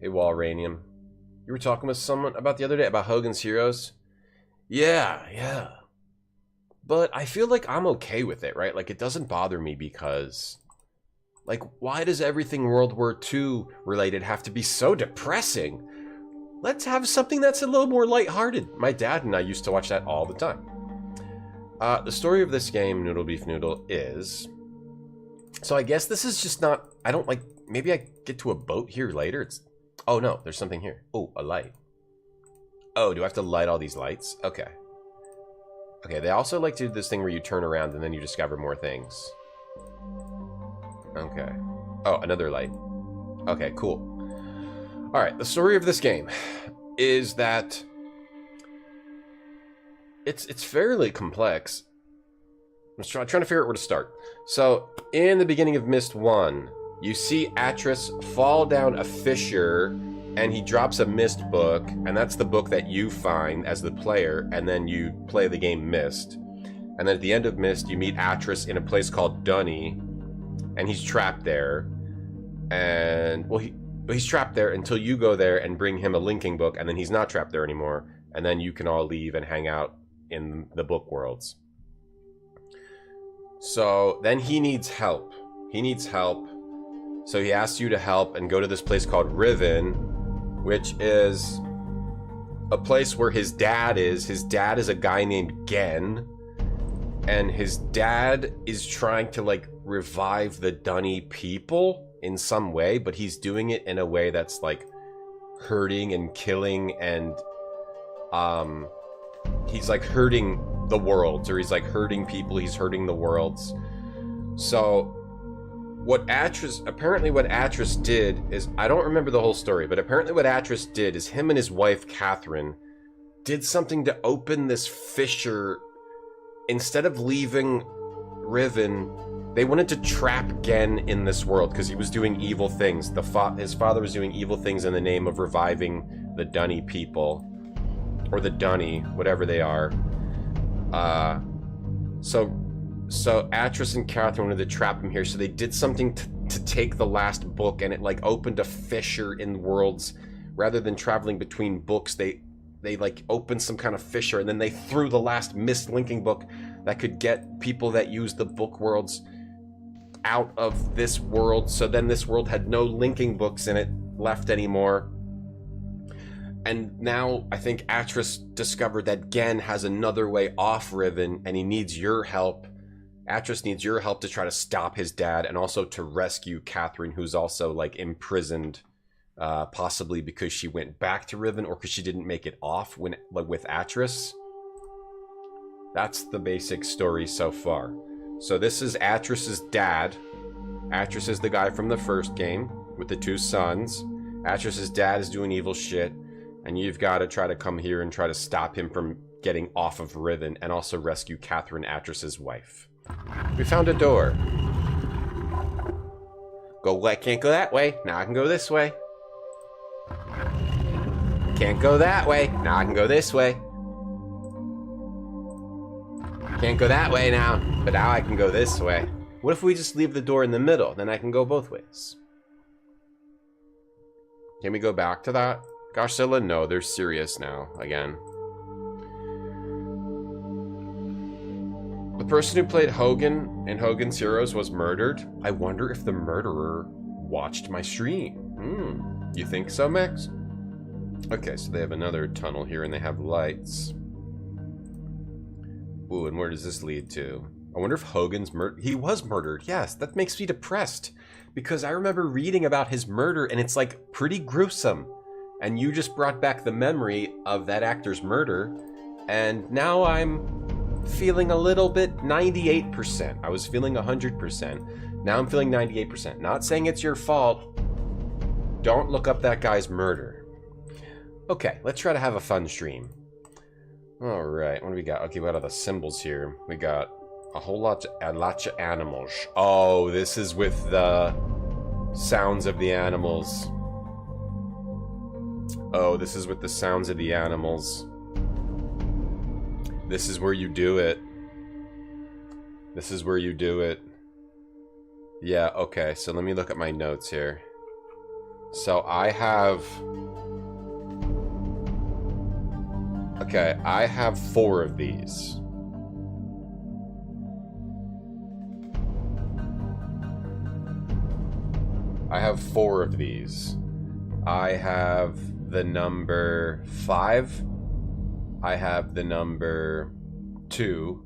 Hey, Walranium. You were talking with someone about the other day about Hogan's Heroes? Yeah. But I feel like I'm okay with it, right? Like, it doesn't bother me because... Like, why does everything World War II related have to be so depressing? Let's have something that's a little more lighthearted. My dad and I used to watch that all the time. The story of this game, Noodle Beef Noodle, is... So I guess this is just not... I don't like... Maybe I get to a boat here later? It's... Oh no, there's something here. Oh, a light. Oh, do I have to light all these lights? Okay. Okay, they also like to do this thing where you turn around and then you discover more things. Okay. Oh, another light. Okay, cool. Alright, the story of this game is that it's fairly complex. I'm trying to figure out where to start. So, in the beginning of Myst 1, you see Atris fall down a fissure, and he drops a Myst book, and that's the book that you find as the player, and then you play the game Myst. And then at the end of Myst, you meet Atris in a place called Dunny, and he's trapped there. And, well, he's trapped there until you go there and bring him a linking book, and then he's not trapped there anymore, and then you can all leave and hang out in the book worlds. So, then he needs help. So he asks you to help and go to this place called Riven, which is a place where his dad is. His dad is a guy named Gen, and his dad is trying to, like, revive the Dunny people in some way, but he's doing it in a way that's, like, hurting and killing, and, he's, like, hurting the worlds, or he's, like, hurting people, he's hurting the worlds. So... apparently what Atris did is, I don't remember the whole story, but apparently what Atris did is him and his wife, Catherine, did something to open this fissure. Instead of leaving Riven, they wanted to trap Gen in this world because he was doing evil things. His father was doing evil things in the name of reviving the Dunny people. Or the Dunny, whatever they are. So Atris and Catherine wanted to trap him here, so they did something to take the last book, and it, like, opened a fissure in worlds. Rather than traveling between books, they like, opened some kind of fissure, and then they threw the last Myst linking book that could get people that use the book worlds out of this world, so then this world had no linking books in it left anymore. And now, I think Atris discovered that Gen has another way off Riven, and he needs your help. Atris needs your help to try to stop his dad, and also to rescue Catherine, who's also, like, imprisoned, possibly because she went back to Riven, or because she didn't make it off when, like, with Atris. That's the basic story so far. So this is Atris's dad. Atris is the guy from the first game, with the two sons. Atris's dad is doing evil shit, and you've got to try to come here and try to stop him from getting off of Riven, and also rescue Catherine, Atris's wife. We found a door. I can't go that way. Now I can go this way. Can't go that way. Now I can go this way. Can't go that way now, but now I can go this way. What if we just leave the door in the middle? Then I can go both ways. Can we go back to that? Goshzilla, no, they're serious now, again. The person who played Hogan in Hogan's Heroes was murdered. I wonder if the murderer watched my stream. You think so, Max? Okay, so they have another tunnel here, and they have lights. Ooh, and where does this lead to? I wonder if Hogan's he was murdered. Yes, that makes me depressed. Because I remember reading about his murder, and it's, like, pretty gruesome. And you just brought back the memory of that actor's murder. And now I'm feeling a little bit 98%. I was feeling 100%. Now I'm feeling 98%. Not saying it's your fault. Don't look up that guy's murder. Okay, let's try to have a fun stream. Alright, what do we got? Okay, what are the symbols here? We got a lot of animals. Oh, this is with the sounds of the animals. Oh, this is with the sounds of the animals. This is where you do it. This is where you do it. Yeah, okay, so let me look at my notes here. So I have... Okay, I have 4 of these. I have 4 of these. I have the number 5. I have the number 2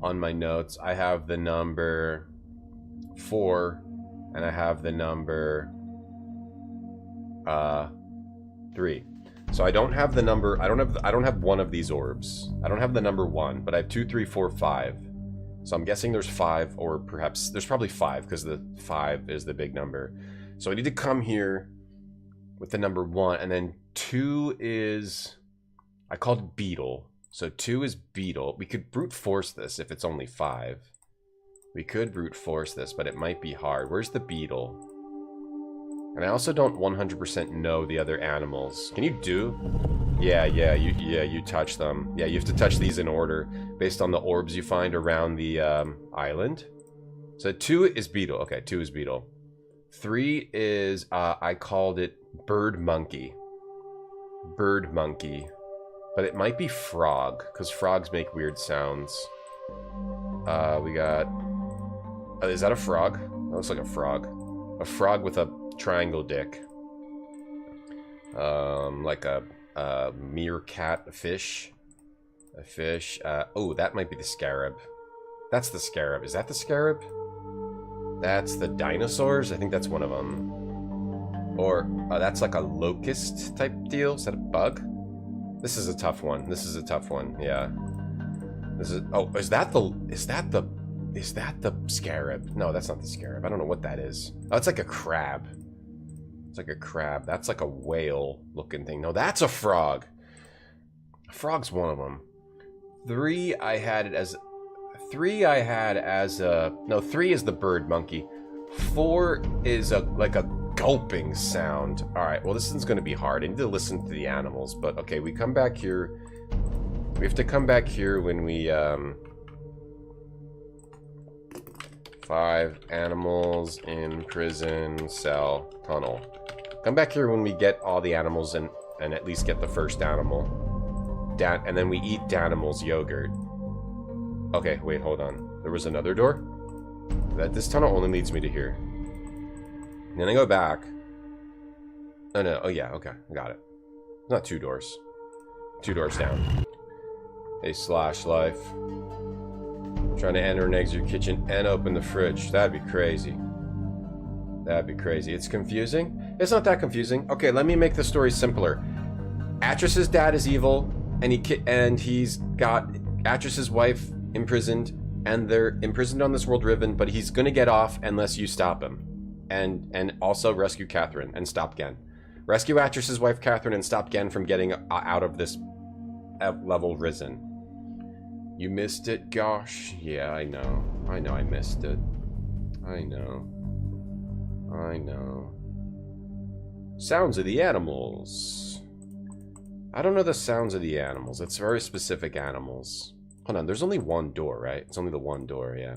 on my notes. I have the number 4, and I have the number 3. So I don't have the number. I don't have one of these orbs. I don't have the number 1, but I have 2, 3, 4, 5. So I'm guessing there's 5, or perhaps there's probably 5 because the 5 is the big number. So I need to come here with the number 1, and then 2 is, I called beetle. So 2 is beetle. We could brute force this if it's only 5. We could brute force this, but it might be hard. Where's the beetle? And I also don't 100% know the other animals. Can you do? Yeah, you touch them. Yeah, you have to touch these in order based on the orbs you find around the island. So 2 is beetle. Okay, 2 is beetle. 3 is, I called it bird monkey. Bird monkey. But it might be frog, because frogs make weird sounds. We got... is that a frog? That looks like a frog. A frog with a triangle dick. Like a meerkat fish. A fish. Oh, that might be the scarab. That's the scarab. Is that the scarab? That's the dinosaurs? I think that's one of them. Or, that's like a locust type deal? Is that a bug? This is a tough one. This is a tough one, yeah. This is... Oh, is that the scarab? No, that's not the scarab. I don't know what that is. Oh, it's like a crab. It's like a crab. That's like a whale-looking thing. No, that's a frog. A frog's one of them. 3, I had it as... 3 I had as a... No, 3 is the bird monkey. 4 is like a gulping sound. Alright, well this is going to be hard. I need to listen to the animals, but okay, we come back here. We have to come back here when we... 5 animals in prison cell tunnel. Come back here when we get all the animals and at least get the first animal. And then we eat Danimal's yogurt. Okay, wait, hold on. There was another door? This tunnel only leads me to here. And then I go back. Oh no, oh yeah, okay, I got it. Not 2 doors. 2 doors down. A slash life. Trying to enter and exit your kitchen and open the fridge. That'd be crazy. That'd be crazy. It's confusing? It's not that confusing. Okay, let me make the story simpler. Atris's dad is evil, and he's got Atris's wife imprisoned, and they're imprisoned on this world Riven, but he's gonna get off unless you stop him. And also rescue Catherine and stop Gen. Rescue Atris's wife Catherine and stop Gen from getting out of this level risen. You missed it, gosh. Yeah, I know. I know I missed it. I know. I know. Sounds of the animals. I don't know the sounds of the animals. It's very specific animals. Hold on, there's only 1 door, right? It's only the 1 door, yeah.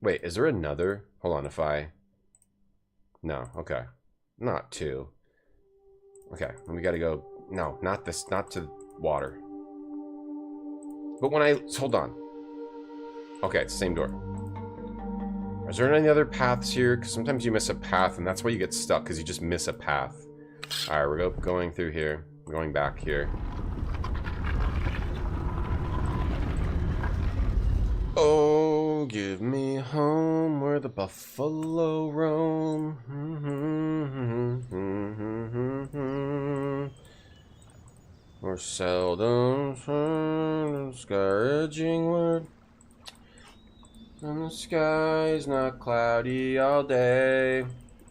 Wait, is there another? Hold on, if I... No, okay. Not 2. Okay, and we gotta go... No, not this, not to water. But when I... Hold on. Okay, it's the same door. Is there any other paths here? Because sometimes you miss a path, and that's why you get stuck, because you just miss a path. Alright, we're going through here. We're going back here. Oh, give me home where the buffalo roam. Or seldom discouraging word. And the sky's not cloudy all day.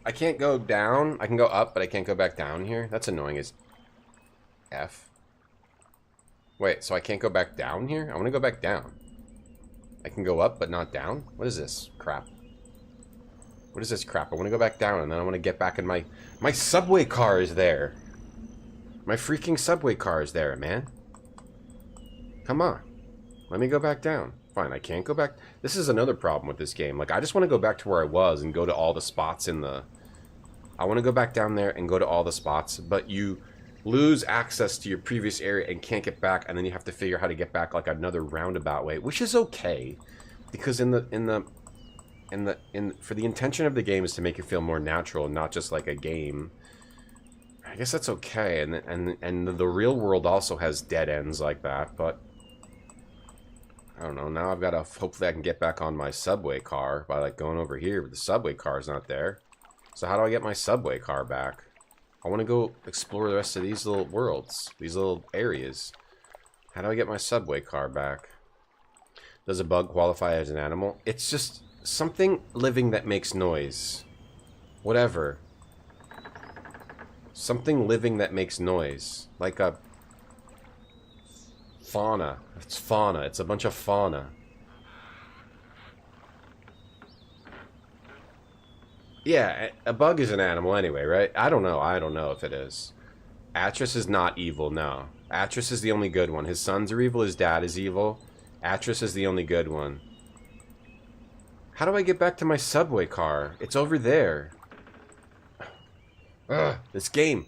I can't go down. I can go up, but I can't go back down here. That's annoying as F. Wait, so I can't go back down here? I want to go back down. I can go up, but not down? What is this crap? What is this crap? I want to go back down, and then I want to get back in my... My subway car is there. My freaking subway car is there, man. Come on. Let me go back down. Fine, I can't go back. This is another problem with this game. Like, I just want to go back to where I was and go to all the spots in the I want to go back down there and go to all the spots, but you lose access to your previous area and can't get back, and then you have to figure out how to get back like another roundabout way, which is okay, because for the intention of the game is to make it feel more natural and not just like a game. I guess that's okay, and the real world also has dead ends like that, but I don't know. Now I've got to hopefully I can get back on my subway car by like going over here, but the subway car is not there. So how do I get my subway car back? I want to go explore the rest of these little worlds, these little areas. How do I get my subway car back? Does a bug qualify as an animal? It's just something living that makes noise. Whatever. Something living that makes noise. Like a fauna. It's fauna. It's a bunch of fauna. Yeah, a bug is an animal anyway, right? I don't know. I don't know if it is. Atris is not evil, no. Atris is the only good one. His sons are evil. His dad is evil. Atris is the only good one. How do I get back to my subway car? It's over there. Ugh, this game.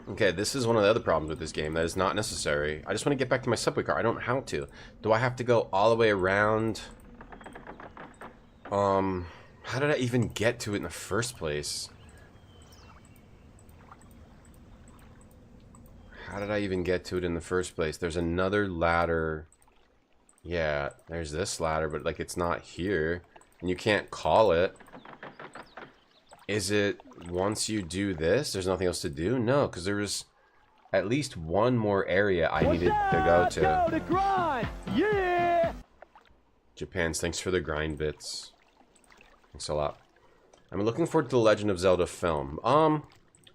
Okay, this is one of the other problems with this game. That is not necessary. I just want to get back to my subway car. I don't know how to. Do I have to go all the way around? How did I even get to it in the first place? How did I even get to it in the first place? There's another ladder. Yeah, there's this ladder, but like it's not here. And you can't call it. Is it once you do this, there's nothing else to do? No, because there was at least one more area I needed to go to. Yeah! Japan's thanks for the grind bits. Thanks a lot. I'm looking forward to the Legend of Zelda film.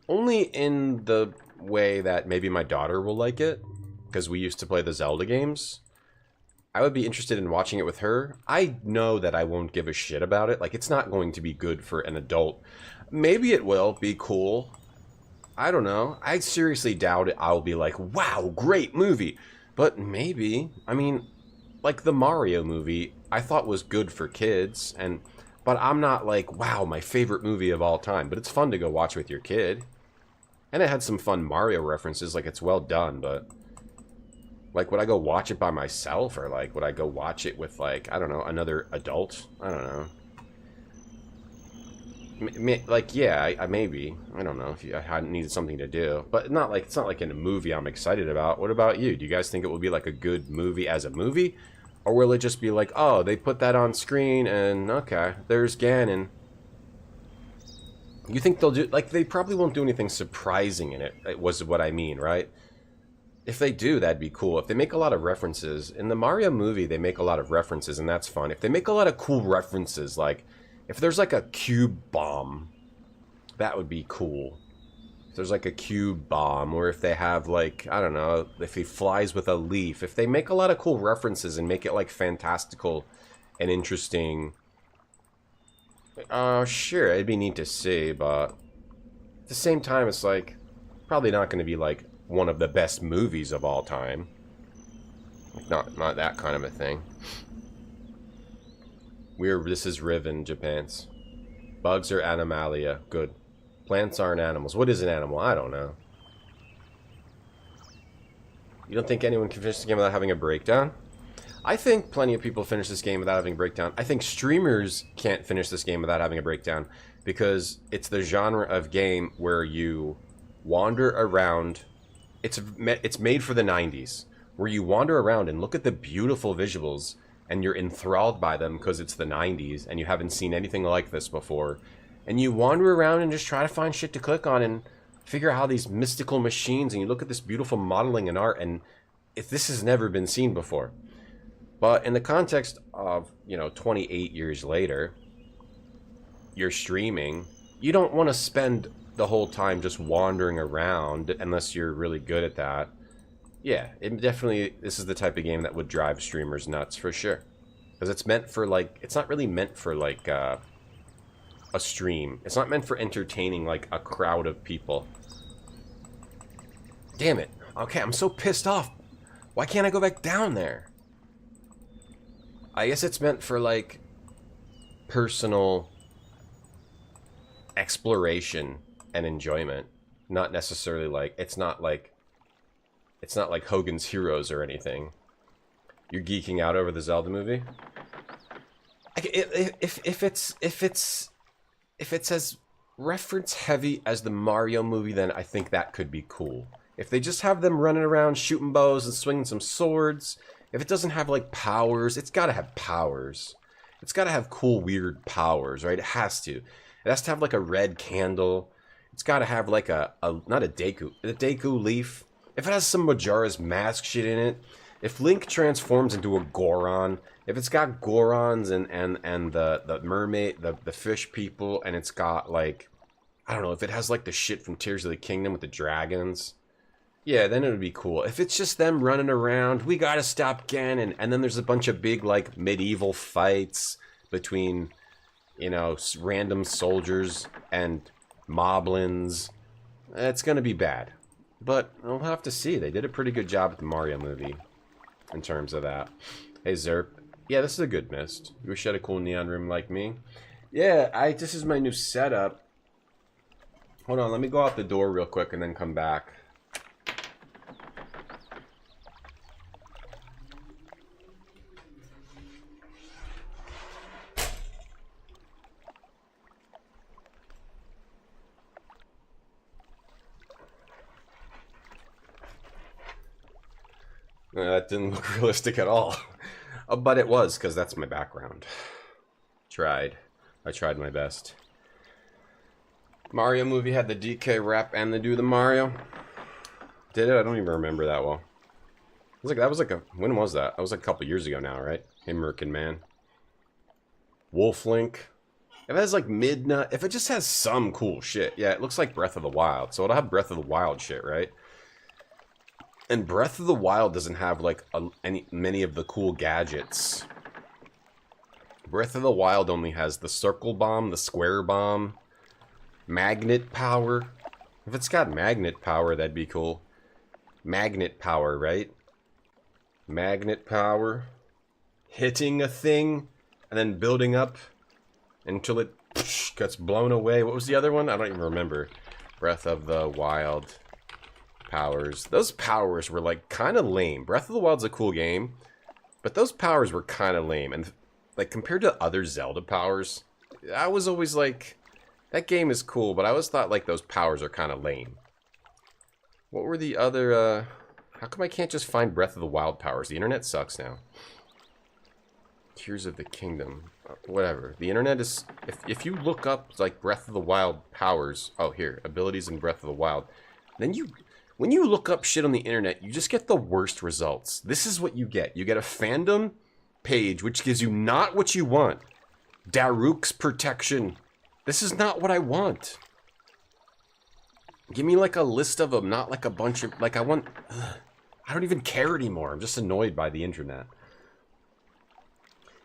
Only in the way that maybe my daughter will like it, because we used to play the Zelda games. I would be interested in watching it with her. I know that I won't give a shit about it. Like, it's not going to be good for an adult. Maybe it will be cool. I don't know. I seriously doubt it. I'll be like, wow, great movie. But maybe. I mean, like the Mario movie, I thought was good for kids. But I'm not like, wow, my favorite movie of all time. But it's fun to go watch with your kid. And it had some fun Mario references. Like, it's well done, but... like, would I go watch it by myself? Or, like, would I go watch it with, like, I don't know, another adult? I don't know. Like, yeah, maybe. I don't know if I hadn't needed something to do. But not like, it's not like in a movie I'm excited about. What about you? Do you guys think it will be, like, a good movie as a movie? Or will it just be like, oh, they put that on screen and, okay, there's Ganon. You think they'll do, like, they probably won't do anything surprising in it, was what I mean, right? If they do, that'd be cool. If they make a lot of references, in the Mario movie, they make a lot of references, and that's fun. If they make a lot of cool references, like, if there's like a cube bomb, that would be cool. If there's like a cube bomb, or if they have like, I don't know, if he flies with a leaf. If they make a lot of cool references and make it like fantastical and interesting, sure, it'd be neat to see, but at the same time, it's like, probably not going to be like one of the best movies of all time. Like, not that kind of a thing. This is Riven, Japan's. Bugs are animalia. Good. Plants aren't animals. What is an animal? I don't know. You don't think anyone can finish the game without having a breakdown? I think plenty of people finish this game without having a breakdown. I think streamers can't finish this game without having a breakdown because it's the genre of game where you wander around. It's made for the 90s, where you wander around and look at the beautiful visuals and you're enthralled by them because it's the 90s and you haven't seen anything like this before. And you wander around and just try to find shit to click on and figure out how these mystical machines, and you look at this beautiful modeling and art, and this has never been seen before. But in the context of, 28 years later, you're streaming, you don't want to spend the whole time just wandering around unless you're really good at that. Yeah, this is the type of game that would drive streamers nuts for sure. Because it's meant for like, it's not really meant for like a stream. It's not meant for entertaining like a crowd of people. Damn it. Okay, I'm so pissed off. Why can't I go back down there? I guess it's meant for like personal exploration and enjoyment. Not necessarily like, it's not like Hogan's Heroes or anything. You're geeking out over the Zelda movie? If it's as reference heavy as the Mario movie, then I think that could be cool. If they just have them running around shooting bows and swinging some swords, if it doesn't have like powers, it's got to have powers. It's got to have cool, weird powers, right? It has to. It has to have like a red candle. It's got to have like not a Deku leaf. If it has some Majora's Mask shit in it, if Link transforms into a Goron, if it's got Gorons and the mermaid, the fish people, and it's got like, I don't know, if it has like the shit from Tears of the Kingdom with the dragons, yeah, then it would be cool. If it's just them running around, we gotta stop Ganon, and then there's a bunch of big like medieval fights between, you know, random soldiers and moblins, it's gonna be bad. But we'll have to see. They did a pretty good job with the Mario movie in terms of that. Hey Zerp. Yeah, this is a good mist. You wish you had a cool neon room like me. Yeah, this is my new setup. Hold on, let me go out the door real quick and then come back. That didn't look realistic at all. But it was, because that's my background. I tried my best. Mario movie had the DK rap and the Do the Mario. Did it? I don't even remember that well. When was that? That was like a couple years ago now, right? Hey, Merkin Man. Wolf Link. If it has like Midnight, if it just has some cool shit. Yeah, it looks like Breath of the Wild. So it'll have Breath of the Wild shit, right? And Breath of the Wild doesn't have like many of the cool gadgets. Breath of the Wild only has the circle bomb, the square bomb, magnet power. If it's got magnet power, that'd be cool. Magnet power, right? Magnet power. Hitting a thing and then building up until it gets blown away. What was the other one? I don't even remember. Breath of the Wild powers. Those powers were like kind of lame. Breath of the Wild's a cool game, but those powers were kind of lame. And like compared to other Zelda powers, I was always like, that game is cool, but I always thought like those powers are kind of lame. What were the other, how come I can't just find Breath of the Wild powers? The internet sucks now. Tears of the Kingdom. Whatever. The internet is, if you look up like Breath of the Wild powers, oh here, abilities in Breath of the Wild, then when you look up shit on the internet, you just get the worst results. This is what you get. You get a fandom page, which gives you not what you want. Daruk's protection. This is not what I want. Give me like a list of them, not like a bunch of, like I want, I don't even care anymore. I'm just annoyed by the internet.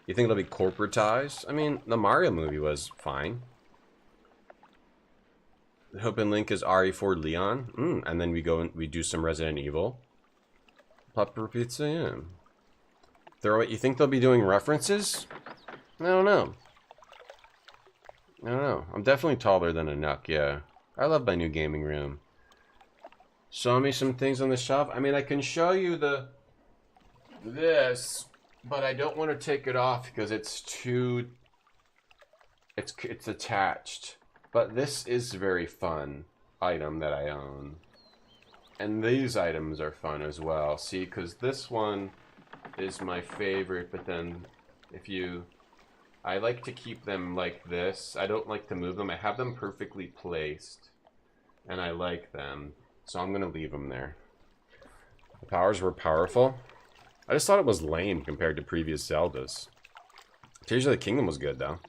You think it'll be corporatized? I mean, the Mario movie was fine. Hoping Link is RE4 Leon. And then we go and we do some Resident Evil. Pepper Pizza, yeah. You think they'll be doing references? I don't know. I'm definitely taller than a Nuck, yeah. I love my new gaming room. Show me some things on the shelf. I mean, I can show you this, but I don't want to take it off because it's too... It's attached. But this is a very fun item that I own. And these items are fun as well. See, because this one is my favorite, but then I like to keep them like this. I don't like to move them. I have them perfectly placed. And I like them. So I'm going to leave them there. The powers were powerful. I just thought it was lame compared to previous Zeldas. Tears of the Kingdom was good, though.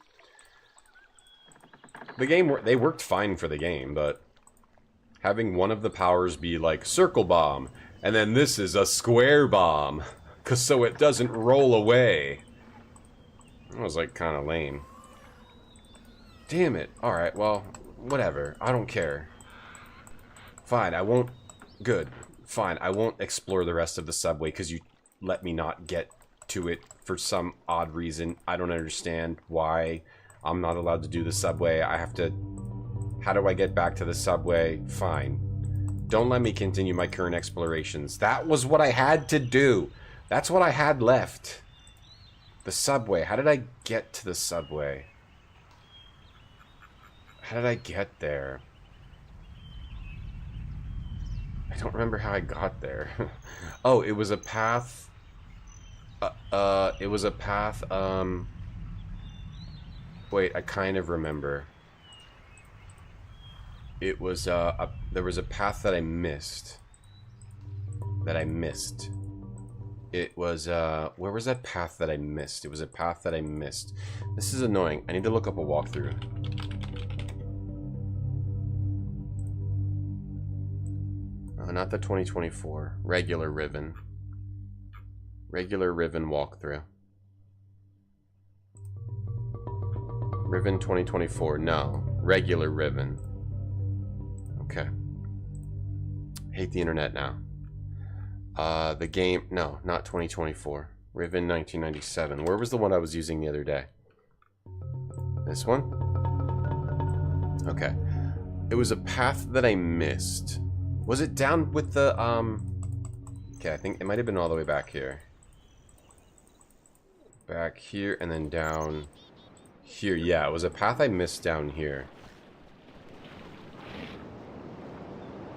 The game, they worked fine for the game, but having one of the powers be like circle bomb, and then this is a square bomb, so it doesn't roll away. That was like kind of lame. Damn it. Alright, well, whatever. I don't care. Fine, I won't... Good. Fine, I won't explore the rest of the subway because you let me not get to it for some odd reason. I don't understand why I'm not allowed to do the subway. I have to How do I get back to the subway? Fine. Don't let me continue my current explorations. That was what I had to do. That's what I had left. The subway. How did I get to the subway? How did I get there? I don't remember how I got there. Oh, it was a path. It was a path, wait, I kind of remember. It was, there was a path that I missed. It was, where was that path that I missed? It was a path that I missed. This is annoying. I need to look up a walkthrough. Oh, not the 2024. Regular Riven. Regular Riven walkthrough. Riven 2024. No. Regular Riven. Okay. Hate the internet now. The game... No, not 2024. Riven 1997. Where was the one I was using the other day? This one? Okay. It was a path that I missed. Was it down with the, Okay, I think it might have been all the way back here. Back here, and then down here. Yeah, it was a path I missed down here.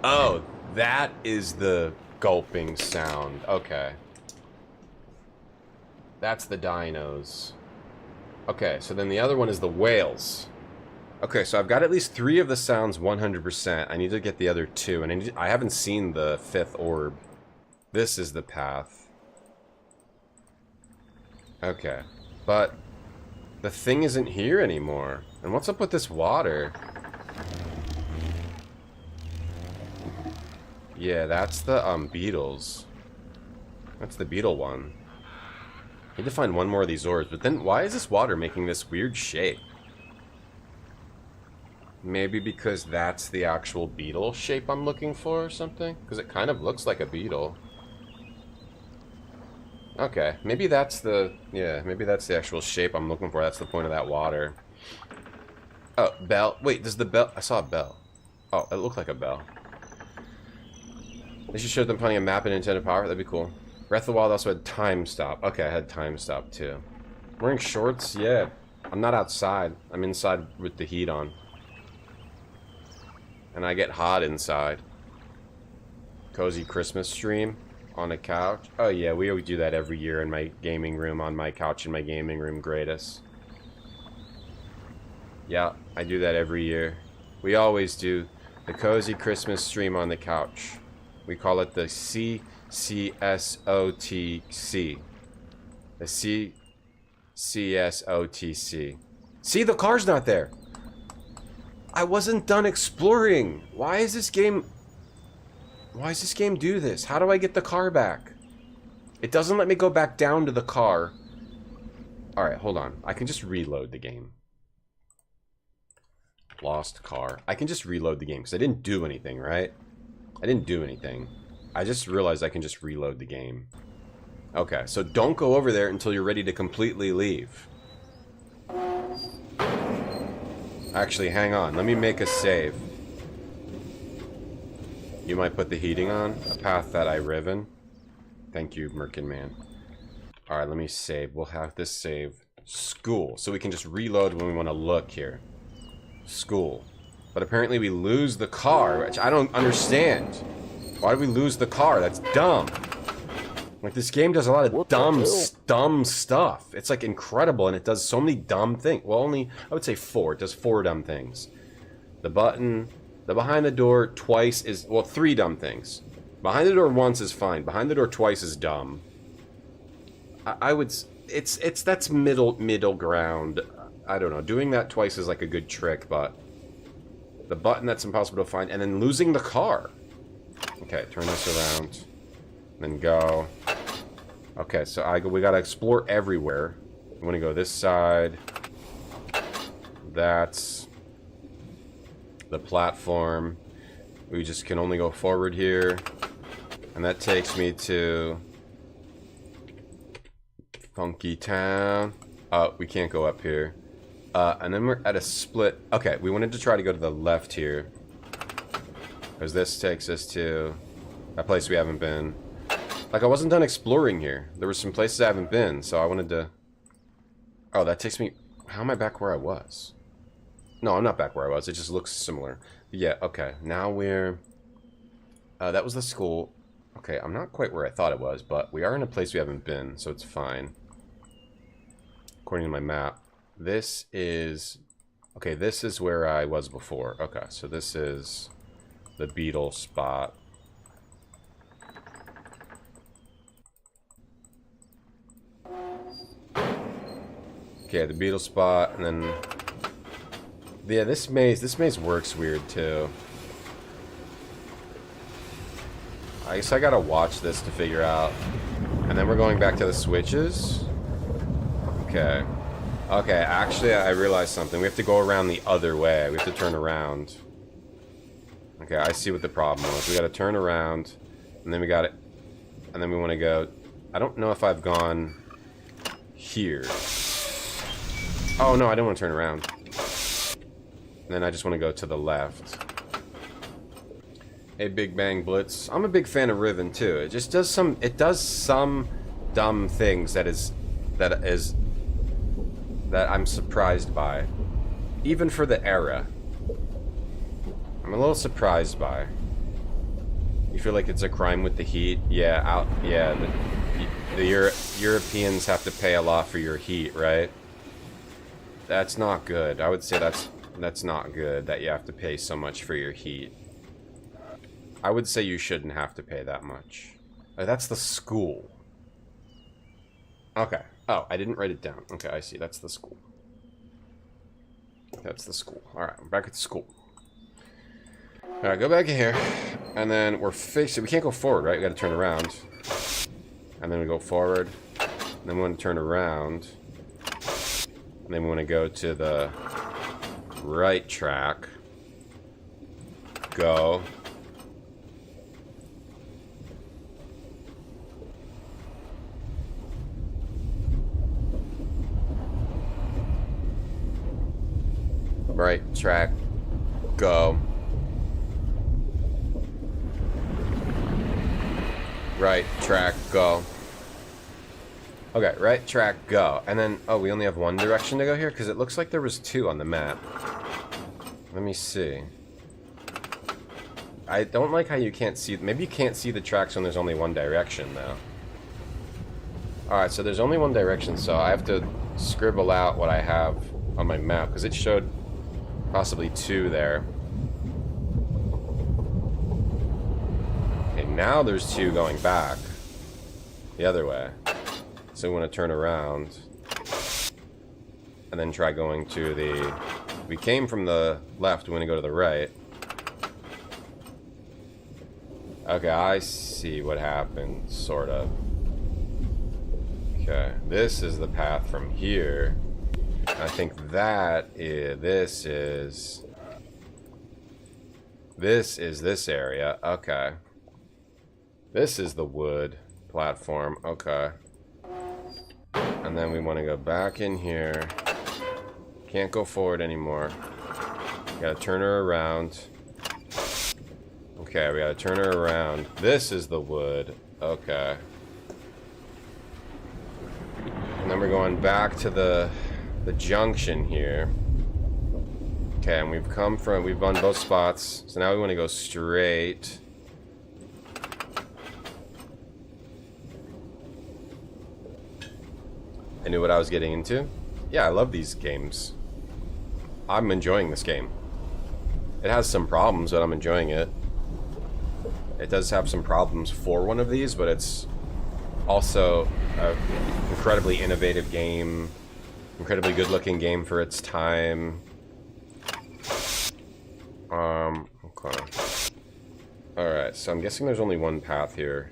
Oh, that is the gulping sound. Okay. That's the dinos. Okay, so then the other one is the whales. Okay, so I've got at least 3 of the sounds 100%. I need to get the other 2, and I haven't seen the 5th orb. This is the path. Okay, but the thing isn't here anymore. And what's up with this water? Yeah, that's the beetles. That's the beetle one. I need to find one more of these orbs, but then why is this water making this weird shape? Maybe because that's the actual beetle shape I'm looking for or something? Because it kind of looks like a beetle. Okay, maybe that's the... Yeah, maybe that's the actual shape I'm looking for. That's the point of that water. Oh, bell. Wait, does the bell... I saw a bell. Oh, it looked like a bell. They should show them plenty of map and Nintendo Power. That'd be cool. Breath of the Wild also had time stop. Okay, I had time stop too. Wearing shorts? Yeah. I'm not outside. I'm inside with the heat on. And I get hot inside. Cozy Christmas stream on a couch. Oh yeah, we always do that every year in my gaming room, on my couch in my gaming room, greatest. Yeah, I do that every year. We always do the Cozy Christmas stream on the couch. We call it the CCSOTC. The CCSOTC. See, the car's not there. I wasn't done exploring. Why is this game... Why does this game do this? How do I get the car back? It doesn't let me go back down to the car. Alright, hold on. I can just reload the game. Lost car. I can just reload the game because I didn't do anything, right? I didn't do anything. I just realized I can just reload the game. Okay, so don't go over there until you're ready to completely leave. Actually, hang on. Let me make a save. You might put the heating on. A path that I riven. Thank you, Merkin Man. Alright, let me save. We'll have this save. School. So we can just reload when we want to look here. School. But apparently we lose the car, which I don't understand. Why do we lose the car? That's dumb. Like, this game does a lot of dumb stuff. It's, like, incredible, and it does so many dumb things. Well, only, I would say 4. It does 4 dumb things. The button, the behind the door twice is, well, 3 dumb things. Behind the door once is fine. Behind the door twice is dumb. I would, that's middle ground. I don't know. Doing that twice is, like, a good trick, but the button, that's impossible to find. And then losing the car. Okay, turn this around. Then go. Okay, so we gotta explore everywhere. I'm gonna go this side. That's the platform. We just can only go forward here. And that takes me to Funky Town. Oh, we can't go up here. And then we're at a split. Okay, we wanted to try to go to the left here. Because this takes us to a place we haven't been. Like, I wasn't done exploring here. There were some places I haven't been, so I wanted to... Oh, that takes me... How am I back where I was? No, I'm not back where I was. It just looks similar. Yeah, okay. Now we're... that was the school. Okay, I'm not quite where I thought it was, but we are in a place we haven't been, so it's fine. According to my map. This is... Okay, this is where I was before. Okay, so this is the beetle spot. Okay, the beetle spot, and then... Yeah, this maze works weird, too. I guess I gotta watch this to figure out. And then we're going back to the switches. Okay. Okay, actually, I realized something. We have to go around the other way. We have to turn around. Okay, I see what the problem was. We gotta turn around, and then we got it. And then we want to go... I don't know if I've gone here. Oh, no, I don't want to turn around. And then I just want to go to the left. Hey, Big Bang Blitz. I'm a big fan of Riven, too. It just does some... It does some dumb things that I'm surprised by. Even for the era. I'm a little surprised by. You feel like it's a crime with the heat? Yeah, the Europeans have to pay a lot for your heat, right? That's not good. I would say that's not good that you have to pay so much for your heat. I would say you shouldn't have to pay that much. Oh, that's the school. Okay. Oh, I didn't write it down. Okay, I see. That's the school. That's the school. Alright, we're back at the school. Alright, go back in here. And then we're facing... We can't go forward, right? We gotta turn around. And then we go forward. And then we want to turn around. And then we want to go to the right track. Go. Right track. Go. Right track. Go. Okay, right track, go. And then, oh, we only have one direction to go here? Because it looks like there was two on the map. Let me see. I don't like how you can't see... Maybe you can't see the tracks when there's only one direction, though. Alright, so there's only one direction, so I have to scribble out what I have on my map. Because it showed possibly two there. Okay, now there's two going back. The other way. So we want to turn around and then try going to the... We came from the left, we want to go to the right. Okay, I see what happened, sort of. Okay, this is the path from here. I think that is... This is this area, okay. This is the wood platform, okay. And then we want to go back in here. Can't go forward anymore. Gotta turn her around. Okay, we gotta turn her around. This is the wood. Okay. And then we're going back to the junction here. Okay, and we've done both spots. So now we want to go straight. I knew what I was getting into. Yeah, I love these games. I'm enjoying this game. It has some problems, but I'm enjoying it. It does have some problems for one of these, but it's also an incredibly innovative game. Incredibly good-looking game for its time. Okay. Alright, so I'm guessing there's only one path here.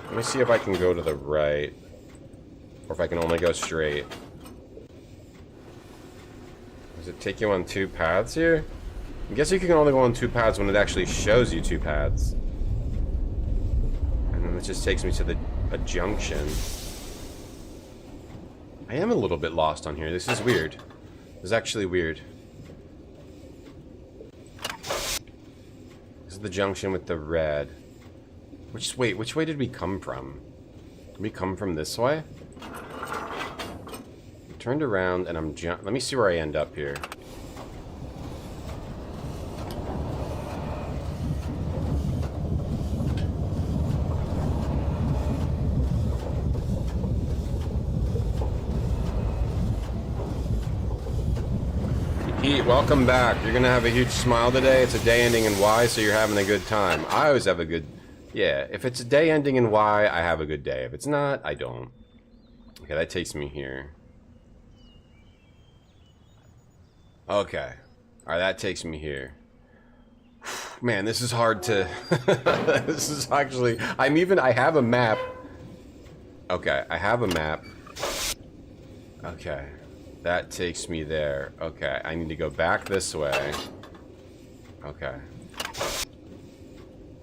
Let me see if I can go to the right. Or if I can only go straight. Does it take you on two paths here? I guess you can only go on two paths when it actually shows you two paths. And then it just takes me to a junction. I am a little bit lost on here. This is weird. It's actually weird. This is the junction with the red. Wait, which way did we come from? Did we come from this way? I turned around and I'm let me see where I end up here. Pete, welcome back. You're gonna have a huge smile today. It's a day ending in Y, so you're having a good time. I always have a good... Yeah, if it's a day ending in Y, I have a good day. If it's not, I don't. Okay, that takes me here. Okay. Alright, that takes me here. Man, this is hard to... This is actually... I have a map. Okay, I have a map. Okay. That takes me there. Okay, I need to go back this way. Okay.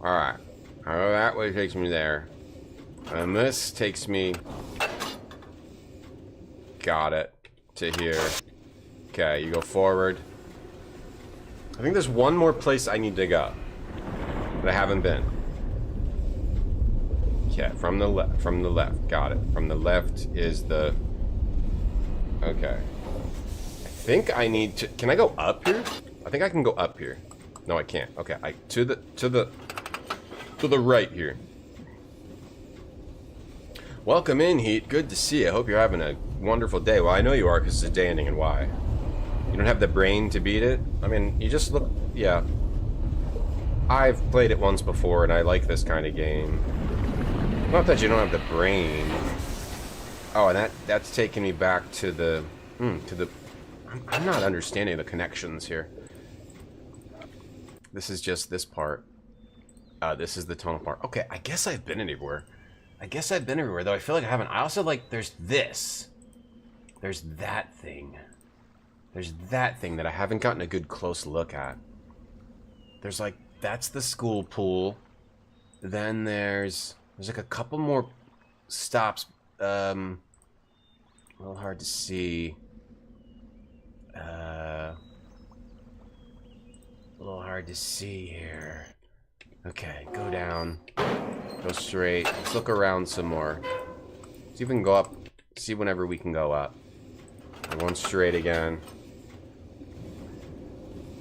Alright. Oh, that way takes me there. And this takes me... Got it. To here. Okay, you go forward. I think there's one more place I need to go. That I haven't been. Okay, from the left. From the left. Got it. From the left is the... Okay. I think I need to... Can I go up here? I think I can go up here. No, I can't. Okay, to the right here. Welcome in, Heat. Good to see you. I hope you're having a wonderful day. Well, I know you are because it's a day ending in Y. You don't have the brain to beat it? I mean, you just look... Yeah. I've played it once before, and I like this kind of game. Not that you don't have the brain. Oh, and that's taking me back to the... I'm not understanding the connections here. This is just this part. This is the tunnel part. Okay, I guess I've been anywhere. Though I feel like I haven't. I also, like, there's this. There's that thing. There's that thing that I haven't gotten a good close look at. There's, like, that's the school pool. Then there's like, a couple more stops. A little hard to see. A little hard to see here. Okay, go down. Go straight. Let's look around some more. See if we can go up. See whenever we can go up. And one straight again.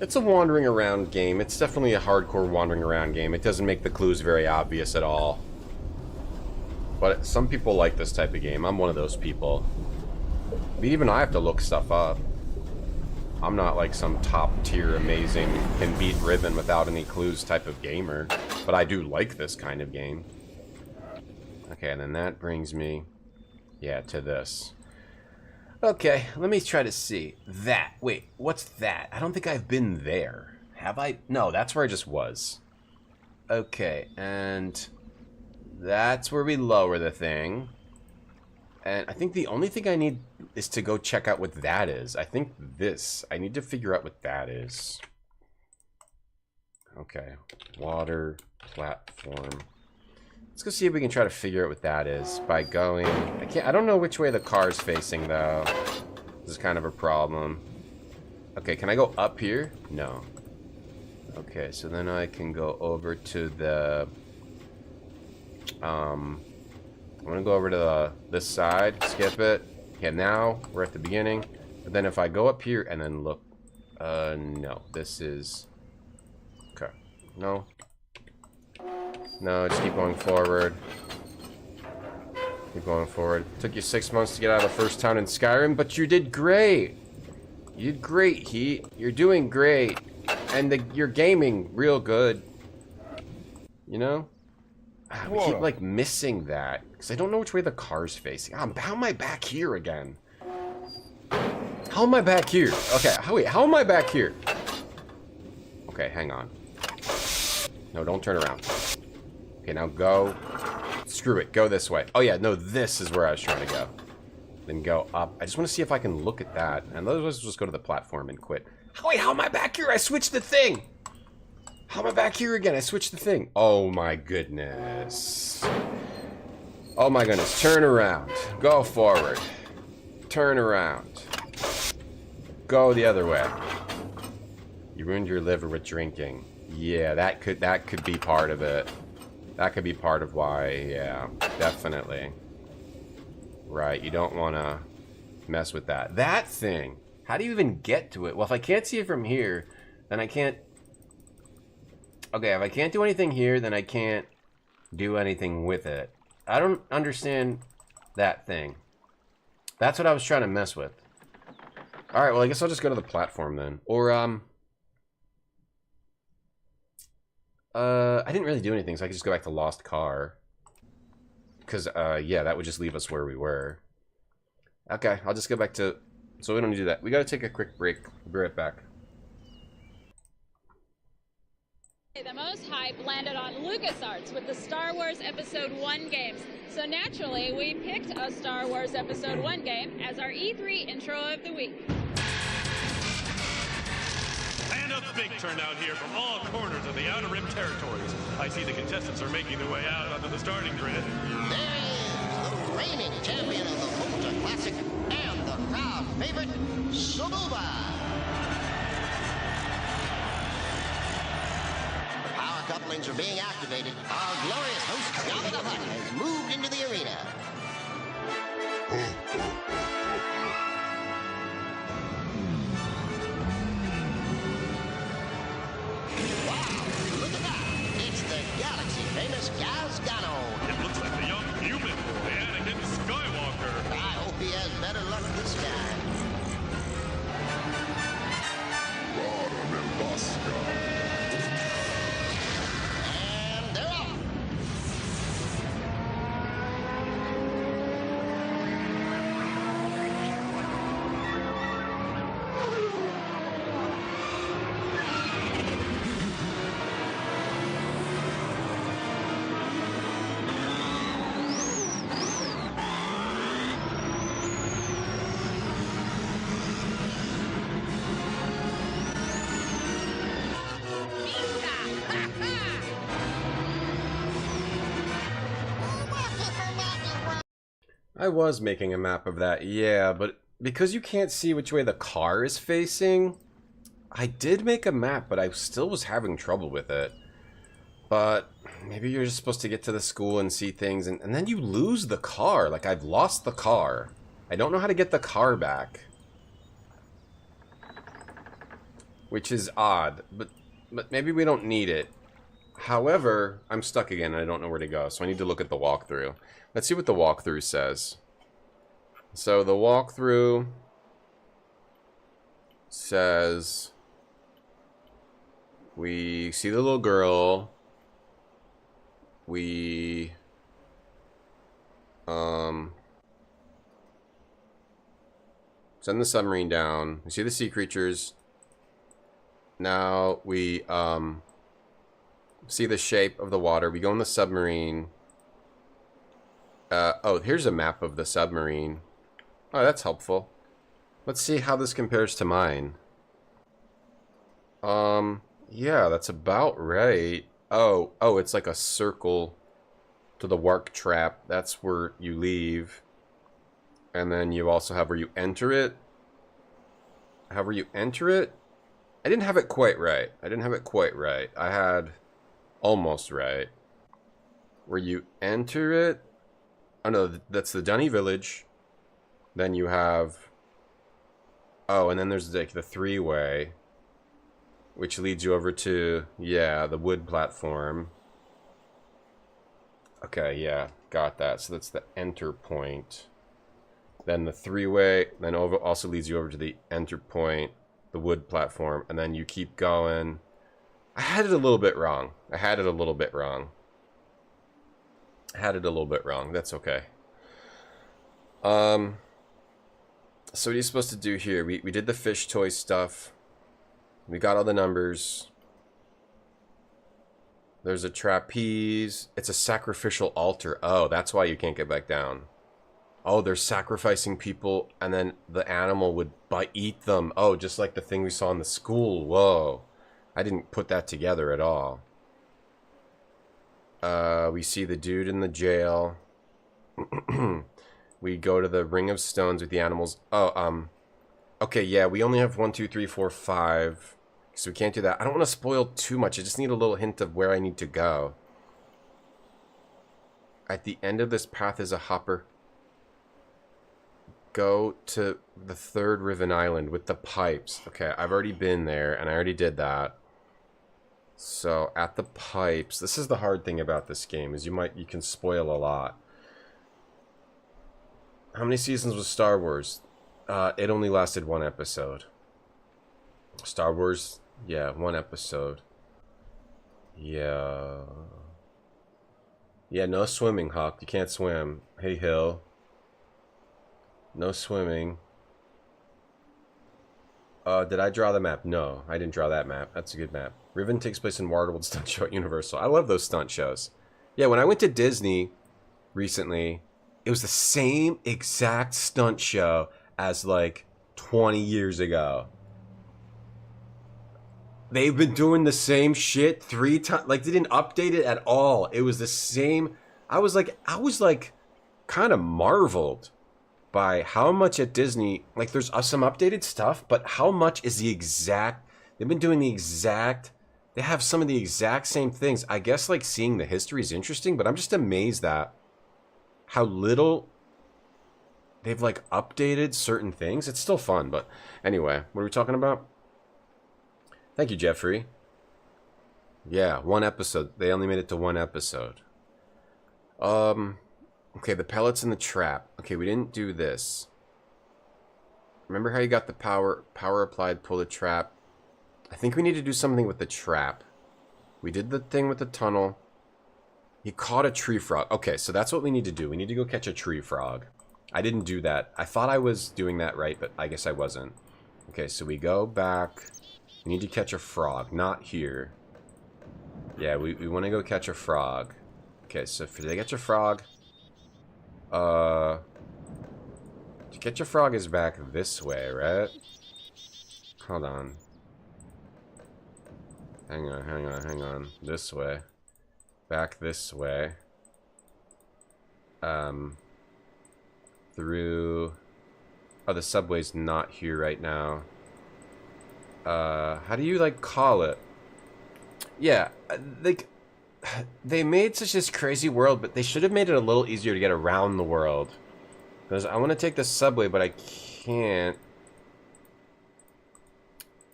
It's a wandering around game. It's definitely a hardcore wandering around game. It doesn't make the clues very obvious at all. But some people like this type of game. I'm one of those people. But even I have to look stuff up. I'm not like some top tier amazing can beat Riven without any clues type of gamer. But I do like this kind of game. Okay, and then that brings me, yeah, to this. Okay, let me try to see. That. Wait, what's that? I don't think I've been there. Have I? No, that's where I just was. Okay, and that's where we lower the thing. And I think the only thing I need is to go check out what that is. I think this. I need to figure out what that is. Okay. Water platform. Let's go see if we can try to figure out what that is by going... I don't know which way the car's facing, though. This is kind of a problem. Okay, can I go up here? No. Okay, so then I can go over to the... I'm gonna go over to this side, skip it. Okay, now we're at the beginning. But then if I go up here and then look... no. This is... Okay. No. No, just keep going forward. Keep going forward. Took you 6 months to get out of the first town in Skyrim, but you did great. You did great, Heat. You're doing great. And you're gaming real good. You know? We keep, like, missing that. Because I don't know which way the car's facing. How am I back here again? How am I back here? Okay, wait, how am I back here? Okay, hang on. No, don't turn around. Okay, now go. Screw it, go this way. Oh yeah, no, this is where I was trying to go. Then go up. I just want to see if I can look at that. And let's just go to the platform and quit. Wait, how am I back here? I switched the thing! How am I back here again? I switched the thing. Oh my goodness. Oh my goodness. Turn around. Go forward. Turn around. Go the other way. You ruined your liver with drinking. Yeah, that could be part of it. That could be part of why, yeah, definitely. Right, you don't want to mess with that. That thing! How do you even get to it? Well, if I can't see it from here, then I can't... Okay, if I can't do anything here, then I can't do anything with it. I don't understand that thing. That's what I was trying to mess with. Alright, well, I guess I'll just go to the platform then. Or, I didn't really do anything, so I could just go back to Lost Car. Because, yeah, that would just leave us where we were. Okay, I'll just go back to... So we don't need to do that. We gotta take a quick break. We'll be right back. The most hype landed on LucasArts with the Star Wars Episode 1 games. So naturally, we picked a Star Wars Episode 1 game as our E3 intro of the week. And a big turnout here from all corners of the Outer Rim territories. I see the contestants are making their way out onto the starting grid. There is the reigning champion of the Ultra Classic and the crowd favorite, Sububa. The power couplings are being activated. Our glorious host, Jabba the Hutt, has moved into the arena. Wow, look at that. It's the galaxy-famous Gaz Gano. It looks like the young human boy, Anakin Skywalker. I hope he has better luck this time. And they're off. I was making a map of that, yeah, but because you can't see which way the car is facing, I did make a map, but I still was having trouble with it. But maybe you're just supposed to get to the school and see things, and then you lose the car. Like, I've lost the car. I don't know how to get the car back. Which is odd, but maybe we don't need it. However, I'm stuck again and I don't know where to go, so I need to look at the walkthrough. Let's see what the walkthrough says. So the walkthrough says we see the little girl. We send the submarine down. We see the sea creatures. Now we see the shape of the water. We go in the submarine. Oh, here's a map of the submarine. Oh, that's helpful. Let's see how this compares to mine. Yeah, that's about right. Oh, it's like a circle to the warp trap. That's where you leave. And then you also have where you enter it. However you enter it, I didn't have it quite right. I had almost right. Where you enter it. Oh no, that's the Dunny Village. Then you have... Oh, and then there's like the three-way. Which leads you over to, yeah, the wood platform. Okay, yeah, got that. So that's the enter point. Then the three-way, then over also leads you over to the enter point, the wood platform, and then you keep going. I had it a little bit wrong. That's okay. So what are you supposed to do here? We did the fish toy stuff. We got all the numbers. There's a trapeze. It's a sacrificial altar. Oh, that's why you can't get back down. Oh, they're sacrificing people, and then the animal would eat them. Oh, just like the thing we saw in the school. Whoa. I didn't put that together at all. We see the dude in the jail. We go to the Ring of Stones with the animals. Oh, Okay, yeah, we only have 1, 2, 3, 4, 5. So we can't do that. I don't want to spoil too much. I just need a little hint of where I need to go. At the end of this path is a hopper. Go to the 3rd Riven Island with the pipes. Okay, I've already been there, and I already did that. So, at the pipes... This is the hard thing about this game, is you can spoil a lot. How many seasons was Star Wars? It only lasted 1 episode. Star Wars... Yeah, 1 episode. Yeah... Yeah, no swimming, Hawk. You can't swim. Hey, Hill. No swimming. Did I draw the map? No, I didn't draw that map. That's a good map. Riven takes place in Waterworld Stunt Show at Universal. I love those stunt shows. Yeah, when I went to Disney recently, it was the same exact stunt show as like 20 years ago. They've been doing the same shit 3 times. Like, they didn't update it at all. It was the same. I was like kind of marveled by how much at Disney, like, there's some updated stuff, but how much is the exact, they've been doing the exact, they have some of the exact same things. I guess, like, seeing the history is interesting, but I'm just amazed at how little they've, like, updated certain things. It's still fun, but anyway, what are we talking about? Thank you, Jeffrey. Yeah, 1 episode. They only made it to 1 episode. Okay, the pellets in the trap. Okay, we didn't do this. Remember how you got the power applied, pull the trap? I think we need to do something with the trap. We did the thing with the tunnel. He caught a tree frog. Okay, so that's what we need to do. We need to go catch a tree frog. I didn't do that. I thought I was doing that right, but I guess I wasn't. Okay, so we go back. We need to catch a frog, not here. Yeah, we want to go catch a frog. Okay, so for to catch a frog... To catch a frog is back this way, right? Hold on. Hang on. This way. Back this way. Through... Oh, the subway's not here right now. How do you, like, call it? Yeah, like... They made such this crazy world, but they should have made it a little easier to get around the world. Because I want to take the subway, but I can't.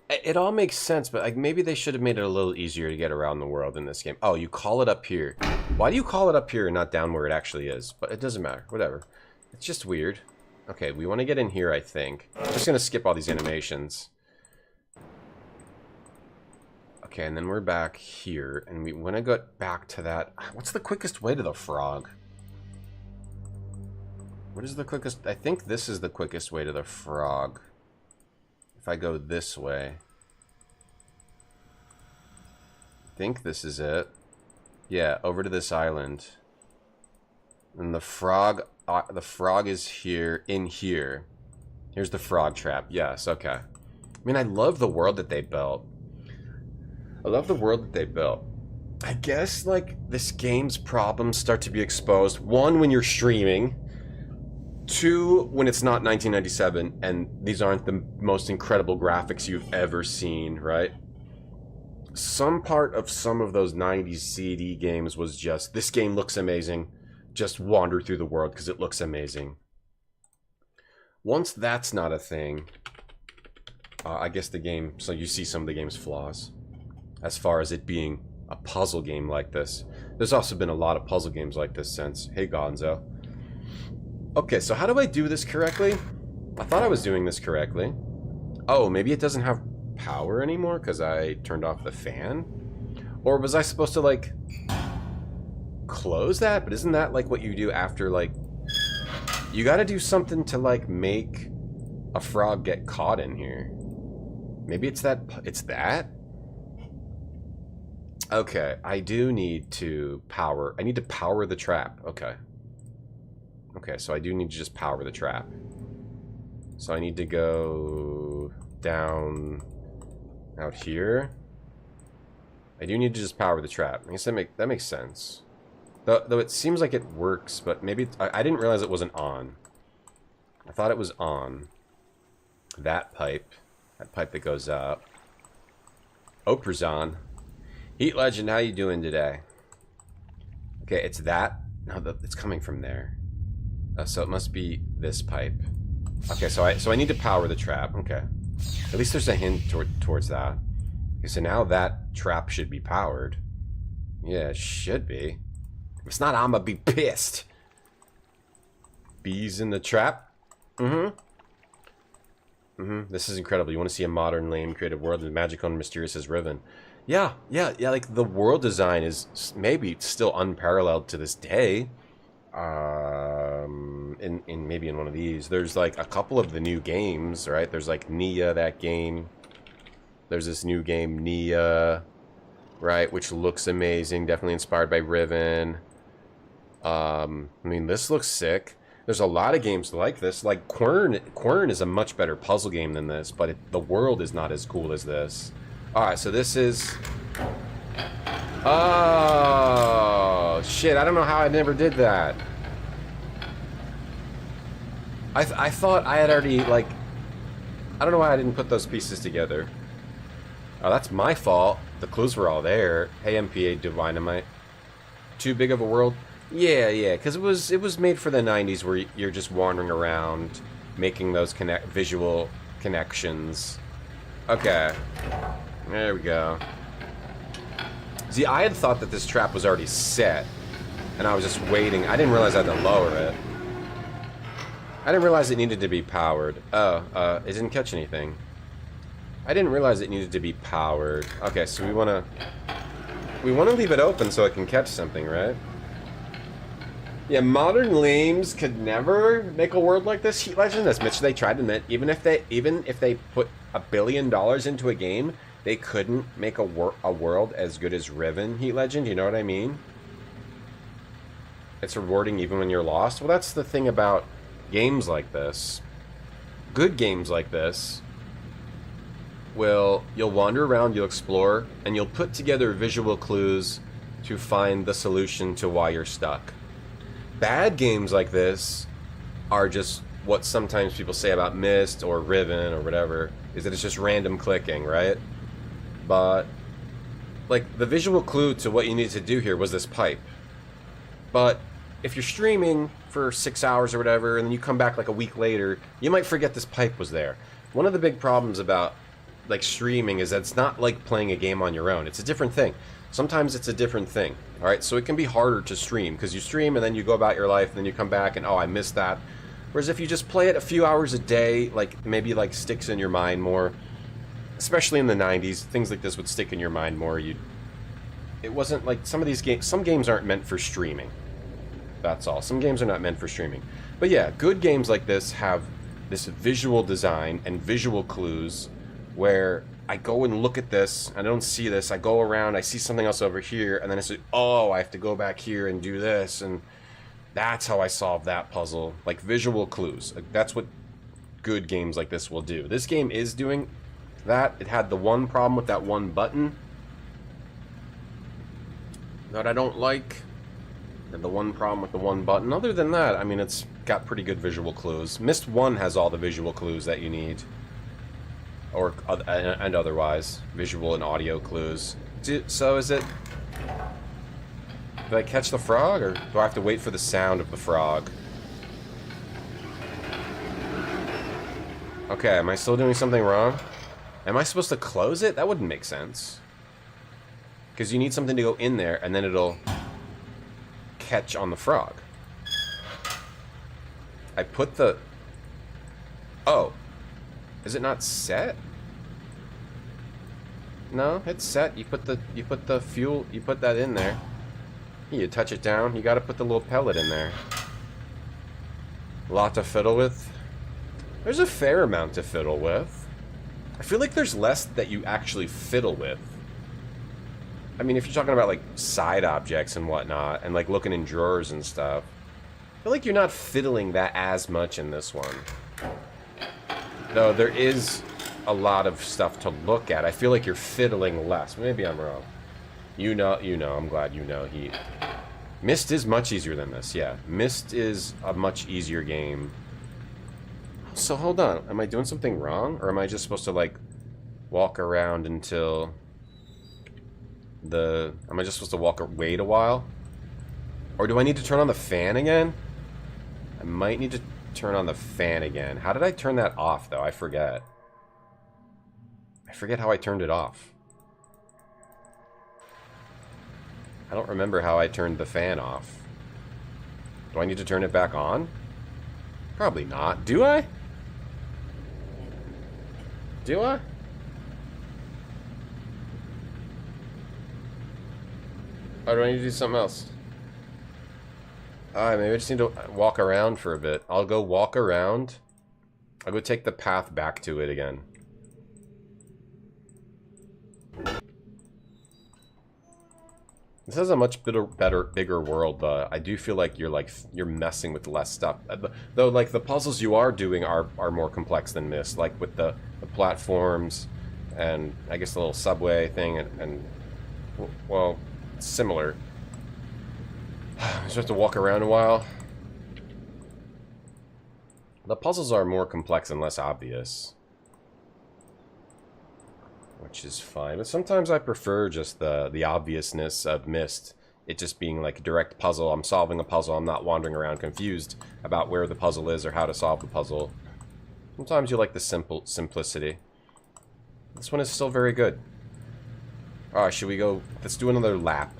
It all makes sense, but like maybe they should have made it a little easier to get around the world in this game. Oh, you call it up here. Why do you call it up here and not down where it actually is? But it doesn't matter. Whatever. It's just weird. Okay, we want to get in here, I think. I'm just going to skip all these animations. Okay, and then we're back here, and we want to go back to that. What's the quickest way to the frog? What is the quickest? I think this is the quickest way to the frog. If I go this way. I think this is it. Yeah, over to this island. And the frog is here, in here. Here's the frog trap. Yes, okay. I mean, I love the world that they built. I love the world that they built. I guess, like, this game's problems start to be exposed. 1, when you're streaming. 2, when it's not 1997, and these aren't the most incredible graphics you've ever seen, right? Some part of some of those 90s CD games was just, this game looks amazing. Just wander through the world because it looks amazing. Once that's not a thing, I guess the game, so you see some of the game's flaws. As far as it being a puzzle game like this. There's also been a lot of puzzle games like this since. Hey, Gonzo. Okay, so how do I do this correctly? I thought I was doing this correctly. Oh, maybe it doesn't have power anymore because I turned off the fan? Or was I supposed to, like, close that? But isn't that, like, what you do after, like... You gotta do something to, like, make a frog get caught in here. Maybe it's that... It's that? Okay, I do need to power... I need to power the trap. Okay. Okay, so I do need to just power the trap. So I need to go down out here. I do need to just power the trap. I guess that makes sense. Though it seems like it works, but maybe... I didn't realize it wasn't on. I thought it was on. That pipe. That pipe that goes up. Oprazon. Heat Legend, how you doing today? Okay, it's that. No, it's coming from there. So it must be this pipe. Okay, so I need to power the trap. Okay. At least there's a hint towards that. Okay, so now that trap should be powered. Yeah, it should be. If it's not, I'ma be pissed. Bees in the trap? This is incredible. You want to see a modern, lame, creative world as magical and mysterious as Riven. Yeah, like the world design is maybe still unparalleled to this day. Maybe in one of these. There's like a couple of the new games, right? There's like Nia, that game. There's this new game, Nia, right? Which looks amazing. Definitely inspired by Riven. I mean, this looks sick. There's a lot of games like this. Like Quern is a much better puzzle game than this, but the world is not as cool as this. Alright, so this is... Oh, shit. I don't know how I never did that. I thought I had already, like... I don't know why I didn't put those pieces together. Oh, that's my fault. The clues were all there. Hey, MPA Dynamite. Too big of a world? Yeah, because it was made for the 90s where you're just wandering around, making those visual connections. Okay. There we go. See, I had thought that this trap was already set, and I was just waiting. I didn't realize I had to lower it. I didn't realize it needed to be powered. Oh, it didn't catch anything. I didn't realize it needed to be powered. Okay, so we wanna leave it open so it can catch something, right? Yeah, modern lames could never make a world like this. Heat Legend, as much as they tried to admit, even if they put $1 billion into a game, they couldn't make a world as good as Riven, Heat Legend. You know what I mean? It's rewarding even when you're lost. Well, that's the thing about games like this. Good games like this. You'll wander around, you'll explore, and you'll put together visual clues to find the solution to why you're stuck. Bad games like this are just what sometimes people say about Myst or Riven or whatever, is that it's just random clicking, right? But, like, the visual clue to what you need to do here was this pipe. But if you're streaming for 6 hours or whatever, and then you come back like a week later, you might forget this pipe was there. One of the big problems about, like, streaming is that it's not like playing a game on your own. It's a different thing. Sometimes it's a different thing, all right? So it can be harder to stream, because you stream and then you go about your life, and then you come back and, oh, I missed that. Whereas if you just play it a few hours a day, like, maybe, like, sticks in your mind more. Especially in the 90s, things like this would stick in your mind more. It wasn't like some of these games. Some games aren't meant for streaming. That's all. Some games are not meant for streaming. But yeah, good games like this have this visual design and visual clues where I go and look at this, I don't see this, I go around, I see something else over here, and then I say, oh, I have to go back here and do this, and that's how I solve that puzzle. Like, visual clues. Like, that's what good games like this will do. This game is doing that. It had the one problem with that one button that I don't like. And the one problem with the one button. Other than that, I mean, it's got pretty good visual clues. Myst 1 has all the visual clues that you need. Or, and otherwise. Visual and audio clues. So is it... Do I catch the frog, or do I have to wait for the sound of the frog? Okay, am I still doing something wrong? Am I supposed to close it? That wouldn't make sense. Because you need something to go in there, and then it'll catch on the frog. I put the... Oh. Is it not set? No, it's set. You put the fuel, you put that in there. You touch it down, you gotta put the little pellet in there. A lot to fiddle with. There's a fair amount to fiddle with. I feel like there's less that you actually fiddle with. I mean, if you're talking about, like, side objects and whatnot, and, like, looking in drawers and stuff, I feel like you're not fiddling that as much in this one. Though there is a lot of stuff to look at. I feel like you're fiddling less. Maybe I'm wrong. You know, I'm glad you know. Myst is much easier than this, yeah. Myst is a much easier game. So hold on. Am I doing something wrong? Or am I just supposed to, like, walk around until the... Am I just supposed to wait a while? Or do I need to turn on the fan again? I might need to turn on the fan again. How did I turn that off, though? I forget. I forget how I turned it off. I don't remember how I turned the fan off. Do I need to turn it back on? Probably not. Do I? Do I? Or do I need to do something else? Alright, maybe I just need to walk around for a bit. I'll go walk around. I'll go take the path back to it again. This has a much bigger world, but I do feel like you're messing with less stuff. Though, like, the puzzles you are doing are more complex than Myst, like with the platforms and I guess the little subway thing and well, it's similar. Just have to walk around a while. The puzzles are more complex and less obvious, which is fine. But sometimes I prefer just the obviousness of Myst. It just being like a direct puzzle. I'm solving a puzzle. I'm not wandering around confused about where the puzzle is or how to solve the puzzle. Sometimes you like the simplicity. This one is still very good. Alright, should we go... Let's do another lap.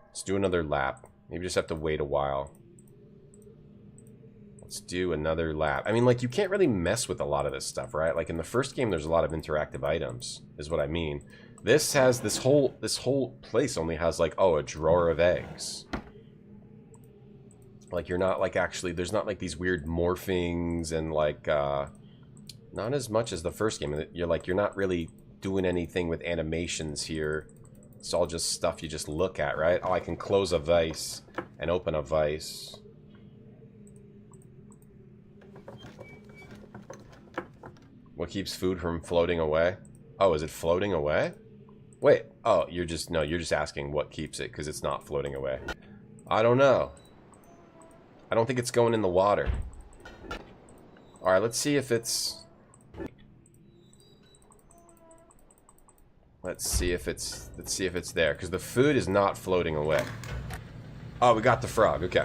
Let's do another lap. Maybe just have to wait a while. Let's do another lap. I mean, like, you can't really mess with a lot of this stuff, right? Like, in the first game, there's a lot of interactive items, is what I mean. This has... This whole place only has, like, oh, a drawer of eggs. Like, you're not, like, actually... There's not, like, these weird morphings and, like, not as much as the first game. You're not really doing anything with animations here. It's all just stuff you just look at, right? Oh, I can close a vise and open a vise. What keeps food from floating away? Oh, is it floating away? Wait. Oh, you're just asking what keeps it because it's not floating away. I don't know. I don't think it's going in the water. All right, let's see if it's... Let's see if it's there, because the food is not floating away. Oh, we got the frog. Okay.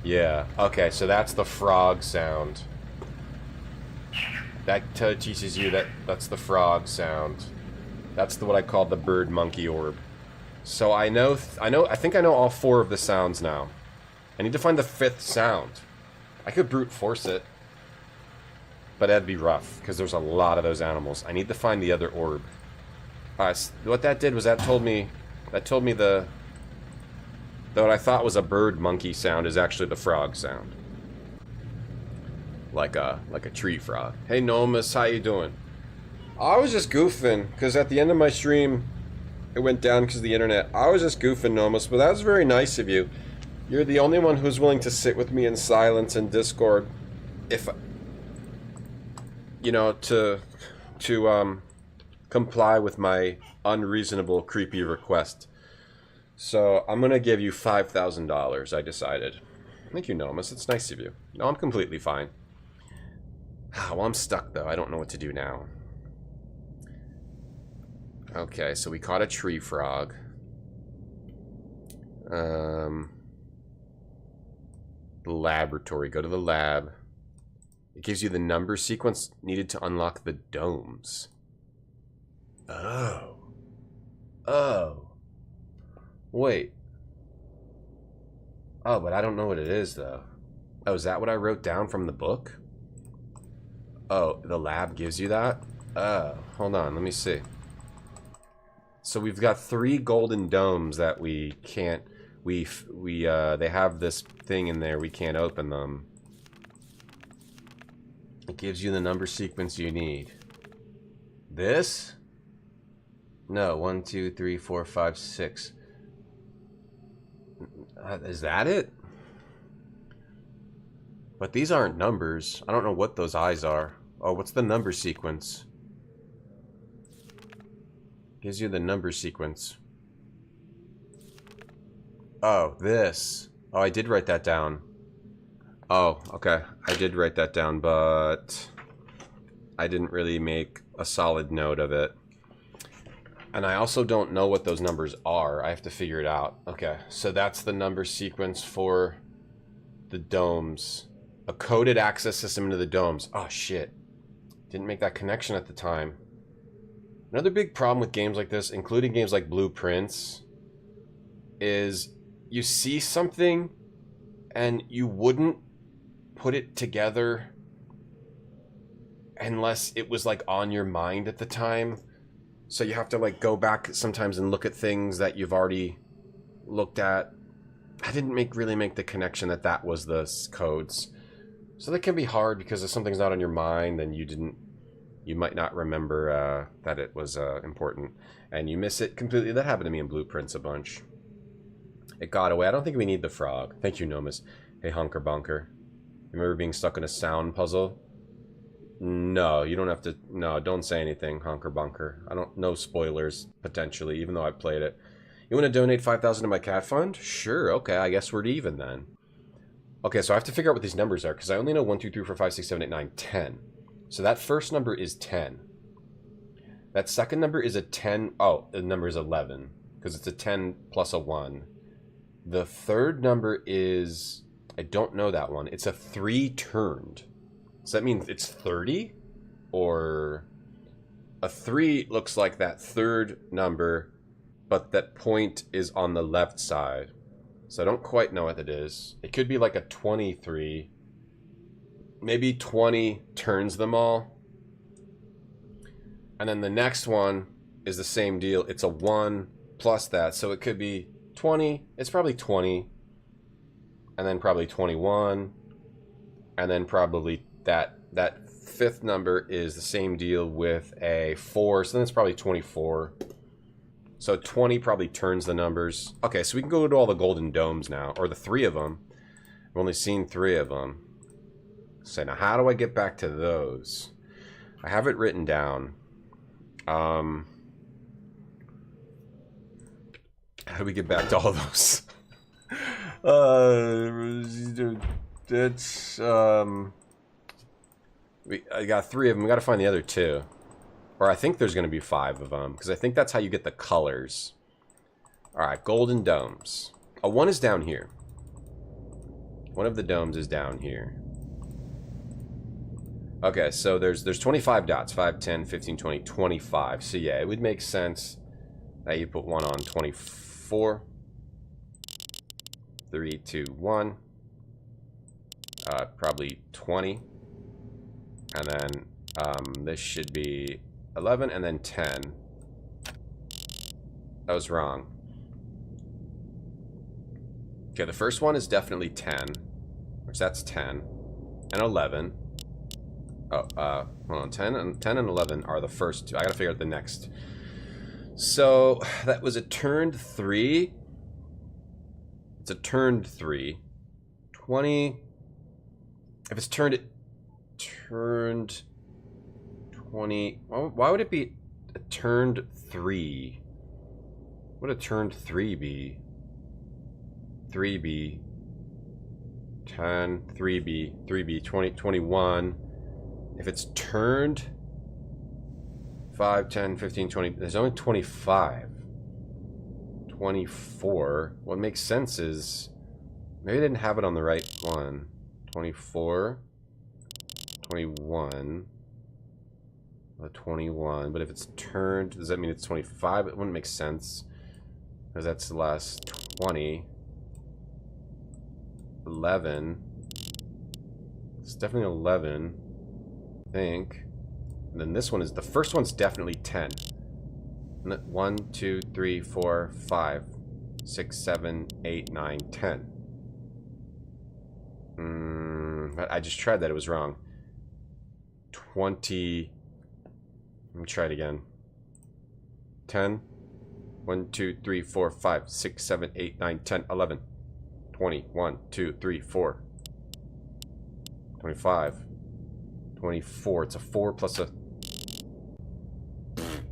Yeah. Okay, so that's the frog sound. That teaches you that's the frog sound. That's what I call the bird monkey orb. So I think I know all 4 of the sounds now. I need to find the 5th sound. I could brute force it. But that'd be rough, because there's a lot of those animals. I need to find the other orb. What that did was that told me what I thought was a bird monkey sound is actually the frog sound. Like a tree frog. Hey Nomus, how you doing? I was just goofing, because at the end of my stream, it went down because of the internet. I was just goofing, Nomus, but that was very nice of you. You're the only one who's willing to sit with me in silence in Discord. If... You know, to comply with my unreasonable, creepy request. So, I'm gonna give you $5,000, I decided. Thank you, Nomus. It's nice of you. No, I'm completely fine. Well, I'm stuck, though. I don't know what to do now. Okay, so we caught a tree frog. The laboratory. Go to the lab. It gives you the number sequence needed to unlock the domes. Oh. Oh. Wait. Oh, but I don't know what it is, though. Oh, is that what I wrote down from the book? Oh, the lab gives you that? Oh, hold on, let me see. So we've got 3 golden domes that we can't... they have this thing in there, we can't open them. It gives you the number sequence you need. This? No, 1, 2, 3, 4, 5, 6. Is that it? But these aren't numbers. I don't know what those eyes are. Oh, what's the number sequence? Gives you the number sequence. Oh, this. Oh, I did write that down. Oh, okay. I did write that down, but I didn't really make a solid note of it. And I also don't know what those numbers are. I have to figure it out. Okay, so that's the number sequence for the domes. A coded access system into the domes. Oh, shit. Didn't make that connection at the time. Another big problem with games like this, including games like Blueprints, is you see something and you wouldn't put it together unless it was like on your mind at the time. So you have to like go back sometimes and look at things that you've already looked at. I didn't really make the connection that that was the codes. So that can be hard because if something's not on your mind, then you might not remember that it was important, and you miss it completely. That happened to me in Blueprints a bunch. It got away. I don't think we need the frog. Thank you, Nomus. Hey, Honker Bunker. Remember being stuck in a sound puzzle? No, you don't have to. No, don't say anything, Honker Bunker. I don't know spoilers, potentially, even though I played it. You want to donate 5,000 to my cat fund? Sure, okay, I guess we're even then. Okay, so I have to figure out what these numbers are, because I only know 1, 2, 3, 4, 5, 6, 7, 8, 9, 10. So that first number is 10. That second number is a 10. Oh, the number is 11, because it's a 10 plus a 1. The third number is... I don't know that one. It's a 3 turned. Does that mean it's 30? Or... A 3 looks like that third number, but that point is on the left side. So I don't quite know what it is. It could be like a 23. Maybe 20 turns them all. And then the next one is the same deal. It's a 1 plus that. So it could be 20. It's probably 20. And then probably 21. And then probably that fifth number is the same deal with a 4. So then it's probably 24. So 20 probably turns the numbers. Okay, so we can go to all the golden domes now. Or the 3 of them. I've only seen 3 of them. So now how do I get back to those? I have it written down. How do we get back to all those? I got 3 of them. We got to find the other 2. Or I think there's going to be 5 of them, because I think that's how you get the colors. Alright, golden domes. Oh, one is down here. One of the domes is down here. Okay, so there's 25 dots. 5, 10, 15, 20, 25. So yeah, it would make sense that you put one on 24. 3, 2, 1. Probably 20. And then this should be 11 and then 10. That was wrong. Okay, the first one is definitely 10, which that's 10, and 11. Oh, hold on, 10 and 11 are the first 2. I gotta figure out the next. So that was a turned 3. It's a turned 3. 20. If it's turned, turned 20. Why would it be a turned 3? What would a turned 3 be? 3B. 10, 3B, 3B, 20, 21. If it's turned 5, 10, 15, 20, there's only 25. 24. What makes sense is maybe I didn't have it on the right one. 24. 21. 21. But if it's turned, does that mean it's 25? It wouldn't make sense, because that's the last 20. 11. It's definitely 11. I think. And then this one is, the first one's definitely 10. 1, 2, 3, 4, 5, 6, 7, 8, 9, 10. I just tried that. It was wrong. 20. Let me try it again. 10. 1, 2, 3, 4, 5, 6, 7, 8, 9, 10, 11. 20. 1, 2, 3, 4. 25. 24. It's a 4 plus a...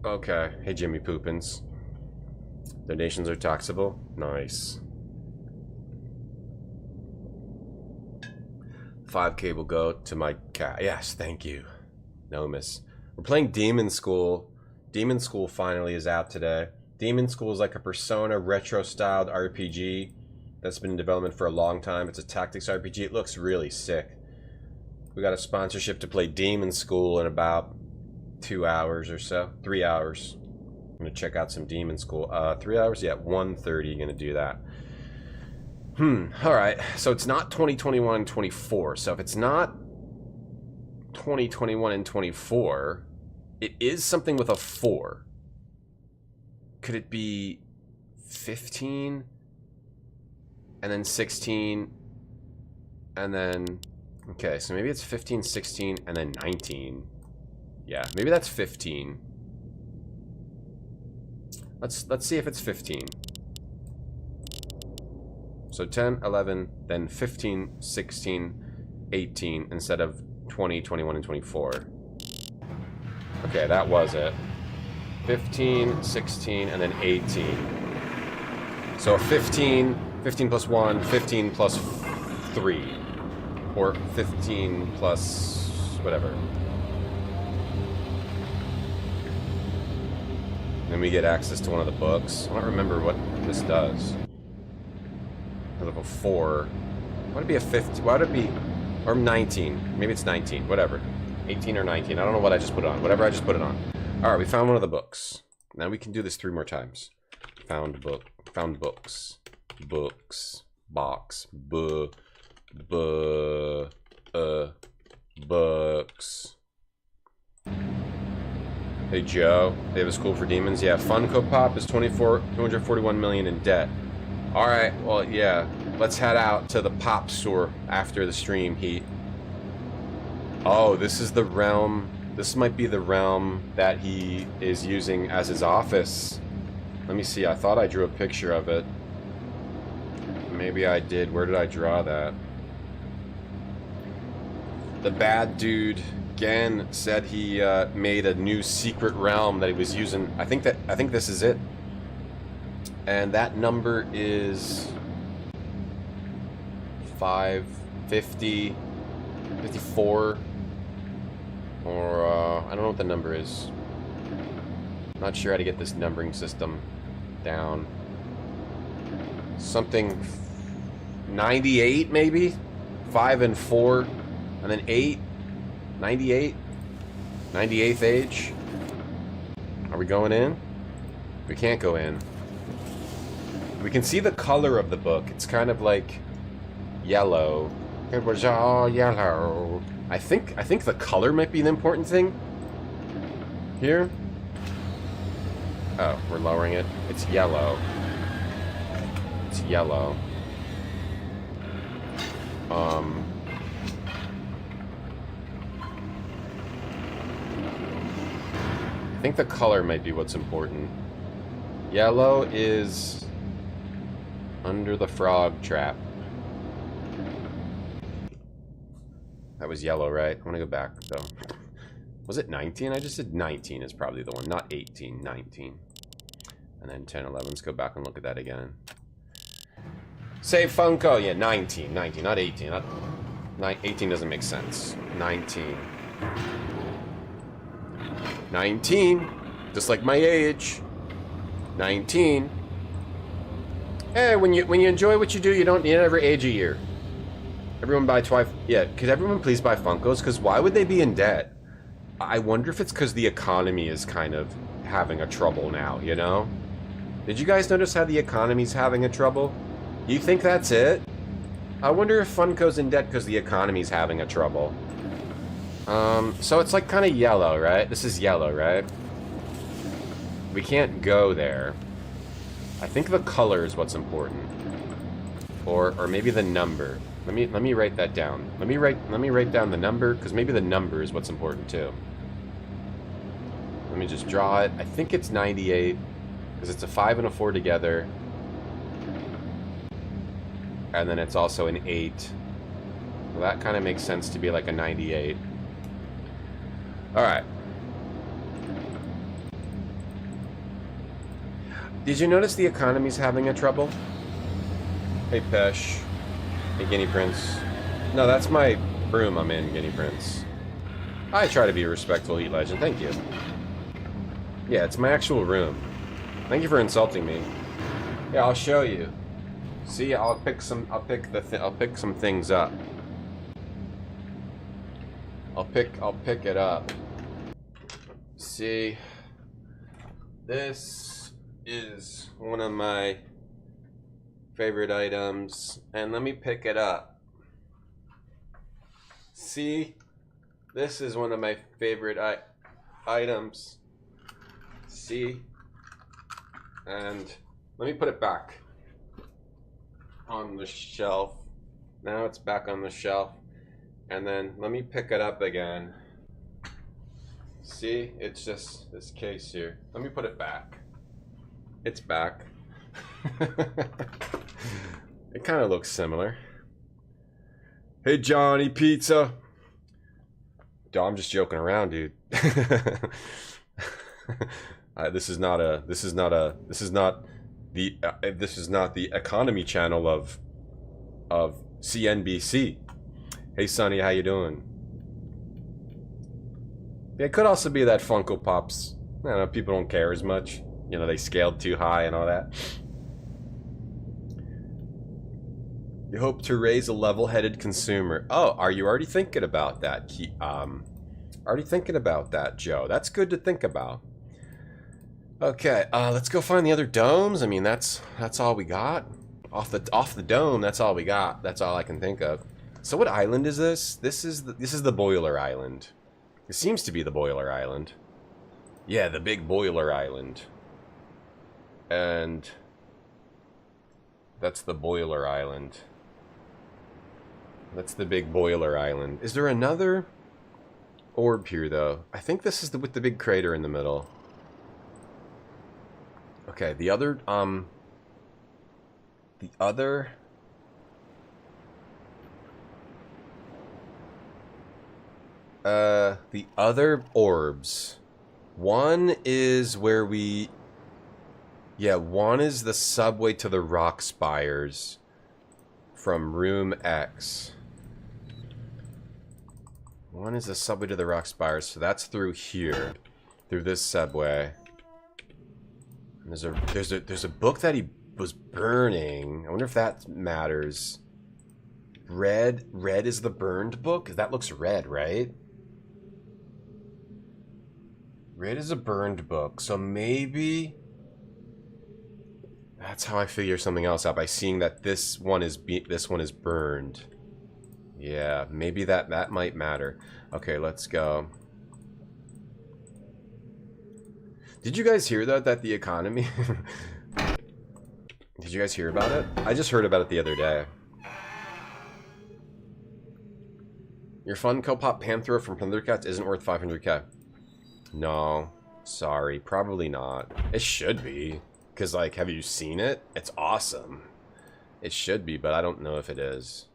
Okay. Hey, Jimmy Poopins. Donations are taxable? Nice. 5K will go to my cat. Yes, thank you. No miss. We're playing Demonschool. Demonschool finally is out today. Demonschool is like a Persona retro-styled RPG that's been in development for a long time. It's a tactics RPG. It looks really sick. We got a sponsorship to play Demonschool in about 2 hours or so. 3 hours. I'm gonna check out some Demonschool. 3 hours? Yeah, 1:30. Gonna do that. Alright. So it's not 2021 and 24. So if it's not 2021 and 24, it is something with a 4. Could it be 15? And then 16? And then... Okay, so maybe it's 15, 16, and then 19. Yeah, maybe that's 15. Let's see if it's 15. So 10, 11, then 15, 16, 18 instead of 20, 21, and 24. Okay, that was it. 15, 16, and then 18. So 15, 15 plus 1, 15 plus 3. Or 15 plus whatever. Then we get access to one of the books. I don't remember what this does. Level 4. Why would it be a 50? Why would it be... Or 19. Maybe it's 19. Whatever. 18 or 19. I don't know what I just put it on. Whatever I just put it on. Alright, we found one of the books. Now we can do this 3 more times. Found book. Found books. Books. Box. Books. Hey Joe, they have a school for demons. Yeah, Funko Pop is 241 million in debt. All right, well yeah, let's head out to the pop store after the stream. Oh, this is the realm. This might be the realm that he is using as his office. Let me see. I thought I drew a picture of it. Maybe I did. Where did I draw that? The bad dude Gen said he made a new secret realm that he was using. I think this is it. And that number is 550, 54, or I don't know what the number is. Not sure how to get this numbering system down. Something 98 maybe? 5 and 4. And then 8, 98, 98th age. Are we going in? We can't go in. We can see the color of the book. It's kind of like yellow. It was all yellow. I think the color might be the important thing here. Oh, we're lowering it. It's yellow. It's yellow. I think the color might be what's important. Yellow is under the frog trap. That was yellow, right? I want to go back, though. Was it 19? I just said 19 is probably the one. Not 18, 19. And then 10, 11. Let's go back and look at that again. Save Funko. Yeah, 19. 19, not 18. 18 doesn't make sense. 19. 19, just like my age. 19. Hey, when you enjoy what you do, you never age a year. Everyone buy twice. Yeah, could everyone please buy Funkos? Because why would they be in debt? I wonder if it's because the economy is kind of having a trouble now, you know? Did you guys notice how the economy's having a trouble? You think that's it? I wonder if Funko's in debt because the economy's having a trouble. So it's like kind of yellow, right? This is yellow, right? We can't go there. I think the color is what's important. Or maybe the number. Let me write that down. Let me write down the number, because maybe the number is what's important too. Let me just draw it. I think it's 98, because it's a 5 and a 4 together. And then it's also an 8. Well, that kind of makes sense to be like a 98. Alright. Did you notice the economy's having a trouble? Hey, Pesh. Hey, Guinea Prince. No, that's my room I'm in, Guinea Prince. I try to be a respectful Heat Legend. Thank you. Yeah, it's my actual room. Thank you for insulting me. Yeah, I'll show you. See, I'll pick some things up. I'll pick it up. See, this is one of my favorite items, and let me pick it up. See, this is one of my favorite items. See, and let me put it back on the shelf. Now it's back on the shelf, and then let me pick it up again. See, it's just this case here. Let me put it back. It's back. It kind of looks similar. Hey, Johnny Pizza. Dude, I'm just joking around, dude. This is not the economy channel of CNBC. Hey, Sonny, how you doing? Yeah, it could also be that Funko Pops, I don't know, people don't care as much. You know, they scaled too high and all that. You hope to raise a level-headed consumer. Oh, are you already thinking about that? Already thinking about that, Joe. That's good to think about. Okay, let's go find the other domes. I mean, that's all we got. Off the dome, that's all we got. That's all I can think of. So what island is this? This is the Boiler Island. It seems to be the Boiler Island. Yeah, the big Boiler Island. And that's the Boiler Island. That's the big Boiler Island. Is there another orb here, though? I think this is with the big crater in the middle. Okay, the other orbs. One is where we... Yeah, one is the subway to the Rock Spires from Room X. One is the subway to the Rock Spires, so that's through here. Through this subway. And there's a book that he was burning. I wonder if that matters. Red is the burned book? That looks red, right? Red is a burned book, so maybe that's how I figure something else out, by seeing that this one is burned. Yeah, maybe that might matter. Okay, let's go. Did you guys hear that the economy? Did you guys hear about it? I just heard about it the other day. Your Funko Pop Panthro from Thundercats isn't worth 500k. No, sorry, probably not. It should be, because, like, have you seen it? It's awesome. It should be, but I don't know if it is.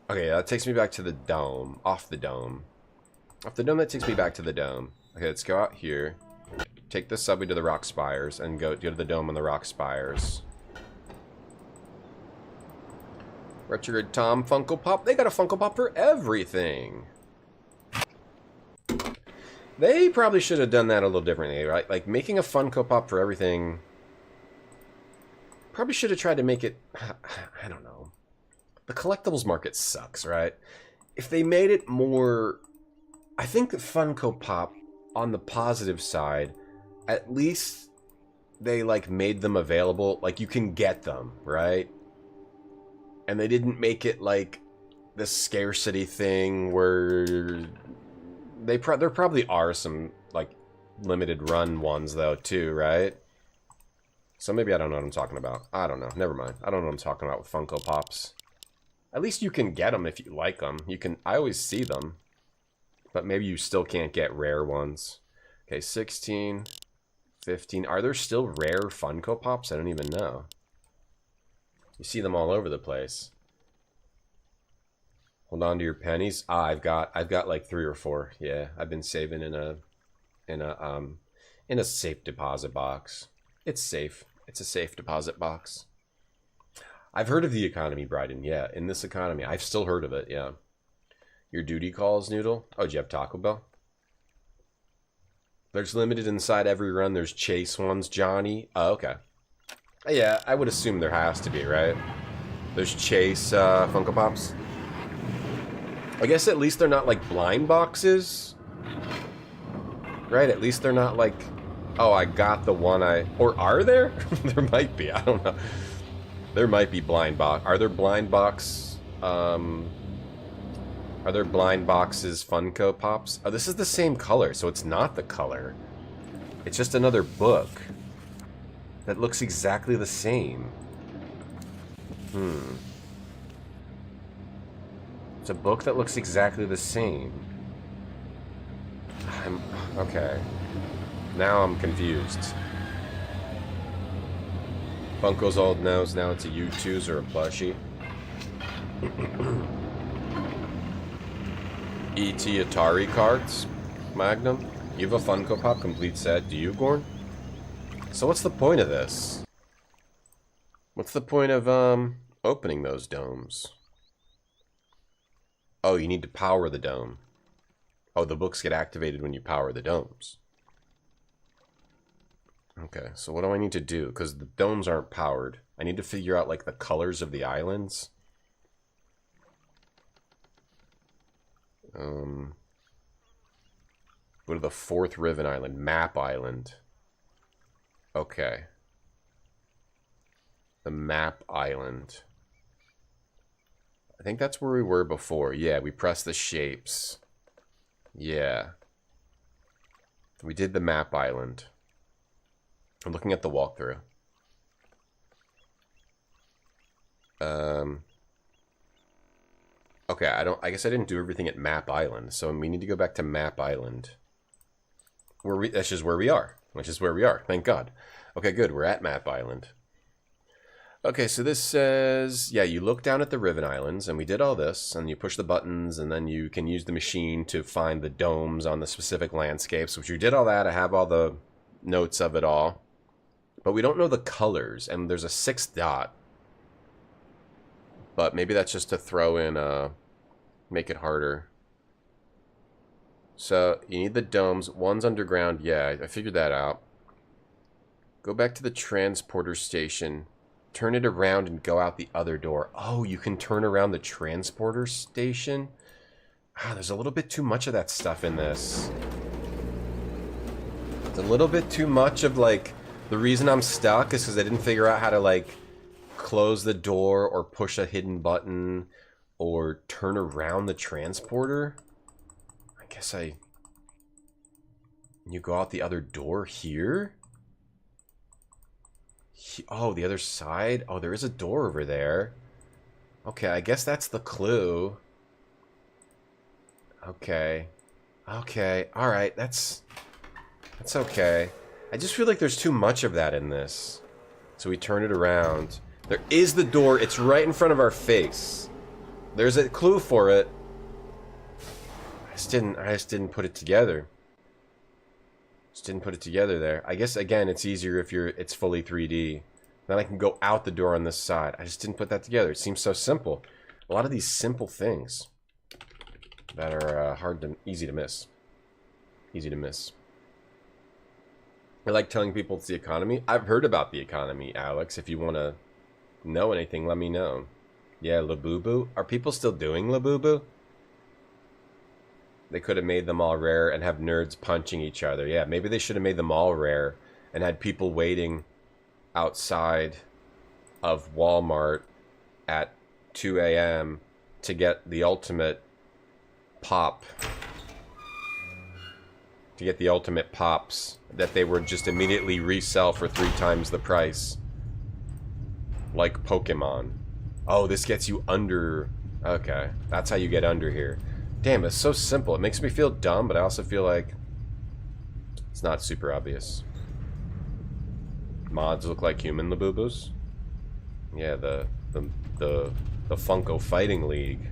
Okay, that takes me back to the dome. Off the dome. Off the dome, that takes me back to the dome. Okay, let's go out here. Take the subway to the Rock Spires and go to the dome on the Rock Spires. Retrograde Tom Funko Pop. They got a Funko Pop for everything. They probably should have done that a little differently, right? Like, making a Funko Pop for everything. Probably should have tried to make it... I don't know. The collectibles market sucks, right? If they made it more... I think that Funko Pop, on the positive side, at least they, like, made them available. Like, you can get them, right? And they didn't make it, like, this scarcity thing where... There probably are some, like, limited run ones, though, too, right? So maybe I don't know what I'm talking about. I don't know. Never mind. I don't know what I'm talking about with Funko Pops. At least you can get them if you like them. You can... I always see them. But maybe you still can't get rare ones. Okay, 16, 15. Are there still rare Funko Pops? I don't even know. You see them all over the place. Hold on to your pennies. Ah, I've got like 3 or 4. Yeah, I've been saving in a safe deposit box. It's safe. It's a safe deposit box. I've heard of the economy, Bryden. Yeah, in this economy, I've still heard of it. Yeah. Your duty calls, Noodle? Oh, do you have Taco Bell? There's limited inside every run. There's chase ones, Johnny. Oh, okay. Yeah, I would assume there has to be, right? There's chase Funko Pops. I guess at least they're not like blind boxes. Right? At least they're not like, oh, I got the one I... Or are there? There might be. I don't know. There might be blind box. Are there blind box... Are there blind boxes Funko Pops? Oh, this is the same color, so it's not the color. It's just another book that looks exactly the same. It's a book that looks exactly the same. Okay. Now I'm confused. Funko's old nose, now it's a U2s or a plushie. E.T. Atari cards, Magnum. You have a Funko Pop complete set. Do you, Gorn? So what's the point of this? What's the point of opening those domes? Oh, you need to power the dome. Oh, the books get activated when you power the domes. Okay, so what do I need to do? Because the domes aren't powered. I need to figure out like the colors of the islands. Go to the 4th Riven Island. Map Island. Okay. The Map Island. I think that's where we were before. Yeah, we pressed the shapes. Yeah. We did the Map Island. I'm looking at the walkthrough. Okay, I guess I didn't do everything at Map Island, so we need to go back to Map Island. That's just where we are. Which is where we are, thank God. Okay, good, we're at Map Island. Okay, so this says, yeah, you look down at the Riven Islands, and we did all this, and you push the buttons, and then you can use the machine to find the domes on the specific landscapes, which you did all that. I have all the notes of it all. But we don't know the colors, and there's a 6th dot. But maybe that's just to throw in, make it harder. So, you need the domes. One's underground. Yeah, I figured that out. Go back to the transporter station. Turn it around and go out the other door. Oh, you can turn around the transporter station? Ah, there's a little bit too much of that stuff in this. It's a little bit too much of, like... The reason I'm stuck is because I didn't figure out how to, like... close the door or push a hidden button or turn around the transporter. I guess you go out the other door here? Oh, the other side? Oh, there is a door over there. Okay, I guess that's the clue. Okay. Okay, alright, that's okay. I just feel like there's too much of that in this. So we turn it around. There is the door. It's right in front of our face. There's a clue for it. I just didn't put it together. Just didn't put it together there. I guess again, it's easier if it's fully 3D. Then I can go out the door on this side. I just didn't put that together. It seems so simple. A lot of these simple things that are easy to miss. Easy to miss. I like telling people it's the economy. I've heard about the economy, Alex. If you want to know anything, let me know. Yeah, Labubu. Are people still doing Labubu? They could have made them all rare and have nerds punching each other. Yeah, maybe they should have made them all rare and had people waiting outside of Walmart at 2 a.m. to get the ultimate pop. To get the ultimate pops that they would just immediately resell for 3 times the price. Like Pokemon. Oh, this gets you under... Okay, that's how you get under here. Damn, it's so simple. It makes me feel dumb, but I also feel like it's not super obvious. Mods look like human Labubus. Yeah, the Funko Fighting League.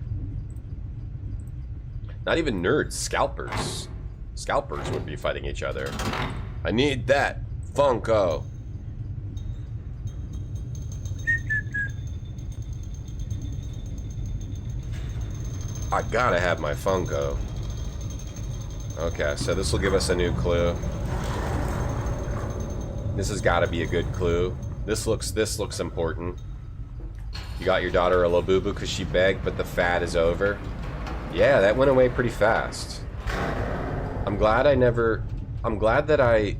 Not even nerds, scalpers. Scalpers would be fighting each other. I need that Funko. I gotta have my Funko. Okay, so this will give us a new clue. This has got to be a good clue. This looks important. You got your daughter a Labubu because she begged, but the fad is over. Yeah, that went away pretty fast. I'm glad that I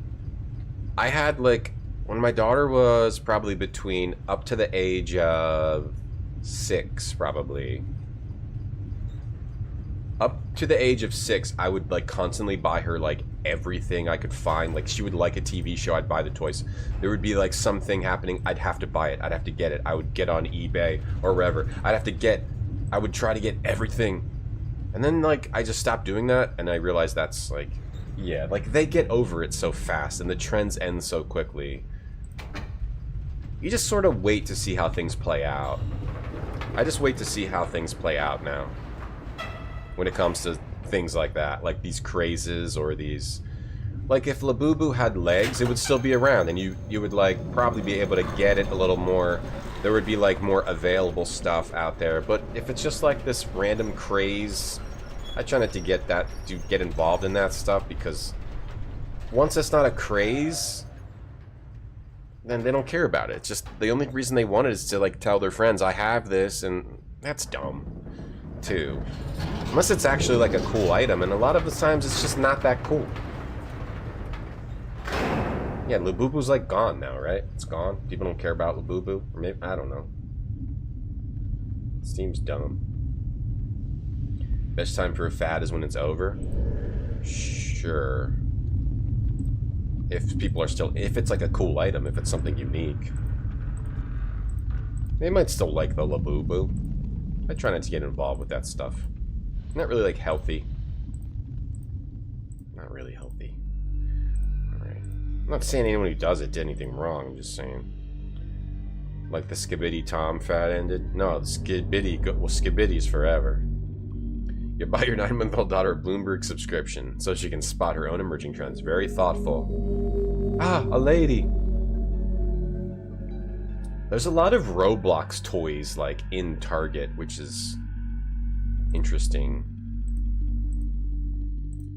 had, like, when my daughter was probably between up to the age of 6, probably. Up to the age of 6, I would, like, constantly buy her, like, everything I could find. Like, she would like a TV show, I'd buy the toys. There would be, like, something happening, I'd have to buy it. I'd have to get it. I would get on eBay or wherever. I would try to get everything. And then, like, I just stopped doing that, and I realized that's, like, yeah, like, they get over it so fast, and the trends end so quickly. You just sort of wait to see how things play out. I just wait to see how things play out now. When it comes to things like that, like these crazes or these, like if Labubu had legs, it would still be around, and you would like probably be able to get it a little more. There would be like more available stuff out there. But if it's just like this random craze, I try not to get involved in that stuff, because once it's not a craze, then they don't care about it. It's just the only reason they want it is to like tell their friends, I have this, and that's dumb too. Unless it's actually like a cool item, and a lot of the times it's just not that cool. Yeah, Labubu's like gone now, right? It's gone. People don't care about Labubu. Or maybe, I don't know. It seems dumb. Best time for a fad is when it's over? Sure. If people are still, if it's like a cool item, if it's something unique. They might still like the Labubu. I try not to get involved with that stuff. Not really, like, healthy. Not really healthy. Alright. I'm not saying anyone who does it did anything wrong, I'm just saying. Like the Skibidi Tom fad ended? No, the Skibidi's forever. You buy your 9-month-old daughter a Bloomberg subscription so she can spot her own emerging trends. Very thoughtful. Ah, a lady! There's a lot of Roblox toys, like, in Target, which is interesting.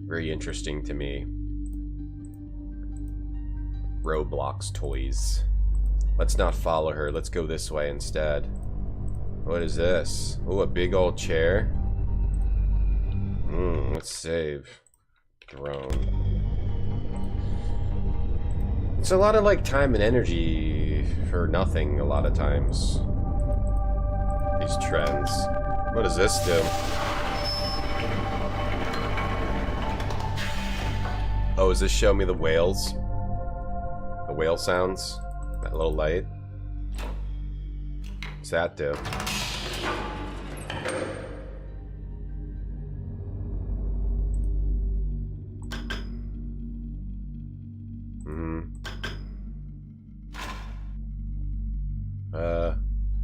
Very interesting to me. Roblox toys. Let's not follow her. Let's go this way instead. What is this? Oh, a big old chair. Let's save. Throne. It's a lot of, like, time and energy for nothing a lot of times. These trends. What does this do? Oh, does this show me the whales? The whale sounds? That little light? What's that do?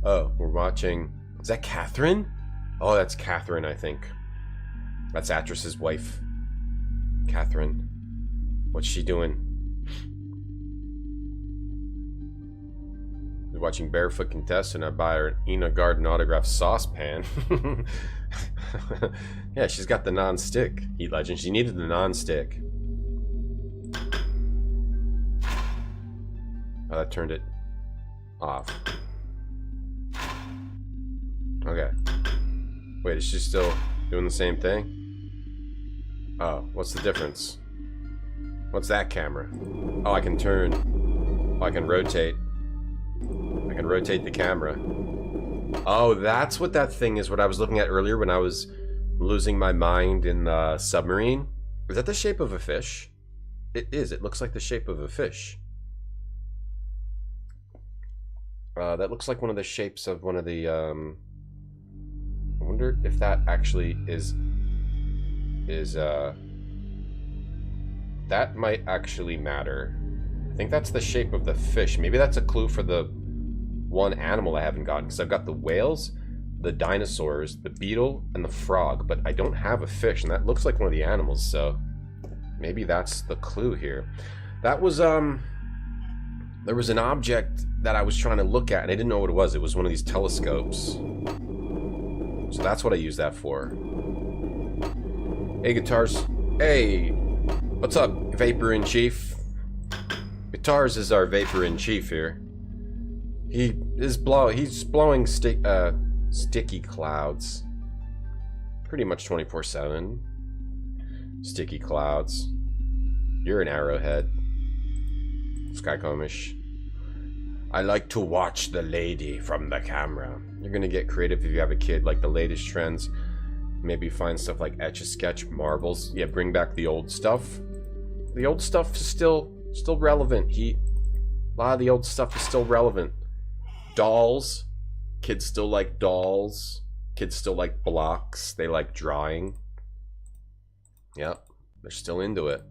Oh, we're watching... Is that Catherine? Oh, that's Catherine, I think. That's Actress's wife. Catherine. What's she doing? We're watching Barefoot Contestant. I buy her an Ina Garden autographed saucepan. Yeah, she's got the non-stick. Heat Legend. She needed the non-stick. Oh, that turned it off. Okay. Wait, is she still doing the same thing? Oh, what's the difference? What's that camera? Oh, I can turn. Oh, I can rotate. I can rotate the camera. Oh, that's what that thing is, what I was looking at earlier when I was losing my mind in the submarine. Is that the shape of a fish? It is. It looks like the shape of a fish. That looks like one of the shapes of one of the, I wonder if that actually is, that might actually matter. I think that's the shape of the fish. Maybe that's a clue for the one animal I haven't gotten, because I've got the whales, the dinosaurs, the beetle, and the frog, but I don't have a fish, and that looks like one of the animals, so maybe that's the clue here. That was, there was an object that I was trying to look at, and I didn't know what it was. It was one of these telescopes. So that's what I use that for. Hey, Guitars. Hey, what's up, Vapor in Chief? Guitars is our Vapor in Chief here. He's blowing sticky clouds. Pretty much 24/7. Sticky clouds. You're an arrowhead. Skycomish. I like to watch the lady from the camera. You're gonna get creative if you have a kid, like the latest trends. Maybe find stuff like Etch-a-Sketch, marbles. Yeah, bring back the old stuff. The old stuff is still relevant. A lot of the old stuff is still relevant. Dolls. Kids still like dolls. Kids still like blocks. They like drawing. Yep, they're still into it.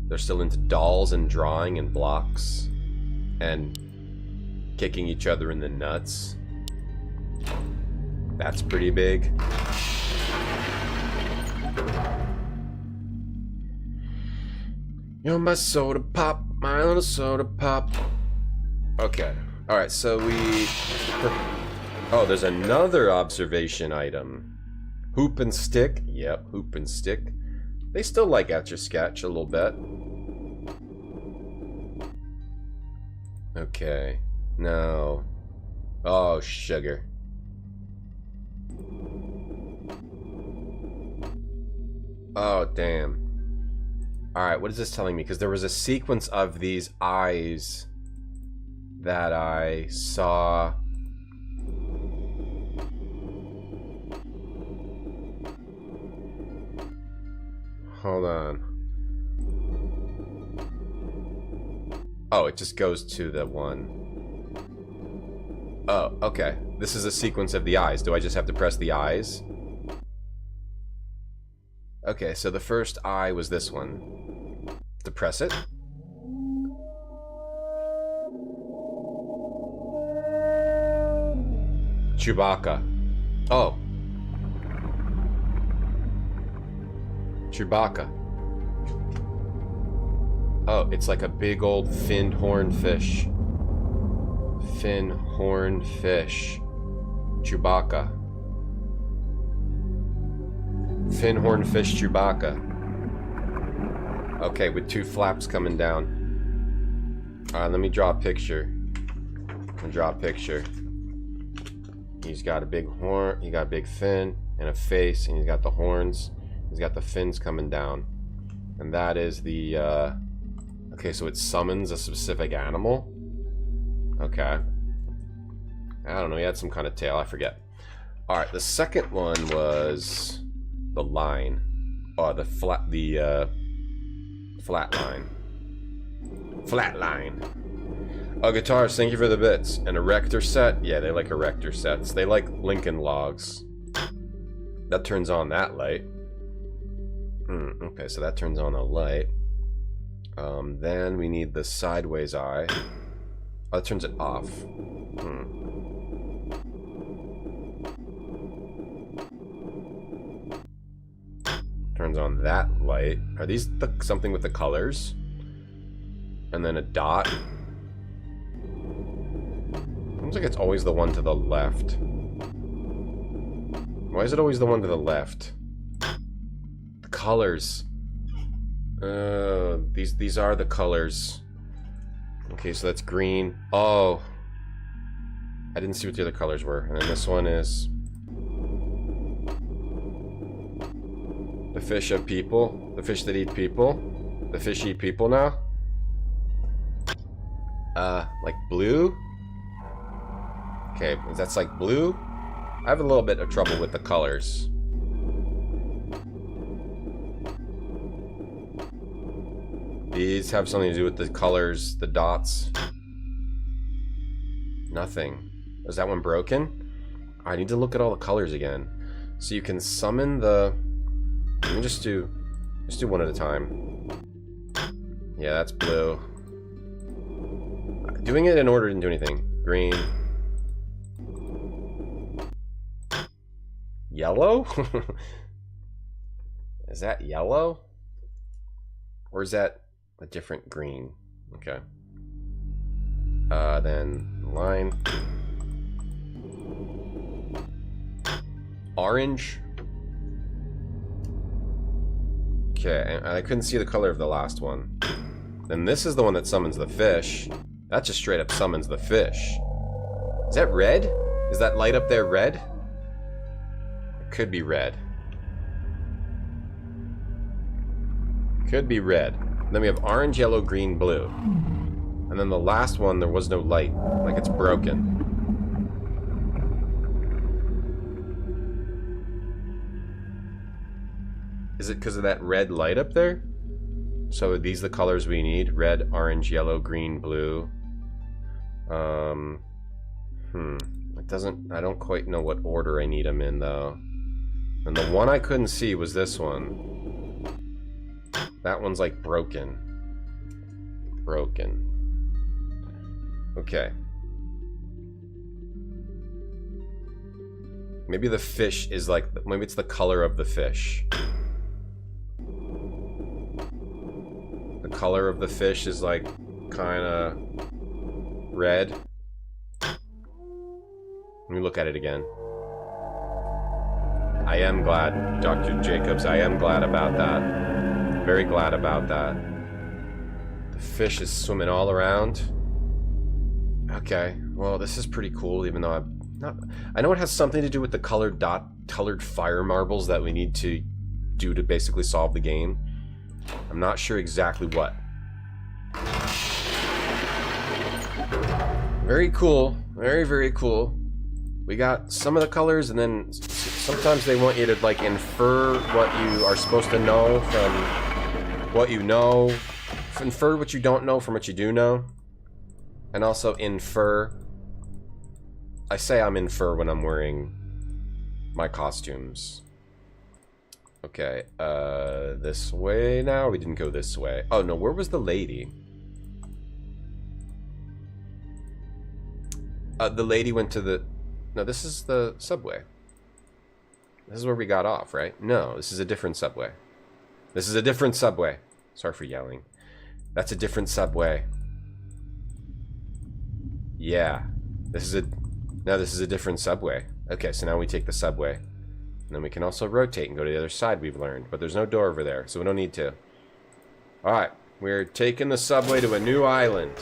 They're still into dolls and drawing and blocks. And kicking each other in the nuts. That's pretty big. You're my soda pop, my little soda pop. Okay. Alright, so we... Oh, there's another observation item. Hoop and stick. Yep, hoop and stick. They still like Etch-a-Sketch a little bit. Okay. No. Oh, sugar. Oh, damn. Alright, what is this telling me? Because there was a sequence of these eyes that I saw. Hold on. Oh, it just goes to the one. Oh, okay. This is a sequence of the eyes. Do I just have to press the eyes? Okay, so the first eye was this one. To press it. Chewbacca. Oh. Chewbacca. Oh, it's like a big old finned horn fish. Fin horn fish. Chewbacca. Fin horn fish Chewbacca. Okay, with two flaps coming down. Alright, let me draw a picture. He's got a big horn, he got a big fin and a face, and he's got the horns. He's got the fins coming down. And that is the, okay, so it summons a specific animal? Okay. I don't know, he had some kind of tail, I forget. Alright, the second one was the line. Oh, the flat line. Flat line. Oh, Guitars, thank you for the bits. An erector set? Yeah, they like erector sets. They like Lincoln logs. That turns on that light. Okay, so that turns on a light. Then we need the sideways eye. Oh, that turns it off. Turns on that light. Are these something with the colors? And then a dot. Seems like it's always the one to the left. Why is it always the one to the left? The colors. These are the colors. Okay, so that's green. Oh. I didn't see what the other colors were. And then this one is the fish of people. The fish that eat people. The fish eat people now. Like blue? Okay, that's like blue? I have a little bit of trouble with the colors. These have something to do with the colors, the dots. Nothing. Is that one broken? I need to look at all the colors again. So you can summon the... Let me just do one at a time. Yeah, that's blue. Doing it in order didn't do anything. Green. Yellow? Is that yellow? Or is that a different green? Okay. Then line. Orange. Okay, and I couldn't see the color of the last one. Then this is the one that summons the fish. That just straight up summons the fish. Is that red? Is that light up there red? It could be red. Could be red. Then we have orange, yellow, green, blue. And then the last one, there was no light. Like it's broken. Is it because of that red light up there? So are these the colors we need? Red, orange, yellow, green, blue. It doesn't... I don't quite know what order I need them in, though. And the one I couldn't see was this one. That one's like broken. Broken. Okay. Maybe the fish is like... Maybe it's the color of the fish. The color of the fish is like kind of red. Let me look at it again. I am glad, Dr. Jacobs. I am glad about that. Very glad about that. The fish is swimming all around. Okay, well, this is pretty cool, even though I'm not... I know it has something to do with the colored fire marbles that we need to do to basically solve the game. I'm not sure exactly what. Very cool. Very, very cool. We got some of the colors, and then sometimes they want you to, like, infer what you are supposed to know from what you know. Infer what you don't know from what you do know. And also infer. I say I'm infer when I'm wearing my costumes. Okay, this way now? We didn't go this way. Oh, no, where was the lady? The lady went to the... No, this is the subway. This is where we got off, right? No, this is a different subway. This is a different subway. Sorry for yelling. That's a different subway. Yeah. This is a... No, this is a different subway. Okay, so now we take the subway. And then we can also rotate and go to the other side, we've learned. But there's no door over there, so we don't need to. Alright, we're taking the subway to a new island.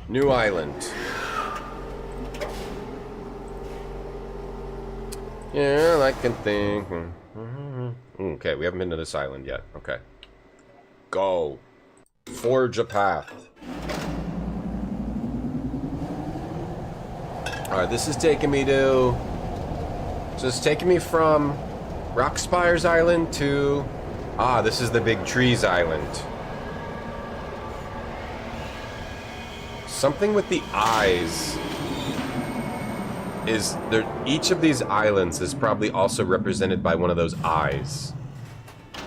New island. Yeah, I can think. Okay, we haven't been to this island yet. Okay. Go. Forge a path. Alright, this is taking me to... So it's taking me from Rockspire's Island to... Ah, this is the Big Trees Island. Something with the eyes is... there. Each of these islands is probably also represented by one of those eyes.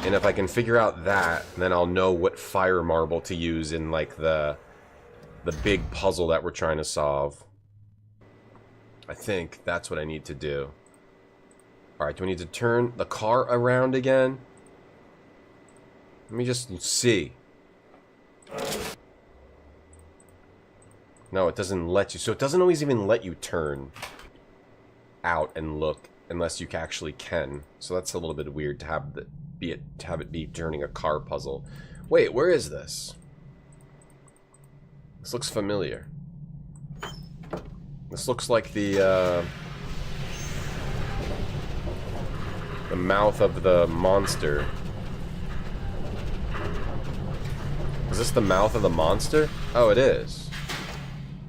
And if I can figure out that, then I'll know what fire marble to use in, like, the big puzzle that we're trying to solve. I think that's what I need to do. Alright, do we need to turn the car around again? Let me just see. No, it doesn't let you. So it doesn't always even let you turn out and look unless you actually can. So that's a little bit weird to have it be turning a car puzzle. Wait, where is this? This looks familiar. This looks like the mouth of the monster. Is this the mouth of the monster? Oh, it is.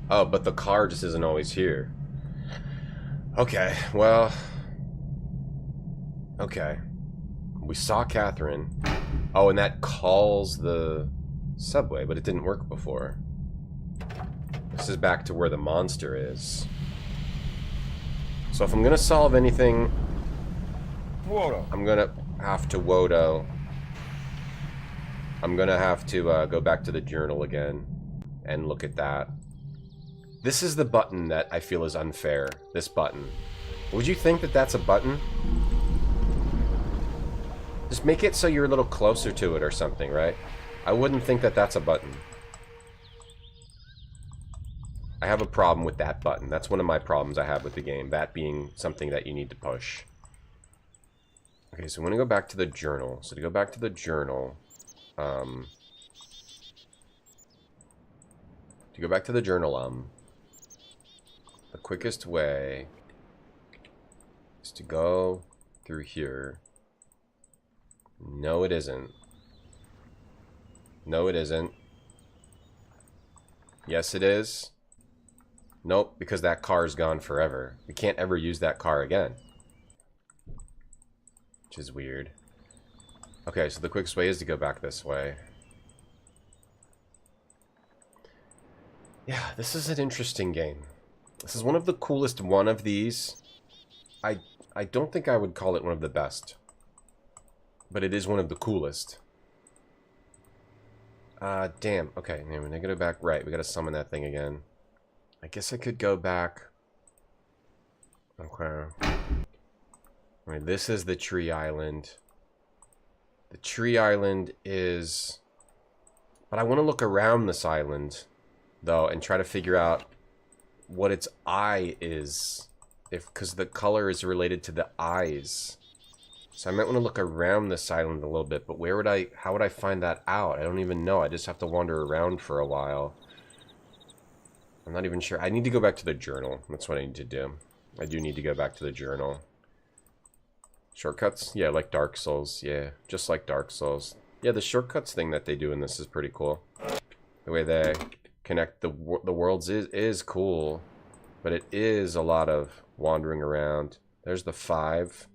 Oh, but the car just isn't always here. Okay, well... Okay. We saw Catherine. Oh, and that calls the subway, but it didn't work before. This is back to where the monster is. So if I'm gonna solve anything... Wodo. I'm gonna have to Wodo. I'm gonna have to go back to the journal again and look at that. This is the button that I feel is unfair. This button. Would you think that that's a button? Just make it so you're a little closer to it or something, right? I wouldn't think that that's a button. I have a problem with that button. That's one of my problems I have with the game. That being something that you need to push. Okay, so I'm going to go back to the journal. So to go back to the journal... the quickest way is to go through here. No, it isn't. No, it isn't. Yes, it is. Nope, because that car is gone forever. We can't ever use that car again. Which is weird. Okay, so the quickest way is to go back this way. Yeah, this is an interesting game. This is one of the coolest one of these. I don't think I would call it one of the best. But it is one of the coolest. Damn. Okay, now we're gonna go back. Right, we gotta summon that thing again. I guess I could go back. Okay. Alright, this is the tree island. The tree island is... But I want to look around this island, though, and try to figure out what its eye is. Because the color is related to the eyes. So I might want to look around this island a little bit, but how would I find that out? I don't even know. I just have to wander around for a while. I'm not even sure. I need to go back to the journal. That's what I need to do. I do need to go back to the journal. Shortcuts? Yeah, like Dark Souls. Yeah, just like Dark Souls. Yeah, the shortcuts thing that they do in this is pretty cool. The way they connect the worlds is cool. But it is a lot of wandering around. There's the 5.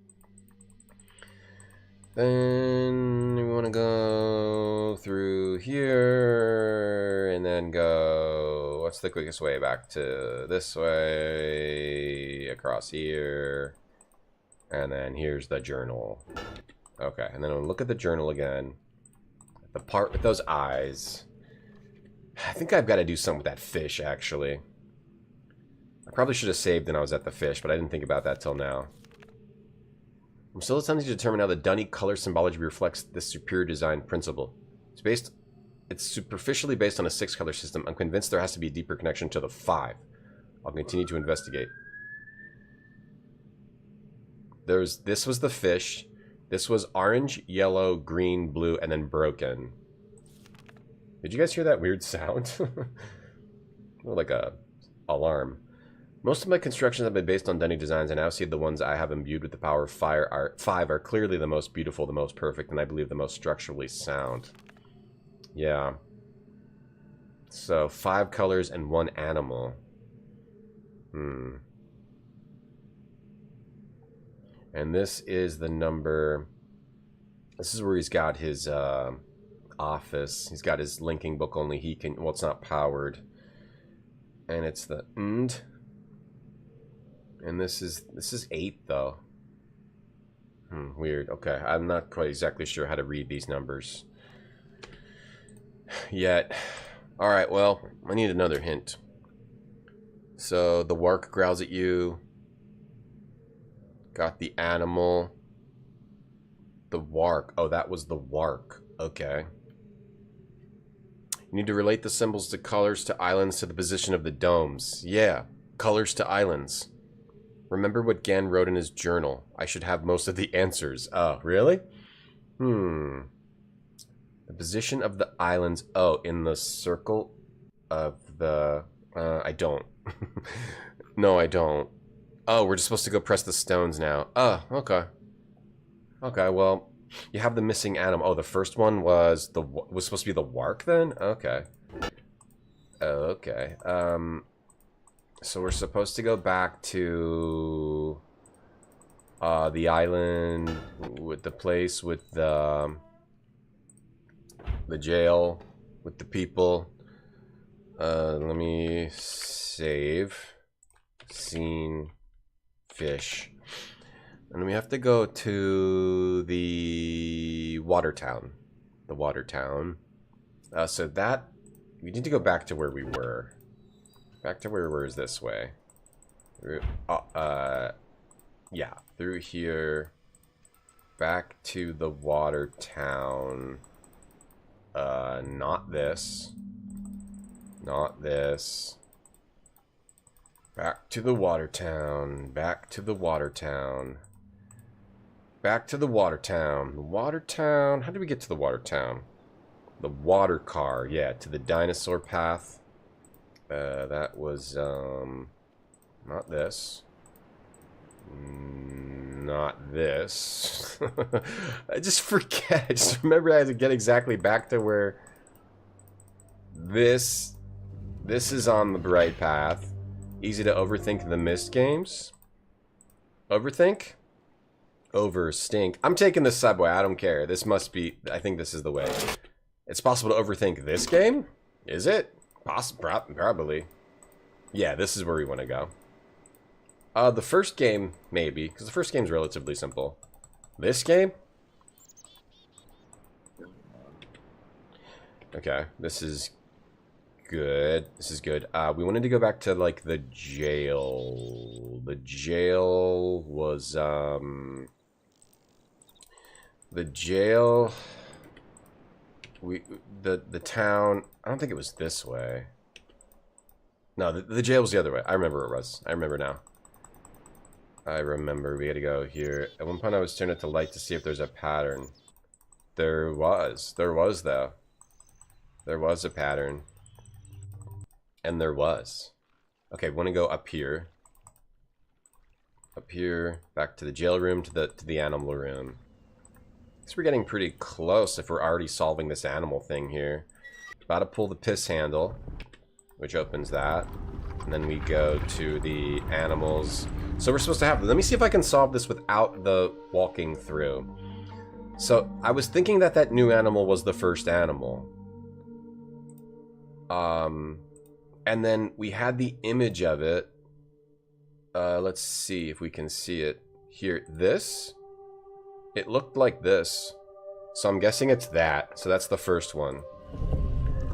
Then we want to go through here and then go... What's the quickest way back to this way? Across here. And then here's the journal. Okay, and then we'll look at the journal again. The part with those eyes. I think I've got to do something with that fish, actually. I probably should have saved when I was at the fish, but I didn't think about that till now. I'm still attempting to determine how the dunny color symbology reflects this superior design principle. It's superficially based on a 6-color system. I'm convinced there has to be a deeper connection to the 5. I'll continue to investigate. This was the fish. This was orange, yellow, green, blue, and then broken. Did you guys hear that weird sound? Like a alarm. Most of my constructions have been based on dunny designs, and I now see the ones I have imbued with the power of fire 5 are clearly the most beautiful, the most perfect, and I believe the most structurally sound. Yeah. So, 5 colors and 1 animal. And this is the number... This is where he's got his office. He's got his linking book, only he can... Well, it's not powered. And it's the... And this is 8, though. Weird. Okay, I'm not quite exactly sure how to read these numbers yet. Alright, well, I need another hint. So, the wark growls at you. Got the animal. The wark. Oh, that was the wark. Okay. You need to relate the symbols to colors to islands to the position of the domes. Yeah, colors to islands. Remember what Gan wrote in his journal. I should have most of the answers. Oh, really? The position of the islands. Oh, in the circle of the... I don't. No, I don't. Oh, we're just supposed to go press the stones now. Oh, okay. Okay, well, you have the missing animal. Oh, the first one was supposed to be the wark then? Okay. Okay. So we're supposed to go back to the island with the place with the jail with the people. Let me save scene fish, and we have to go to the water town. So that we need to go back to where we were. Back to where we were is this way. Yeah, through here. Back to the water town. Not this. Not this. Back to the water town. Back to the water town. Back to the water town. The water town. How did we get to the water town? The water car. Yeah, to the dinosaur path. That was, not this. Not this. I just forget. I just remember I had to get exactly back to where this is on the right path. Easy to overthink the missed games. Overthink? Overstink. I'm taking the subway. I don't care. This must be... I think this is the way. It's possible to overthink this game? Is it? Probably. Yeah, this is where we want to go. The first game, maybe. Because the first game's relatively simple. This game? Okay, this is good. This is good. We wanted to go back to, like, the jail. The jail was, the jail... The town... I don't think it was this way. No, the jail was the other way. I remember where it was. I remember now. I remember we had to go here. At one point I was turning it to light to see if there's a pattern. There was. There was, though. There was a pattern. And there was. Okay, we want to go up here. Up here, back to the jail room, to the animal room. I guess we're getting pretty close if we're already solving this animal thing here. About to pull the piss handle, which opens that. And then we go to the animals. So we're supposed to have... Let me see if I can solve this without the walking through. So I was thinking that that new animal was the first animal. And then we had the image of it. Let's see if we can see it here. This? It looked like this. So I'm guessing it's that. So that's the first one.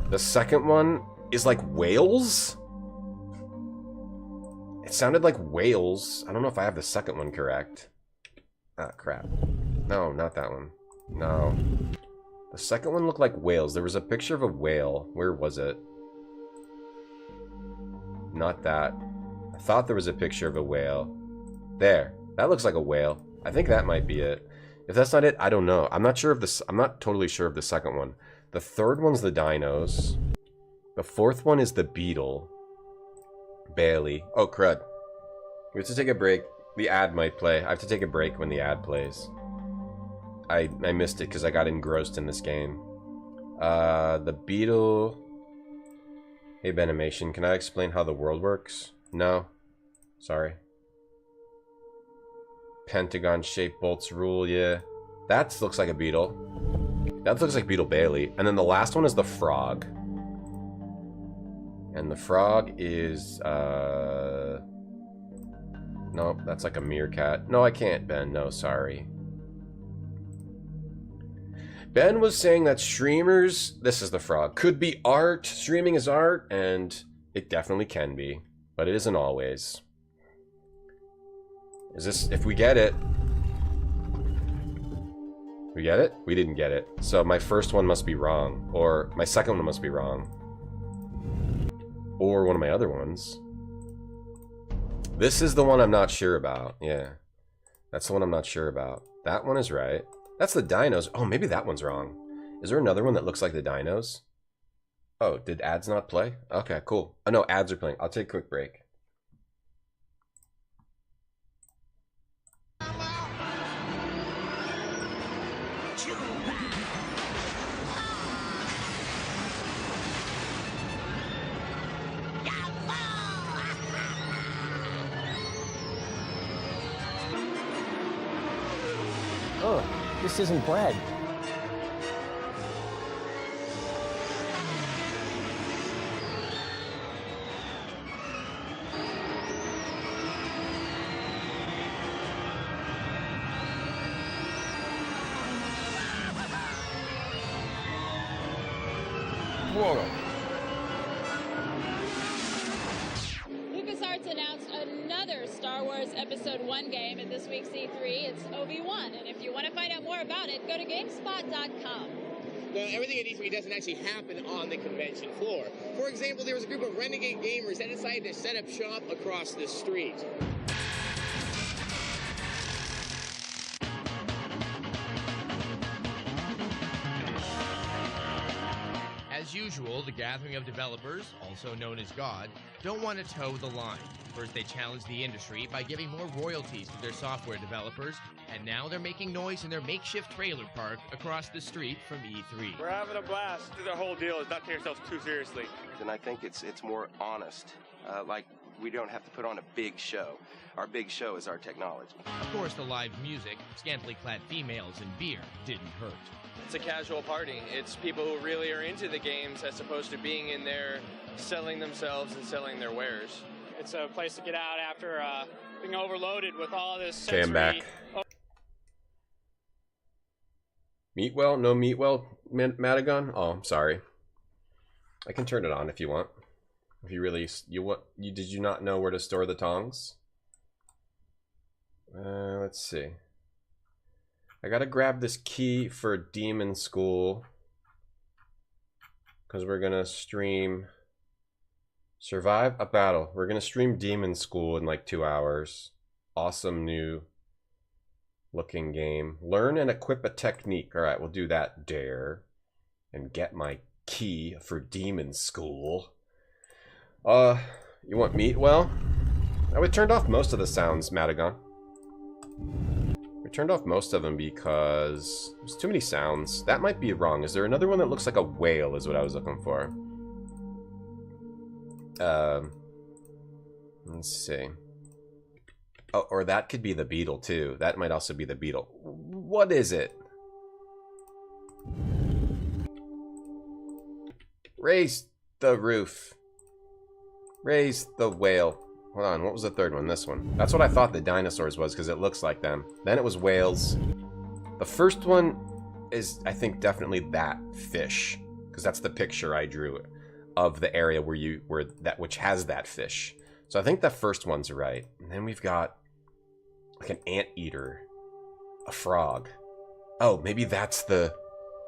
The second one is like whales? It sounded like whales. I don't know if I have the second one correct. Ah, crap. No, not that one. No. The second one looked like whales. There was a picture of a whale. Where was it? Not that. I thought there was a picture of a whale. There. That looks like a whale. I think that might be it. If that's not it, I don't know. I'm not sure of this. I'm not totally sure of the second one. The third one's the dinos. The fourth one is the beetle. Bailey. Oh, crud. We have to take a break. The ad might play. I have to take a break when the ad plays. I missed it because I got engrossed in this game. The beetle... Hey, Benimation, can I explain how the world works? No. Sorry. Pentagon-shaped bolts rule, yeah. That looks like a beetle. That looks like Beetle Bailey. And then the last one is the frog. And the frog is, no, that's like a meerkat. No, I can't, Ben. No, sorry. Ben was saying that streamers, this is the frog, could be art. Streaming is art, and it definitely can be. But it isn't always. Is this, if we get it... We get it? We didn't get it. So my first one must be wrong. Or my second one must be wrong. Or one of my other ones. This is the one I'm not sure about. Yeah. That's the one I'm not sure about. That one is right. That's the dinos. Oh, maybe that one's wrong. Is there another one that looks like the dinos? Oh, did ads not play? Okay, cool. Oh, no, ads are playing. I'll take a quick break. Oh, this isn't bread. Water. LucasArts announced another Star Wars Episode 1 game at this week's E3. It's OV1, and if you want to find out more about it, go to GameSpot.com. everything at E3 doesn't actually happen on the convention floor. For example, there was a group of renegade gamers that decided to set up shop across the street. As usual, the gathering of developers, also known as God, don't want to toe the line. First, they challenged the industry by giving more royalties to their software developers, and now they're making noise in their makeshift trailer park across the street from E3. We're having a blast. The whole deal is not taking ourselves too seriously. And I think it's more honest. Like, we don't have to put on a big show. Our big show is our technology. Of course, the live music, scantily clad females, and beer didn't hurt. It's a casual party. It's people who really are into the games as opposed to being in there selling themselves and selling their wares. It's a place to get out after being overloaded with all this sensory... Okay, I'm back. Meatwell? No Meatwell, Madagon? Oh, I'm sorry. I can turn it on if you want. If you really... did you not know where to store the tongs? Let's see. I gotta grab this key for Demonschool, because we're gonna stream Survive a Battle. We're gonna stream Demonschool in like 2 hours. Awesome new looking game. Learn and equip a technique. Alright, we'll do that. Dare. And get my key for Demonschool. You want meat? Well, we turned off most of the sounds, Madagon. We turned off most of them because there's too many sounds. That might be wrong. Is there another one that looks like a whale is what I was looking for? Let's see. Oh, or that could be the beetle too. That might also be the beetle. What is it? Raise the roof. Raise the whale. Hold on, what was the third one? This one. That's what I thought the dinosaurs was, because it looks like them. Then it was whales. The first one is, I think, definitely that fish, because that's the picture I drew of the area which has that fish. So I think the first one's right. And then we've got like an anteater, a frog. Oh, maybe that's the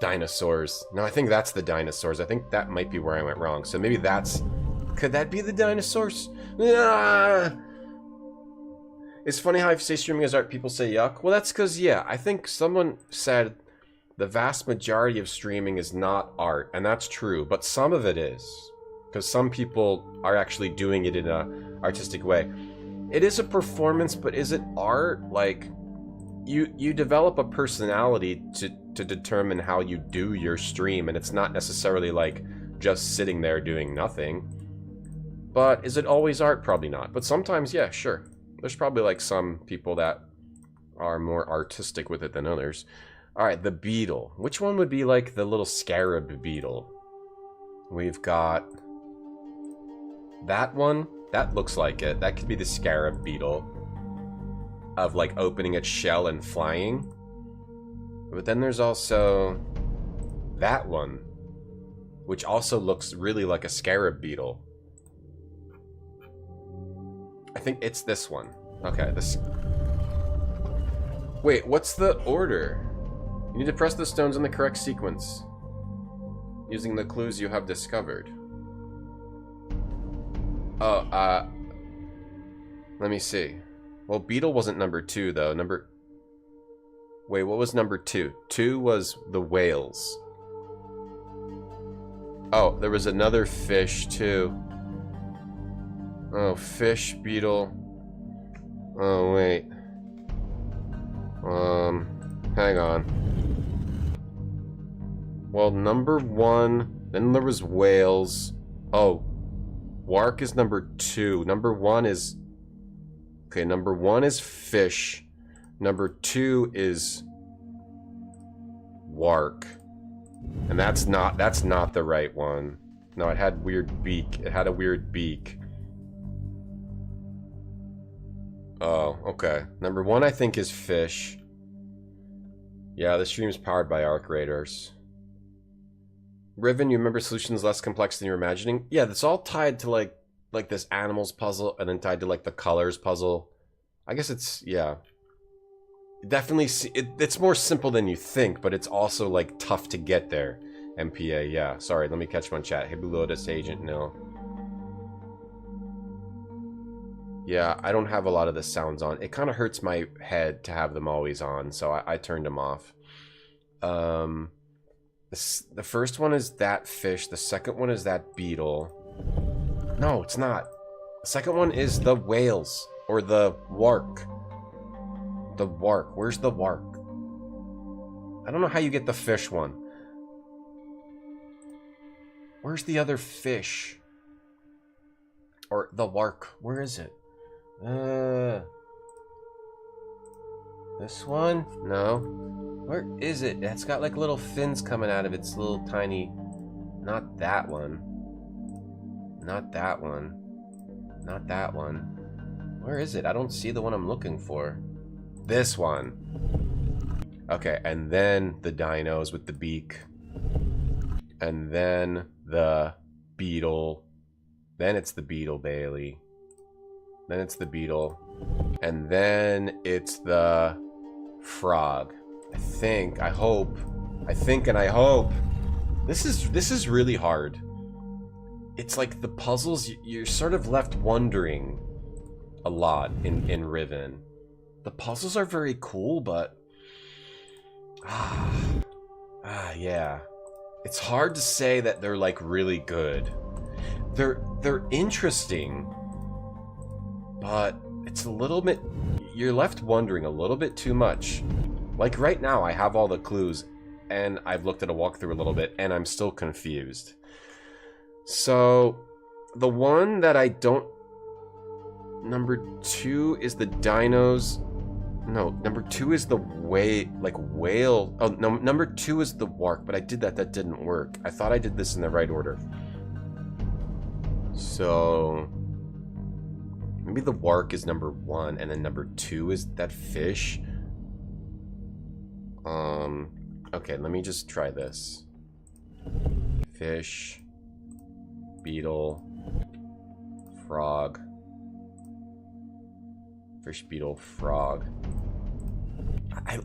dinosaurs. No, I think that's the dinosaurs. I think that might be where I went wrong. So maybe that's... Could that be the dinosaurs? Ah! It's funny how I say streaming is art, people say yuck. Well, that's because, yeah, I think someone said the vast majority of streaming is not art, and that's true, but some of it is. Because some people are actually doing it in an artistic way. It is a performance, but is it art? Like, you develop a personality to determine how you do your stream, and it's not necessarily like just sitting there doing nothing. But is it always art? Probably not. But sometimes, yeah, sure. There's probably like some people that are more artistic with it than others. Alright, the beetle. Which one would be like the little scarab beetle? We've got that one. That looks like it. That could be the scarab beetle. Of like opening its shell and flying. But then there's also that one. Which also looks really like a scarab beetle. I think it's this one. Okay, this... Wait, what's the order? You need to press the stones in the correct sequence. Using the clues you have discovered. Oh, let me see. Well, beetle wasn't number 2, though. Wait, what was number 2? 2 was the whales. Oh, there was another fish, too. Oh, fish, beetle. Oh, wait. Hang on. Well, number 1, then there was whales. Oh, Wark is number 2. Number 1 is... Okay, number 1 is fish. Number 2 is Wark. And that's not the right one. No, it had weird beak. It had a weird beak. Oh, okay. Number 1, I think, is fish. Yeah, the stream's powered by Arc Raiders. Riven, you remember solutions less complex than you're imagining? Yeah, that's all tied to, like this animals puzzle, and then tied to, like, the colors puzzle. I guess it's, yeah. Definitely, it's more simple than you think, but it's also, like, tough to get there. MPA, yeah. Sorry, let me catch my chat. Hey, Blue Lotus, Agent Nil. Yeah, I don't have a lot of the sounds on. It kind of hurts my head to have them always on, so I turned them off. The first one is that fish. The second one is that beetle. No, it's not. The second one is the whales, or the wark. The wark. Where's the wark? I don't know how you get the fish one. Where's the other fish? Or the wark. Where is it? This one? No. Where is it? It's got like little fins coming out of its little tiny... Not that one. Not that one. Not that one. Where is it? I don't see the one I'm looking for. This one. Okay, and then the dinos with the beak. And then the beetle. Then it's the beetle, Bailey. Then it's the beetle. And then it's the frog. I think, I hope. I think and I hope. This is really hard. It's like the puzzles, you're sort of left wondering a lot in Riven. The puzzles are very cool, but... yeah. It's hard to say that they're like really good. They're interesting, but it's a little bit... You're left wondering a little bit too much. Like right now, I have all the clues, and I've looked at a walkthrough a little bit, and I'm still confused. So, the one that I don't... Number 2 is the dinos... No, number 2 is the whale... Oh, no, number 2 is the wark, but I did that. That didn't work. I thought I did this in the right order. So... Maybe the wark is number 1, and then number 2 is that fish. Okay, let me just try this. Fish, beetle, frog. Fish, beetle, frog.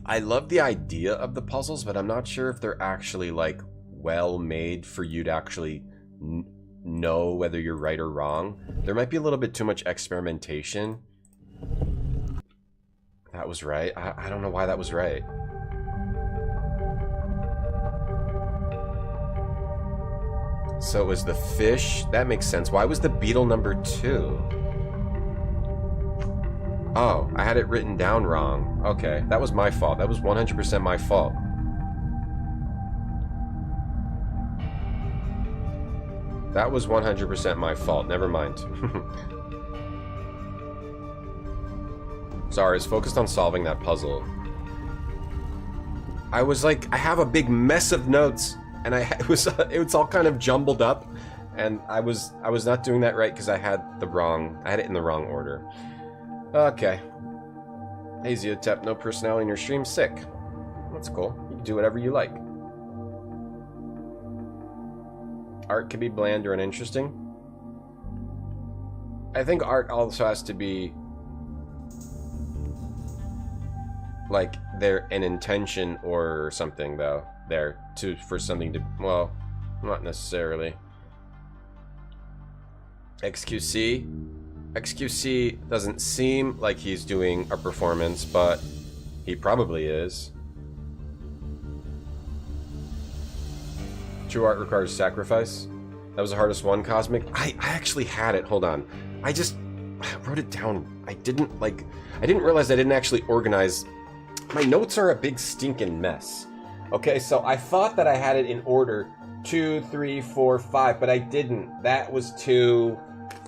I love the idea of the puzzles, but I'm not sure if they're actually, like, well made for you to actually know whether you're right or wrong. There might be a little bit too much experimentation. That was right. I don't know why that was right. So it was the fish. That makes sense. Why was the beetle number 2? Oh, I had it written down wrong. Okay, that was my fault. That was 100% my fault. That was 100% my fault. Never mind. Sorry, I was focused on solving that puzzle. I was like, I have a big mess of notes, and it was all kind of jumbled up, and I was not doing that right because I had it in the wrong order. Okay. Hey Zeotep, no personality in your stream, sick. That's cool. You can do whatever you like. Art can be bland or uninteresting. I think art also has to be like an intention or something though. For something to, well, not necessarily. XQC doesn't seem like he's doing a performance, but he probably is. True art requires sacrifice. That was the hardest one, Cosmic. I actually had it. Hold on. I wrote it down. I didn't realize I didn't actually organize. My notes are a big stinking mess. Okay, so I thought that I had it in order 2, 3, 4, 5, but I didn't. That was 2.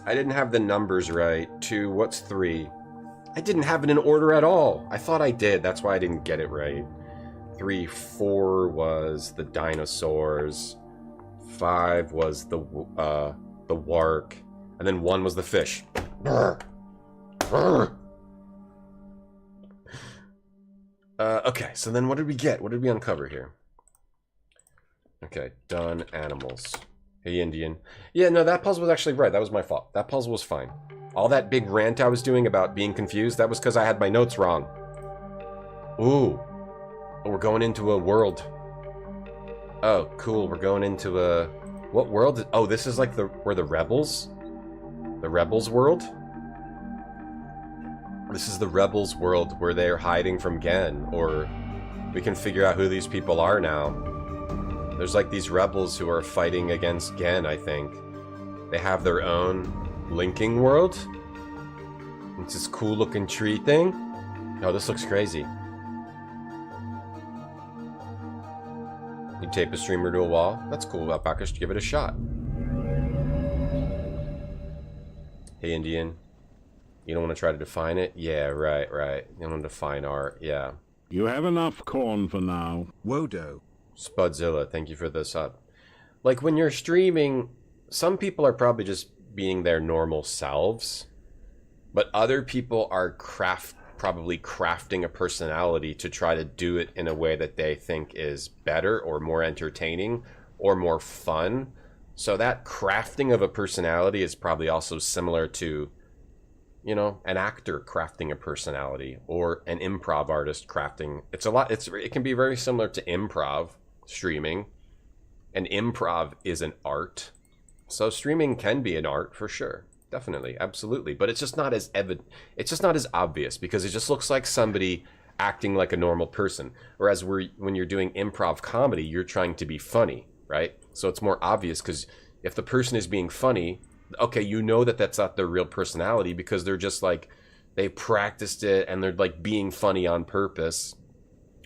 I didn't have the numbers right. 2, what's 3? I didn't have it in order at all. I thought I did. That's why I didn't get it right. 3, 4 was the dinosaurs. 5 was the wark. And then 1 was the fish. Brr. Brr. Okay, so then what did we get? What did we uncover here? Okay, done animals. Hey, Indian. Yeah, no, that puzzle was actually right. That was my fault. That puzzle was fine. All that big rant I was doing about being confused, that was because I had my notes wrong. Ooh. Oh, we're going into a world. Oh, cool. We're going into a... What world? Oh, this is like where the rebels? The rebels world? This is the rebels world where they're hiding from Gen, or we can figure out who these people are now. There's like these rebels who are fighting against Gen, I think. They have their own linking world. It's this cool looking tree thing. Oh, this looks crazy. You tape a streamer to a wall. That's cool, Alpaca. Give it a shot. Hey, Indian. You don't want to try to define it? Yeah, right. You don't want to define art. Yeah. You have enough corn for now. Wodo. Spudzilla, thank you for this up. Like, when you're streaming, some people are probably just being their normal selves, but other people are probably crafting a personality to try to do it in a way that they think is better or more entertaining or more fun. So that crafting of a personality is probably also similar to, you know, an actor crafting a personality or an improv artist crafting. It can be very similar to improv streaming, and improv is an art. So streaming can be an art for sure. Definitely, absolutely. But it's just not as it's just not as obvious because it just looks like somebody acting like a normal person. Whereas when you're doing improv comedy, you're trying to be funny, right? So it's more obvious because if the person is being funny, okay, you know that that's not their real personality because they're just like, they practiced it and they're like being funny on purpose.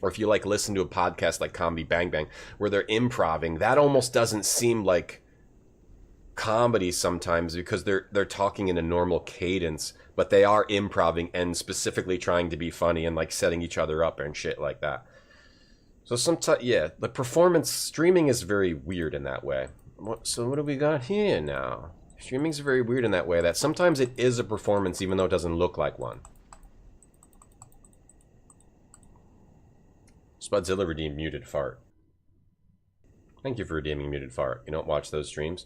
Or if you like listen to a podcast like Comedy Bang Bang where they're improving, that almost doesn't seem like comedy sometimes because they're talking in a normal cadence, but they are improving and specifically trying to be funny and like setting each other up and shit like that. So sometimes, yeah, the performance streaming is very weird in that way. So what do we got here now? Streaming's very weird in that way that sometimes it is a performance even though it doesn't look like one. Spudzilla redeemed muted fart. Thank you for redeeming muted fart. You don't watch those streams.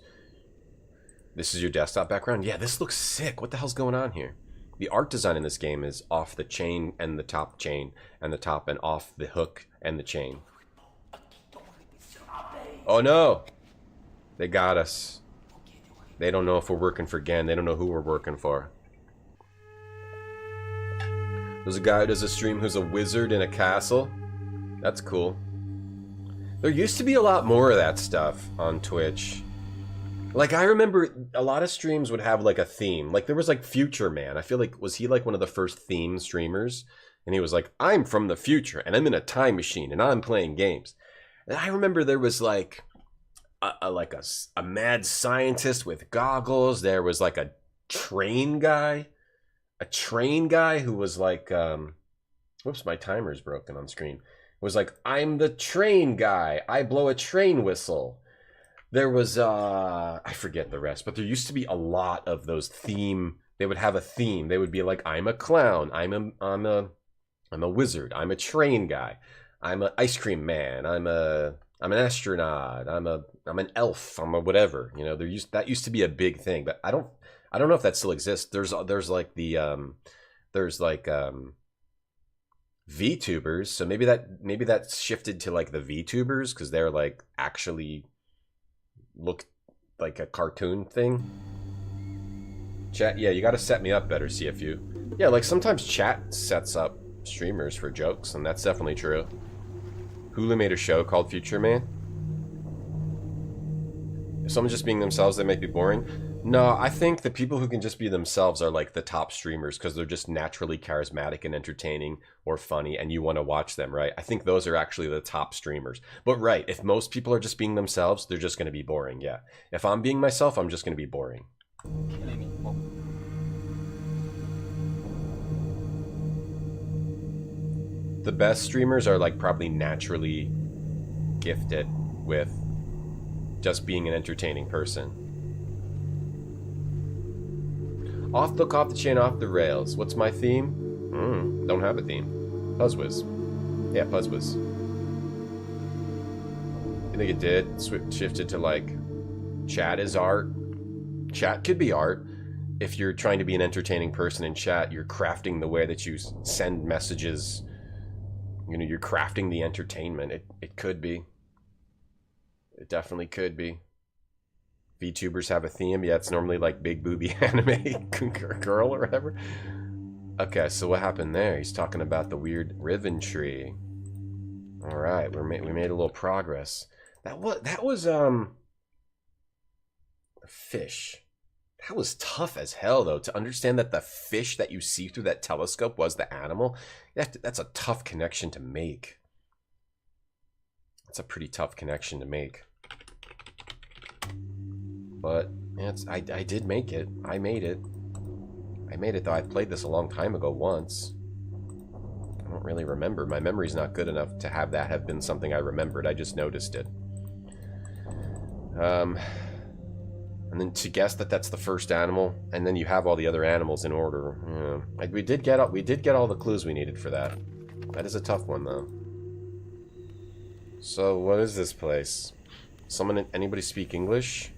This is your desktop background? Yeah, this looks sick. What the hell's going on here? The art design in this game is off the chain and the top chain and the top and off the hook and the chain. Oh no! They got us. They don't know if we're working for Gen. They don't know who we're working for. There's a guy who does a stream who's a wizard in a castle. That's cool. There used to be a lot more of that stuff on Twitch. Like, I remember a lot of streams would have, like, a theme. Like, there was, like, Future Man. I feel like, was he, like, one of the first theme streamers? And he was like, I'm from the future, and I'm in a time machine, and I'm playing games. And I remember there was, like, a mad scientist with goggles. There was, like, a train guy. A train guy who was, like, whoops, my timer's broken on screen. It was like, I'm the train guy. I blow a train whistle. There was, I forget the rest, but there used to be a lot of those theme. They would have a theme. They would be like, I'm a clown. I'm a wizard. I'm a train guy. I'm an ice cream man. I'm an astronaut. I'm an elf. I'm a whatever. You know, that used to be a big thing, but I don't know if that still exists. There's like VTubers, so maybe that shifted to like the VTubers because they're like actually look like a cartoon thing. Chat, yeah, you got to set me up better, CFU. Yeah, like sometimes chat sets up streamers for jokes, and that's definitely true. Hulu made a show called Future Man. If someone's just being themselves, they might be boring. No, I think the people who can just be themselves are like the top streamers because they're just naturally charismatic and entertaining or funny and you want to watch them, right? I think those are actually the top streamers. But right, if most people are just being themselves, they're just going to be boring, yeah. If I'm being myself, I'm just going to be boring. The best streamers are like probably naturally gifted with just being an entertaining person. Off the chain, off the rails. What's my theme? Don't have a theme. Puzzwiz. Yeah, Puzzwiz. You think it did? Shifted to like, chat is art. Chat could be art. If you're trying to be an entertaining person in chat, you're crafting the way that you send messages. You know, you're crafting the entertainment. It could be. It definitely could be. VTubers have a theme. Yeah, it's normally like big booby anime girl or whatever. Okay, so what happened there? He's talking about the weird Riven tree. All right, we made a little progress. That was a fish. That was tough as hell, though, to understand that the fish that you see through that telescope was the animal. That's a tough connection to make. That's a pretty tough connection to make. But I did make it. I made it. I made it, though. I played this a long time ago once. I don't really remember. My memory's not good enough to have that have been something I remembered. I just noticed it. And then to guess that that's the first animal, and then you have all the other animals in order. Like we did get all the clues we needed for that. That is a tough one, though. So what is this place? Anybody speak English?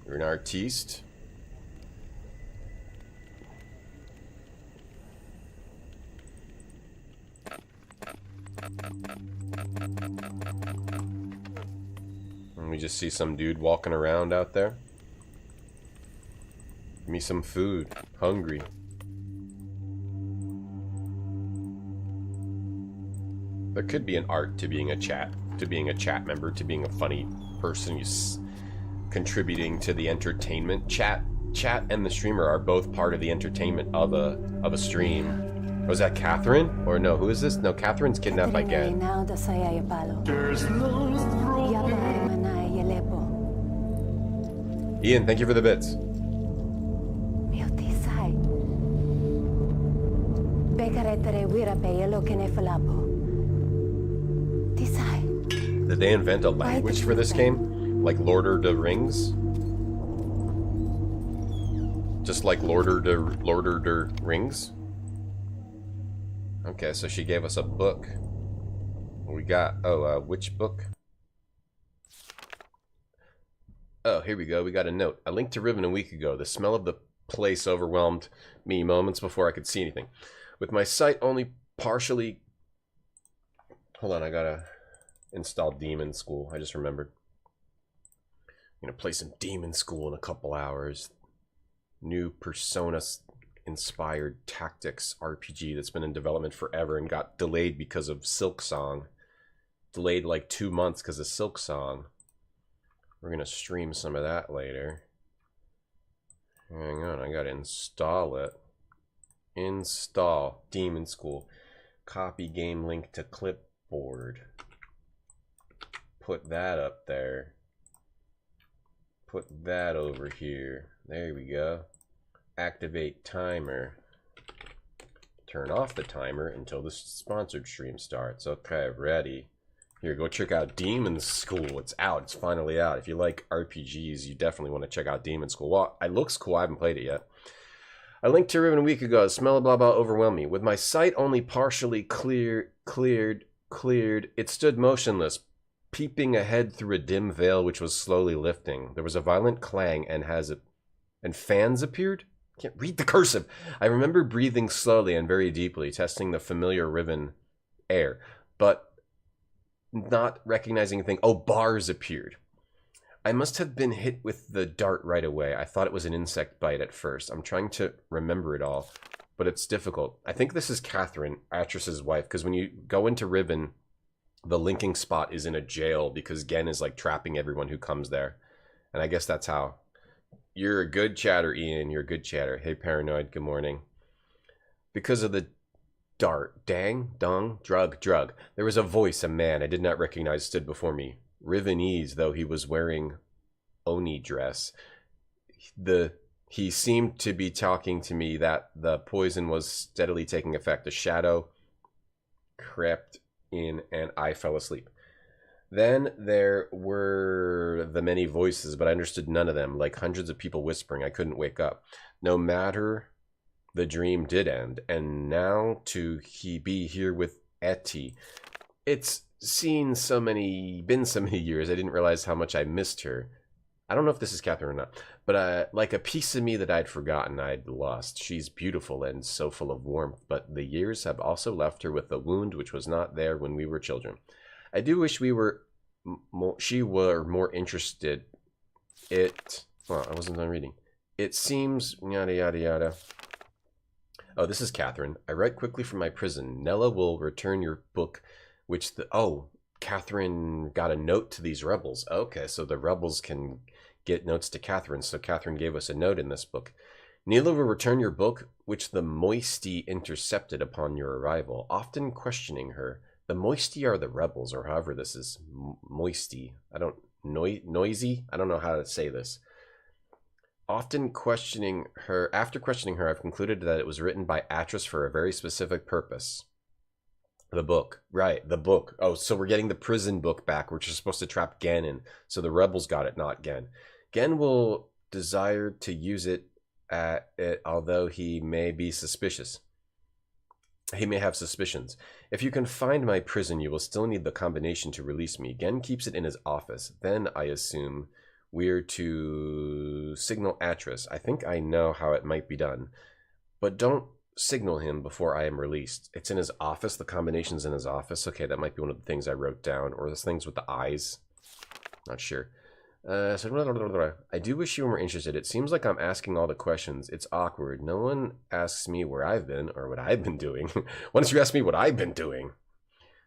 You're an artiste. And we just see some dude walking around out there. Give me some food. Hungry. There could be an art to being a chat member, to being a funny person who's contributing to the entertainment. Chat and the streamer are both part of the entertainment of a stream. Was that Catherine? Or no, who is this? No, Catherine's kidnapped by Gen. Ian, thank you for the bits. Did they invent a language for this game? Like Lord of the Rings? Just like Lord of the Rings? Okay, so she gave us a book. We got, which book? Oh, here we go. We got a note. I linked to Riven a week ago. The smell of the place overwhelmed me moments before I could see anything. With my sight only partially... Hold on, I gotta install Demonschool. I just remembered. I'm gonna play some Demonschool in a couple hours. New Persona-inspired tactics RPG that's been in development forever and got delayed because of Silksong. Delayed like 2 months because of Silksong. We're gonna stream some of that later. Hang on, I gotta install it. Install Demonschool. Copy game link to clipboard. Put that up there. Put that over here. There we go. Activate timer. Turn off the timer until the sponsored stream starts. Okay, ready. Here, go check out Demonschool. It's out. It's finally out. If you like RPGs, you definitely want to check out Demonschool. Well, it looks cool. I haven't played it yet. I linked to Riven a week ago. The smell of blah blah overwhelmed me. With my sight only partially cleared, it stood motionless, peeping ahead through a dim veil which was slowly lifting. There was a violent clang and fans appeared? Can't read the cursive. I remember breathing slowly and very deeply, testing the familiar Riven air, but not recognizing anything. Oh, bars appeared. I must have been hit with the dart right away. I thought it was an insect bite at first. I'm trying to remember it all, but it's difficult. I think this is Catherine, Atris's wife, because when you go into Riven, the linking spot is in a jail because Gen is like trapping everyone who comes there. And I guess that's how. You're a good chatter, Ian. You're a good chatter. Hey, Paranoid. Good morning. Because of the dart. Dang, dung, drug. There was a voice, a man I did not recognize stood before me. Rivenese, though he was wearing Oni dress. He seemed to be talking to me that the poison was steadily taking effect. A shadow crept in and I fell asleep. Then there were the many voices, but I understood none of them, like hundreds of people whispering. I couldn't wake up. No matter, the dream did end, and now to be here with Etty. It's been so many years, I didn't realize how much I missed her. I don't know if this is Catherine or not, but like a piece of me that I'd forgotten, I'd lost. She's beautiful and so full of warmth, but the years have also left her with a wound which was not there when we were children. I do wish we were she were more interested. Well, I wasn't done reading. It seems yada yada yada. Oh, this is Catherine. I write quickly from my prison. Nella will return your book, which Catherine got a note to these rebels. Okay, so the rebels can get notes to Catherine. So Catherine gave us a note in this book. Nella will return your book, which the Moisty intercepted upon your arrival, often questioning her. The Moisty are the rebels, or however this is Moisty. Noisy? I don't know how to say this. After questioning her, I've concluded that it was written by Atris for a very specific purpose. The book. Right, the book. Oh, so we're getting the prison book back, which is supposed to trap Gen in. So the rebels got it, not Gen. Gen will desire to use it, although he may be suspicious. He may have suspicions. If you can find my prison, you will still need the combination to release me. Gen keeps it in his office. Then, I assume, we're to signal Atris. I think I know how it might be done. But don't signal him before I am released. It's in his office. The combination's in his office. Okay, that might be one of the things I wrote down. Or those things with the eyes. Not sure. I do wish you were more interested. It seems like I'm asking all the questions. It's awkward. No one asks me where I've been or what I've been doing. Why don't you ask me what I've been doing?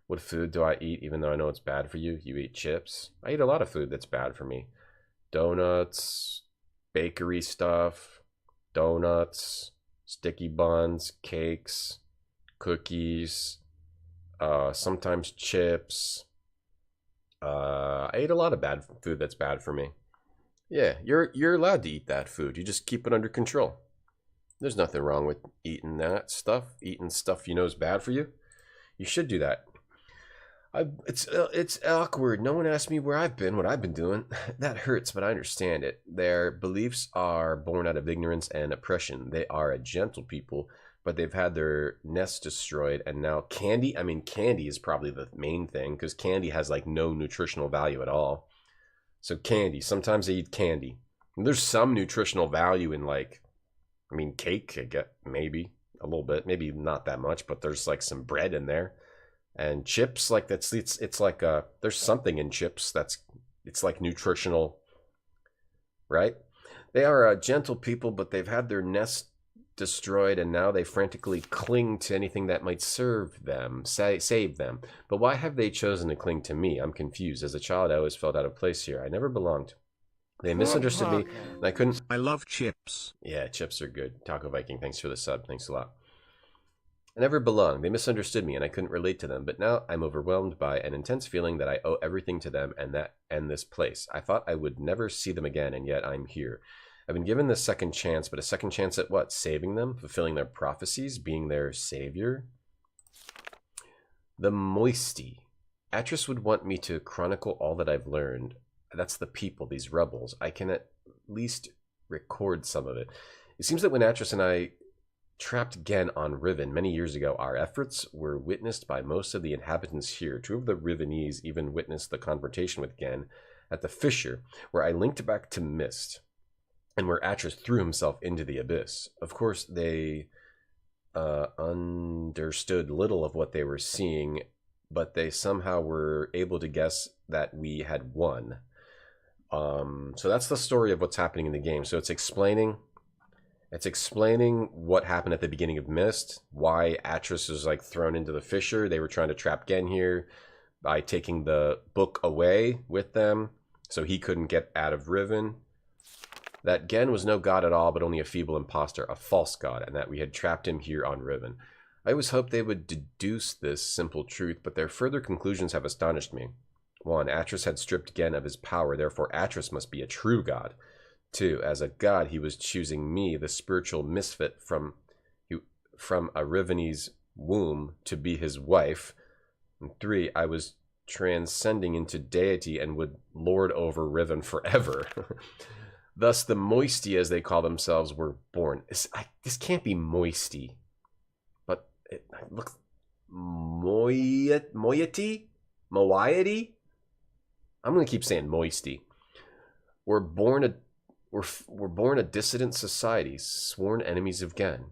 What food do I eat even though I know it's bad for you? You eat chips? I eat a lot of food that's bad for me. Donuts, bakery stuff, donuts, sticky buns, cakes, cookies, sometimes chips. I ate a lot of bad food that's bad for me. Yeah, you're allowed to eat that food. You just keep it under control. There's nothing wrong with eating that stuff. Eating stuff you know is bad for you. You should do that. It's awkward. No one asked me where I've been, what I've been doing. That hurts, but I understand it. Their beliefs are born out of ignorance and oppression. They are a gentle people, but they've had their nests destroyed, and now candy. I mean, candy is probably the main thing, because candy has like no nutritional value at all. So candy, sometimes they eat candy. And there's some nutritional value in cake, I get maybe a little bit, maybe not that much, but there's like some bread in there. And chips, like it's like there's something in chips it's like nutritional, right? They are a gentle people, but they've had their nest destroyed, and now they frantically cling to anything that might save them. But why have they chosen to cling to me? I'm confused. As a child, I always felt out of place here. I never belonged. They misunderstood me, and I couldn't. I love chips. Yeah, chips are good. Taco Viking, thanks for the sub. Thanks a lot. I never belonged. They misunderstood me, and I couldn't relate to them. But now I'm overwhelmed by an intense feeling that I owe everything to them and this place. I thought I would never see them again, and yet I'm here. I've been given this second chance, but a second chance at what? Saving them? Fulfilling their prophecies? Being their savior? The Moisty. Atris would want me to chronicle all that I've learned. That's the people, these rebels. I can at least record some of it. It seems that when Atris and I trapped Gen on Riven many years ago, our efforts were witnessed by most of the inhabitants here. 2 of the Rivenese even witnessed the confrontation with Gen at the fissure, where I linked back to Mist, and where Atris threw himself into the abyss. Of course, they understood little of what they were seeing, but they somehow were able to guess that we had won. So that's the story of what's happening in the game. So it's explaining what happened at the beginning of Mist, why Atris was like thrown into the fissure. They were trying to trap Gen here by taking the book away with them, so he couldn't get out of Riven. That Gen was no god at all, but only a feeble imposter, a false god, and that we had trapped him here on Riven. I always hoped they would deduce this simple truth, but their further conclusions have astonished me. 1. Atris had stripped Gen of his power, therefore Atris must be a true god. 2. As a god, he was choosing me, the spiritual misfit from a Rivenese womb, to be his wife. And 3. I was transcending into deity and would lord over Riven forever. Thus, the Moisty, as they call themselves, were born. This can't be Moisty, but it looks moiety. I'm gonna keep saying Moisty. We're born a we're born a dissident society, sworn enemies of Gen.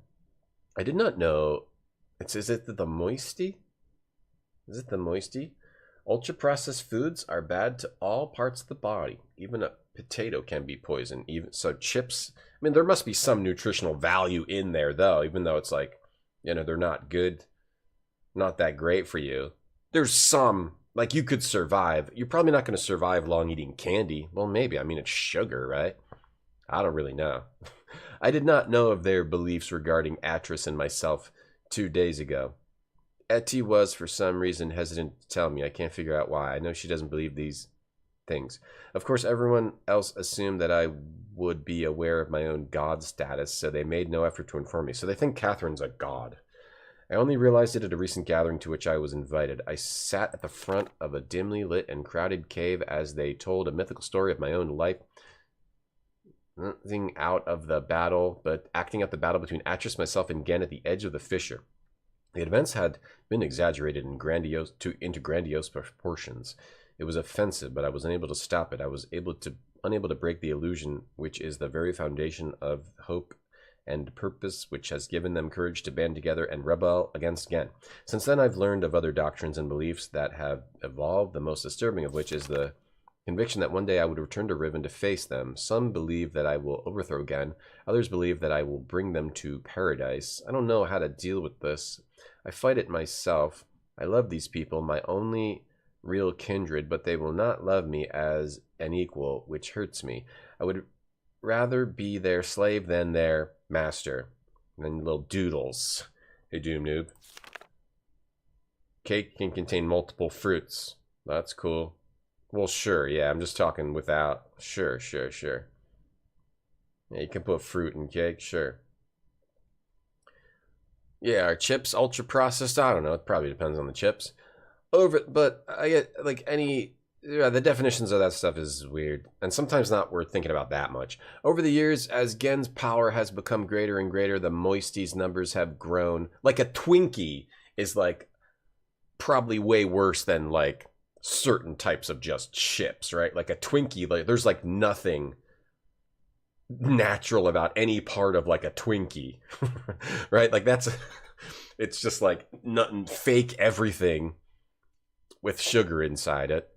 I did not know. Is it the moisty? Is it the moisty? Ultra processed foods are bad to all parts of the body. Even a potato can be poison. Even so, chips. I mean, there must be some nutritional value in there, though. Even though it's like, you know, they're not good, not that great for you. There's some, like, you could survive. You're probably not going to survive long eating candy. Well, maybe. I mean, it's sugar, right? I don't really know. I did not know of their beliefs regarding Atris and myself 2 days ago. Etty was, for some reason, hesitant to tell me. I can't figure out why. I know she doesn't believe these things. Of course, everyone else assumed that I would be aware of my own god status, so they made no effort to inform me. So they think Catherine's a god. I only realized it at a recent gathering to which I was invited. I sat at the front of a dimly lit and crowded cave as they told a mythical story of my own life. Nothing out of the battle, but acting out the battle between Atris, myself, and Gen at the edge of the fissure. The events had been exaggerated and into grandiose proportions. It was offensive, but I was unable to stop it. I was unable to break the illusion, which is the very foundation of hope and purpose, which has given them courage to band together and rebel against Gen. Since then, I've learned of other doctrines and beliefs that have evolved, the most disturbing of which is the conviction that one day I would return to Riven to face them. Some believe that I will overthrow Gen. Others believe that I will bring them to paradise. I don't know how to deal with this. I fight it myself. I love these people, my only real kindred, but they will not love me as an equal, which hurts me. I would rather be their slave than their master. And then little doodles. Hey, Doom Noob. Cake can contain multiple fruits. That's cool. Well, sure, yeah, I'm just talking without. Sure. Yeah, you can put fruit in cake, sure. Yeah, are chips ultra processed? I don't know. It probably depends on the chips. But I get like the definitions of that stuff is weird and sometimes not worth thinking about that much. Over the years, as Gen's power has become greater and greater, the Moistie's numbers have grown. Like a Twinkie is like probably way worse than like certain types of just chips, right? Like a Twinkie, like there's like nothing natural about any part of like a Twinkie, right? Like it's just like nothing, fake everything with sugar inside it.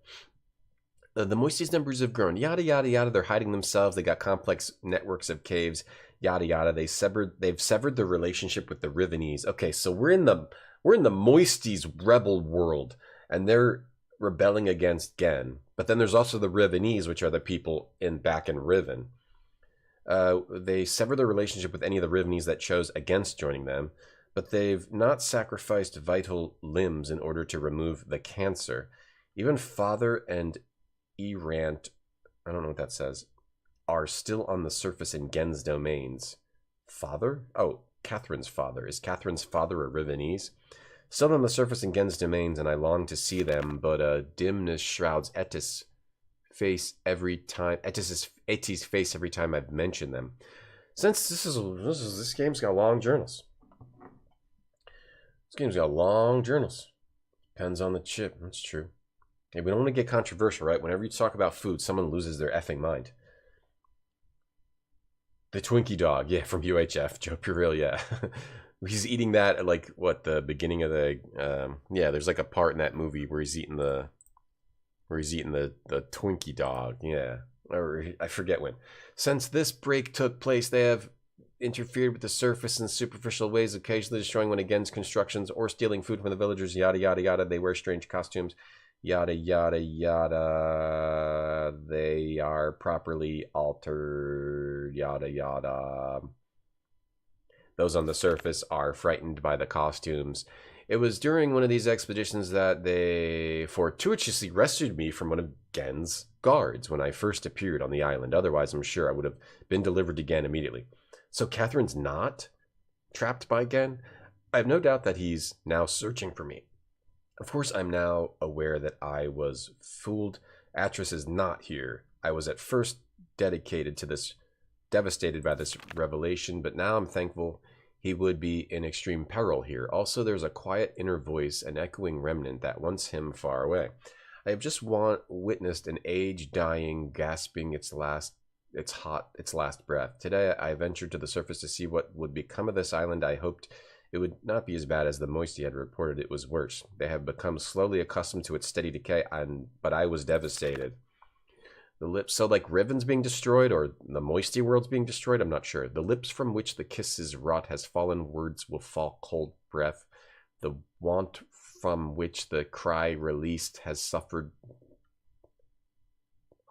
The Moistie's numbers have grown, yada yada yada. They're hiding themselves. They got complex networks of caves, yada yada. They've severed the relationship with the Rivenese. Okay, so we're in the Moistie's rebel world, and they're rebelling against Gen. But then there's also the Rivenese, which are the people back in Riven. They severed their relationship with any of the Rivenese that chose against joining them, but they've not sacrificed vital limbs in order to remove the cancer. Even Father and Erant, I don't know what that says, are still on the surface in Gen's domains. Father? Oh, Catherine's father. Is Catherine's father a Rivenese? Still on the surface in Gen's domains, and I long to see them, but dimness shrouds Etty's face every time. Etty's face every time I've mentioned them. Since this game's got long journals. This game's got long journals. Depends on the chip. That's true. Hey, we don't want to get controversial, right? Whenever you talk about food, someone loses their effing mind. The Twinkie dog, yeah, from UHF. Joe Purell, yeah. He's eating that at like what, the beginning of the yeah, there's like a part in that movie where he's eating the Twinkie dog, yeah. Or I forget when. Since this break took place, they have interfered with the surface in superficial ways, occasionally destroying one against constructions or stealing food from the villagers, yada yada yada. They wear strange costumes, yada yada yada. They are properly altered, yada yada. Those on the surface are frightened by the costumes. It was during one of these expeditions that they fortuitously rescued me from one of Gen's guards when I first appeared on the island. Otherwise, I'm sure I would have been delivered to Gen immediately. So Catherine's not trapped by Gen? I have no doubt that he's now searching for me. Of course, I'm now aware that I was fooled. Atris is not here. I was at first devastated by this revelation, but now I'm thankful he would be in extreme peril here. Also, there's a quiet inner voice, an echoing remnant that wants him far away. I have just witnessed an age dying, gasping its last breath. Today I ventured to the surface to see what would become of this island. I hoped it would not be as bad as the Moisty had reported. It was worse. They have become slowly accustomed to its steady decay, but I was devastated. The lips, so like Riven's being destroyed, or the Moisty world's being destroyed, I'm not sure. The lips from which the kisses rot has fallen, words will fall cold breath. The want from which the cry released has suffered.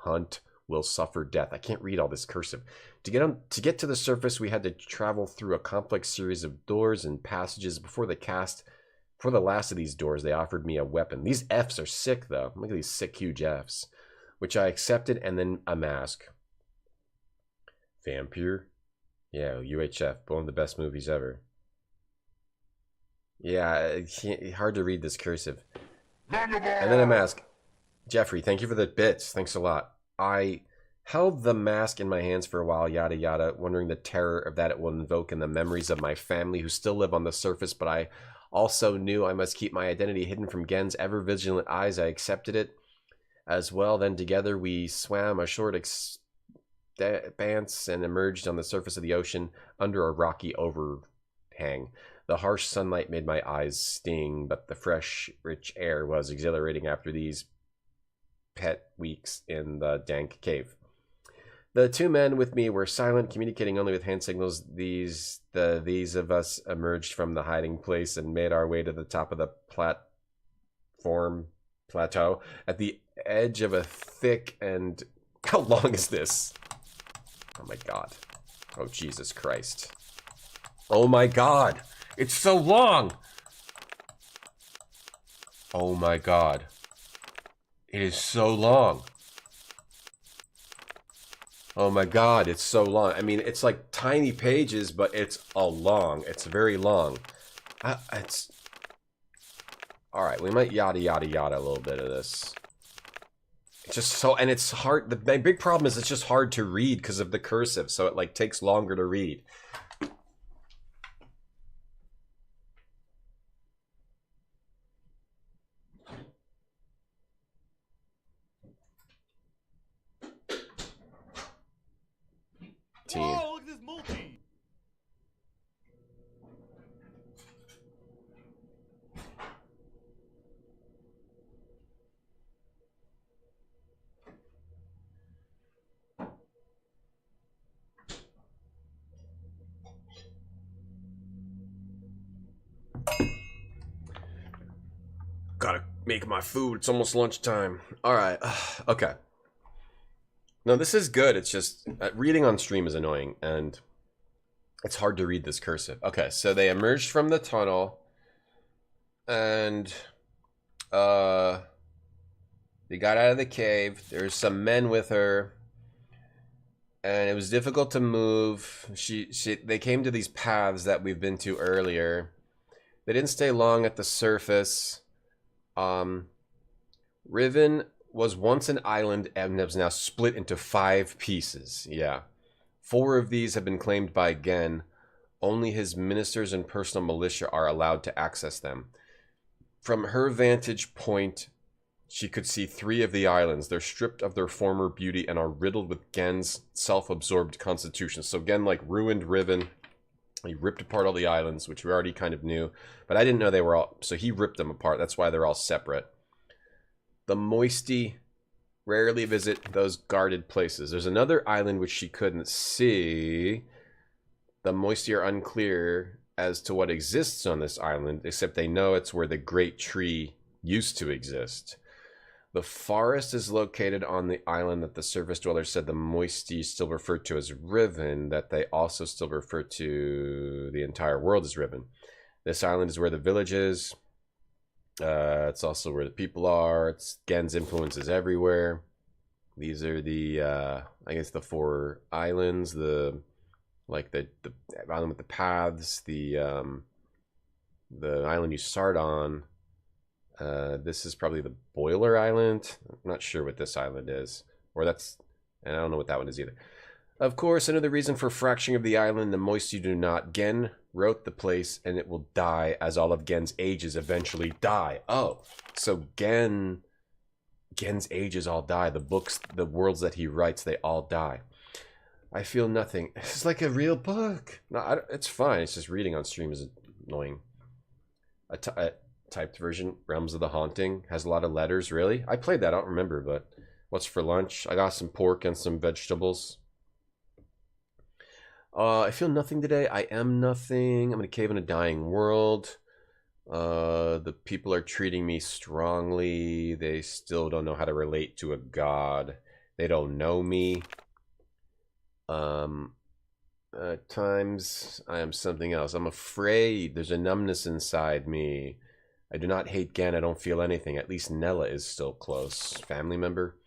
Hunt will suffer death. I can't read all this cursive. To get to the surface, we had to travel through a complex series of doors and passages. Before the last of these doors, they offered me a weapon. These Fs are sick, though. Look at these sick, huge Fs. Which I accepted, and then a mask. Vampire? Yeah, UHF. One of the best movies ever. Yeah, hard to read this cursive. And then a mask. Jeffrey, thank you for the bits. Thanks a lot. I held the mask in my hands for a while, yada yada, wondering the terror that it will invoke in the memories of my family who still live on the surface, but I also knew I must keep my identity hidden from Gen's ever-vigilant eyes. I accepted it as well. Then together we swam a short expanse and emerged on the surface of the ocean under a rocky overhang. The harsh sunlight made my eyes sting, but the fresh, rich air was exhilarating after these pet weeks in the dank cave. The two men with me were silent, communicating only with hand signals. These of us emerged from the hiding place and made our way to the top of the plateau at the edge of a thick and... How long is this? Oh my god. Oh Jesus Christ. Oh my god. It's so long. Oh my god. It is so long. Oh my god, it's so long. I mean, it's like tiny pages, but it's long. It's very long. It's... Alright, we might yada yada yada a little bit of this. It's just so... And it's hard... My big problem is it's just hard to read because of the cursive, so it like takes longer to read. Whoa, look at this multi! Gotta make my food. It's almost lunchtime. Alright. Okay. No, this is good. It's just... reading on stream is annoying, and it's hard to read this cursive. Okay, so they emerged from the tunnel, and... they got out of the cave. There's some men with her, and it was difficult to move. They came to these paths that we've been to earlier. They didn't stay long at the surface. Riven was once an island and has now split into 5 pieces. Yeah. 4 of these have been claimed by Gen. Only his ministers and personal militia are allowed to access them. From her vantage point, she could see 3 of the islands. They're stripped of their former beauty and are riddled with Gen's self-absorbed constitution. So Gen, like, ruined Riven. He ripped apart all the islands, which we already kind of knew. But I didn't know they were all... So he ripped them apart. That's why they're all separate. The Moisty rarely visit those guarded places. There's another island which she couldn't see. The Moisty are unclear as to what exists on this island, except they know it's where the great tree used to exist. The forest is located on the island that the surface dwellers said the Moisty still referred to as Riven, that they also still refer to the entire world as Riven. This island is where the village is. It's also where the people are. It's Gen's influences everywhere. These are the I guess the 4 islands, the island with the paths, the island you start on. This is probably the Boiler Island. I'm not sure what this island is, and I don't know what that one is either. Of course, another reason for fracturing of the island, the Moisty do not. Gen wrote the place, and it will die as all of Gen's ages eventually die. Oh, so Gen Gen's ages all die. The books, the worlds that he writes, they all die. I feel nothing. It's like a real book. No, it's fine. It's just reading on stream is annoying. A typed version, Realms of the Haunting, has a lot of letters. Really? I played that. I don't remember, but what's for lunch? I got some pork and some vegetables. I feel nothing today. I am nothing. I'm in a cave in a dying world. The people are treating me strongly. They still don't know how to relate to a god. They don't know me. At times, I am something else. I'm afraid. There's a numbness inside me. I do not hate Gen. I don't feel anything. At least Nella is still close. Family member.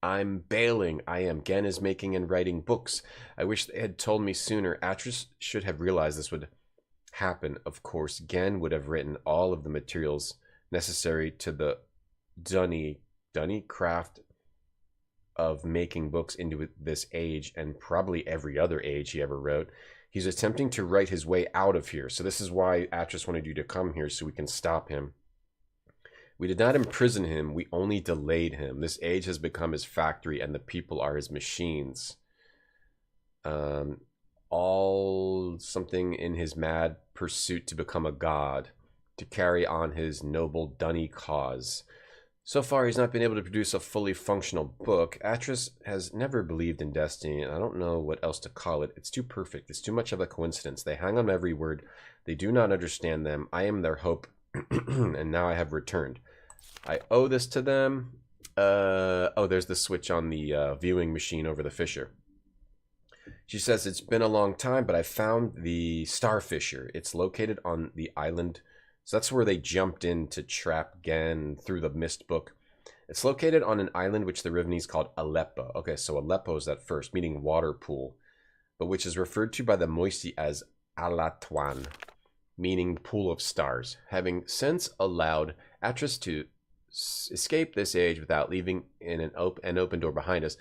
I'm bailing. I am. Gen is making and writing books. I wish they had told me sooner. Atris should have realized this would happen. Of course, Gen would have written all of the materials necessary to the dunny craft of making books into this age and probably every other age he ever wrote. He's attempting to write his way out of here. So this is why Atris wanted you to come here so we can stop him. We did not imprison him. We only delayed him. This age has become his factory and the people are his machines. All something in his mad pursuit to become a god, to carry on his noble dunny cause. So far, he's not been able to produce a fully functional book. Atris has never believed in destiny, and I don't know what else to call it. It's too perfect. It's too much of a coincidence. They hang on every word. They do not understand them. I am their hope, and now I have returned. I owe this to them. Oh, there's the switch on the viewing machine over the fissure. She says, it's been a long time, but I found the star fissure. It's located on the island. So that's where they jumped in to trap Gen through the mist book. It's located on an island which the Rivenese called Aleppo. Okay, so Aleppo is at first, meaning water pool, but which is referred to by the Moisti as Alatwan, meaning pool of stars. Having since allowed Atris to escape this age without leaving in an open door behind us,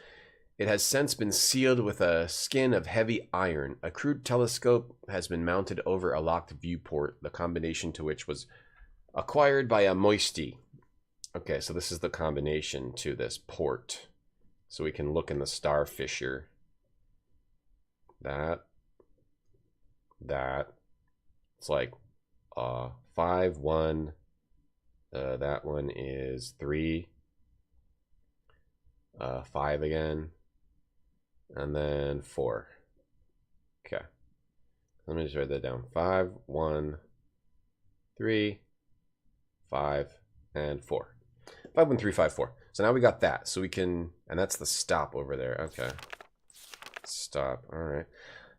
it has since been sealed with a skin of heavy iron. A crude telescope has been mounted over a locked viewport, the combination to which was acquired by a Moisti. Okay, so this is the combination to this port. So we can look in the star fissure. That. It's like 5, 1. That one is 3. 5 again. And then 4. Okay. Let me just write that down. 5, 1, 3, 5, and 4. 5, 1, 3, 5, 4. So now we got that. So we can, and that's the stop over there. Okay. Stop. All right.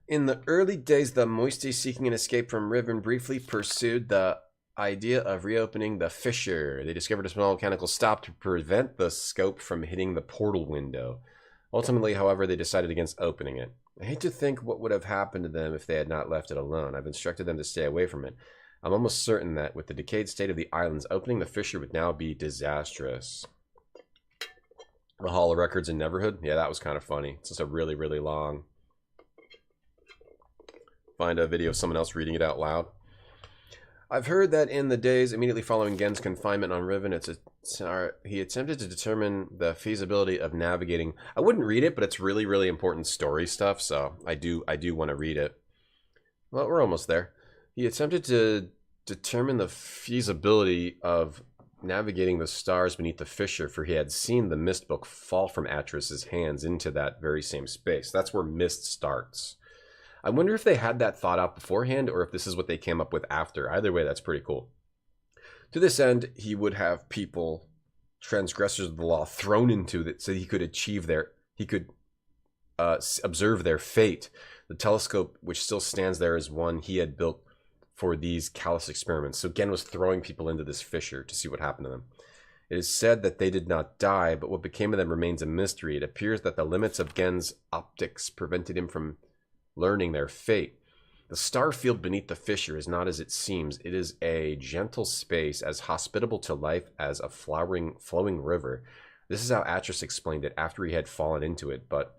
In the early days, the Moisti, seeking an escape from Riven, briefly pursued the idea of reopening the fissure. They discovered a small mechanical stop to prevent the scope from hitting the portal window. Ultimately, however, they decided against opening it. I hate to think what would have happened to them if they had not left it alone. I've instructed them to stay away from it. I'm almost certain that with the decayed state of the islands, opening the fissure would now be disastrous. The Hall of Records in Neverhood? Yeah, that was kind of funny. It's just a really, really long... Find a video of someone else reading it out loud. I've heard that in the days immediately following Gen's confinement on Riven, he attempted to determine the feasibility of navigating. I wouldn't read it, but it's really, really important story stuff, so I do want to read it. Well, we're almost there. He attempted to determine the feasibility of navigating the stars beneath the fissure, for he had seen the Mist book fall from Atris's hands into that very same space. That's where Mist starts. I wonder if they had that thought out beforehand or if this is what they came up with after. Either way, that's pretty cool. To this end, he would have people, transgressors of the law, thrown into it so he could observe their fate. The telescope, which still stands there, is one he had built for these callous experiments. So Gen was throwing people into this fissure to see what happened to them. It is said that they did not die, but what became of them remains a mystery. It appears that the limits of Gen's optics prevented him from learning their fate. The star field beneath the fissure is not as it seems. It is a gentle space, as hospitable to life as a flowing river. This is how Atris explained it after he had fallen into it, but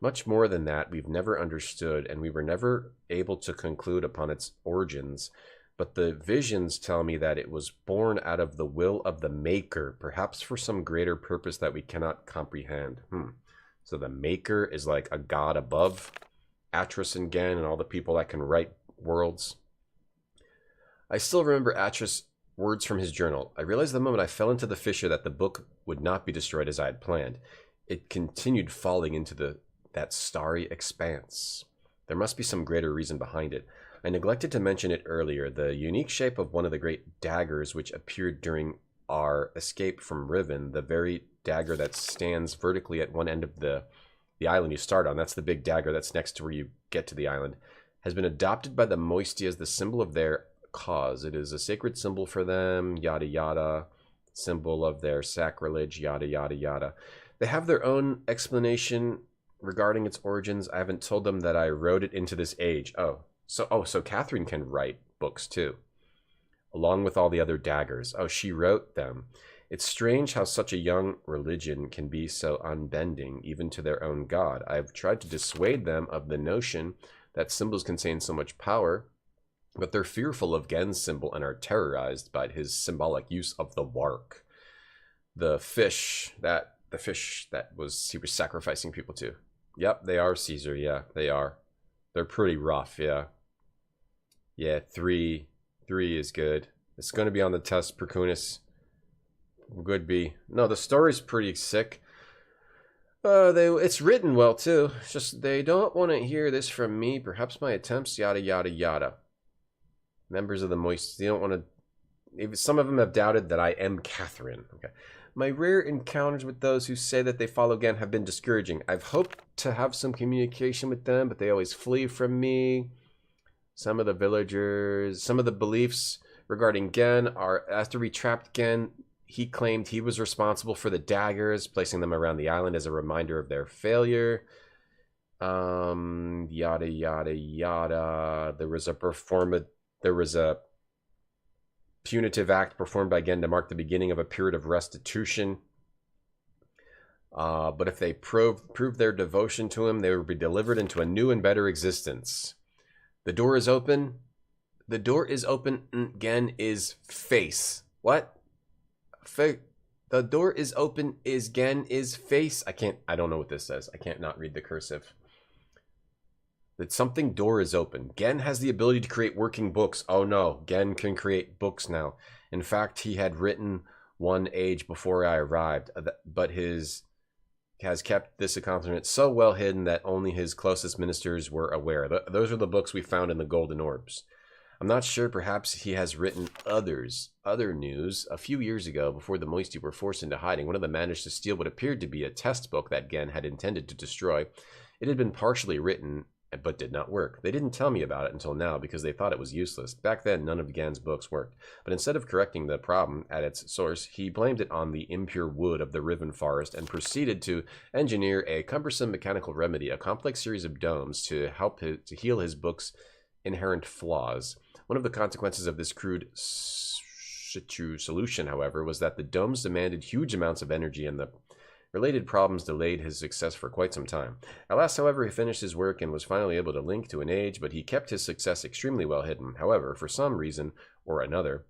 much more than that we've never understood, and we were never able to conclude upon its origins. but the visions tell me that it was born out of the will of the Maker, perhaps for some greater purpose that we cannot comprehend. So the Maker is like a god above Atris and Gen and all the people that can write worlds. I still remember Atris' words from his journal. I realized the moment I fell into the fissure that the book would not be destroyed as I had planned. It continued falling into that starry expanse. There must be some greater reason behind it. I neglected to mention it earlier. The unique shape of one of the great daggers which appeared during our escape from Riven, the very dagger that stands vertically at one end of the island you start on, that's the big dagger that's next to where you get to the island, has been adopted by the Moisty as the symbol of their cause. It is a sacred symbol for them, yada yada, symbol of their sacrilege, yada yada yada. They have their own explanation regarding its origins. I haven't told them that I wrote it into this age. So Catherine can write books too, along with all the other daggers. Oh, she wrote them. It's strange how such a young religion can be so unbending, even to their own god. I've tried to dissuade them of the notion that symbols contain so much power, but they're fearful of Gen's symbol and are terrorized by his symbolic use of the wark. The fish that he was sacrificing people to. Yep, they are, Caesar. Yeah, they are. They're pretty rough, yeah. Yeah, 3 is good. It's going to be on the test, Perkunis. Would be. No, the story's pretty sick. It's written well too. It's just they don't want to hear this from me. Perhaps my attempts, yada yada yada. Members of the Moist, they don't want to. Some of them have doubted that I am Catherine. Okay. My rare encounters with those who say that they follow Gen have been discouraging. I've hoped to have some communication with them, but they always flee from me. Some of the villagers, some of the beliefs regarding Gen are after we trapped Gen, he claimed he was responsible for the daggers, placing them around the island as a reminder of their failure. Yada yada yada. There was a punitive act performed by Gen to mark the beginning of a period of restitution. But if they prove their devotion to him, they will be delivered into a new and better existence. The door is open. The door is open. Gen is face. What? The door is open. Is Gen is face. I don't know what this says. I can't not read the cursive. That something door is open. Gen has the ability to create working books. Oh no, Gen can create books now. In fact, he had written one age before I arrived, but has kept this accomplishment so well hidden that only his closest ministers were aware. Those are the books we found in the Golden Orbs. I'm not sure, perhaps he has written other news. A few years ago, before the Moisty were forced into hiding, one of them managed to steal what appeared to be a test book that Gen had intended to destroy. It had been partially written, but did not work. They didn't tell me about it until now because they thought it was useless. Back then, none of Gen's books worked. But instead of correcting the problem at its source, he blamed it on the impure wood of the Riven Forest and proceeded to engineer a cumbersome mechanical remedy, a complex series of domes to help to heal his book's inherent flaws. One of the consequences of this crude solution, however, was that the domes demanded huge amounts of energy and the related problems delayed his success for quite some time. At last, however, he finished his work and was finally able to link to an age, but he kept his success extremely well hidden. However, for some reason or another,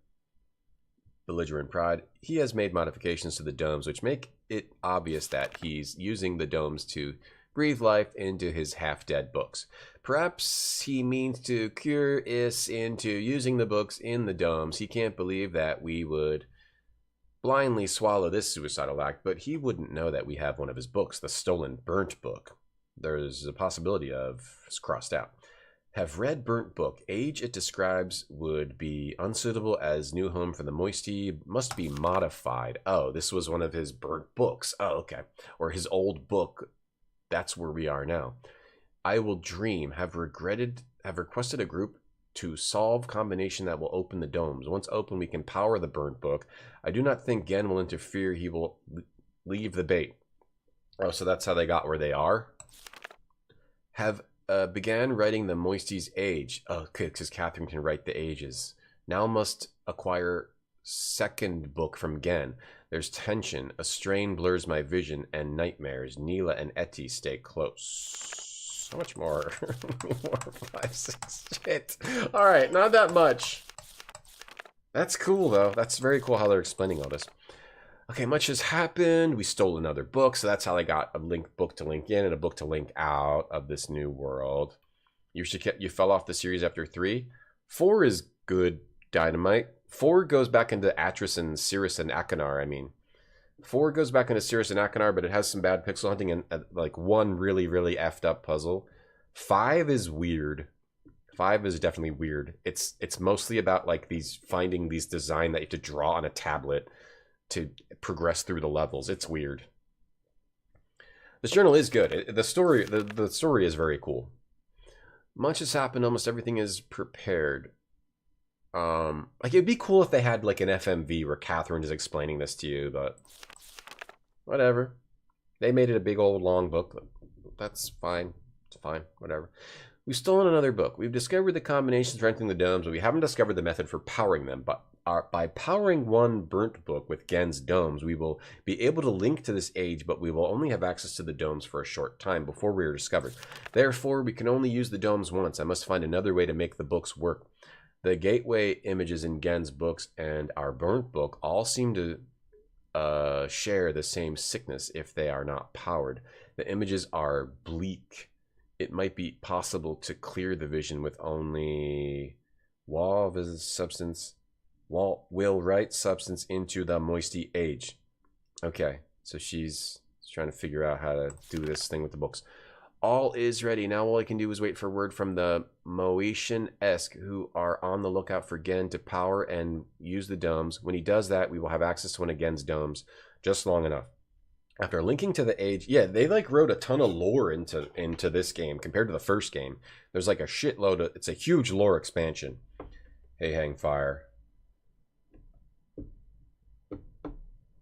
belligerent pride, he has made modifications to the domes which make it obvious that he's using the domes to breathe life into his half-dead books. Perhaps he means to cure us into using the books in the domes. He can't believe that we would blindly swallow this suicidal act, but he wouldn't know that we have one of his books, the stolen burnt book. There's a possibility of it's crossed out. Have read burnt book. Age it describes would be unsuitable as new home for the Moisty. Must be modified. Oh, this was one of his burnt books. Oh, okay. Or his old book. That's where we are now. I will dream. Have requested a group to solve combination that will open the domes. Once open, we can power the burnt book. I do not think Gen will interfere. He will leave the bait. Oh, so that's how they got where they are. Have began writing the Moisty's age. Oh, because Catherine can write the ages. Now must acquire second book from Gen. There's tension. A strain blurs my vision and nightmares. Neela and Etty stay close. How much more? 4, 5, 6. Shit. All right, not that much. That's cool, though. That's very cool how they're explaining all this. Okay, much has happened. We stole another book, so that's how I got a book to link in and a book to link out of this new world. You fell off the series after 3. 4 is good dynamite. 4 goes back into Atris and Cirrus and Achenar, I mean. 4 goes back into Cirrus and Achenar, but it has some bad pixel hunting and like one really, really effed up puzzle. 5 is weird. 5 is definitely weird. It's mostly about like finding these design that you have to draw on a tablet to progress through the levels. It's weird. This journal is good. The story is very cool. Much has happened. Almost everything is prepared. Like it'd be cool if they had like an FMV where Catherine is explaining this to you, but whatever. They made it a big old long book. That's fine. It's fine. Whatever. We've stolen another book. We've discovered the combinations for entering the domes, but we haven't discovered the method for powering them. But by powering one burnt book with Gen's domes, we will be able to link to this age, but we will only have access to the domes for a short time before we are discovered. Therefore, we can only use the domes once. I must find another way to make the books work. The gateway images in Gen's books and our burnt book all seem to share the same sickness if they are not powered. The images are bleak. It might be possible to clear the vision with only will write substance into the moisty age. Okay, so she's trying to figure out how to do this thing with the books. All is ready. Now all I can do is wait for word from the Moetian-esque who are on the lookout for Gen to power and use the domes. When he does that, we will have access to one of Gen's domes just long enough. After linking to the age, yeah, they like wrote a ton of lore into this game compared to the first game. There's like a shitload of, it's a huge lore expansion. Hey, Hangfire.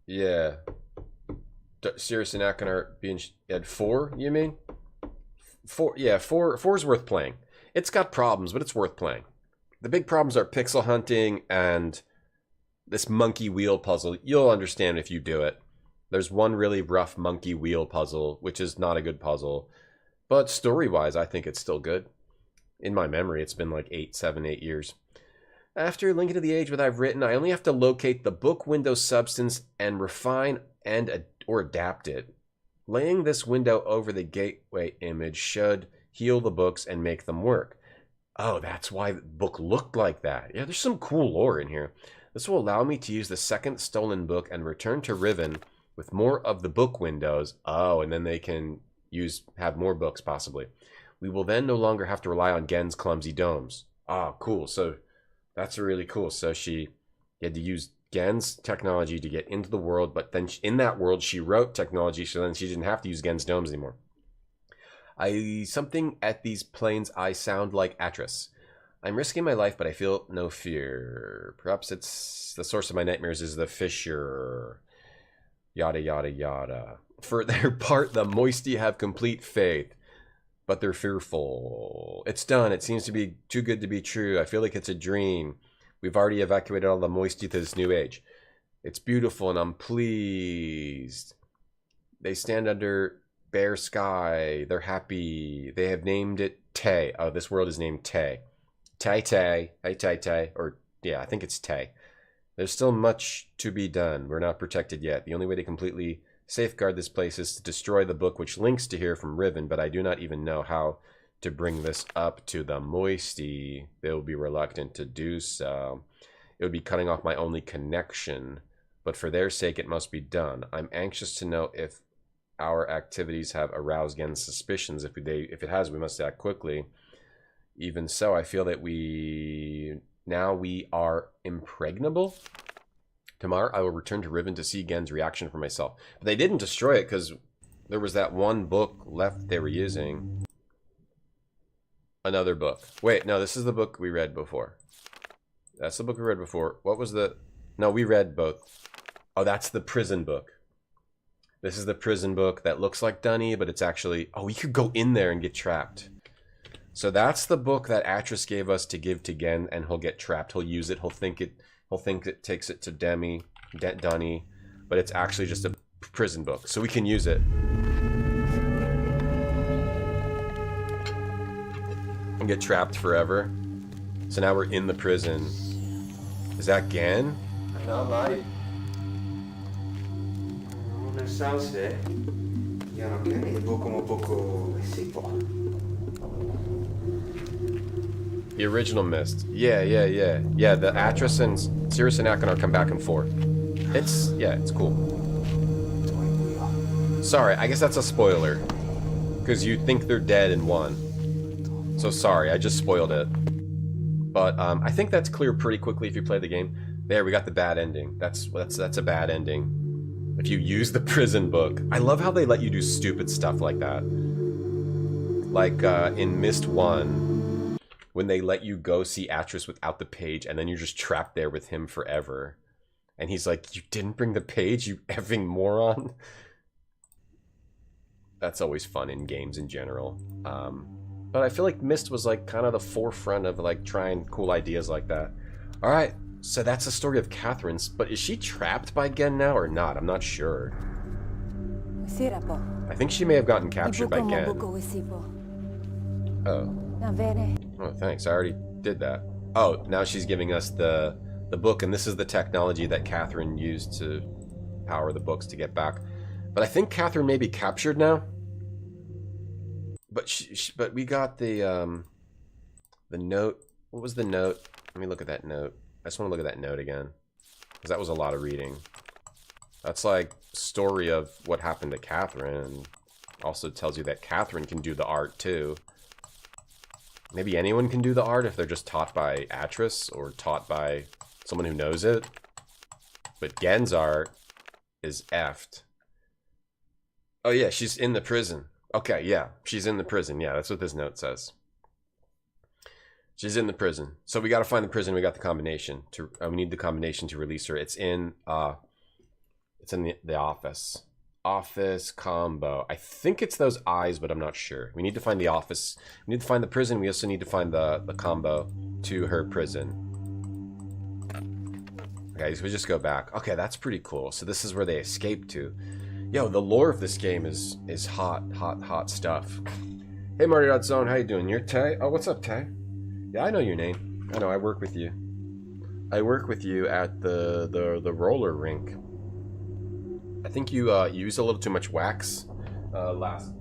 Yeah. Cirrus and Achenar being at 4, you mean? 4, yeah, 4's worth playing. It's got problems, but it's worth playing. The big problems are pixel hunting and this monkey wheel puzzle. You'll understand if you do it. There's one really rough monkey wheel puzzle, which is not a good puzzle. But story-wise, I think it's still good. In my memory, it's been like 7, 8 years. After linking to the age what I've written, I only have to locate the book window substance and refine or adapt it. Laying this window over the gateway image should heal the books and make them work. Oh, that's why the book looked like that. Yeah, there's some cool lore in here. This will allow me to use the second stolen book and return to Riven with more of the book windows. Oh, and then they can have more books, possibly. We will then no longer have to rely on Gen's clumsy domes. Ah, cool. So that's really cool. So she had to use Gen's technology to get into the world, but then in that world she wrote technology, so then she didn't have to use Gen's domes anymore. Something at these planes I sound like Atris. I'm risking my life, but I feel no fear. Perhaps it's the source of my nightmares is the fissure. Yada yada yada. For their part, the Moisty have complete faith, but they're fearful. It's done. It seems to be too good to be true. I feel like it's a dream. We've already evacuated all the Moisty to this new age. It's beautiful and I'm pleased. They stand under bare sky. They're happy. They have named it Tay. Oh, this world is named Tay. Tay Tay. Hey Tay Tay. Or, yeah, I think it's Tay. There's still much to be done. We're not protected yet. The only way to completely safeguard this place is to destroy the book which links to here from Riven, but I do not even know how to bring this up to the Moisty. They will be reluctant to do so. It would be cutting off my only connection, but for their sake it must be done. I'm anxious to know if our activities have aroused Gen's suspicions. If it has, we must act quickly. Even so, I feel that we are impregnable. Tomorrow I will return to Riven to see Gen's reaction for myself. But they didn't destroy it because there was that one book left they were using. Another book. Wait, no, this is the book we read before. That's the book we read before. What was the... No, we read both. Oh, that's the prison book. This is the prison book that looks like Dunny, but it's actually... Oh, we could go in there and get trapped. So that's the book that Atris gave us to give to Gen, and he'll get trapped. He'll use it. He'll think it takes it to Dunny, but it's actually just a prison book. So we can use it. And get trapped forever. So now we're in the prison. that Gan? No, Marty. Non ne so se io non credo come poco si può. The original Mist. Yeah. Yeah, the Atris and Sirius and Akanar come back and forth. It's cool. Sorry, I guess that's a spoiler. Because you think they're dead in 1. So sorry, I just spoiled it. But I think that's clear pretty quickly if you play the game. There, we got the bad ending. That's a bad ending. If you use the prison book. I love how they let you do stupid stuff like that. Like in Mist 1, when they let you go see Atris without the page, and then you're just trapped there with him forever. And he's like, you didn't bring the page, you effing moron? That's always fun in games in general. But I feel like Myst was like kind of the forefront of like trying cool ideas like that. Alright, so that's the story of Catherine's, but is she trapped by Gen now or not? I'm not sure. I think she may have gotten captured by Gen. Oh, thanks, I already did that. Oh, now she's giving us the book, and this is the technology that Catherine used to power the books to get back. But I think Catherine may be captured now. But but we got the note. What was the note? Let me look at that note. I just want to look at that note again, because that was a lot of reading. That's like story of what happened to Catherine, and also tells you that Catherine can do the art too. Maybe anyone can do the art if they're just taught by Atris or taught by someone who knows it. But Gen's art is effed. Oh yeah, she's in the prison. Okay, yeah, she's in the prison. Yeah, that's what this note says. She's in the prison. So we got to find the prison. We got the combination. We need the combination to release her. It's in the office. Office combo. I think it's those eyes, but I'm not sure. We need to find the office. We need to find the prison. We also need to find the combo to her prison. Okay, so we just go back. Okay, that's pretty cool. So this is where they escape to. Yo, the lore of this game is hot stuff. Hey, Marty.Zone, how you doing? You're Tay? Oh, what's up, Tay? Yeah, I know your name. I know, I work with you. I work with you at the roller rink. I think you used a little too much wax last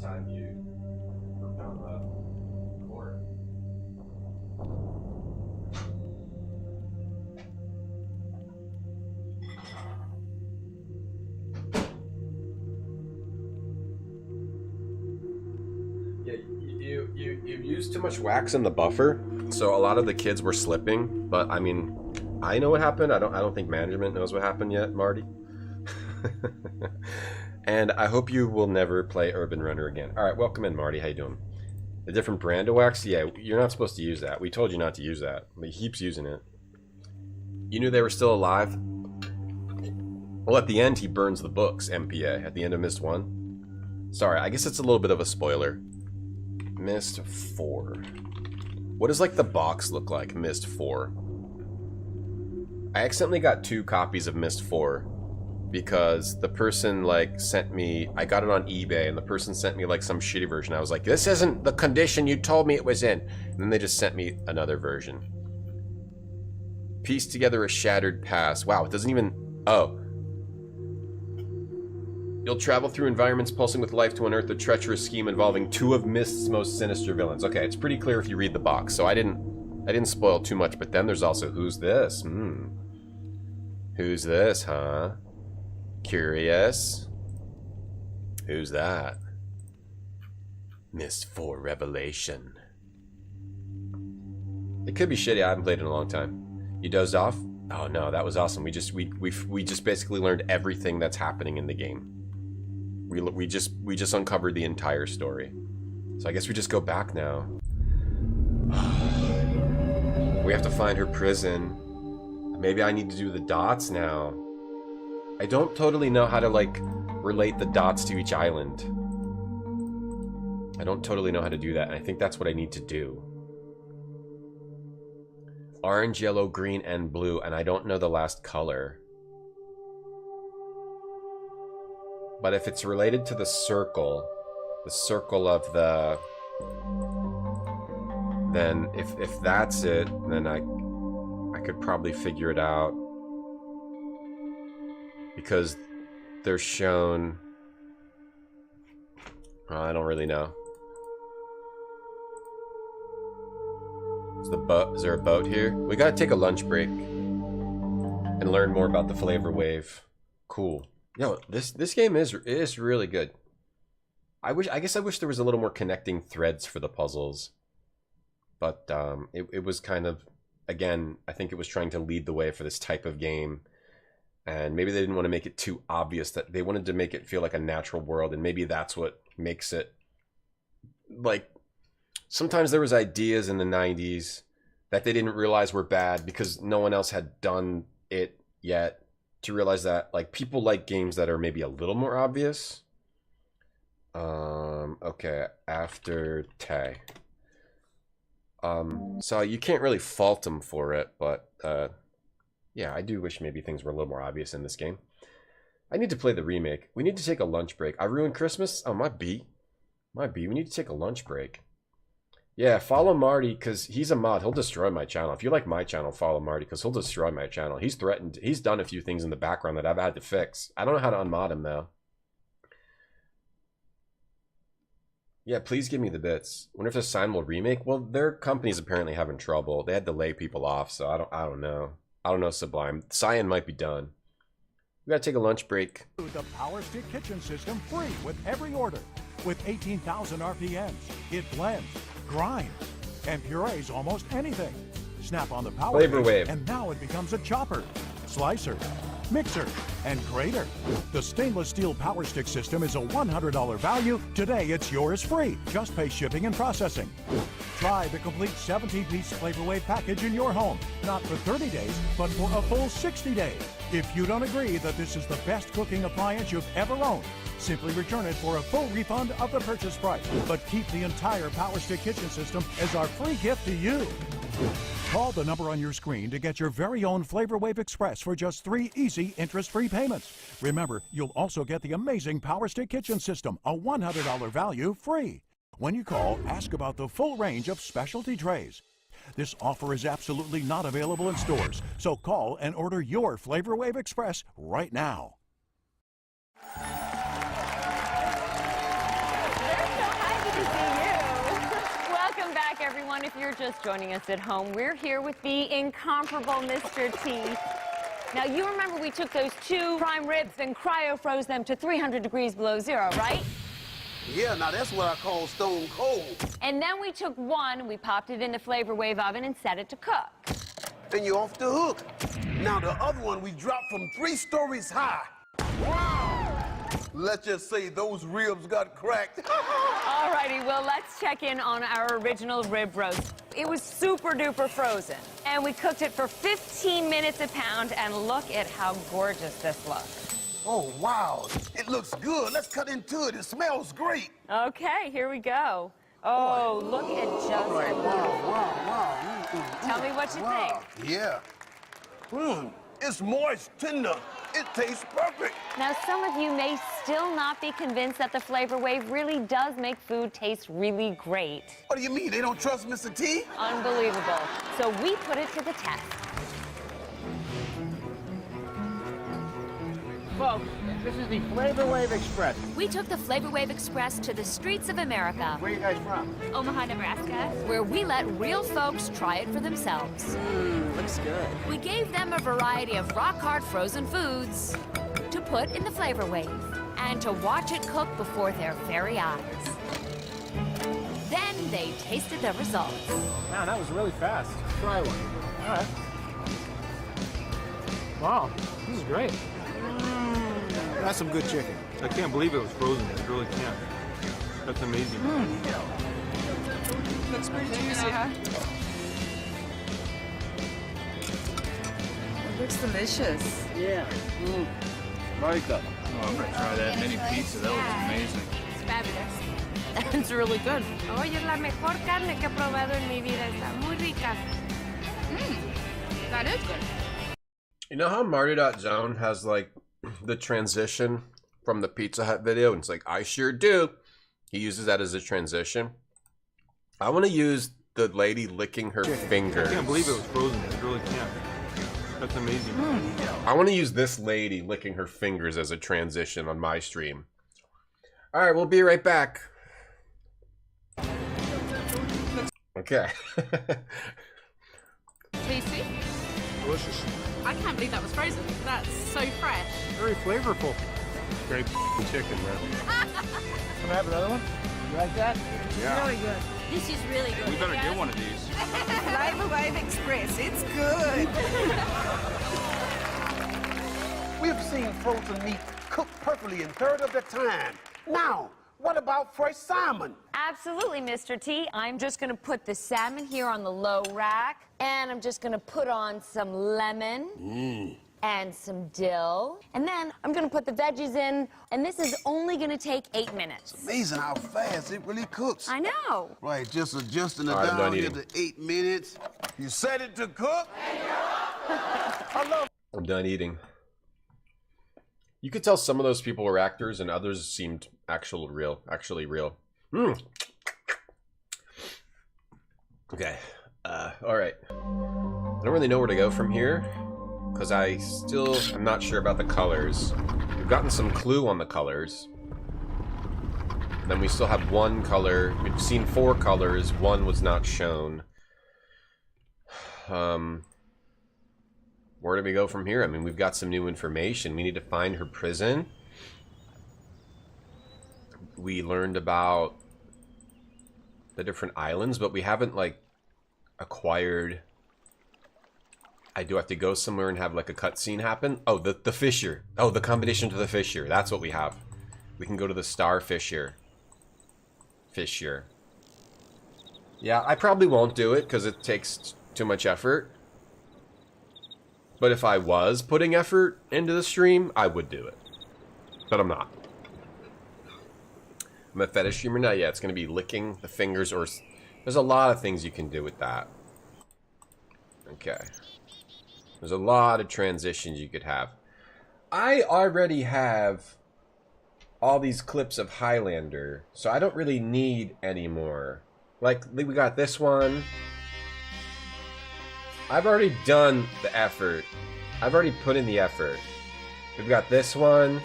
time you worked on the court. You used too much wax in the buffer, so a lot of the kids were slipping. But I mean, I know what happened. I don't think management knows what happened yet, Marty. And I hope you will never play Urban Runner again. All right, welcome in, Marty. How you doing? The different brand of wax? Yeah, you're not supposed to use that. We told you not to use that, but he keeps using it. You knew they were still alive? Well, at the end, he burns the books, MPA, at the end of Myst 1. Sorry, I guess it's a little bit of a spoiler. Myst 4. What does, like, the box look like, Myst 4? I accidentally got 2 copies of Myst 4 because the person, like, sent me... I got it on eBay, and the person sent me, like, some shitty version. I was like, this isn't the condition you told me it was in. And then they just sent me another version. Piece together a shattered past. Wow, it doesn't even... Oh. You'll travel through environments pulsing with life to unearth a treacherous scheme involving 2 of Myst's most sinister villains. Okay, it's pretty clear if you read the box, so I didn't spoil too much, but then there's also who's this? Who's this, huh? Curious. Who's that? Myst 4 Revelation. It could be shitty. I haven't played in a long time. You dozed off? Oh no, that was awesome. We just basically learned everything that's happening in the game. We just uncovered the entire story. So I guess we just go back now. We have to find her prison. Maybe I need to do the dots now. I don't totally know how to, like, relate the dots to each island. I don't totally know how to do that, and I think that's what I need to do. Orange, yellow, green, and blue, and I don't know the last color. But if it's related to the circle of the... Then, if that's it, then I I could probably figure it out. Because they're shown... I don't really know. Is there a boat here? We gotta take a lunch break. And learn more about the flavor wave. Cool. Yo, this game is really good. I guess I wish there was a little more connecting threads for the puzzles. But it was kind of, again, I think it was trying to lead the way for this type of game. And maybe they didn't want to make it too obvious, that they wanted to make it feel like a natural world, and maybe that's what makes it, like, sometimes there was ideas in the 90s that they didn't realize were bad because no one else had done it yet, to realize that, like, people like games that are maybe a little more obvious. Okay, after Tay. So you can't really fault them for it, but yeah, I do wish maybe things were a little more obvious in this game. I need to play the remake. We need to take a lunch break. I ruined Christmas? Oh, my B. My B. We need to take a lunch break. Yeah, follow Marty, because he's a mod. He'll destroy my channel. If you like my channel, follow Marty, because he'll destroy my channel. He's threatened. He's done a few things in the background that I've had to fix. I don't know how to unmod him, though. Yeah, please give me the bits. Wonder if this sign will remake? Well, their company's apparently having trouble. They had to lay people off, so I don't know. I don't know, Sublime. Cyan might be done. We gotta take a lunch break. The Power Stick Kitchen System free with every order. With 18,000 RPMs, it blends, grinds, and purees almost anything. Snap on the power Flavor wave. and now it becomes a chopper, slicer, mixer, and grater. The stainless steel Power Stick system is a $100 value. Today it's yours free. Just pay shipping and processing. Try the complete 17-piece Flavor Wave package in your home. Not for 30 days, but for a full 60 days. If you don't agree that this is the best cooking appliance you've ever owned, simply return it for a full refund of the purchase price. But keep the entire Power Stick Kitchen System as our free gift to you. Call the number on your screen to get your very own Flavor Wave Express for just 3 easy interest-free payments. Remember, you'll also get the amazing Power Stick Kitchen System, a $100 value, free. When you call, ask about the full range of specialty trays. This offer is absolutely not available in stores, so call and order your Flavor Wave Express right now. Welcome back, everyone. If you're just joining us at home, we're here with the incomparable Mr. T. Now, you remember we took those 2 prime ribs and cryo-froze them to 300 degrees below zero, right? Yeah, now that's what I call stone cold. And then we took one, we popped it in the Flavor Wave oven and set it to cook. And you're off the hook. Now the other one we dropped from 3 stories high. Wow! Let's just say those ribs got cracked. All righty, well, let's check in on our original rib roast. It was super duper frozen, and we cooked it for 15 minutes a pound, and look at how gorgeous this looks. Oh, wow. It looks good. Let's cut into it. It smells great. Okay, here we go. Oh, look at just Right, wow. Tell me what you think. Yeah. It's moist, tender. It tastes perfect. Now, some of you may still not be convinced that the Flavor Wave really does make food taste really great. What do you mean? They don't trust Mr. T? Unbelievable. So we put it to the test. Folks, this is the Flavor Wave Express. We took the Flavor Wave Express to the streets of America. Where are you guys from? Omaha, Nebraska. Where we let real folks try it for themselves. Looks good. We gave them a variety of rock-hard frozen foods to put in the Flavor Wave and to watch it cook before their very eyes. Then they tasted the results. Man, that was really fast. Try one. All right. Wow, this is great. That's some good chicken. I can't believe it was frozen. I really can't. That's amazing. Looks pretty juicy. It looks delicious. Yeah. Marika. Oh, I'm gonna try that mini pizza. That was amazing. It's fabulous. It's really good. Oye, es la mejor carne que he probado en mi vida. Está muy rica. That is good. You know how Marty.zone has, like, the transition from the Pizza Hut video? And it's like, I sure do. He uses that as a transition. I want to use the lady licking her fingers. I can't believe it was frozen. I really can't. That's amazing. I want to use this lady licking her fingers as a transition on my stream. All right, we'll be right back. Okay. Tasty. Delicious. I can't believe that was frozen. That's so fresh. Very flavorful. Great chicken, man. Can I have another one? You like that? Yeah. Really good. This is really good. We better get one of these. Flavor Wave Express, it's good. We've seen frozen meat cooked perfectly in third of the time. Now, what about fresh salmon? Absolutely, Mr. T. I'm just gonna put the salmon here on the low rack, and I'm just gonna put on some lemon and some dill, and then I'm gonna put the veggies in, and this is only gonna take 8 minutes. It's amazing how fast it really cooks. I know. Right, just adjusting it All right, I'm down done here eating. to 8 minutes. You set it to cook? I'm done eating. You could tell some of those people were actors and others seemed actually real. Okay. All right. I don't really know where to go from here because I'm not sure about the colors. We've gotten some clue on the colors. And then we still have one color. We've seen 4 colors. One was not shown. Where do we go from here? I mean, we've got some new information. We need to find her prison. We learned about the different islands, but we haven't, like, acquired... I do have to go somewhere and have, like, a cutscene happen. Oh, the fissure. Oh, the combination to the fissure. That's what we have. We can go to the star fissure. Yeah, I probably won't do it because it takes too much effort. But if I was putting effort into the stream, I would do it. But I'm not. I'm a fetish streamer now. Yeah, it's going to be licking the fingers or... There's a lot of things you can do with that. Okay. There's a lot of transitions you could have. I already have all these clips of Highlander, so I don't really need any more. Like, we got this one. I've already done the effort. I've already put in the effort. We've got this one.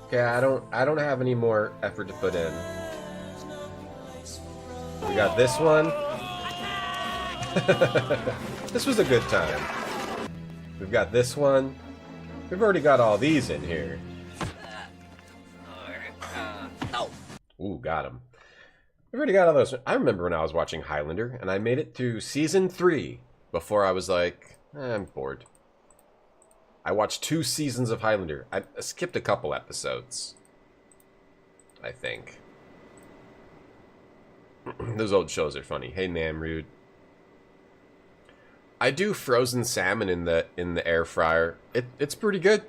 Okay, I don't have any more effort to put in. We got this one. This was a good time. We've got this one. We've already got all these in here. Ooh, got him. We've already got all those. I remember when I was watching Highlander, and I made it to season 3 before I was like, I'm bored. I watched 2 seasons of Highlander. I skipped a couple episodes, I think. Those old shows are funny. Hey, Namrude. I do frozen salmon in the air fryer. It's pretty good.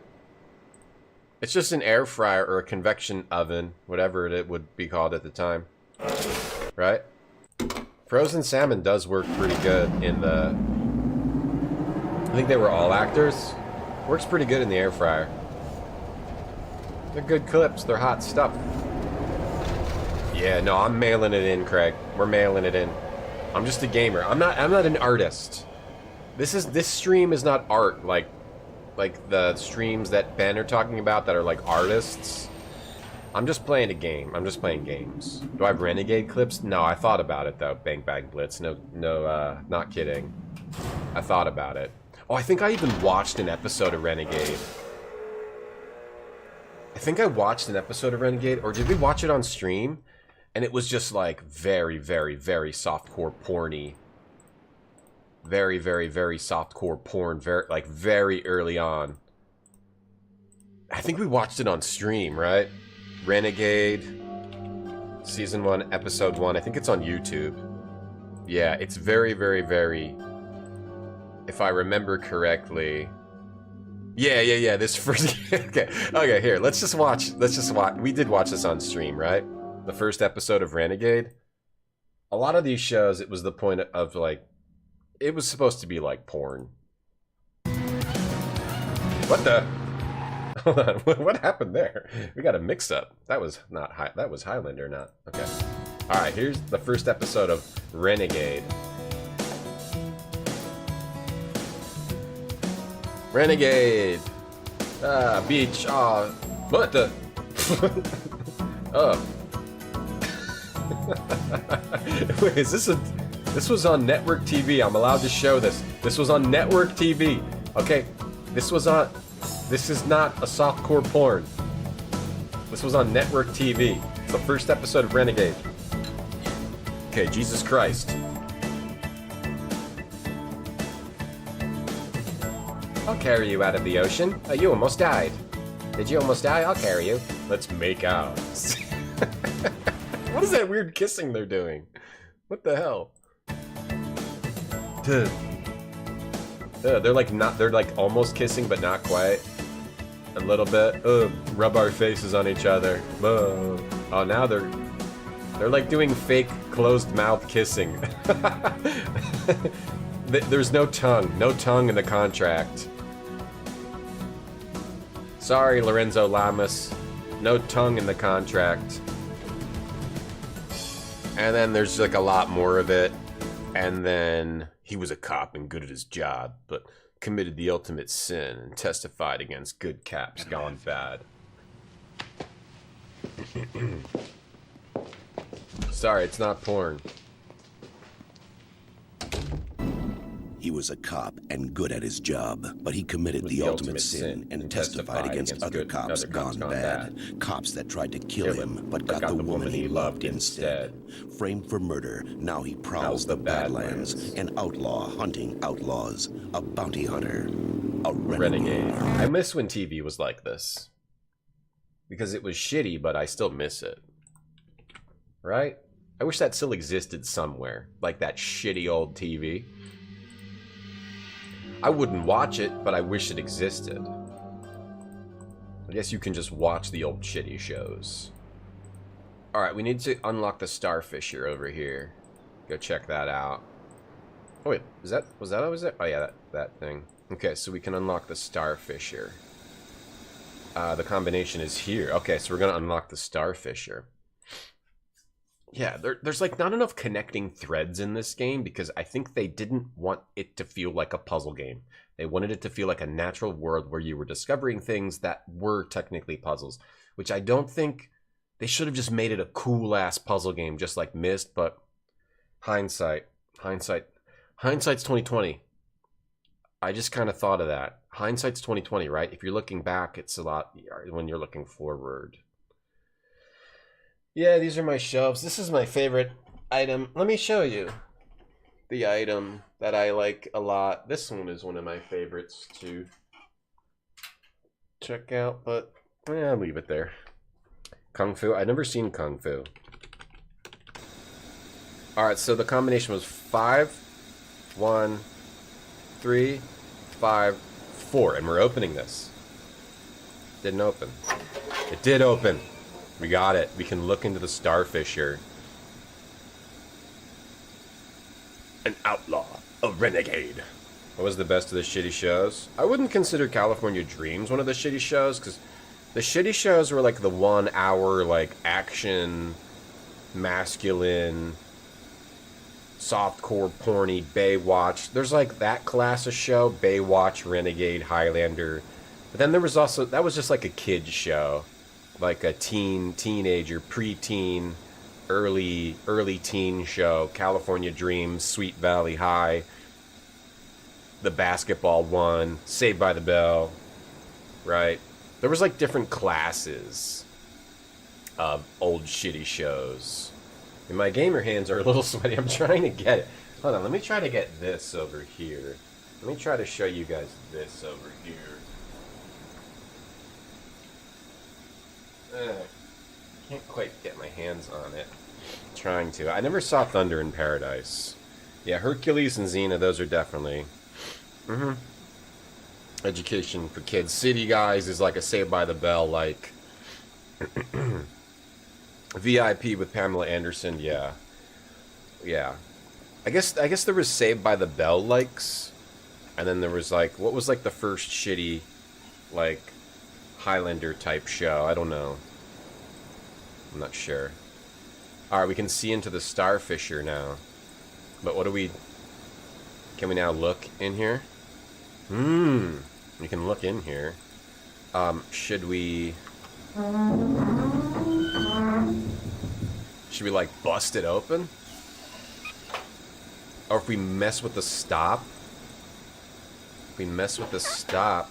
It's just an air fryer or a convection oven, whatever it would be called at the time. Right? Frozen salmon does work pretty good in the... I think they were all actors. Works pretty good in the air fryer. They're good clips. They're hot stuff. Yeah, no, I'm mailing it in, Craig. We're mailing it in. I'm just a gamer. I'm not an artist. This stream is not art like the streams that Ben are talking about that are like artists. I'm just playing a game. I'm just playing games. Do I have Renegade clips? No, I thought about it though. Bang Bang Blitz. No, not kidding. I thought about it. Oh, I think I even watched an episode of Renegade. I think I watched an episode of Renegade, or did we watch it on stream? And it was just like very, very, very softcore porny. Very, very, very softcore porn. Very early on. I think we watched it on stream, right? Renegade, season 1, episode 1. I think it's on YouTube. Yeah, it's very, very, very. If I remember correctly. Yeah. This first. Okay. Here, let's just watch. We did watch this on stream, right? The first episode of Renegade. A lot of these shows, it was the point of like, it was supposed to be like porn. What the? Hold on, what happened there? We got a mix-up. That was not that was Highlander, not okay. All right, here's the first episode of Renegade. Renegade. Beach. What the? Oh. Wait, is this a? This was on network TV. I'm allowed to show this. This was on network TV. Okay, this was on. This is not a softcore porn. This was on network TV. It's the first episode of Renegade. Okay, Jesus Christ. I'll carry you out of the ocean. You almost died. Did you almost die? I'll carry you. Let's make out. What is that weird kissing they're doing? What the hell? They're like not. They're like almost kissing, but not quite. A little bit. Rub our faces on each other. Oh, now they're like doing fake closed mouth kissing. There's no tongue. No tongue in the contract. Sorry, Lorenzo Lamas. No tongue in the contract. And then there's like a lot more of it. And then he was a cop and good at his job, but committed the ultimate sin and testified against good cops gone bad. Sorry, it's not porn. He was a cop and good at his job, but he committed the ultimate sin and testified against other cops gone bad. Cops that tried to kill him, but got the woman he loved instead. Framed for murder, now he prowls the Badlands, an outlaw hunting outlaws, a bounty hunter, a renegade. I miss when TV was like this. Because it was shitty, but I still miss it. Right? I wish that still existed somewhere, like that shitty old TV. I wouldn't watch it, but I wish it existed. I guess you can just watch the old shitty shows. Alright, we need to unlock the Starfisher over here. Go check that out. Oh wait, was that always there? Oh yeah, that thing. Okay, so we can unlock the Starfisher. The combination is here. Okay, so we're gonna unlock the Starfisher. Yeah, there's like not enough connecting threads in this game because I think they didn't want it to feel like a puzzle game. They wanted it to feel like a natural world where you were discovering things that were technically puzzles, which I don't think they should have just made it a cool ass puzzle game just like Myst, but hindsight's 2020. I just kind of thought of that. Hindsight's 2020, right? If you're looking back, it's a lot when you're looking forward. Yeah, these are my shelves. This is my favorite item. Let me show you the item that I like a lot. This one is one of my favorites to check out, but I'll leave it there. Kung Fu. I've never seen Kung Fu. Alright, so the combination was 5, 1, 3, 5, 4, and we're opening this. Didn't open. It did open. We got it. We can look into the Starfisher. An outlaw. A renegade. What was the best of the shitty shows? I wouldn't consider California Dreams one of the shitty shows, because the shitty shows were like the 1 hour, like, action, masculine, softcore, porny, Baywatch. There's like that class of show, Baywatch, Renegade, Highlander. But then there was also, that was just like a kid's show. Like a teenager, preteen, early teen show. California Dreams, Sweet Valley High, the basketball one, Saved by the Bell, right? There was like different classes of old shitty shows. And my gamer hands are a little sweaty. I'm trying to get it. Hold on, let me try to get this over here. Let me try to show you guys this over here. Can't quite get my hands on it. Trying to. I never saw Thunder in Paradise. Yeah, Hercules and Xena, those are definitely... Education for kids. City Guys is like a Saved by the Bell, like... VIP with Pamela Anderson, yeah. Yeah. I guess there was Saved by the Bell likes. And then there was like... What was like the first shitty, like... Highlander type show. I don't know. I'm not sure. Alright, we can see into the Starfisher now. But what do we... Can we now look in here? We can look in here. Should we... Should we, like, bust it open? Or if we mess with the stop? If we mess with the stop,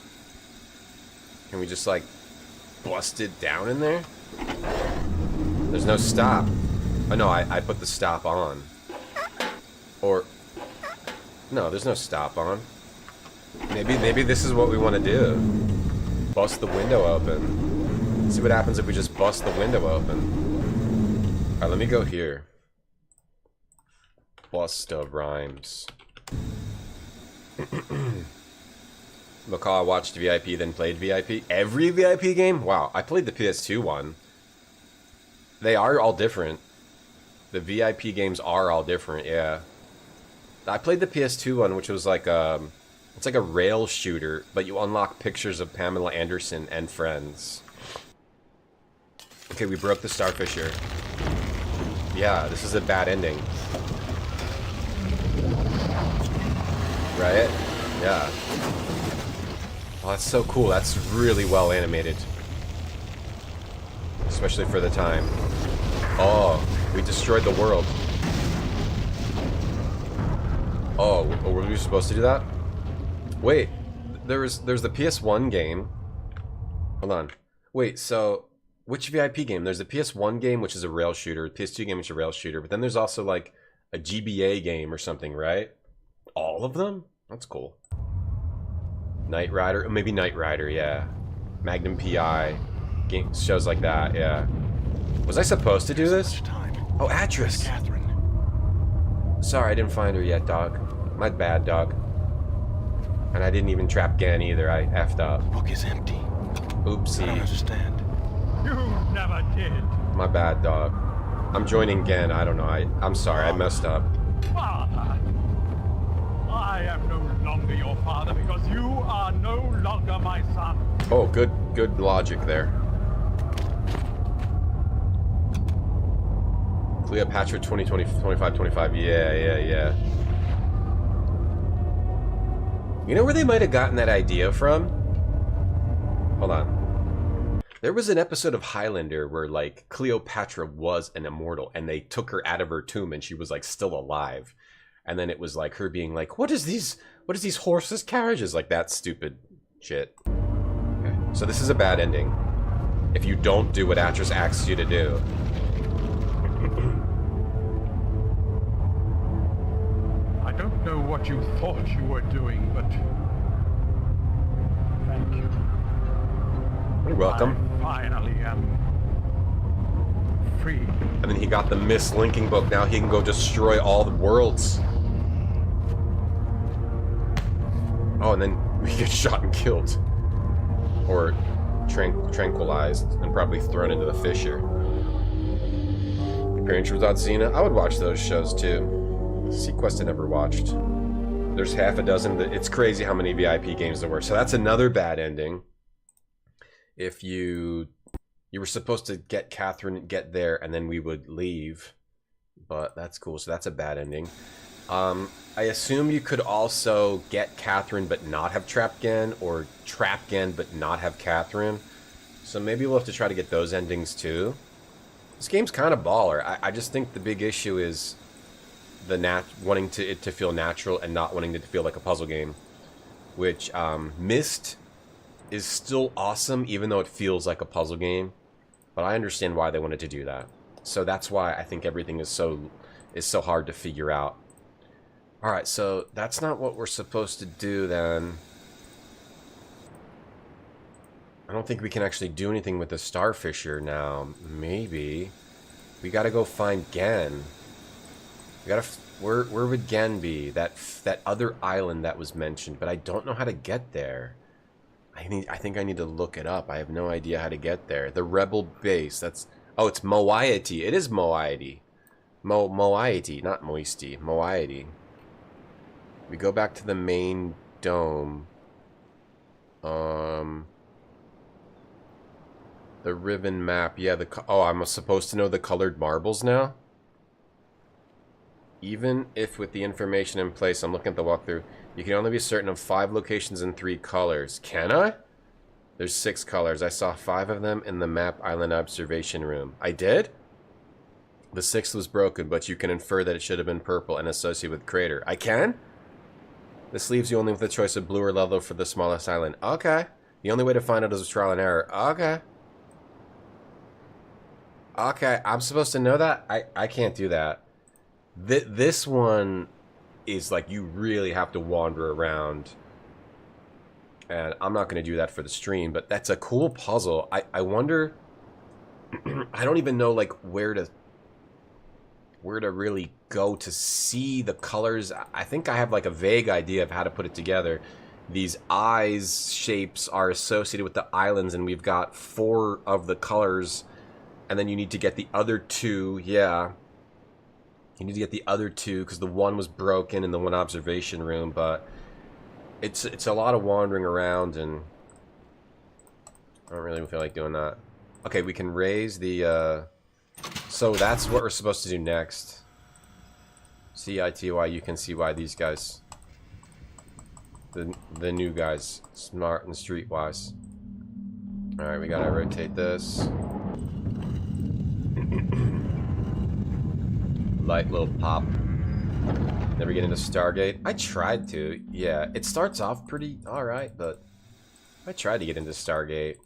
can we just, like, bust it down in there? There's no stop. Oh, no, I put the stop on. Or... No, there's no stop on. Maybe this is what we want to do. Bust the window open. See what happens if we just bust the window open. Alright, let me go here. Busta Rhymes. McCall, I watched VIP, then played VIP. Every VIP game? Wow, I played the PS2 one. They are all different. The VIP games are all different, yeah. I played the PS2 one, which was like it's like a rail shooter, but you unlock pictures of Pamela Anderson and friends. Okay, we broke the Starfisher. Yeah, this is a bad ending. Right? Yeah. Oh, that's so cool. That's really well animated. Especially for the time. Oh, we destroyed the world. Oh, were we supposed to do that? Wait, there's the PS1 game. Hold on. Wait, so which VIP game? There's the PS1 game, which is a rail shooter. PS2 game, which is a rail shooter. But then there's also like a GBA game or something, right? All of them? That's cool. Knight Rider, maybe Knight Rider, yeah. Magnum PI, shows like that, yeah. Was I supposed to do this? Oh, Atris. Sorry, I didn't find her yet, dog. My bad, dog. And I didn't even trap Gen either. I effed up. The book is empty. Oopsie. I don't understand. You never did. My bad, dog. I'm joining Gen. I don't know. I'm sorry. I messed up. Father, I am no longer your father because you are no longer my son. Oh, good logic there. Cleopatra 2020, 25, 25. Yeah. You know where they might have gotten that idea from? Hold on. There was an episode of Highlander where, like, Cleopatra was an immortal and they took her out of her tomb and she was, like, still alive. And then it was, like, her being like, what is these horses' carriages? Like, that stupid shit. Okay. So this is a bad ending. If you don't do what Atris asks you to do. I don't know what you thought you were doing, but thank you. You're welcome. I finally am free. And then he got the mislinking book. Now he can go destroy all the worlds. Oh, and then we get shot and killed. Or tranquilized and probably thrown into the fissure. Parents without Xena. I would watch those shows too. Sequest I never watched. There's half a dozen. It's crazy how many VIP games there were. So that's another bad ending. If you were supposed to get Catherine, get there, and then we would leave. But that's cool. So that's a bad ending. I assume you could also get Catherine but not have Trap Gen, or Trap Gen but not have Catherine. So maybe we'll have to try to get those endings too. This game's kind of baller. I just think the big issue is the wanting it to feel natural and not wanting it to feel like a puzzle game. Which, Myst is still awesome even though it feels like a puzzle game. But I understand why they wanted to do that. So that's why I think everything is so hard to figure out. Alright, so that's not what we're supposed to do then. I don't think we can actually do anything with the Starfisher now. Maybe. We gotta go find Gen. We gotta... Where would Gen be? That other island that was mentioned, but I don't know how to get there. I think I need to look it up. I have no idea how to get there. The Rebel base, that's... Oh, it's Moiety. It is Moiety. Moiety, not Moisty. Moiety. We go back to the main dome. The ribbon map. Yeah, oh, I'm supposed to know the colored marbles now? Even if with the information in place, I'm looking at the walkthrough, you can only be certain of 5 locations and 3 colors. Can I? There's 6 colors. I saw 5 of them in the map island observation room. I did? The 6th was broken, but you can infer that it should have been purple and associated with crater. I can? This leaves you only with the choice of blue or yellow for the smallest island. Okay. The only way to find out is trial and error. Okay. Okay, I'm supposed to know that? I can't do that. This one is like you really have to wander around. And I'm not going to do that for the stream, but that's a cool puzzle. I wonder... I don't even know like where to really go to see the colors. I think I have like a vague idea of how to put it together. These eyes shapes are associated with the islands, and we've got 4 of the colors, and then you need to get the other 2. Yeah, you need to get the other 2 because the one was broken in the one observation room. But it's a lot of wandering around, and I don't really feel like doing that. Okay, we can raise the so that's what we're supposed to do next. CITY, you can see why these guys, the new guys, smart and streetwise. Alright, we gotta rotate this. Light little pop. Never get into Stargate. I tried to, yeah. It starts off pretty alright, but I tried to get into Stargate.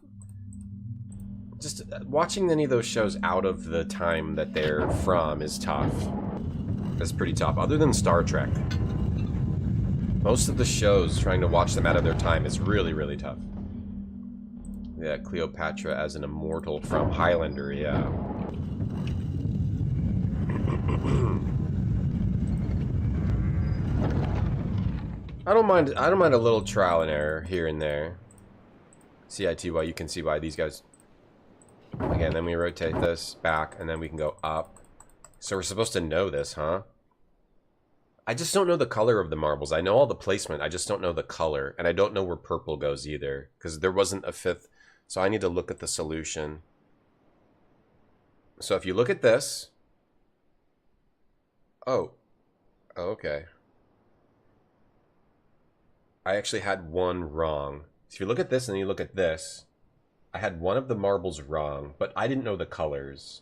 Just watching any of those shows out of the time that they're from is tough. That's pretty tough. Other than Star Trek. Most of the shows, trying to watch them out of their time is really, really tough. Yeah, Cleopatra as an immortal from Highlander, yeah. I don't mind a little trial and error here and there. CITY, you can see why these guys. Again, then we rotate this back, and then we can go up. So we're supposed to know this, huh? I just don't know the color of the marbles. I know all the placement, I just don't know the color. And I don't know where purple goes either, because there wasn't a 5th. So I need to look at the solution. So if you look at this... Oh. Oh, okay. I actually had one wrong. So if you look at this and you look at this... I had one of the marbles wrong, but I didn't know the colors.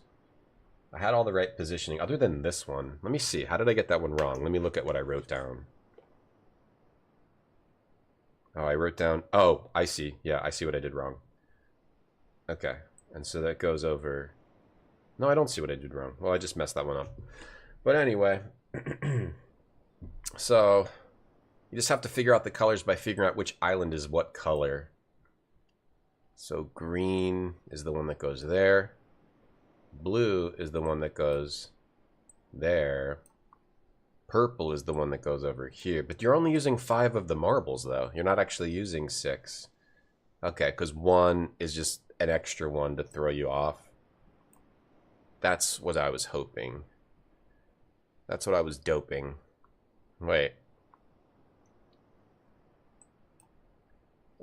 I had all the right positioning, other than this one. Let me see. How did I get that one wrong? Let me look at what I wrote down. Oh, I wrote down... Oh, I see. Yeah, I see what I did wrong. Okay. And so that goes over... No, I don't see what I did wrong. Well, I just messed that one up. But anyway. So, you just have to figure out the colors by figuring out which island is what color. So green is the one that goes there. Blue is the one that goes there. Purple is the one that goes over here. But you're only using 5 of the marbles, though. You're not actually using 6. Okay, because 1 is just an extra one to throw you off. That's what I was hoping. That's what I was doping. Wait.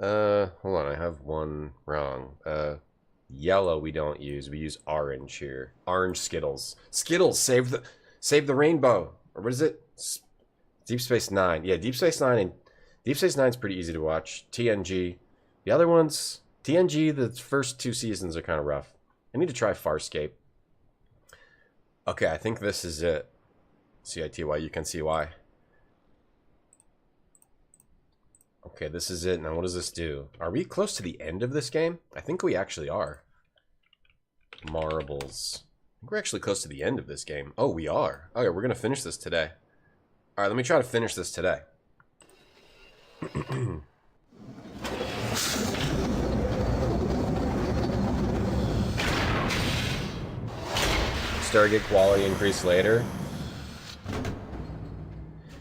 Hold on, I have one wrong. Yellow we don't use. We use orange here. Orange Skittles. Skittles, save the rainbow. Or what is it? Deep Space Nine. Yeah, Deep Space Nine and Deep Space Nine's pretty easy to watch. TNG. The other ones, TNG, the first 2 seasons are kind of rough. I need to try Farscape. Okay, I think this is it. CITY, you can see why. Okay, this is it. Now, what does this do? Are we close to the end of this game? I think we actually are. Marbles. I think we're actually close to the end of this game. Oh, we are. Okay, we're going to finish this today. Alright, let me try to finish this today. Stargate quality increase later.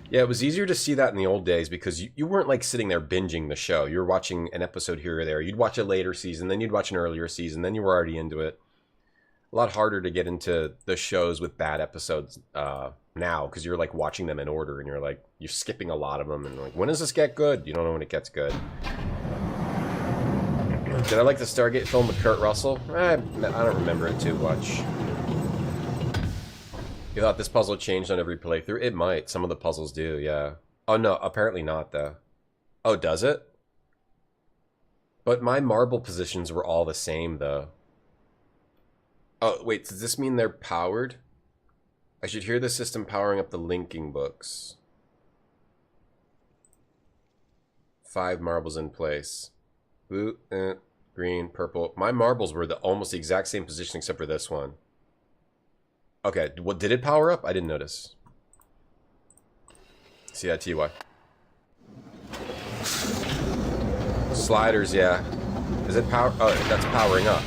Yeah, it was easier to see that in the old days because you weren't like sitting there binging the show. You were watching an episode here or there. You'd watch a later season, then you'd watch an earlier season, then you were already into it. A lot harder to get into the shows with bad episodes now because you're like watching them in order and you're skipping a lot of them and like, when does this get good? You don't know when it gets good. Did I like the Stargate film with Kurt Russell? I don't remember it too much. You thought this puzzle changed on every playthrough? It might. Some of the puzzles do, yeah. Oh no, apparently not though. Oh, does it? But my marble positions were all the same though. Oh, wait, does this mean they're powered? I should hear the system powering up the linking books. 5 marbles in place. Blue, green, purple. My marbles were almost the exact same position except for this one. Okay, what did it power up? I didn't notice. CITY. Sliders, yeah. Is it power? Oh, that's powering up.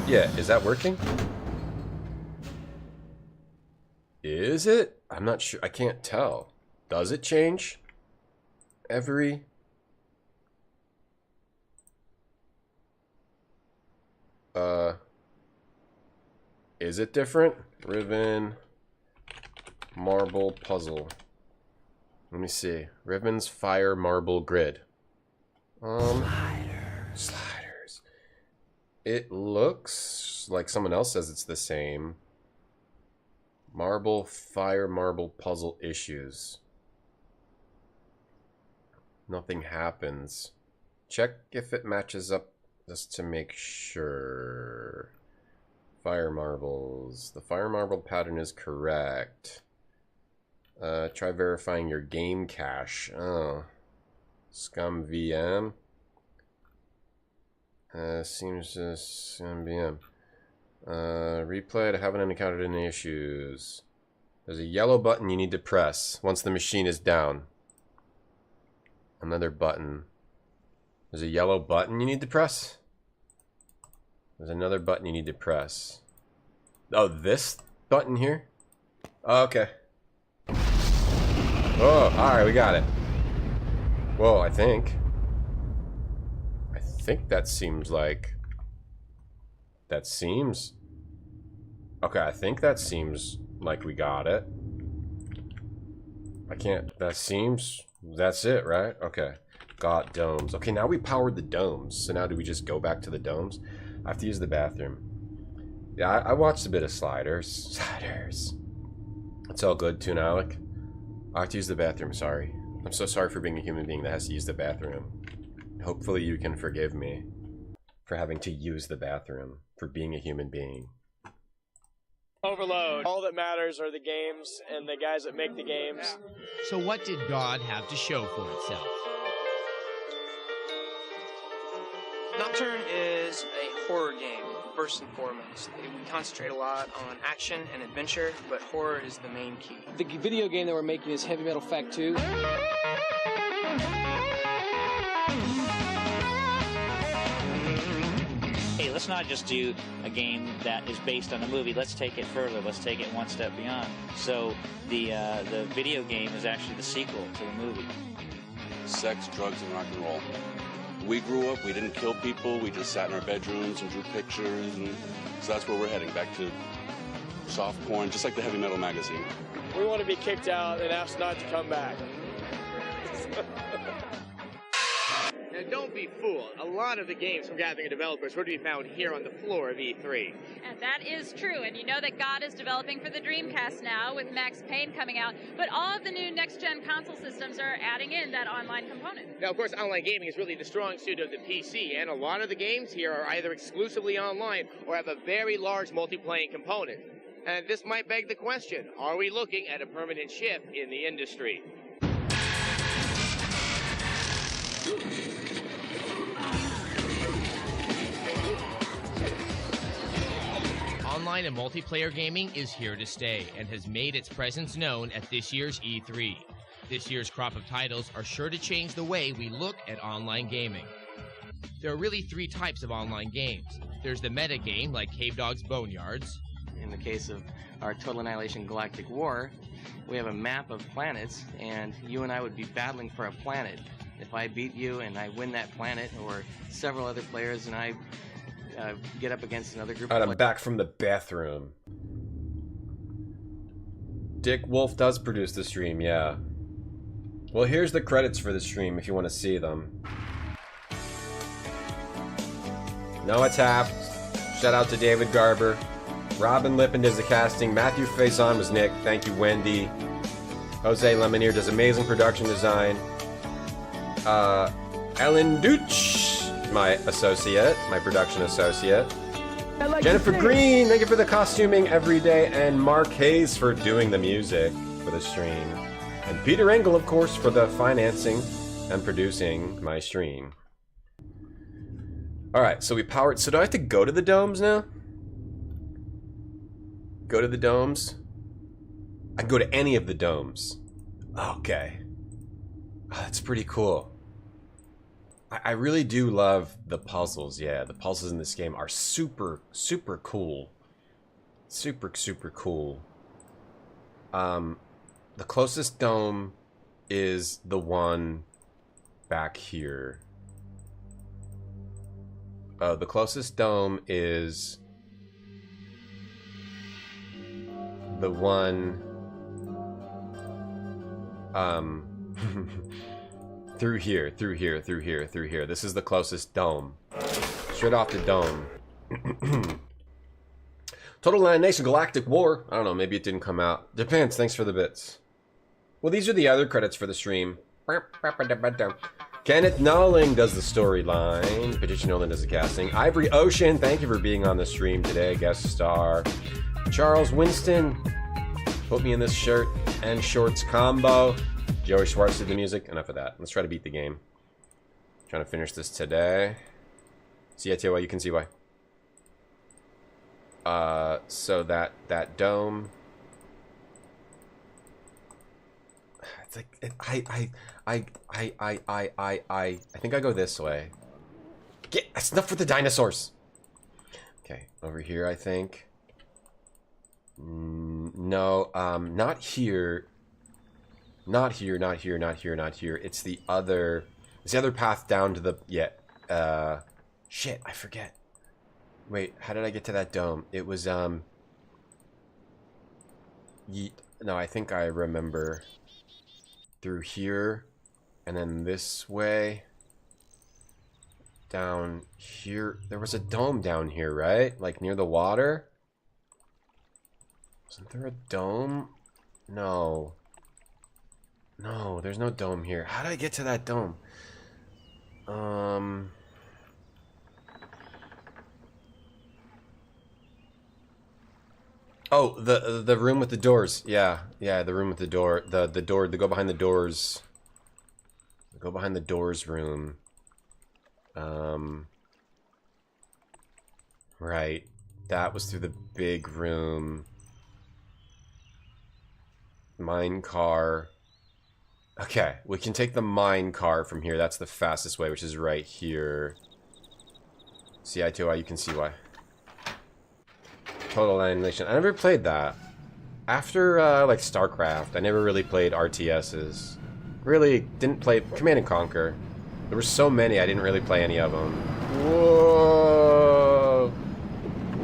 Yeah, is that working? Is it? I'm not sure. I can't tell. Does it change? Every... Is it different? Ribbon, marble, puzzle. Let me see. Ribbons, fire, marble, grid. Sliders. It looks like someone else says it's the same. Marble, fire, marble, puzzle, issues. Nothing happens. Check if it matches up just to make sure. Fire marbles. The fire marble pattern is correct. Try verifying your game cache. Oh. Scum VM. Seems to Scum VM. Replayed. I haven't encountered any issues. There's a yellow button you need to press once the machine is down. Another button. There's a yellow button you need to press. There's another button you need to press. Oh, this button here? Oh, okay. Oh, alright, we got it. Whoa, I think that seems like... That seems... Okay, I think that seems like we got it. I can't... That seems... That's it, right? Okay. Got domes. Okay, now we powered the domes. So now do we just go back to the domes? I have to use the bathroom. Yeah, I watched a bit of Sliders. Sliders. It's all good, Toon Alec. I have to use the bathroom, sorry. I'm so sorry for being a human being that has to use the bathroom. Hopefully you can forgive me for having to use the bathroom, for being a human being. Overload. All that matters are the games and the guys that make the games. So what did God have to show for itself? Nocturne is a horror game, first and foremost. We concentrate a lot on action and adventure, but horror is the main key. The video game that we're making is Heavy Metal Fact 2. Hey, let's not just do a game that is based on a movie. Let's take it further. Let's take it one step beyond. So the video game is actually the sequel to the movie. Sex, drugs, and rock and roll. We grew up, we didn't kill people, we just sat in our bedrooms and drew pictures, and so that's where we're heading, back to soft porn, just like the Heavy Metal magazine. We want to be kicked out and asked not to come back. Now, don't be fooled. A lot of the games from Gathering developers were to be found here on the floor of E3. And that is true. And you know that God is developing for the Dreamcast now with Max Payne coming out. But all of the new next-gen console systems are adding in that online component. Now, of course, online gaming is really the strong suit of the PC. And a lot of the games here are either exclusively online or have a very large multiplayer component. And this might beg the question, are we looking at a permanent shift in the industry? Online and multiplayer gaming is here to stay and has made its presence known at this year's E3. This year's crop of titles are sure to change the way we look at online gaming. There are really 3 types of online games. There's the meta game like Cave Dog's Boneyards. In the case of our Total Annihilation Galactic War, we have a map of planets, and you and I would be battling for a planet. If I beat you and I win that planet, or several other players and I get up against another group of I'm back from the bathroom. Dick Wolf does produce the stream, yeah. Well, here's the credits for the stream if you want to see them. Noah Taft. Shout out to David Garber. Robin Lippin does the casting. Matthew Faison was Nick. Thank you, Wendy. Jose Lemonier does amazing production design. Ellen Dooch, my associate, my production associate. Jennifer Green, thank you for the costuming every day. And Mark Hayes for doing the music for the stream. And Peter Engel, of course, for the financing and producing my stream. Alright, so we powered. So do I have to go to the domes now? Go to the domes? I can go to any of the domes. Okay. Oh, that's pretty cool. I really do love the puzzles. Yeah, the puzzles in this game are super, super cool. Super, super cool. The closest dome is the one back here. The closest dome is the one through here. This is the closest dome. Straight off the dome. Total Annihilation Galactic War. I don't know, maybe it didn't come out. Depends, thanks for the bits. Well, these are the other credits for the stream. Kenneth Nolling does the storyline. Patricia Nolan does the casting. Ivory Ocean, thank you for being on the stream today, guest star. Charles Winston, put me in this shirt and shorts combo. Joey Schwartz did the music. Enough of that. Let's try to beat the game. Trying to finish this today. See, I tell you why, you can see why. So that dome. It's like I think I go this way. That's enough for the dinosaurs. Okay, over here I think. No, not here. Not here. It's the other path down to the shit, I forget. Wait, how did I get to that dome? It was no, I think I remember. Through here, and then this way. Down here. There was a dome down here, right? Like near the water? Wasn't there a dome? No. No, there's no dome here. How did I get to that dome? Oh, the room with the doors. Yeah, the room with the door. The door. The go behind the doors. The go behind the doors room. Right. That was through the big room. Mine car. Okay, we can take the mine car from here. That's the fastest way, which is right here. See eye to eye, you can see why. Total Annihilation. I never played that. After, like, StarCraft, I never really played RTSs. Really didn't play Command & Conquer. There were so many, I didn't really play any of them. Whoa!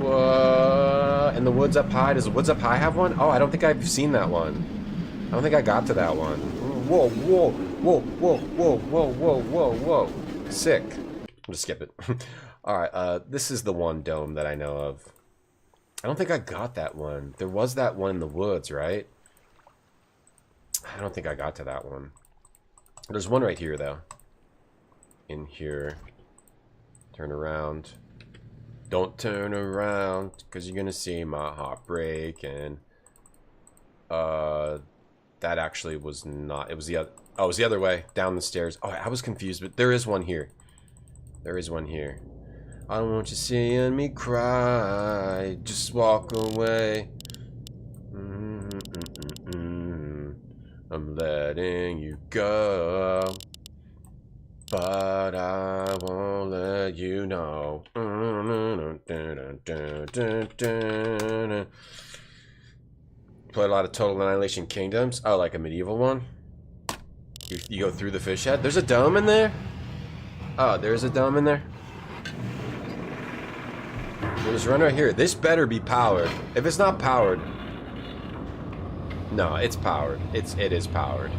Whoa! And the Woods Up High, does the Woods Up High have one? Oh, I don't think I've seen that one. I don't think I got to that one. Whoa, whoa, whoa, whoa, whoa, whoa, whoa, whoa, whoa. Sick. I'll just skip it. Alright, this is the one dome that I know of. I don't think I got that one. There was that one in the woods, right? I don't think I got to that one. There's one right here, though. In here. Turn around. Don't turn around, because you're going to see my heart break. And, that actually was not... It was the other... Oh, it was the other way. Down the stairs. Oh, I was confused, but there is one here. There is one here. I don't want you seeing me cry. Just walk away. I'm letting you go, but I won't let you know. Played a lot of Total Annihilation Kingdoms. Oh, like a medieval one? You go through the fish head? There's a dome in there? Oh, there's a dome in there? There's one right here. This better be powered. If it's not powered... No, it's powered. It is powered.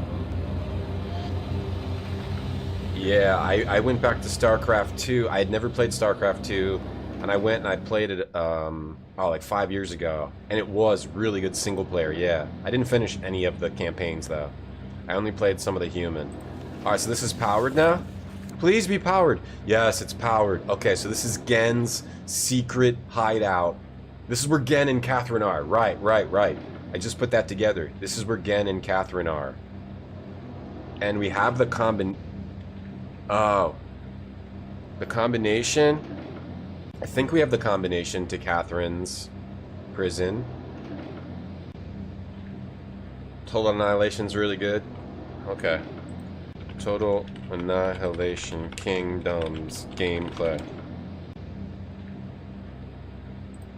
Yeah, I went back to StarCraft 2. I had never played StarCraft 2, and I went and I played it, like 5 years ago. And it was really good single player, yeah. I didn't finish any of the campaigns, though. I only played some of the human. Alright, so this is powered now? Please be powered. Yes, it's powered. Okay, so this is Gen's secret hideout. This is where Gen and Catherine are. Right. I just put that together. This is where Gen and Catherine are. And we have the the combination. I think we have the combination to Catherine's prison. Total Annihilation's really good. Okay. Total Annihilation Kingdoms gameplay.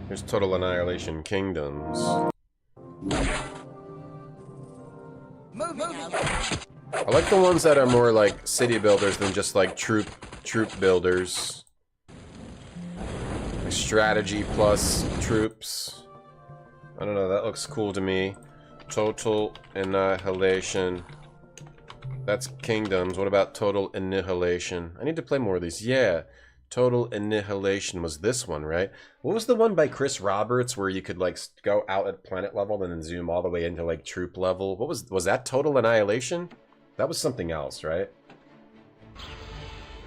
Here's Total Annihilation Kingdoms. I like the ones that are more like city builders than just like troop builders. Like strategy plus troops. I don't know, that looks cool to me. Total Annihilation. That's Kingdoms. What about Total Annihilation? I need to play more of these. Yeah. Total Annihilation was this one, right? What was the one by Chris Roberts where you could like go out at planet level and then zoom all the way into like troop level? What was that Total Annihilation? That was something else, right?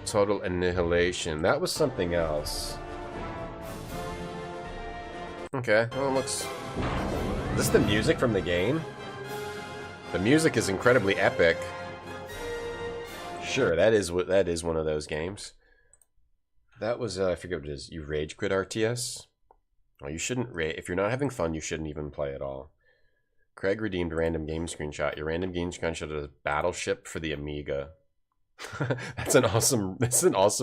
Total Annihilation. That was something else. Okay. Well, it looks... Is this the music from the game? The music is incredibly epic. Sure, that is one of those games. That was, I forget what it is. You rage quit RTS? Oh, you shouldn't rage. If you're not having fun, you shouldn't even play at all. Craig redeemed random game screenshot. Your random game screenshot is Battleship for the Amiga. That's an awesome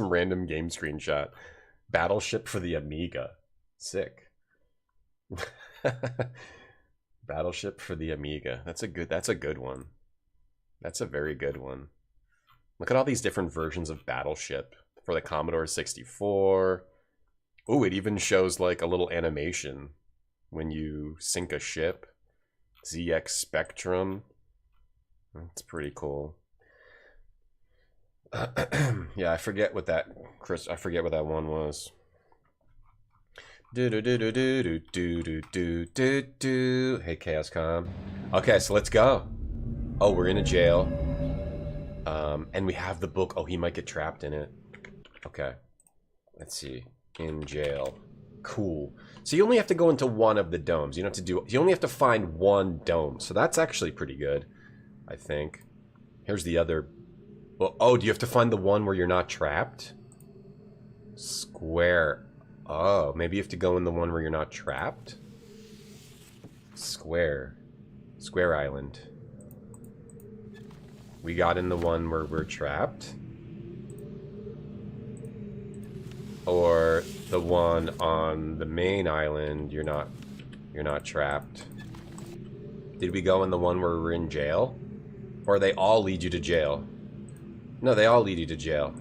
random game screenshot. Battleship for the Amiga. Sick. Battleship for the Amiga. That's a good one. That's a very good one. Look at all these different versions of Battleship for the Commodore 64. Ooh, it even shows like a little animation when you sink a ship. ZX Spectrum. That's pretty cool. Yeah, I forget what that one was. Hey, ChaosCom. Okay, so let's go. Oh, we're in a jail. And we have the book. Oh, he might get trapped in it. Okay. Let's see. In jail. Cool. So you only have to go into one of the domes. You only have to find one dome. So that's actually pretty good, I think. Here's the other. Well, oh, do you have to find the one where you're not trapped? Square. Oh, maybe you have to go in the one where you're not trapped? Square Island. We got in the one where we're trapped? Or the one on the main island, you're not trapped? Did we go in the one where we're in jail? Or they all lead you to jail? No, they all lead you to jail.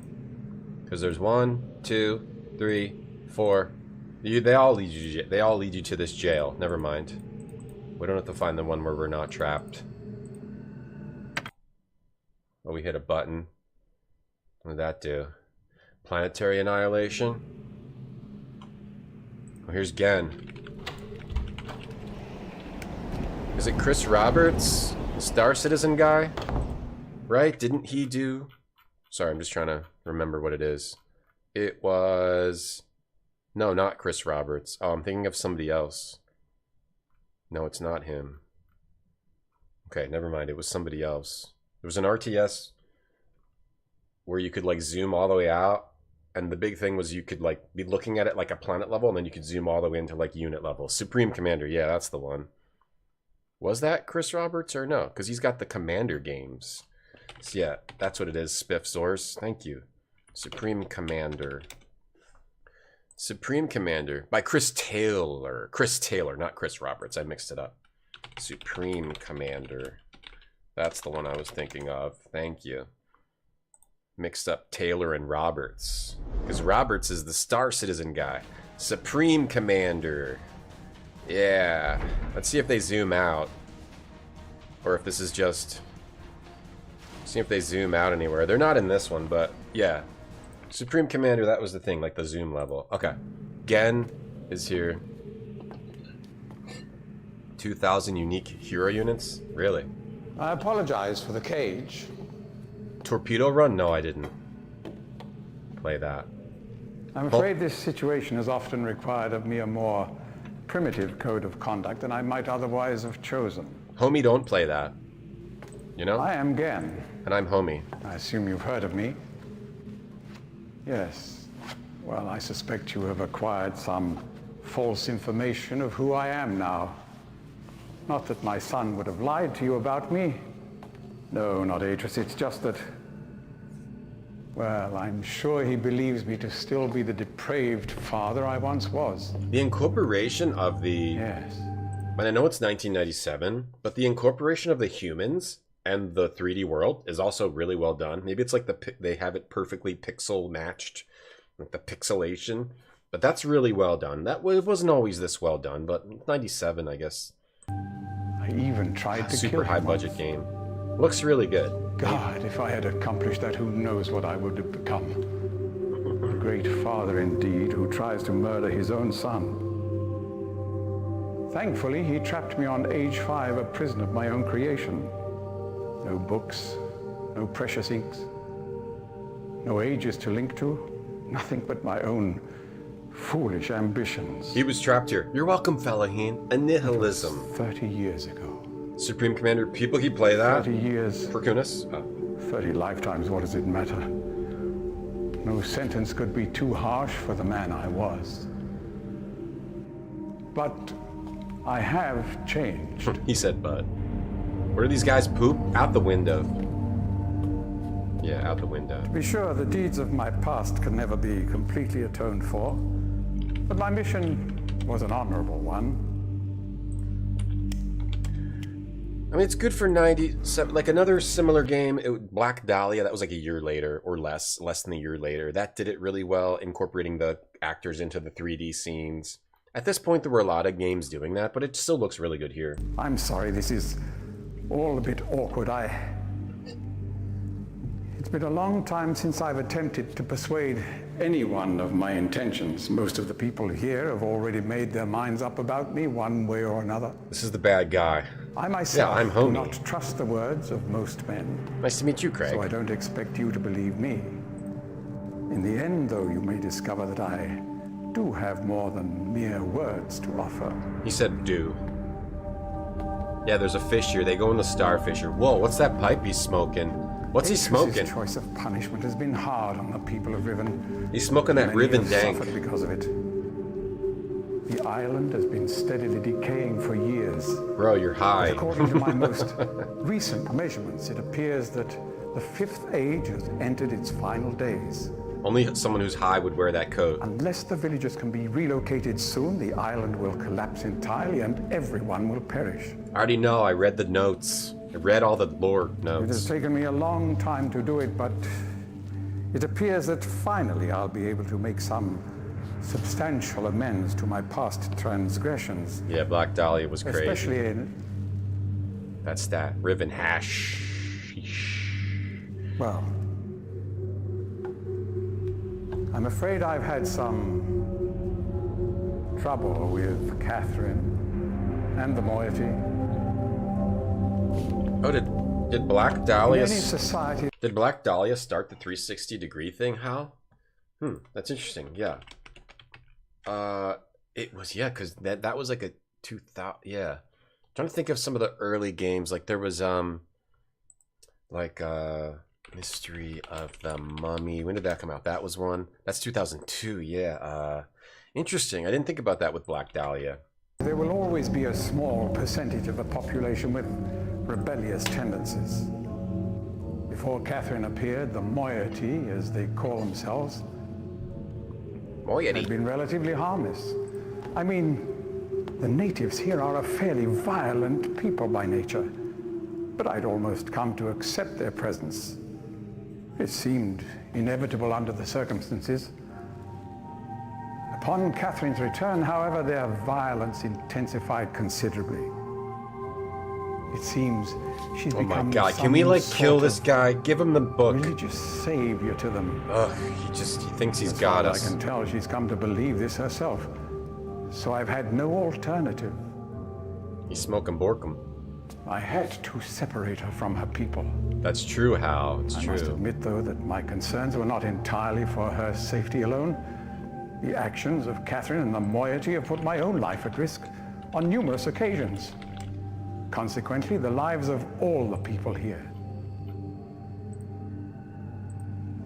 Because there's 1, 2, 3, 4. They all lead you to this jail. Never mind. We don't have to find the one where we're not trapped. Oh, we hit a button. What did that do? Planetary Annihilation. Oh, here's Gen. Is it Chris Roberts? The Star Citizen guy? Right? Didn't he do... Sorry, I'm just trying to remember what it is. It was... No, not Chris Roberts. Oh, I'm thinking of somebody else. No, it's not him. Okay, never mind. It was somebody else. There was an RTS where you could like zoom all the way out, and the big thing was you could like be looking at it like a planet level, and then you could zoom all the way into like unit level. Supreme Commander, yeah, that's the one. Was that Chris Roberts or no? Because he's got the Commander games. So yeah, that's what it is. Spiff Source, thank you. Supreme Commander. Supreme Commander by Chris Taylor. Chris Taylor, not Chris Roberts. I mixed it up. Supreme Commander. That's the one I was thinking of. Thank you. Mixed up Taylor and Roberts. Because Roberts is the Star Citizen guy. Supreme Commander. Yeah. Let's see if they zoom out. Or if this is just... See if they zoom out anywhere. They're not in this one, but yeah. Supreme Commander, that was the thing, like the zoom level. Okay. Gen is here. 2,000 unique hero units? Really? I apologize for the cage. Torpedo Run? No, I didn't play that. I'm afraid this situation has often required of me a more primitive code of conduct than I might otherwise have chosen. Homie, don't play that. You know? I am Gen. And I'm Homie. I assume you've heard of me. Yes. Well, I suspect you have acquired some false information of who I am now. Not that my son would have lied to you about me. No, not Atris. It's just that, well, I'm sure he believes me to still be the depraved father I once was. The incorporation of the... Yes. And I know it's 1997, but the incorporation of the humans and the 3D world is also really well done. Maybe it's like they have it perfectly pixel matched, like the pixelation. But that's really well done. It wasn't always this well done, but 97, I guess. I even tried to kill super high budget game. Looks really good. God, if I had accomplished that, who knows what I would have become. A great father indeed, who tries to murder his own son. Thankfully, he trapped me on age 5, a prison of my own creation. No books, no precious inks, no ages to link to, nothing but my own foolish ambitions. He was trapped here. You're welcome, Fellaheen. A nihilism. 30 years ago. Supreme Commander, people he play that? 30 years. For Kunis? Oh. 30 lifetimes, what does it matter? No sentence could be too harsh for the man I was. But I have changed. He said but. Where do these guys poop? Out the window. Yeah, out the window. To be sure, the deeds of my past can never be completely atoned for, but my mission was an honorable one. I mean, it's good for 97. Like another similar game, Black Dahlia, that was like a year later, or less than a year later. That did it really well, incorporating the actors into the 3D scenes. At this point, there were a lot of games doing that, but it still looks really good here. I'm sorry, this is all a bit awkward. It's been a long time since I've attempted to persuade anyone of my intentions. Most of the people here have already made their minds up about me one way or another. This is the bad guy. I myself I'm do Homie. not trust the words of most men. Nice to meet you, Craig. So I don't expect you to believe me. In the end, though, you may discover that I do have more than mere words to offer. He said do. Yeah, there's a fish here. They go in the starfisher. Whoa, what's that pipe he's smoking? What's he smoking? His choice of punishment has been hard on the people of Riven. He's smoking that Many Riven have dank. suffered because of it. The island has been steadily decaying for years. Bro, you're high. But according to my most recent measurements, it appears that the 5th age has entered its final days. Only someone who's high would wear that coat. Unless the villagers can be relocated soon, the island will collapse entirely and everyone will perish. I already know. I read the notes. I read all the lore notes. It has taken me a long time to do it, but it appears that finally I'll be able to make some substantial amends to my past transgressions. Yeah, Black Dahlia was crazy. Especially in... That's that. Riven hash. Well, I'm afraid I've had some trouble with Catherine and the moiety. Oh, did Black Dahlia... In any society... Did Black Dahlia start the 360-degree thing, Hal? That's interesting, yeah. It was, yeah, because that was like a 2000... Yeah. I'm trying to think of some of the early games. Like, there was, Mystery of the Mummy. When did that come out? That was one. That's 2002, yeah. Interesting. I didn't think about that with Black Dahlia. There will always be a small percentage of the population with rebellious tendencies. Before Catherine appeared, the moiety, as they call themselves, had been relatively harmless. I mean, the natives here are a fairly violent people by nature, but I'd almost come to accept their presence. It seemed inevitable under the circumstances. Upon Catherine's return, however, their violence intensified considerably. It seems she's Oh my become god, some can we like sort kill this of guy? Give him the book. religious savior to them. Ugh, he thinks he's As got far as us. I can tell, she's come to believe this herself. So I've had no alternative. He's smoking Borkum. I had to separate her from her people. That's true, Hal. It's I true. must admit, though, that my concerns were not entirely for her safety alone. The actions of Catherine and the moiety have put my own life at risk on numerous occasions. Consequently, the lives of all the people here.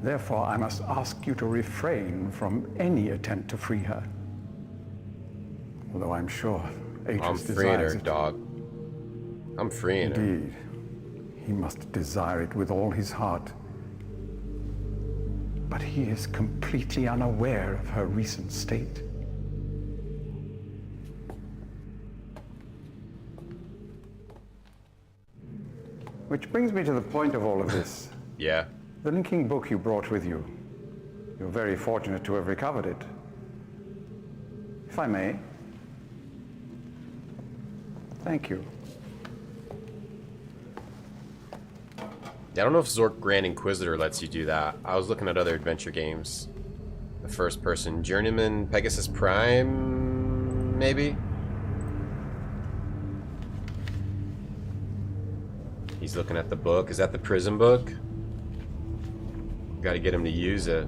Therefore, I must ask you to refrain from any attempt to free her. Although I'm sure Atreus I'm freeing her, desires it. dog. I'm freeing her. Indeed. He must desire it with all his heart. But he is completely unaware of her recent state. Which brings me to the point of all of this. Yeah. The linking book you brought with you. You're very fortunate to have recovered it. If I may. Thank you. I don't know if Zork Grand Inquisitor lets you do that. I was looking at other adventure games. The first person. Journeyman, Pegasus Prime, maybe? He's looking at the book. Is that the prison book? Gotta get him to use it.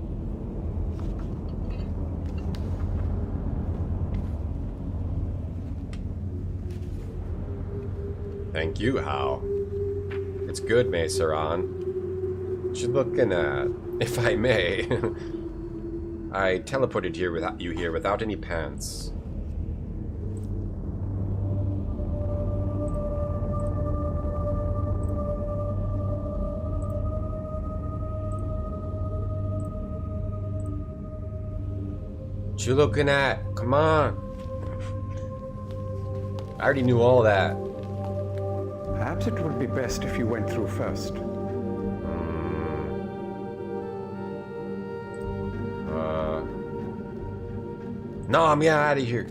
Thank you, Hal. It's good, Mesaron. What you looking at? If I may. I teleported you here without any pants. What you looking at? Come on. I already knew all that. Perhaps it would be best if you went through first. No, I'm out of here.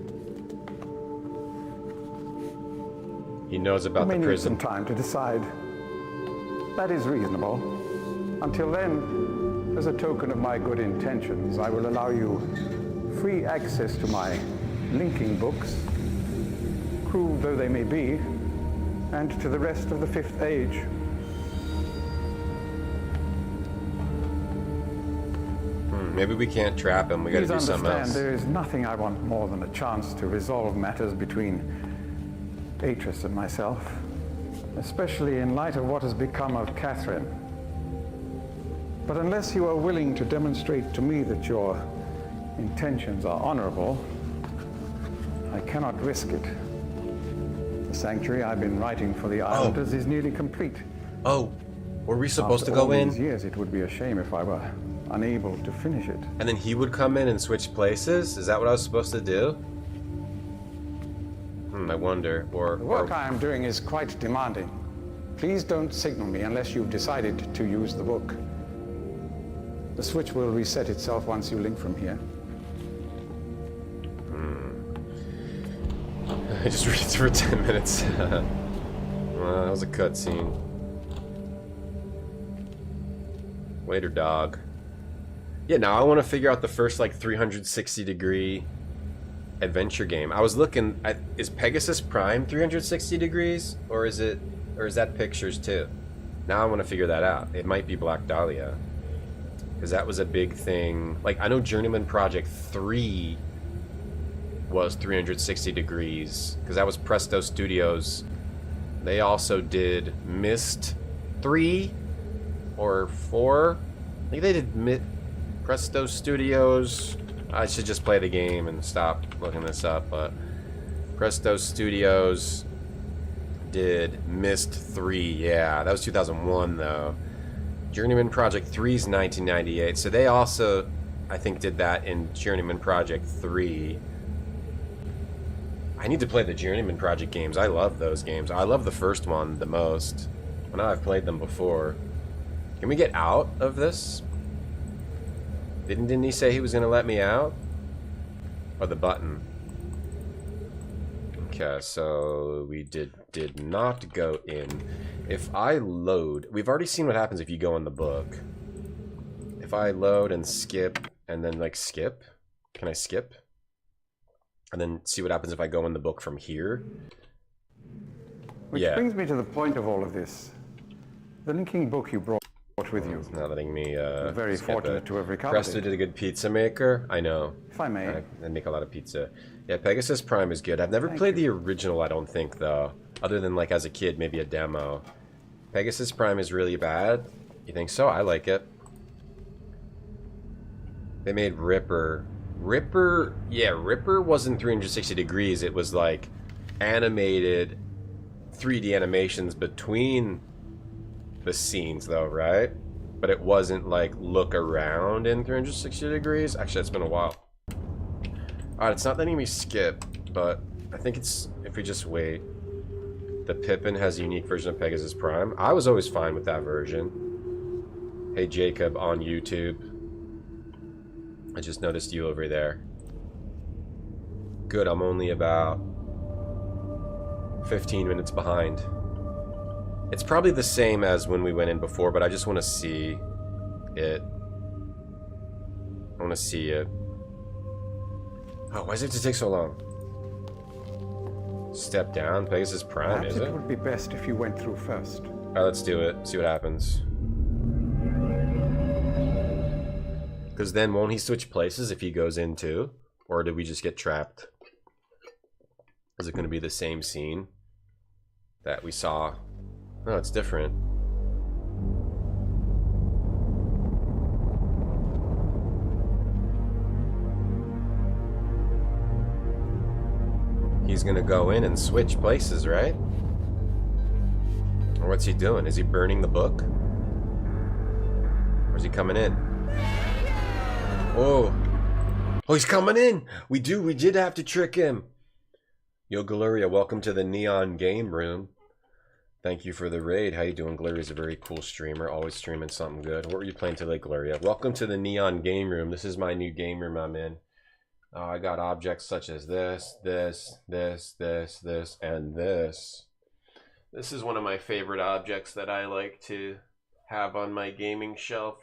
He knows about the You may need prison. some time to decide. That is reasonable. Until then, as a token of my good intentions, I will allow you free access to my linking books, crude though they may be, and to the rest of the Fifth Age. Maybe we can't trap him. We gotta Please do something understand, else. there is nothing I want more than a chance to resolve matters between Atreus and myself, especially in light of what has become of Catherine. But unless you are willing to demonstrate to me that your intentions are honorable, I cannot risk it. The sanctuary I've been writing for the Islanders is nearly complete. Oh, were we supposed After to go all in? these years, it would be a shame if I were unable to finish it. And then he would come in and switch places? Is that what I was supposed to do? I wonder. The work I am doing is quite demanding. Please don't signal me unless you've decided to use the book. The switch will reset itself once you link from here. I just read it for 10 minutes. Well, that was a cutscene. Later, dog. Yeah, now I want to figure out the first like 360-degree adventure game. I was looking at, is Pegasus Prime 360 degrees, or is that pictures too? Now I want to figure that out. It might be Black Dahlia, because that was a big thing. Like, I know Journeyman Project 3 was 360 degrees, because that was Presto Studios. They also did Myst 3 or 4. I think they did Presto Studios. I should just play the game and stop looking this up, but Presto Studios did Myst 3. Yeah, that was 2001 though. Journeyman Project 3 is 1998, so they also, I think, did that in Journeyman Project 3. I need to play the Journeyman Project games. I love those games. I love the first one the most. Well, now I've played them before. Can we get out of this? Didn't he say he was going to let me out? Or the button? Okay, so we did not go in. If I load, we've already seen what happens if you go in the book. If I load and skip, and then like skip, can I skip? And then see what happens if I go in the book from here. Which brings me to the point of all of this. The linking book you brought with you. It's not letting me. You're very fortunate to have recovered. Presto did a good pizza maker. I know. If I may. I make a lot of pizza. Yeah, Pegasus Prime is good. I've never played the original, I don't think, though. Other than like as a kid, maybe a demo. Pegasus Prime is really bad. You think so? I like it. They made Ripper. Ripper wasn't 360 degrees. It was like animated 3D animations between the scenes, though, right? But it wasn't like look around in 360 degrees. Actually, it's been a while. Alright, it's not letting me skip, but I think it's if we just wait. The Pippin has a unique version of Pegasus Prime. I was always fine with that version. Hey Jacob on YouTube. I just noticed you over there. Good, I'm only about 15 minutes behind. It's probably the same as when we went in before, but I just want to see it. I want to see it. Oh, why does it have to take so long? Step down, Pegasus Prime, Perhaps is it? It would be best if you went through first. Alright, let's do it. See what happens. Because then won't he switch places if he goes in too? Or did we just get trapped? Is it going to be the same scene that we saw? No, it's different. He's going to go in and switch places, right? Or what's he doing? Is he burning the book? Or is he coming in? Oh. Oh, he's coming in! We did have to trick him. Yo, Galeria, welcome to the Neon Game Room. Thank you for the raid. How you doing? Gloria's a very cool streamer, always streaming something good. What were you playing today, Gloria? Welcome to the Neon Game Room. This is my new game room I'm in. I got objects such as this, this, and this. This is one of my favorite objects that I like to have on my gaming shelf.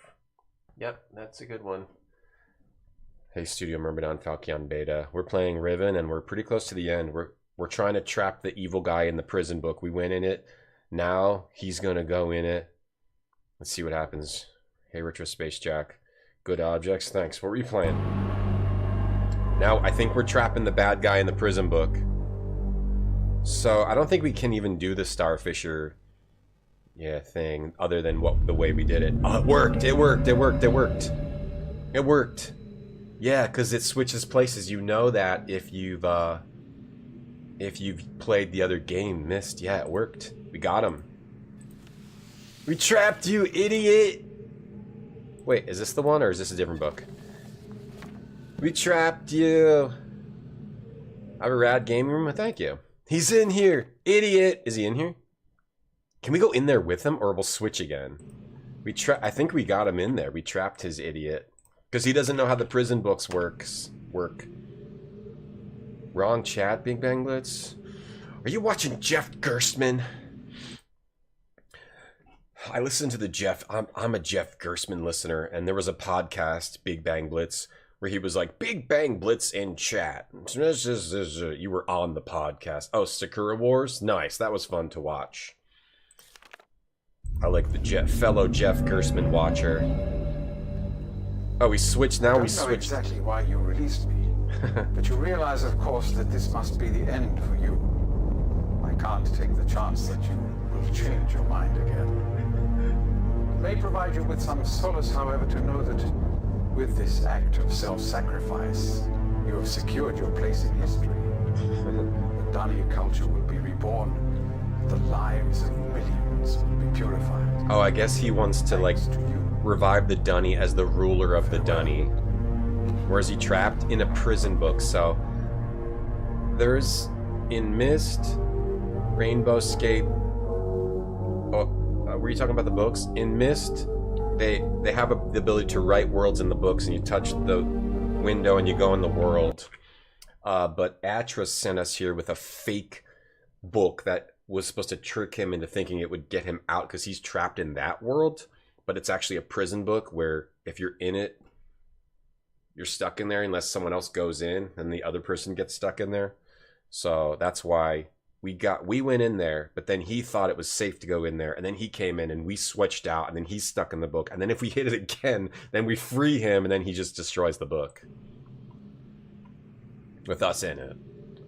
Yep, that's a good one. Hey, Studio Myrmidon Falcon Beta. We're playing Riven, and we're pretty close to the end. We're trying to trap the evil guy in the prison book. We went in it. Now he's gonna go in it. Let's see what happens. Hey, Retro Space Jack. Good objects. Thanks. What were you playing? Now I think we're trapping the bad guy in the prison book. So I don't think we can even do the Starfisher thing other than the way we did it. Oh, it worked. It worked. It worked. It worked. It worked. Yeah, because it switches places. You know that if you've played the other game, missed. Yeah, it worked. We got him. We trapped you, idiot. Wait, is this the one or is this a different book? We trapped you. I have a rad game room. Thank you. He's in here, idiot. Is he in here? Can we go in there with him or we'll switch again? I think we got him in there. We trapped his idiot. Because he doesn't know how the prison books work. Wrong chat, Big Bang Blitz. Are you watching Jeff Gerstmann? I listen to the Jeff. I'm a Jeff Gerstmann listener, and there was a podcast, Big Bang Blitz, where he was like, Big Bang Blitz in chat. You were on the podcast. Oh, Sakura Wars? Nice. That was fun to watch. I like the fellow Jeff Gerstmann watcher. Oh, we switched now. We switched. I don't know exactly why you released me, but you realize, of course, that this must be the end for you. I can't take the chance that you will change your mind again. It may provide you with some solace, however, to know that with this act of self-sacrifice, you have secured your place in history. The Dunny culture will be reborn. The lives of millions will be purified. Oh, I guess he wants to, like, revive the Dunny as the ruler of the Dunny. Where is he trapped? In a prison book. So there's in Myst, Rainbow Scape. Oh, were you talking about the books? In Myst, they have the ability to write worlds in the books, and you touch the window and you go in the world. But Atris sent us here with a fake book that was supposed to trick him into thinking it would get him out because he's trapped in that world. But it's actually a prison book where if you're in it, you're stuck in there unless someone else goes in and the other person gets stuck in there. So that's why we went in there, but then he thought it was safe to go in there, and then he came in and we switched out, and then he's stuck in the book, and then if we hit it again, then we free him, and then he just destroys the book with us in it.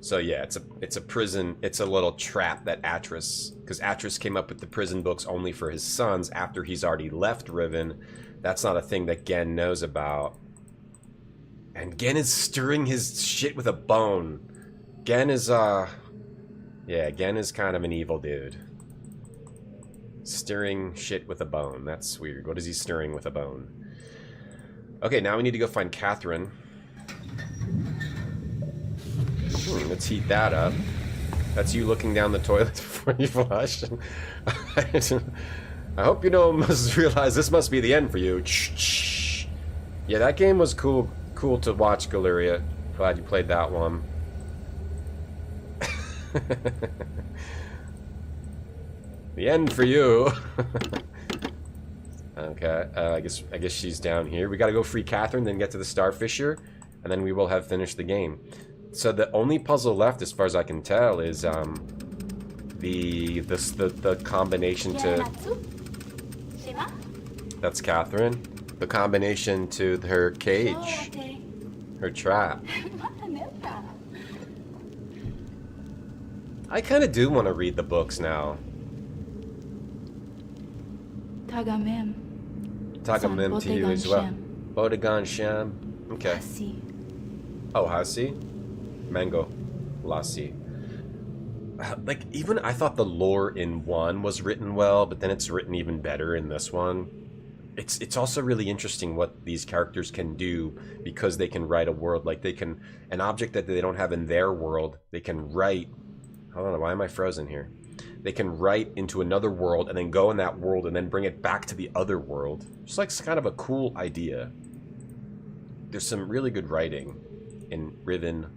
So yeah, it's a prison, it's a little trap that Atris, because Atris came up with the prison books only for his sons after he's already left Riven. That's not a thing that Gen knows about. And Gen is stirring his shit with a bone. Gen is yeah, Gen is kind of an evil dude. Stirring shit with a bone. That's weird. What is he stirring with a bone? Okay, now we need to go find Catherine. Let's heat that up. That's you looking down the toilet before you flush. I hope you must realize this must be the end for you. Yeah, that game was cool to watch, Galeria. Glad you played that one. The end for you. Okay, I guess she's down here. We gotta go free Catherine, then get to the Starfisher, and then we will have finished the game. So the only puzzle left, as far as I can tell, is the combination to. That's Catherine. The combination to her cage, her trap. I kind of do want to read the books now. Tagamem to you as well. Bodegan Sham. Okay. Oh, Hasi? Mango. Lassi. Like, even I thought the lore in 1 was written well, but then it's written even better in this one. It's also really interesting what these characters can do because they can write a world. Like, they can... An object that they don't have in their world, they can write... Hold on, why am I frozen here? They can write into another world and then go in that world and then bring it back to the other world. Just like kind of a cool idea. There's some really good writing in Riven,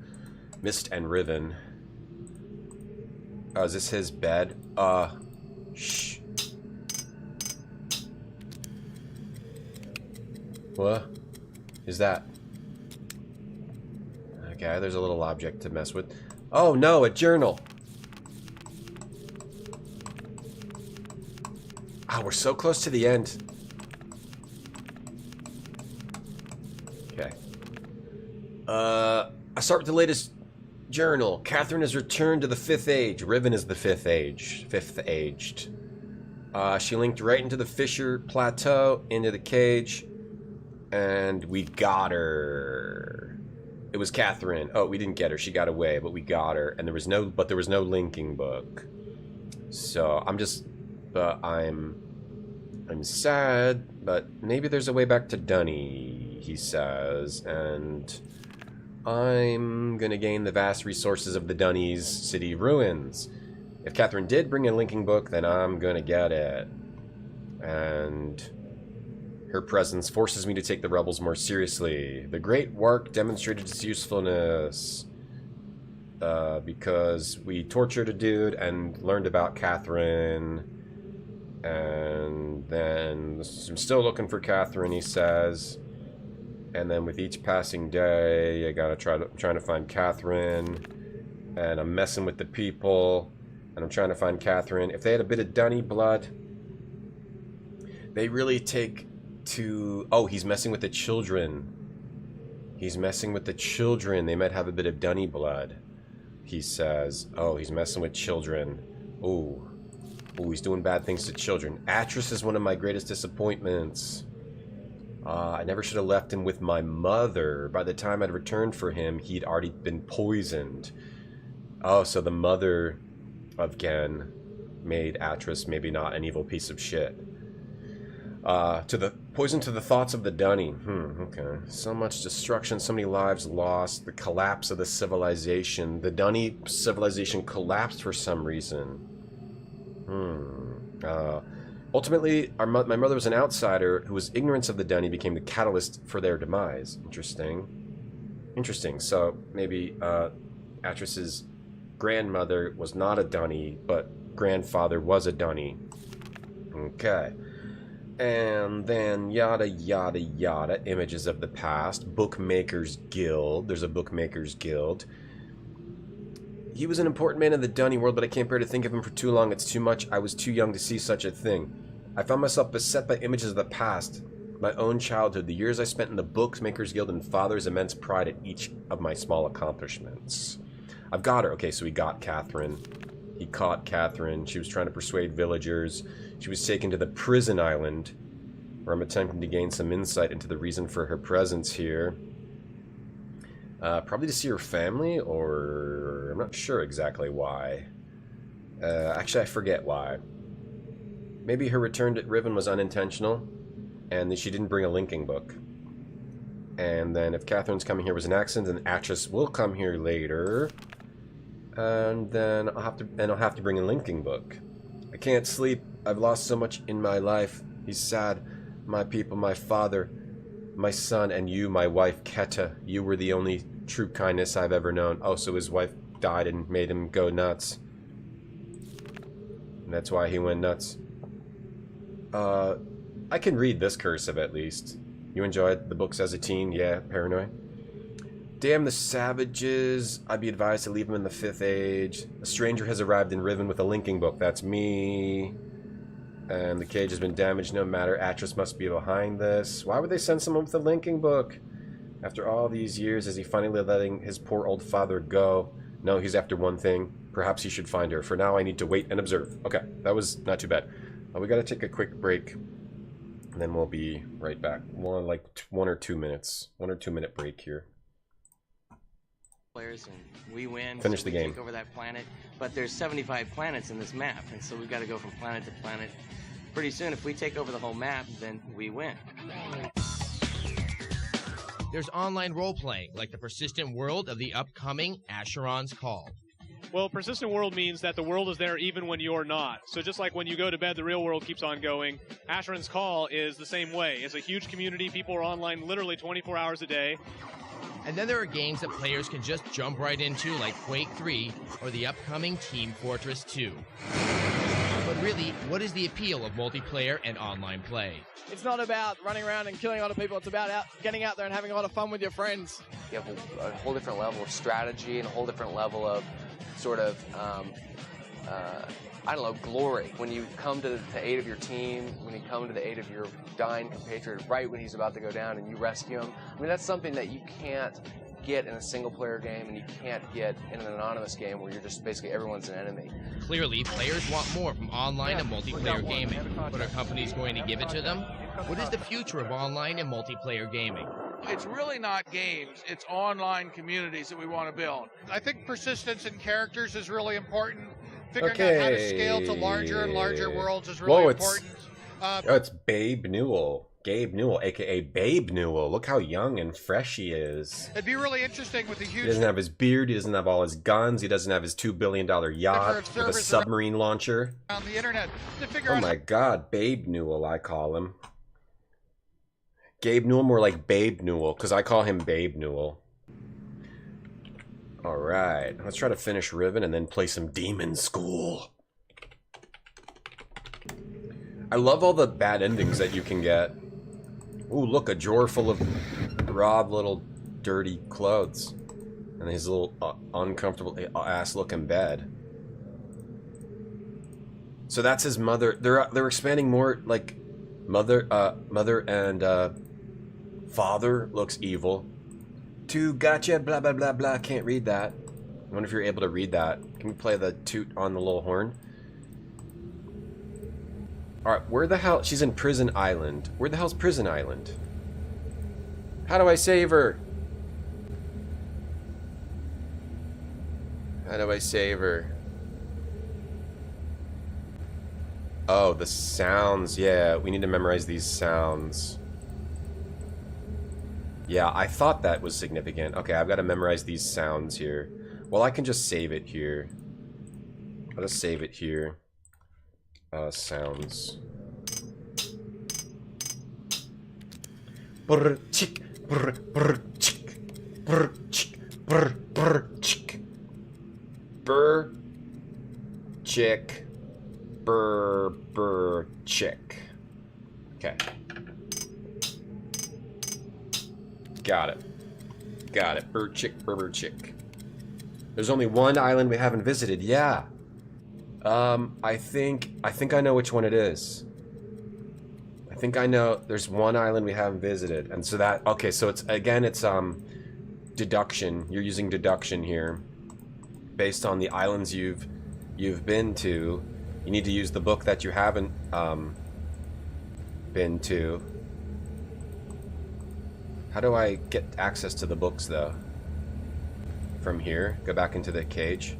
Mist and Riven. Oh, is this his bed? Shh. What is that? Okay, there's a little object to mess with. Oh no, a journal. Ah, we're so close to the end. Okay. I start with the latest journal. Catherine has returned to the 5th age. Riven is the 5th age. 5th aged. She linked right into the Fisher Plateau, into the cage, and we got her. It was Catherine. Oh, we didn't get her. She got away, but we got her, and there was no linking book. So I'm sad, but maybe there's a way back to Dunny, he says, and I'm gonna gain the vast resources of the Dunny's city ruins. If Catherine did bring a linking book, then I'm gonna get it. And her presence forces me to take the rebels more seriously. The Great Wark demonstrated its usefulness because we tortured a dude and learned about Catherine. And then I'm still looking for Catherine, he says. And then with each passing day, I'm trying to find Catherine. And I'm messing with the people. And I'm trying to find Catherine. If they had a bit of Dunny blood, they really take to... Oh, he's messing with the children. He's messing with the children. They might have a bit of Dunny blood, he says. Oh, he's messing with children. Ooh. Ooh, he's doing bad things to children. Atris is one of my greatest disappointments. I never should have left him with my mother. By the time I'd returned for him, he'd already been poisoned. Oh, so the mother of Gen made Atris maybe not an evil piece of shit. Poison to the thoughts of the Dunny. Okay. So much destruction, so many lives lost. The collapse of the civilization. The Dunny civilization collapsed for some reason. Ultimately, my mother was an outsider whose ignorance of the Dunny became the catalyst for their demise. Interesting. Interesting. So maybe Atris's grandmother was not a dunny, but grandfather was a dunny. Okay. And then yada yada yada. Images of the past. Bookmakers Guild. There's a Bookmakers Guild. He was an important man in the dunny world, but I can't bear to think of him for too long. It's too much. I was too young to see such a thing. I found myself beset by images of the past. My own childhood, the years I spent in the Bookmakers Guild, and father's immense pride at each of my small accomplishments. I've got her. Okay, so he got Catherine. He caught Catherine. She was trying to persuade villagers. She was taken to the prison island, where I'm attempting to gain some insight into the reason for her presence here. Probably to see her family, or I'm not sure exactly why. Actually, I forget why. Maybe her return to Riven was unintentional, and she didn't bring a linking book. And then if Catherine's coming here was an accident, then Atris will come here later. And then I'll have to bring a linking book. I can't sleep. I've lost so much in my life. He's sad. My people, my father, my son, and you, my wife, Keta. You were the only true kindness I've ever known. Oh, so his wife died and made him go nuts. And that's why he went nuts. I can read this cursive at least. You enjoyed the books as a teen? Yeah, Paranoid. Damn the savages. I'd be advised to leave them in the 5th age. A stranger has arrived in Riven with a linking book. That's me. And the cage has been damaged no matter. Atris must be behind this. Why would they send someone with a linking book? After all these years, is he finally letting his poor old father go? No, he's after one thing. Perhaps he should find her. For now, I need to wait and observe. Okay, that was not too bad. We gotta take a quick break. And then we'll be right back. Like 1 or 2 minutes. 1 or 2 minute break here. Players and we win. Finish so the we game. Take over that planet, but there's 75 planets in this map, and so we've got to go from planet to planet. Pretty soon, if we take over the whole map, then we win. There's online role-playing, like the persistent world of the upcoming Asheron's Call. Well, persistent world means that the world is there even when you're not. So just like when you go to bed, the real world keeps on going. Asheron's Call is the same way. It's a huge community. People are online literally 24 hours a day. And then there are games that players can just jump right into, like Quake 3 or the upcoming Team Fortress 2. But really, what is the appeal of multiplayer and online play? It's not about running around and killing other people. It's about getting out there and having a lot of fun with your friends. You have a whole different level of strategy and a whole different level of sort of, I don't know, glory. When you come to the aid of your team, when you come to the aid of your dying compatriot right when he's about to go down and you rescue him. I mean, that's something that you can't get in a single-player game and you can't get in an anonymous game where you're just basically everyone's an enemy. Clearly, players want more from online and multiplayer gaming. But are companies going to give it to them? What is the future of online and multiplayer gaming? It's really not games, it's online communities that we want to build. I think persistence in characters is really important. Figuring out how to scale to larger and larger worlds is really important. It's Babe Newell. Gabe Newell, a.k.a. Babe Newell. Look how young and fresh he is. It'd be really interesting with a huge... He doesn't have his beard. He doesn't have all his guns. He doesn't have his $2 billion yacht with a submarine launcher. On the internet to figure Oh out... my god, Babe Newell, I call him. Gabe Newell, more like Babe Newell, because I call him Babe Newell. Alright, let's try to finish Riven and then play some Demonschool. I love all the bad endings that you can get. Ooh, look, a drawer full of Rob little dirty clothes. And his little uncomfortable ass-looking bed. So that's his mother. They're expanding more, like, mother and father looks evil. To gotcha, blah, blah, blah, blah. Can't read that. I wonder if you're able to read that. Can we play the toot on the little horn? Alright, where the hell... She's in Prison Island. Where the hell's Prison Island? How do I save her? How do I save her? Oh, the sounds. Yeah, we need to memorize these sounds. Yeah, I thought that was significant. Okay, I've got to memorize these sounds here. Well, I can just save it here. I'll just save it here. Sounds. Brr, chick, brr, brr, chick. Brr, chick, brr, brr, chick. Burr, chick, burr, burr, chick. Okay. Got it. Got it. Burr, chick, burr, burr, chick. There's only one island we haven't visited. Yeah. I think I know which one it is. I think I know. There's one island we haven't visited, and so that. Okay, so it's deduction. You're using deduction here, based on the islands you've been to. You need to use the book that you haven't been to. How do I get access to the books though? From here, go back into the cage.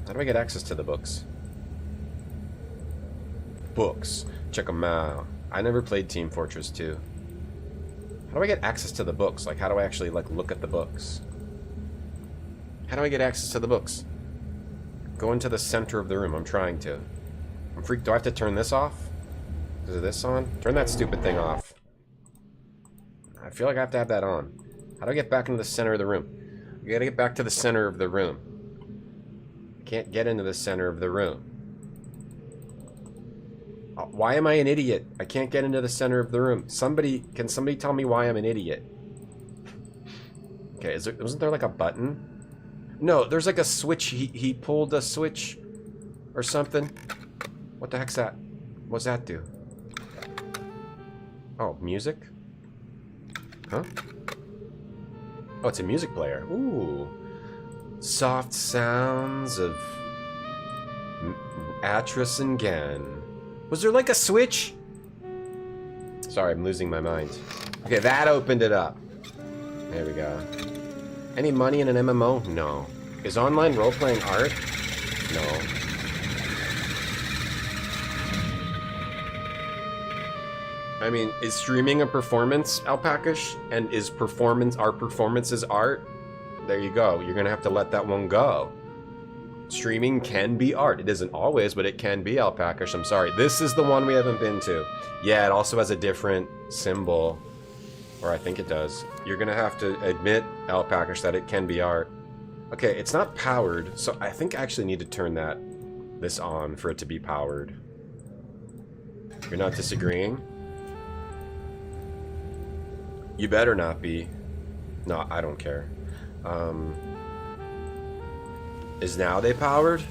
How do I get access to the books? Books. Check them out. I never played Team Fortress 2. How do I get access to the books? Like, how do I actually, like, look at the books? How do I get access to the books? Go into the center of the room. I'm trying to. I'm freaked. Do I have to turn this off? Is this on? Turn that stupid thing off. I feel like I have to have that on. How do I get back into the center of the room? I gotta get back to the center of the room. Can't get into the center of the room. Why am I an idiot? I can't get into the center of the room. Can somebody tell me why I'm an idiot? Okay, wasn't there like a button? No, there's like a switch. He pulled a switch or something. What the heck's that? What's that do? Oh, music? Huh? Oh, it's a music player. Ooh. Soft sounds of Atris and Gen. Was there like a switch? Sorry, I'm losing my mind. Okay, that opened it up. There we go. Any money in an MMO? No. Is online role-playing art? No. I mean, is streaming a performance, Alpacash? And is our performances art? There you go. You're gonna have to let that one go. Streaming can be art. It isn't always, but it can be, Alpacash. I'm sorry. This is the one we haven't been to. Yeah, it also has a different symbol. Or I think it does. You're gonna have to admit, Alpacash, that it can be art. Okay, it's not powered, so I think I actually need to turn this on for it to be powered. You're not disagreeing? You better not be. No, I don't care. Is nowadays powered?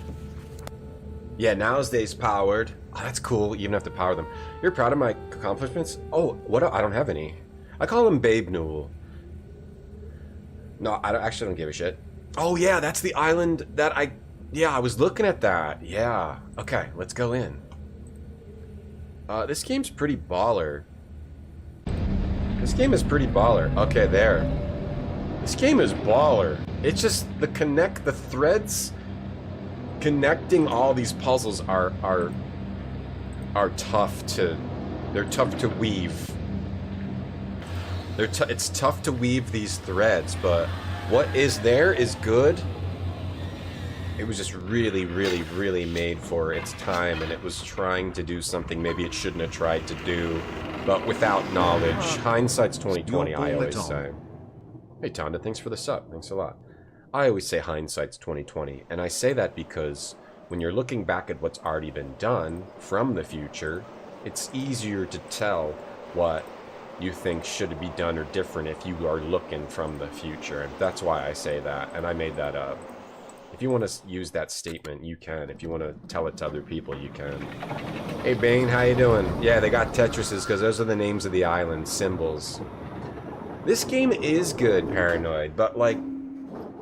Yeah, nowadays powered. Oh, that's cool. You even have to power them. You're proud of my accomplishments? Oh, what? I don't have any. I call him Babe Newell. No, I actually don't give a shit. Oh yeah, that's the island that I was looking at that. Yeah. Okay, let's go in. This game's pretty baller. This game is pretty baller. Okay, there. This game is baller. It's just the threads connecting all these puzzles are tough to weave. It's tough to weave these threads, but what is there is good. It was just really, really, really made for its time, and it was trying to do something maybe it shouldn't have tried to do, but without knowledge. Hindsight's 20/20, I always say. Hey Tonda, thanks for the sub. Thanks a lot. I always say hindsight's 20/20, and I say that because when you're looking back at what's already been done from the future, it's easier to tell what you think should be done or different if you are looking from the future. And that's why I say that, and I made that up. If you want to use that statement, you can. If you want to tell it to other people, you can. Hey Bane, how you doing? Yeah, they got Tetrises because those are the names of the island symbols. This game is good, Paranoid, but like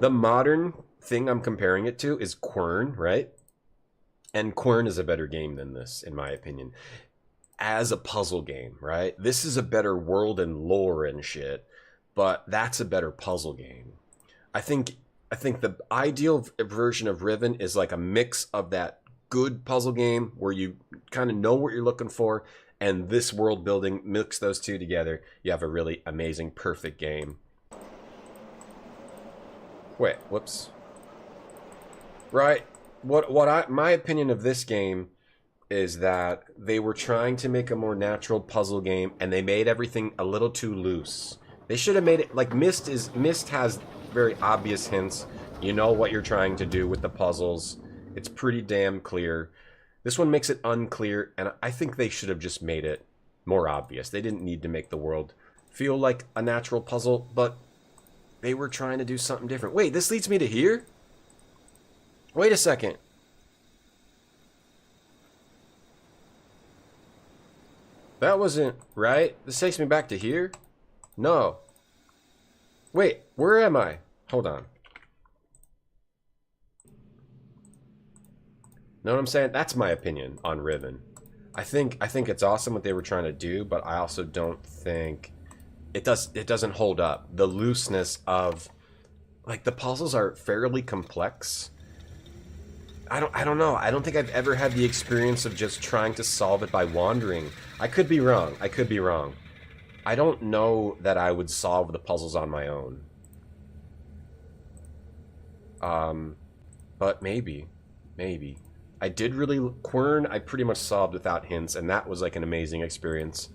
the modern thing I'm comparing it to is Quern, right? And Quern is a better game than this, in my opinion. As a puzzle game, right? This is a better world and lore and shit, but that's a better puzzle game. I think the ideal version of Riven is like a mix of that good puzzle game where you kind of know what you're looking for, and this world building, mix those two together, you have a really amazing, perfect game. Wait, whoops. Right, my opinion of this game is that they were trying to make a more natural puzzle game, and they made everything a little too loose. They should have made it like Myst has very obvious hints. You know what you're trying to do with the puzzles. It's pretty damn clear. This one makes it unclear, and I think they should have just made it more obvious. They didn't need to make the world feel like a natural puzzle, but they were trying to do something different. Wait, this leads me to here? Wait a second. That wasn't right. This takes me back to here? No. Wait, where am I? Hold on. Know what I'm saying? That's my opinion on Riven. I think it's awesome what they were trying to do, but I also don't think it doesn't hold up. The looseness of like the puzzles are fairly complex. I don't know. I don't think I've ever had the experience of just trying to solve it by wandering. I could be wrong. I could be wrong. I don't know that I would solve the puzzles on my own. But maybe. I did really... Quern, I pretty much solved without hints, and that was like an amazing experience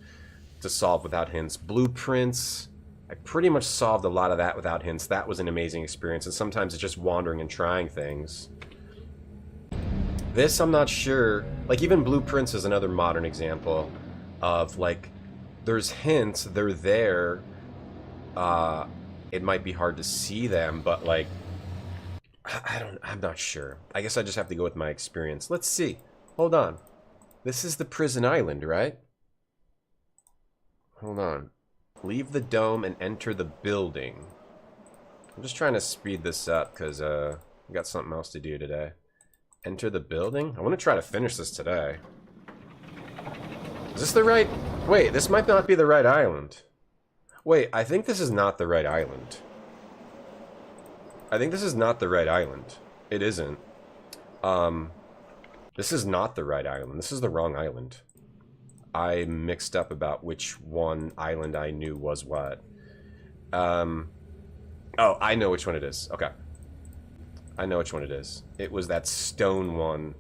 to solve without hints. Blueprints, I pretty much solved a lot of that without hints. That was an amazing experience, and sometimes it's just wandering and trying things. This, I'm not sure. Like, even Blueprints is another modern example of, like, there's hints, they're there. It might be hard to see them, but, like, I'm not sure. I guess I just have to go with my experience. Let's see. Hold on. This is the prison island, right? Hold on. Leave the dome and enter the building. I'm just trying to speed this up because I got something else to do today. Enter the building? I want to try to finish this today. Is this the right... Wait, this might not be the right island. Wait, I think this is not the right island. I think this is not the right island. It isn't. This is not the right island. This is the wrong island. I mixed up about which one island I knew was what. Oh, I know which one it is. Okay. I know which one it is. It was that stone one.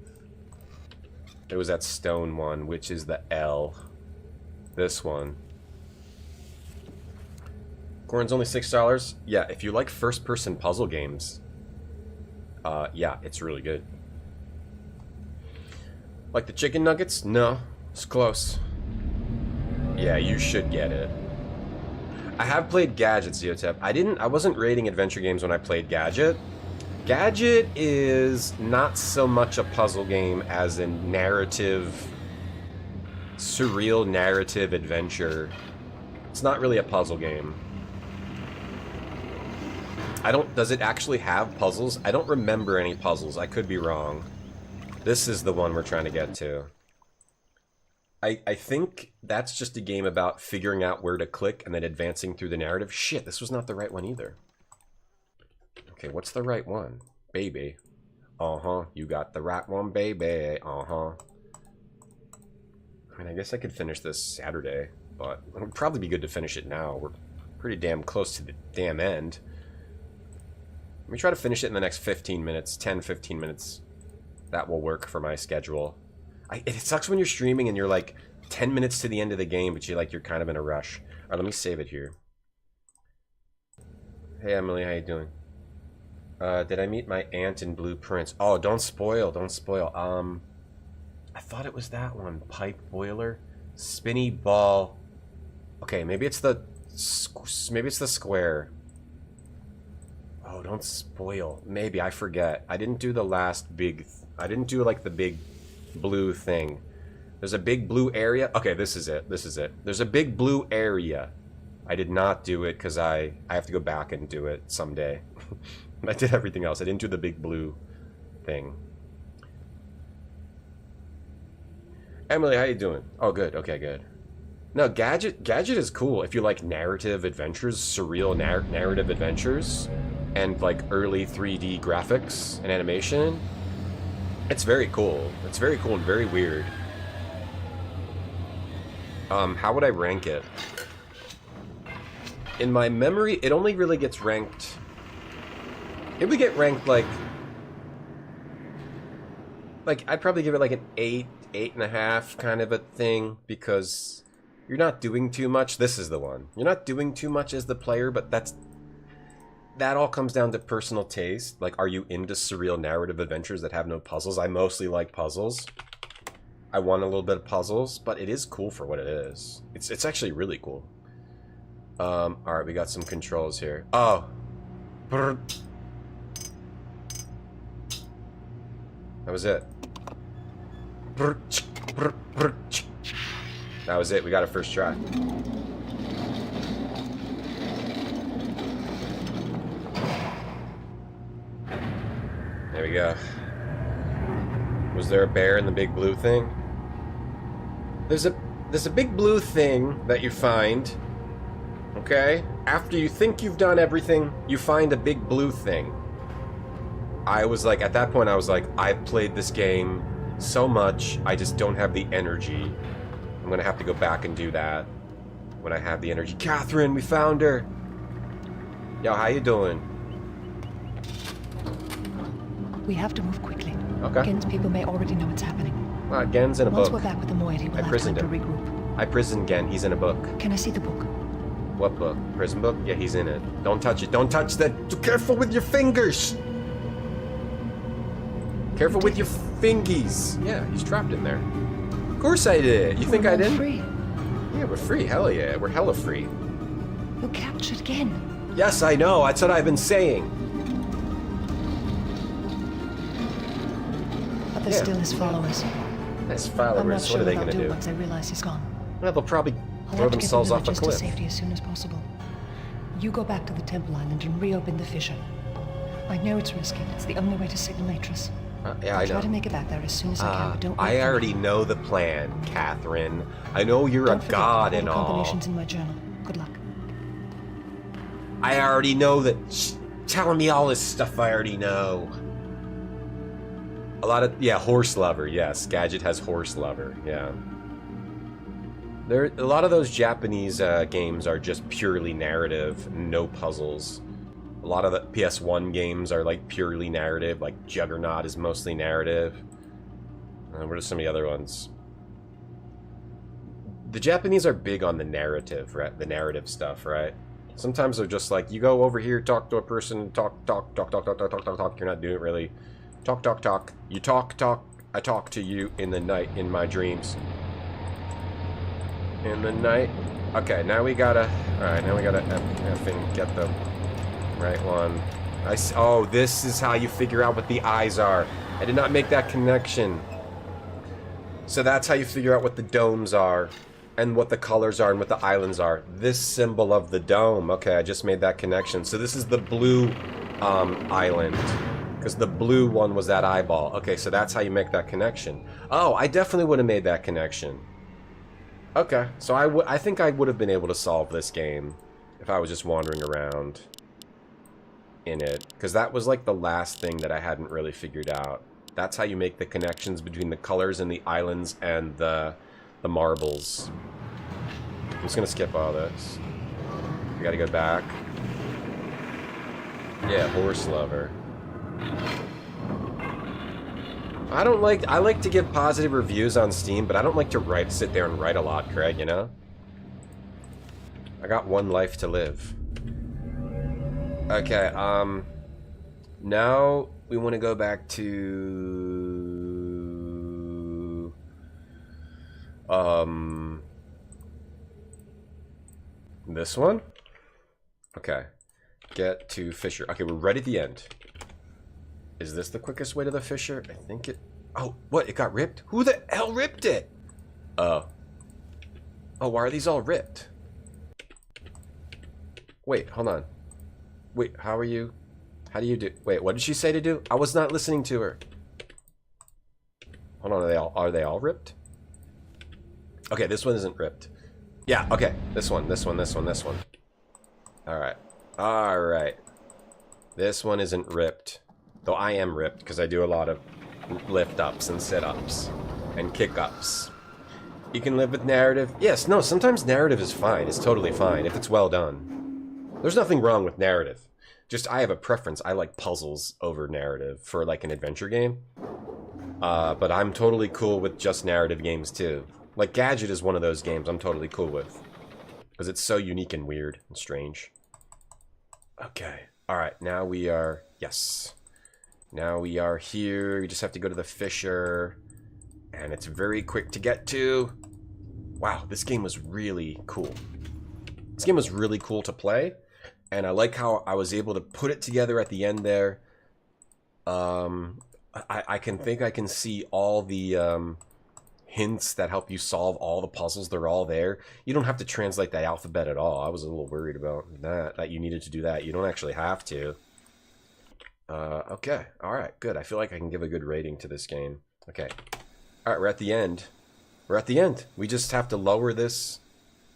It was that stone one, which is the L. This one. Corn's only $6. Yeah, if you like first-person puzzle games, yeah, it's really good. Like the chicken nuggets? No, it's close. Yeah, you should get it. I have played Gadget, Zeotep. I wasn't rating adventure games when I played Gadget. Gadget is not so much a puzzle game as a narrative, surreal narrative adventure. It's not really a puzzle game. Does it actually have puzzles? I don't remember any puzzles. I could be wrong. This is the one we're trying to get to. I think that's just a game about figuring out where to click and then advancing through the narrative. Shit, this was not the right one either. Okay, what's the right one? Baby. Uh-huh, you got the right one, baby. Uh-huh. I mean, I guess I could finish this Saturday, but it would probably be good to finish it now. We're pretty damn close to the damn end. Let me try to finish it in the next 15 minutes, 10, 15 minutes. That will work for my schedule. It sucks when you're streaming and you're like 10 minutes to the end of the game, but you're kind of in a rush. All right, let me save it here. Hey, Emily, how you doing? Did I meet my aunt in Blueprints? Oh, don't spoil, don't spoil. I thought it was that one. Pipe boiler, spinny ball. Okay, maybe it's the square. Oh, don't spoil. Maybe, I forget. I didn't do the last big... I didn't do, like, the big blue thing. There's a big blue area. Okay, this is it. This is it. There's a big blue area. I did not do it because I have to go back and do it someday. I did everything else. I didn't do the big blue thing. Emily, how you doing? Oh, good. Okay, good. No, Gadget is cool if you like narrative adventures, surreal narrative adventures, and like early 3D graphics and animation. It's very cool. It's very cool and very weird. How would I rank it? In my memory, it only really gets ranked... It would get ranked like... I'd probably give it like an 8, 8.5 kind of a thing, because you're not doing too much. This is the one. You're not doing too much as the player, but that all comes down to personal taste. Like, are you into surreal narrative adventures that have no puzzles? I mostly like puzzles. I want a little bit of puzzles, but it is cool for what it is. It's actually really cool. Alright, we got some controls here. Oh. Brr. That was it. Brr, brr, brr. That was it. We got it first try. There we go. Was there a bear in the big blue thing? There's a big blue thing that you find. Okay? After you think you've done everything, you find a big blue thing. I was like, at that point I was like, I've played this game so much, I just don't have the energy. I'm gonna have to go back and do that when I have the energy. Catherine, we found her! Yo, how you doing? We have to move quickly. Okay. Gen's people may already know what's happening. Gen's in a book. Once we're back with the moiety, we'll have time to regroup. I prisoned Gen. He's in a book. Can I see the book? What book? Prison book? Yeah, he's in it. Don't touch it. Don't touch that. Careful with your fingers. Careful with your fingies. Yeah, he's trapped in there. Of course I did. You think I didn't? Free. Yeah, we're free. Hell yeah. We're hella free. You captured Gen. Yes, I know. That's what I've been saying. But there's still his followers. His followers? I'm not sure What are they going to do? Once they realize he's gone. Well, they'll probably I'll throw have to get themselves the off a villagers to cliff. safety as soon as possible. You go back to the Temple Island and reopen the fissure. I know it's risky. It's the only way to signal Atris. Yeah, I I'll try know. to make it back there as soon as I can, but don't wait I for me. already know the plan, Catherine. I know you're Don't a forget god the and all. combinations in my journal. Good luck. I already know that. Shh, telling me all this stuff I already know. A lot of, yeah, horse lover, yes. Gadget has horse lover, yeah. A lot of those Japanese games are just purely narrative, no puzzles. A lot of the PS1 games are like purely narrative, like Juggernaut is mostly narrative. What are some of the other ones? The Japanese are big on the narrative, right? The narrative stuff, right? Sometimes they're just like, you go over here, talk to a person, talk. You're not doing it really. Talk. You talk. I talk to you in the night, in my dreams. In the night. Okay, now we gotta. Alright, now we gotta effing get the right one. Oh, this is how you figure out what the eyes are. I did not make that connection. So that's how you figure out what the domes are, and what the colors are, and what the islands are. This symbol of the dome. Okay, I just made that connection. So this is the blue island. Because the blue one was that eyeball. Okay, so that's how you make that connection. Oh, I definitely would have made that connection. Okay, so I think I would have been able to solve this game if I was just wandering around in it. Because that was like the last thing that I hadn't really figured out. That's how you make the connections between the colors and the islands and the marbles. I'm just going to skip all this. We got to go back. Yeah, horse lover. I like to give positive reviews on Steam, but I don't like to sit there and write a lot, Craig, you know? I got one life to live. Okay, now we want to go back to this one? Okay. Get to Fisher. Okay, we're right at the end. Is this the quickest way to the fissure? I think it... Oh, what? It got ripped? Who the hell ripped it? Oh, why are these all ripped? Wait, hold on. Wait, how are you... How do you do... Wait, what did she say to do? I was not listening to her. Hold on, are they all ripped? Okay, this one isn't ripped. Yeah, okay. This one. Alright. Alright. This one isn't ripped. Though I am ripped, because I do a lot of lift-ups and sit-ups and kick-ups. You can live with narrative. Yes, no, sometimes narrative is fine. It's totally fine, if it's well done. There's nothing wrong with narrative. Just, I have a preference. I like puzzles over narrative for, like, an adventure game. But I'm totally cool with just narrative games, too. Like, Gadget is one of those games I'm totally cool with. Because it's so unique and weird and strange. Okay. Alright, now we are... Yes. Now we are here. You just have to go to the Fisher. And it's very quick to get to. Wow, this game was really cool. This game was really cool to play. And I like how I was able to put it together at the end there. I can see all the hints that help you solve all the puzzles. They're all there. You don't have to translate the alphabet at all. I was a little worried about that you needed to do that. You don't actually have to. Okay. Alright, good. I feel like I can give a good rating to this game. Okay. Alright, we're at the end. We're at the end. We just have to lower this.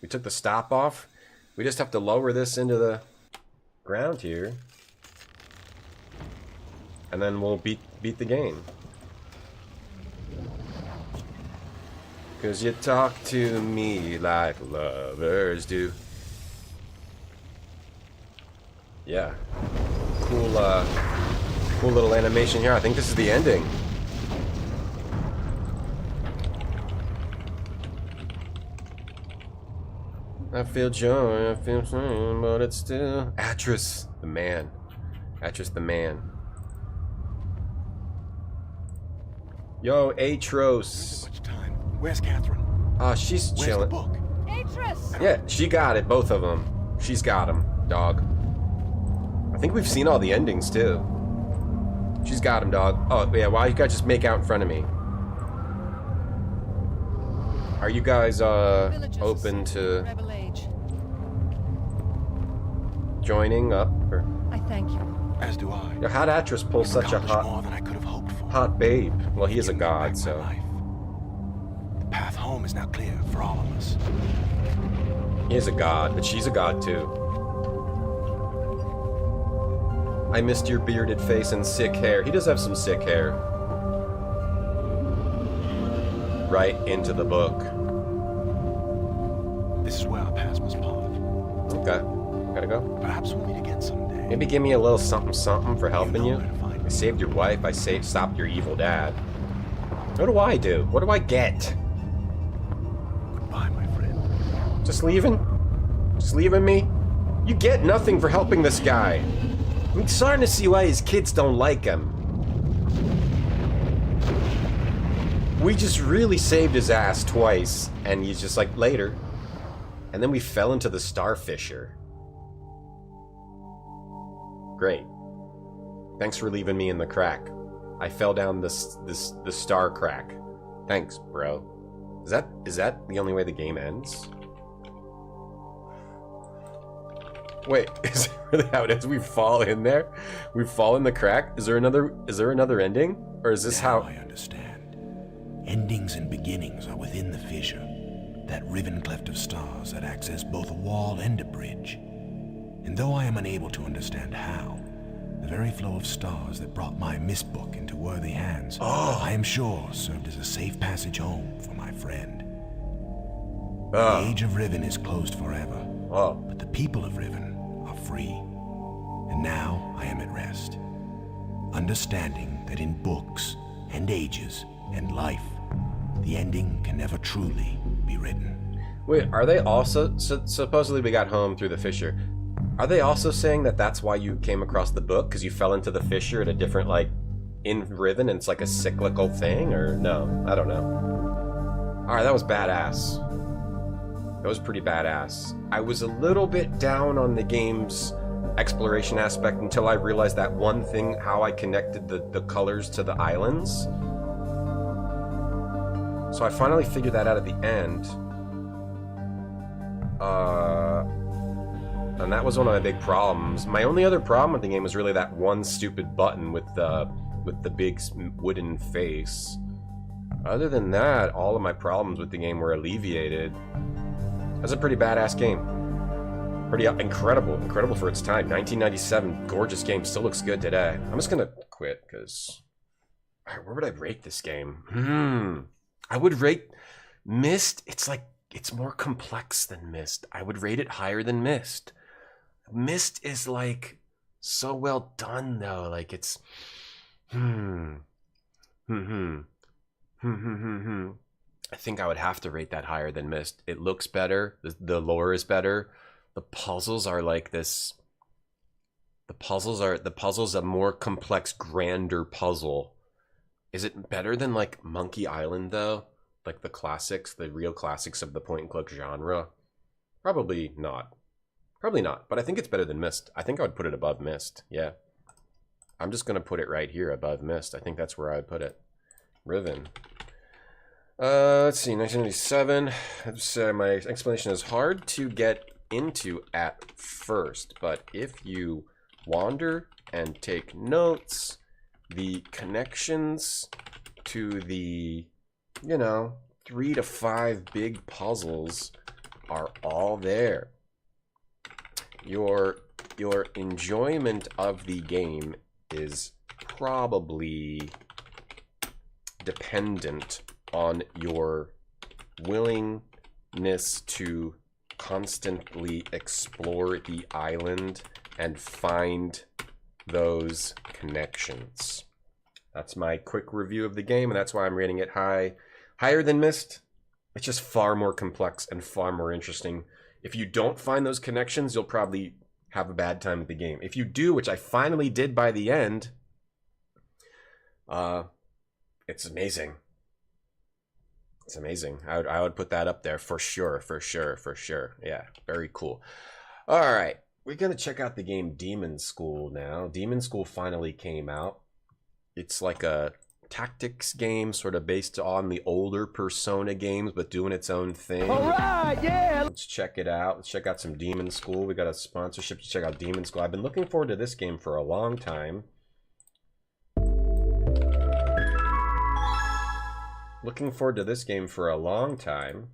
We took the stop off. We just have to lower this into the ground here. And then we'll beat the game. Cause you talk to me like lovers do. Yeah. Cool little animation here. I think this is the ending. I feel joy, I feel shame, but it's still... Atris, the man. Atris, the man. Yo, Atros. Where's Catherine? She's chilling. Atris! Yeah, she got it, both of them. She's got them, dog. I think we've seen all the endings, too. She's got him, dog. Oh, yeah, why you guys just make out in front of me? Are you guys, open to joining up? Or? I thank you. As do I. Yo, how'd Atris pull such a more than I could have hoped for. hot babe? Well, he is a god, so... The path home is now clear for all of us. He is a god, but she's a god, too. I missed your bearded face and sick hair. He does have some sick hair. Right into the book. This is where our paths must part. Okay. Gotta go. Perhaps we'll meet again someday. Maybe give me a little something for helping you. I saved your wife. I stopped your evil dad. What do I do? What do I get? Goodbye, my friend. Just leaving? Just leaving me? You get nothing for helping this guy. I'm starting to see why his kids don't like him. We just really saved his ass twice, and he's just like, later. And then we fell into the Starfisher. Great. Thanks for leaving me in the crack. I fell down the star crack. Thanks, bro. Is that the only way the game ends? Wait, is that really how it ends? We fall in there? We fall in the crack? Is there another ending? Or is this now how... I understand. Endings and beginnings are within the fissure. That riven cleft of stars that acts as both a wall and a bridge. And though I am unable to understand how, the very flow of stars that brought my mistbook into worthy hands, I am sure served as a safe passage home for my friend. The age of Riven is closed forever, but the people of Riven are free. And now I am at rest, understanding that in books and ages and life, the ending can never truly be written. Wait, are they also... supposedly we got home through the fissure. Are they also saying that that's why you came across the book? Because you fell into the fissure at a different, like, in Riven, and it's like a cyclical thing? Or no? I don't know. Alright, that was badass. That was pretty badass. I was a little bit down on the game's exploration aspect until I realized that one thing, how I connected the colors to the islands. So I finally figured that out at the end. And that was one of my big problems. My only other problem with the game was really that one stupid button with the big wooden face. Other than that, all of my problems with the game were alleviated. That's a pretty badass game. Pretty incredible for its time. 1997, gorgeous game, still looks good today. I'm just gonna quit, because... Where would I rate this game? I would rate Myst, it's more complex than Myst. I would rate it higher than Myst. Myst is like so well done though, like it's I think I would have to rate that higher than Myst. It looks better. The lore is better. The puzzles are like this. The puzzles a more complex, grander puzzle. Is it better than like Monkey Island though? Like the classics, the real classics of the point and click genre? Probably not. Probably not. But I think it's better than Myst. I think I would put it above Myst. Yeah. I'm just gonna put it right here above Myst. I think that's where I would put it. Riven. Let's see, 1997. My explanation is hard to get into at first, but if you wander and take notes, the connections to the, 3 to 5 big puzzles are all there. Your enjoyment of the game is probably dependent on your willingness to constantly explore the island and find those connections. That's my quick review of the game, and that's why I'm rating it higher than Myst. It's just far more complex and far more interesting. If you don't find those connections, you'll probably have a bad time with the game. If you do, which I finally did by the end, it's amazing. It's amazing. I would put that up there for sure, for sure, for sure. Yeah, very cool. All right, we're gonna check out the game Demonschool now. Demonschool finally came out. It's like a tactics game, sort of based on the older Persona games, but doing its own thing. All right, yeah. Let's check it out. Let's check out some Demonschool. We got a sponsorship to check out Demonschool. I've been looking forward to this game for a long time. Looking forward to this game for a long time.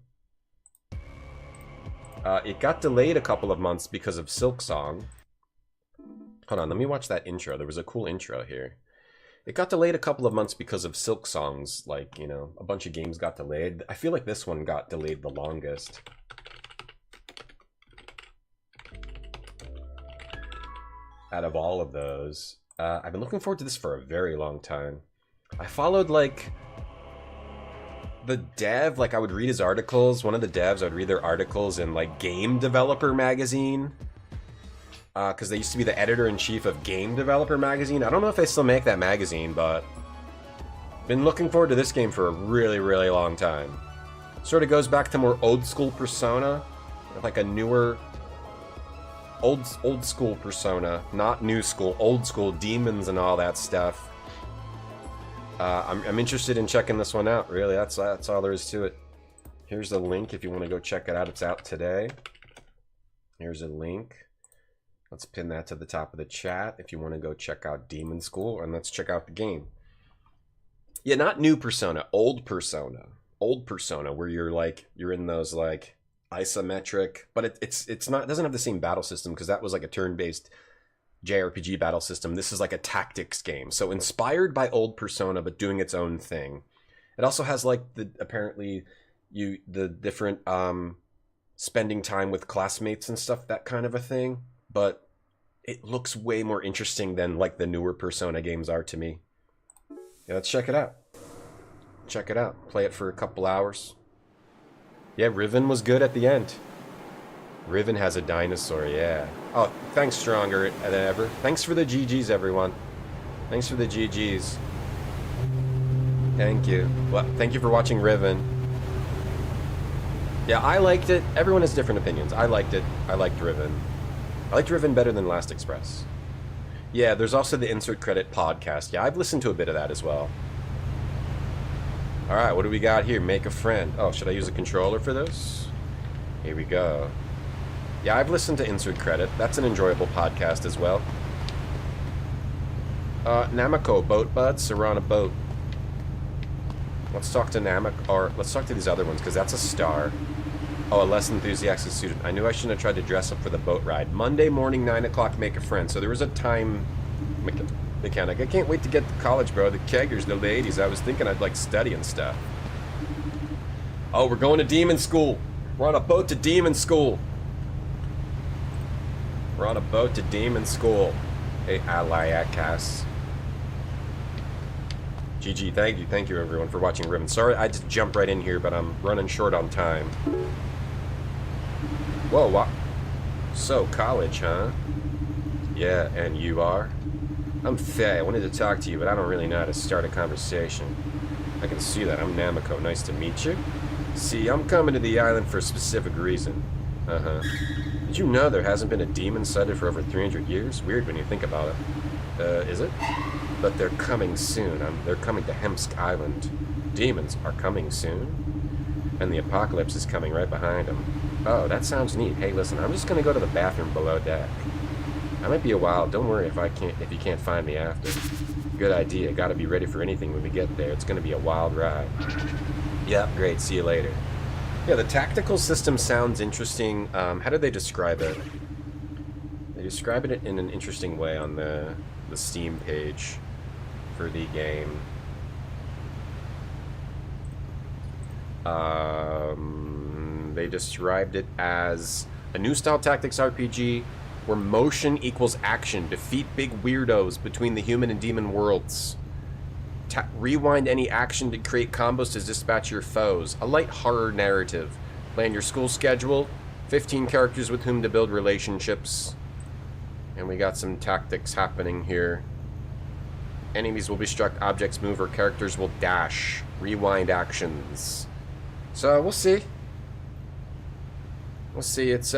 It got delayed a couple of months because of Silksong. Hold on, let me watch that intro. There was a cool intro here. It got delayed a couple of months because of Silksong's, like, a bunch of games got delayed. I feel like this one got delayed the longest. Out of all of those. I've been looking forward to this for a very long time. I followed, like, the dev, like I would read his articles. One of the devs, I would read their articles in like Game Developer Magazine, because they used to be the editor-in-chief of Game Developer Magazine. I don't know if they still make that magazine, but been looking forward to this game for a really, really long time. Sort of goes back to more old school Persona, like a newer old school Persona, not new school, old school demons and all that stuff. I'm interested in checking this one out, really. That's all there is to it. Here's the link if you want to go check it out. It's out today. Here's a link. Let's pin that to the top of the chat if you want to go check out Demonschool, and let's check out the game. Yeah, not new Persona, old Persona. Old Persona, where you're in those like isometric, but it doesn't have the same battle system, because that was like a turn-based JRPG battle system. This is like a tactics game, so inspired by old Persona but doing its own thing. It also has like the different spending time with classmates and stuff, that kind of a thing, but it looks way more interesting than like the newer Persona games are to me. Yeah, let's check it out. Check it out. Play it for a couple hours. Yeah, Riven was good at the end. Riven has a dinosaur, yeah. Oh, thanks, Stronger than ever. Thanks for the GGs, everyone. Thanks for the GGs. Thank you. Well, thank you for watching Riven. Yeah, I liked it. Everyone has different opinions. I liked it. I liked Riven. I liked Riven better than Last Express. Yeah, there's also the Insert Credit podcast. Yeah, I've listened to a bit of that as well. Alright, what do we got here? Make a friend. Oh, should I use a controller for this? Here we go. Yeah, I've listened to Insert Credit. That's an enjoyable podcast as well. Namako, boat buds, we're on a boat. Let's talk to Namako, or let's talk to these other ones, because that's a star. Oh, a less enthusiastic student. I knew I shouldn't have tried to dress up for the boat ride. Monday morning, 9 o'clock, make a friend. So there was a time mechanic. I can't wait to get to college, bro. The keggers, the ladies. I was thinking I'd like study and stuff. Oh, we're going to Demonschool. We're on a boat to Demonschool. We're on a boat to Demonschool. Hey, Alayakas. GG, thank you everyone for watching Ribbon. Sorry I just jumped right in here, but I'm running short on time. Whoa, what? So, college, huh? Yeah, and you are? I'm Faye. I wanted to talk to you, but I don't really know how to start a conversation. I can see that. I'm Namiko. Nice to meet you. See, I'm coming to the island for a specific reason. Uh-huh. Did you know there hasn't been a demon sighted for over 300 years? Weird when you think about it. Is it? But they're coming soon. They're coming to Hemsk Island. Demons are coming soon? And the apocalypse is coming right behind them. Oh, that sounds neat. Hey, listen, I'm just gonna go to the bathroom below deck. I might be a while. Don't worry if you can't find me after. Good idea. Gotta be ready for anything when we get there. It's gonna be a wild ride. Yep, great. See you later. Yeah, the tactical system sounds interesting. How do they describe it? They describe it in an interesting way on the Steam page for the game. They described it as a new style tactics RPG where motion equals action. Defeat big weirdos between the human and demon worlds. Rewind any action to create combos to dispatch your foes. A light horror narrative. Plan your school schedule. 15 characters with whom to build relationships. And we got some tactics happening here. Enemies will be struck, objects move, or characters will dash. Rewind actions. So, we'll see. We'll see. It's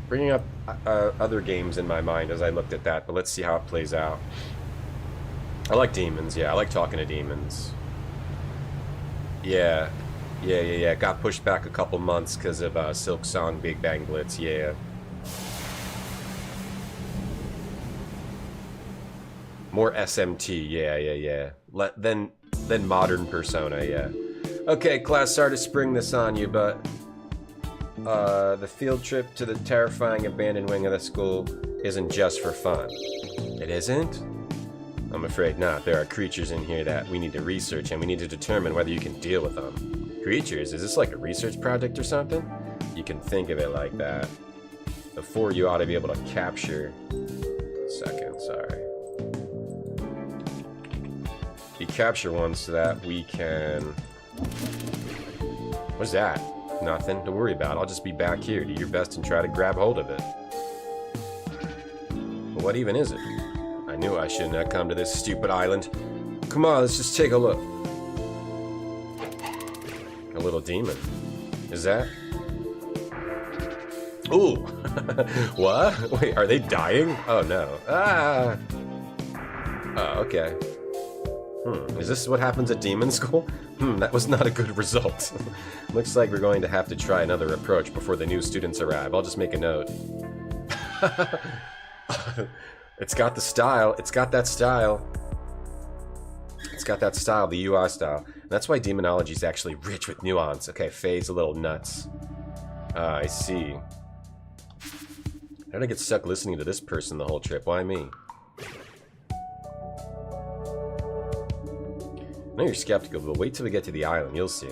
bringing up other games in my mind as I looked at that, but let's see how it plays out. I like demons, yeah. I like talking to demons. Yeah. Got pushed back a couple months because of Silk Song Big Bang Blitz, yeah. More SMT, yeah. Then modern Persona, yeah. Okay, class, sorry to spring this on you, but the field trip to the terrifying abandoned wing of the school isn't just for fun. It isn't? I'm afraid not. There are creatures in here that we need to research, and we need to determine whether you can deal with them. Creatures? Is this like a research project or something? You can think of it like that. The four you ought to be able to capture... Second, sorry. You capture one so that we can... What's that? Nothing to worry about. I'll just be back here. Do your best and try to grab hold of it. But what even is it? I knew I shouldn't have come to this stupid island. Come on, let's just take a look. A little demon. Is that? Ooh! What? Wait, are they dying? Oh no. Ah! Oh, okay. Is this what happens at Demon School? That was not a good result. Looks like we're going to have to try another approach before the new students arrive. I'll just make a note. It's got the style. It's got that style. It's got that style, the UI style. And that's why demonology is actually rich with nuance. Okay, Faye's a little nuts. I see. How did I get stuck listening to this person the whole trip? Why me? I know you're skeptical, but wait till we get to the island. You'll see.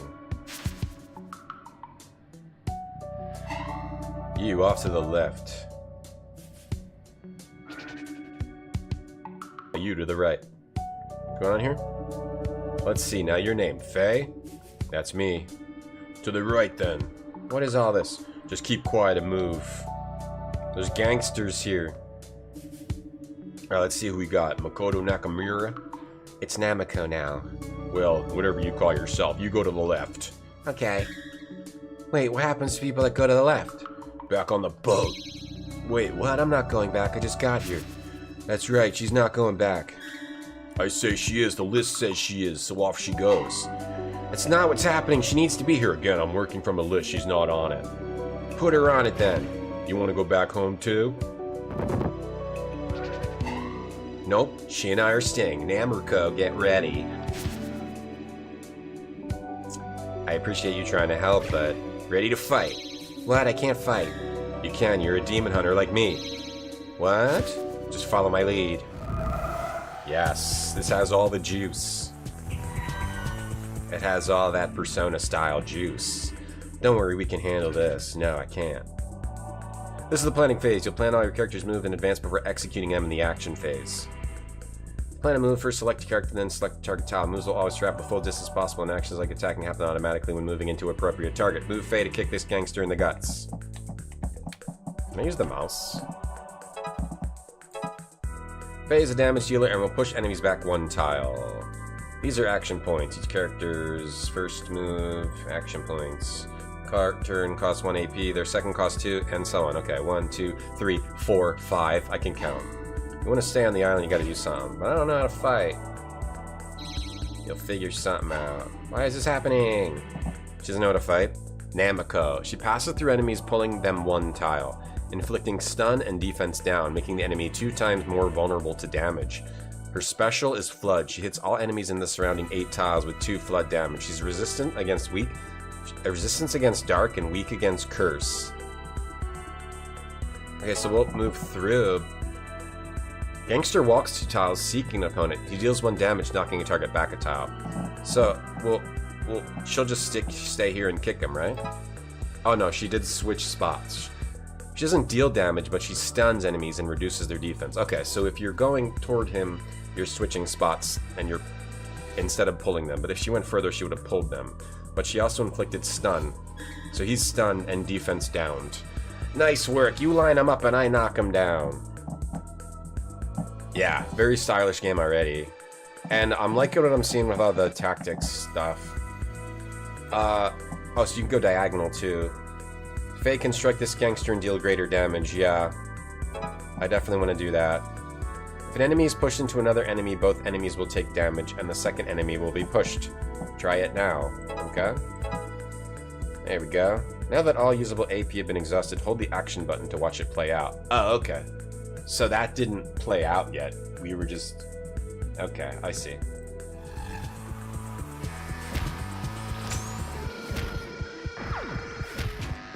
You, off to the left. You to the right. What's going on here? Let's see, now your name. Faye? That's me. To the right, then. What is all this? Just keep quiet and move. There's gangsters here. Alright, let's see who we got. Makoto Nakamura? It's Namiko now. Well, whatever you call yourself, you go to the left. Okay. Wait, what happens to people that go to the left? Back on the boat. Wait, what? I'm not going back, I just got here. That's right, she's not going back. I say she is, the list says she is, so off she goes. That's not what's happening, she needs to be here again. I'm working from a list, she's not on it. Put her on it then. You want to go back home too? Nope, she and I are staying. Namiko, get ready. I appreciate you trying to help, but ready to fight. What? I can't fight. You can, you're a demon hunter like me. What? Just follow my lead. Yes, this has all the juice. It has all that Persona-style juice. Don't worry, we can handle this. No, I can't. This is the planning phase. You'll plan all your characters' moves in advance before executing them in the action phase. Plan a move, first select a character, then select the target tile. Moves will always travel full distance possible, and actions like attacking happen automatically when moving into appropriate target. Move Faye to kick this gangster in the guts. Can I use the mouse? Faye is a damage dealer and will push enemies back 1 tile. These are action points. Each character's first move, action points. Turn costs 1 AP, their second costs 2, and so on. Okay, 1, 2, 3, 4, 5. I can count. You want to stay on the island, you gotta do something. But I don't know how to fight. You'll figure something out. Why is this happening? She doesn't know how to fight. Namiko. She passes through enemies, pulling them 1 tile, inflicting stun and defense down, making the enemy 2 times more vulnerable to damage. Her special is Flood. She hits all enemies in the surrounding 8 tiles with 2 flood damage. She's resistant against resistance against dark and weak against curse. Okay, so we'll move through. Gangster walks 2 tiles, seeking an opponent. He deals 1 damage, knocking a target back a tile. So she'll just stay here and kick him, right? Oh no, she did switch spots. She doesn't deal damage, but she stuns enemies and reduces their defense. Okay, so if you're going toward him, you're switching spots and you're instead of pulling them. But if she went further, she would have pulled them. But she also inflicted stun, so he's stunned and defense downed. Nice work. You line him up and I knock him down. Yeah, very stylish game already. And I'm liking what I'm seeing with all the tactics stuff. Oh, so you can go diagonal too. Faye can strike this gangster and deal greater damage. Yeah, I definitely want to do that. If an enemy is pushed into another enemy, both enemies will take damage and the second enemy will be pushed. Try it now. Okay. There we go. Now that all usable AP have been exhausted, hold the action button to watch it play out. Oh, okay. So that didn't play out yet. We were just... Okay, I see.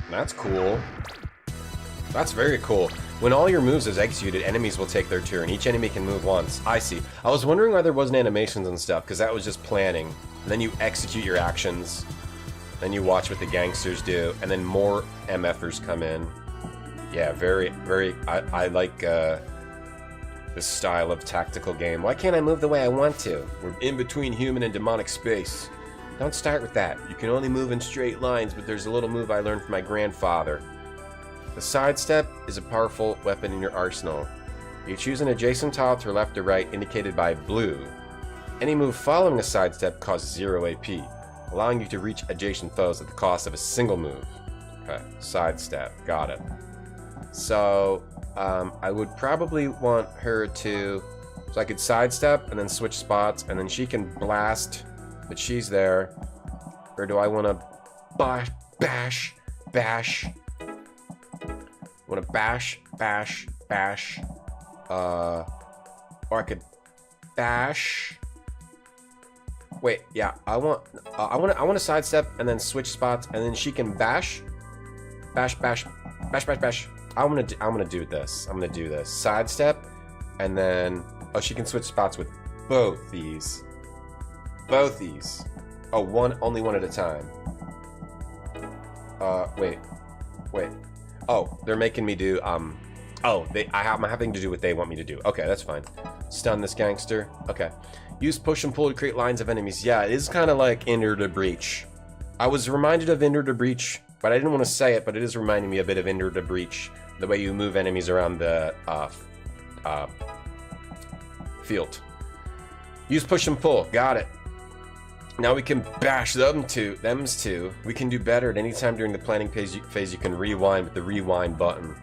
That's cool. That's very cool. When all your moves is executed, enemies will take their turn. Each enemy can move once. I see. I was wondering why there wasn't animations and stuff, because that was just planning. And then you execute your actions. Then you watch what the gangsters do, and then more MFers come in. Yeah, very, very... I like this style of tactical game. Why can't I move the way I want to? We're in between human and demonic space. Don't start with that. You can only move in straight lines, but there's a little move I learned from my grandfather. The sidestep is a powerful weapon in your arsenal. You choose an adjacent tile to your left or right, indicated by blue. Any move following a sidestep costs 0 AP, allowing you to reach adjacent foes at the cost of a single move. Okay, sidestep. Got it. So, I would probably want her to... So I could sidestep and then switch spots, and then she can blast, but she's there. Or do I want to bash? Want to bash? Or I could bash. Wait, yeah, I want to sidestep and then switch spots, and then she can bash. I'm gonna do this. I'm gonna do this. Sidestep, and then she can switch spots with both these. Oh, only one at a time. Wait. Oh, they're making me do I'm having to do what they want me to do. Okay, that's fine. Stun this gangster. Okay. Use push and pull to create lines of enemies. Yeah, it is kind of like Enter the Breach. I was reminded of Enter the Breach, but I didn't want to say it, but it is reminding me a bit of Enter the Breach. The way you move enemies around the field. Use push and pull. Got it. Now we can bash them's two. We can do better at any time during the planning phase. You can rewind with the rewind button.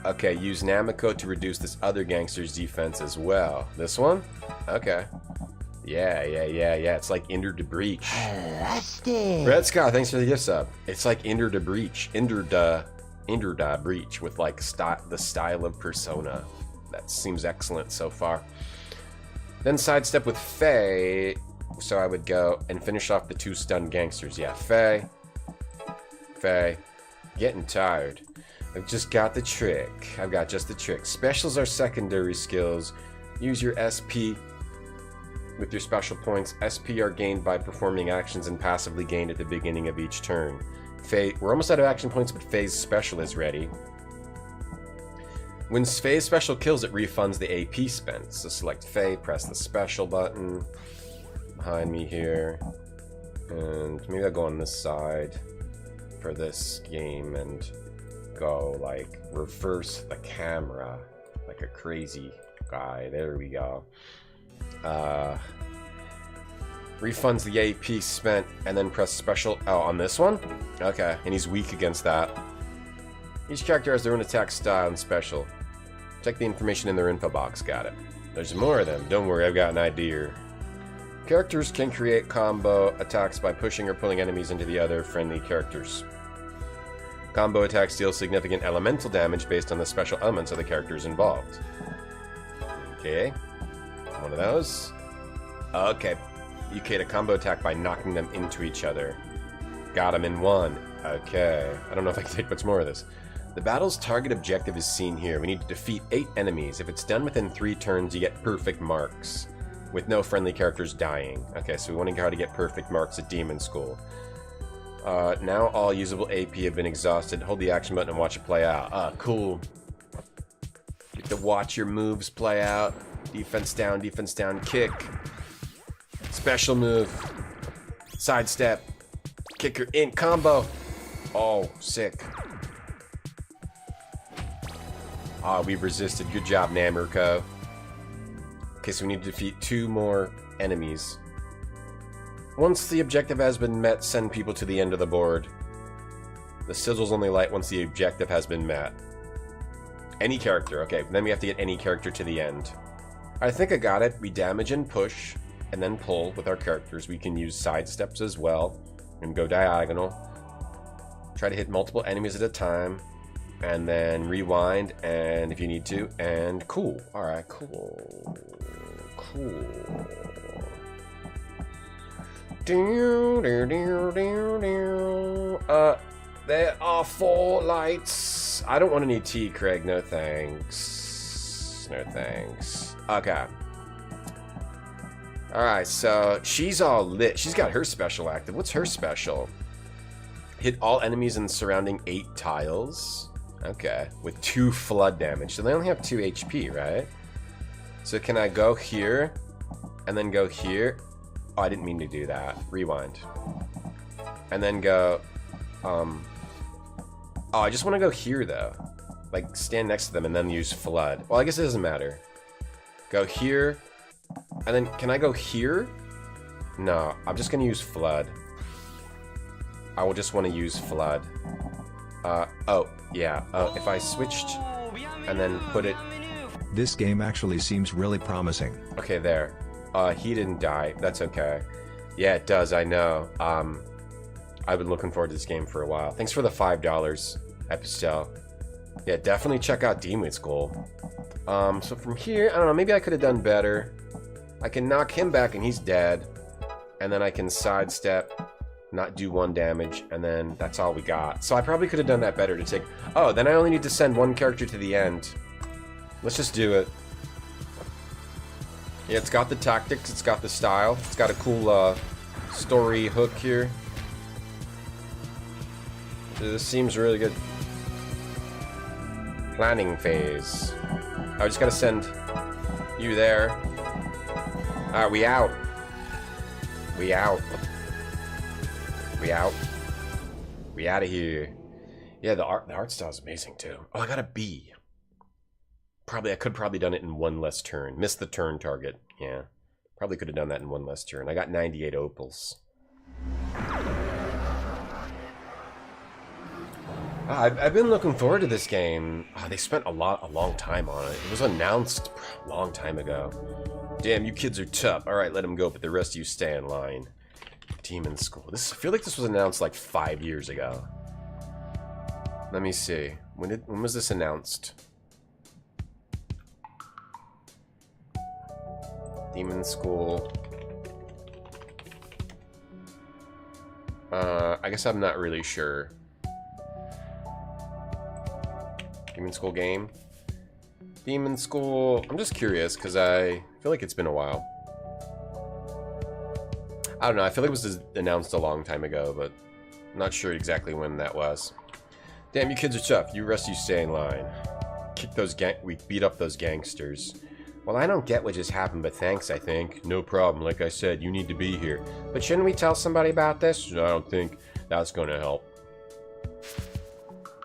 Okay, use Namiko to reduce this other gangster's defense as well. This one? Okay. Yeah. It's like Ender the Breach. Red Scott, thanks for the gift sub. It's like Ender the Breach. Ender the Breach with like the style of Persona. That seems excellent so far. Then sidestep with Faye. So I would go and finish off the 2 stunned gangsters. Yeah, Faye. Getting tired. I've just got the trick. I've got just the trick. Specials are secondary skills. Use your SP with your special points. SP are gained by performing actions and passively gained at the beginning of each turn. Faye, we're almost out of action points, but Faye's special is ready. When Faye's special kills, it refunds the AP spent. So select Faye, press the special button behind me here. And maybe I'll go on this side for this game and go like reverse the camera like a crazy guy. There we go. Refunds the AP spent and then press special. Oh, on this one? Okay, and he's weak against that. Each character has their own attack style and special. Check the information in their info box. Got it. There's more of them. Don't worry, I've got an idea. Characters can create combo attacks by pushing or pulling enemies into the other friendly characters. Combo attacks deal significant elemental damage based on the special elements of the characters involved. Okay. One of those. Okay. You create a combo attack by knocking them into each other. Got him in one. Okay. I don't know if I can take much more of this. The battle's target objective is seen here. We need to defeat 8 enemies. If it's done within 3 turns, you get perfect marks, with no friendly characters dying. Okay, so we want to try to get perfect marks at Demonschool. Now all usable AP have been exhausted. Hold the action button and watch it play out. Ah, cool. You get to watch your moves play out. Defense down, kick. Special move. Sidestep. Kicker in combo. Oh, sick. Ah, we've resisted. Good job, Namurko. Okay, so we need to defeat 2 more enemies. Once the objective has been met, send people to the end of the board. The sigils only light once the objective has been met. Any character. Okay, then we have to get any character to the end. I think I got it. We damage and push, and then pull with our characters. We can use side steps as well, and go diagonal. Try to hit multiple enemies at a time. And then rewind, and if you need to, and cool. Alright, cool. Cool. There are 4 lights. I don't want any tea, Craig. No thanks. No thanks. Okay. Alright, so she's all lit. She's got her special active. What's her special? Hit all enemies in surrounding 8 tiles. Okay, with 2 flood damage. So they only have 2 HP, right? So can I go here and then go here? Oh, I didn't mean to do that. Rewind. And then go, oh, I just want to go here though. Like stand next to them and then use flood. Well, I guess it doesn't matter. Go here. And then can I go here? No, I'm just gonna use flood. I will just want to use flood. Oh, yeah. If I switched and then put it... This game actually seems really promising. Okay, there. He didn't die. That's okay. Yeah, it does, I know. I've been looking forward to this game for a while. Thanks for the $5, Epistel. Yeah, definitely check out Demonschool. So from here, I don't know, maybe I could have done better. I can knock him back and he's dead. And then I can sidestep, not do 1 damage, and then that's all we got. So I probably could have done that better to take... Oh, then I only need to send 1 character to the end. Let's just do it. Yeah, it's got the tactics, it's got the style, it's got a cool story hook here. This seems really good. Planning phase. I just gotta send you there. Alright, we out. We out. We out. We out of here. Yeah, the art style is amazing too. Oh, I got a B. I could probably done it in 1 less turn. Missed the turn target. Yeah. Probably could have done that in 1 less turn. I got 98 opals. I've been looking forward to this game. They spent a long time on it. It was announced a long time ago. Damn, you kids are tough. Alright, let them go, but the rest of you stay in line. Demonschool. I feel like this was announced like 5 years ago. Let me see. When was this announced? Demonschool. I guess I'm not really sure. Demonschool game. Demonschool. I'm just curious because I feel like it's been a while. I don't know. I feel like it was announced a long time ago, but I'm not sure exactly when that was. Damn, you kids are tough. You rest, you stay in line. We beat up those gangsters. Well, I don't get what just happened, but thanks, I think. No problem. Like I said, you need to be here. But shouldn't we tell somebody about this? I don't think that's gonna help.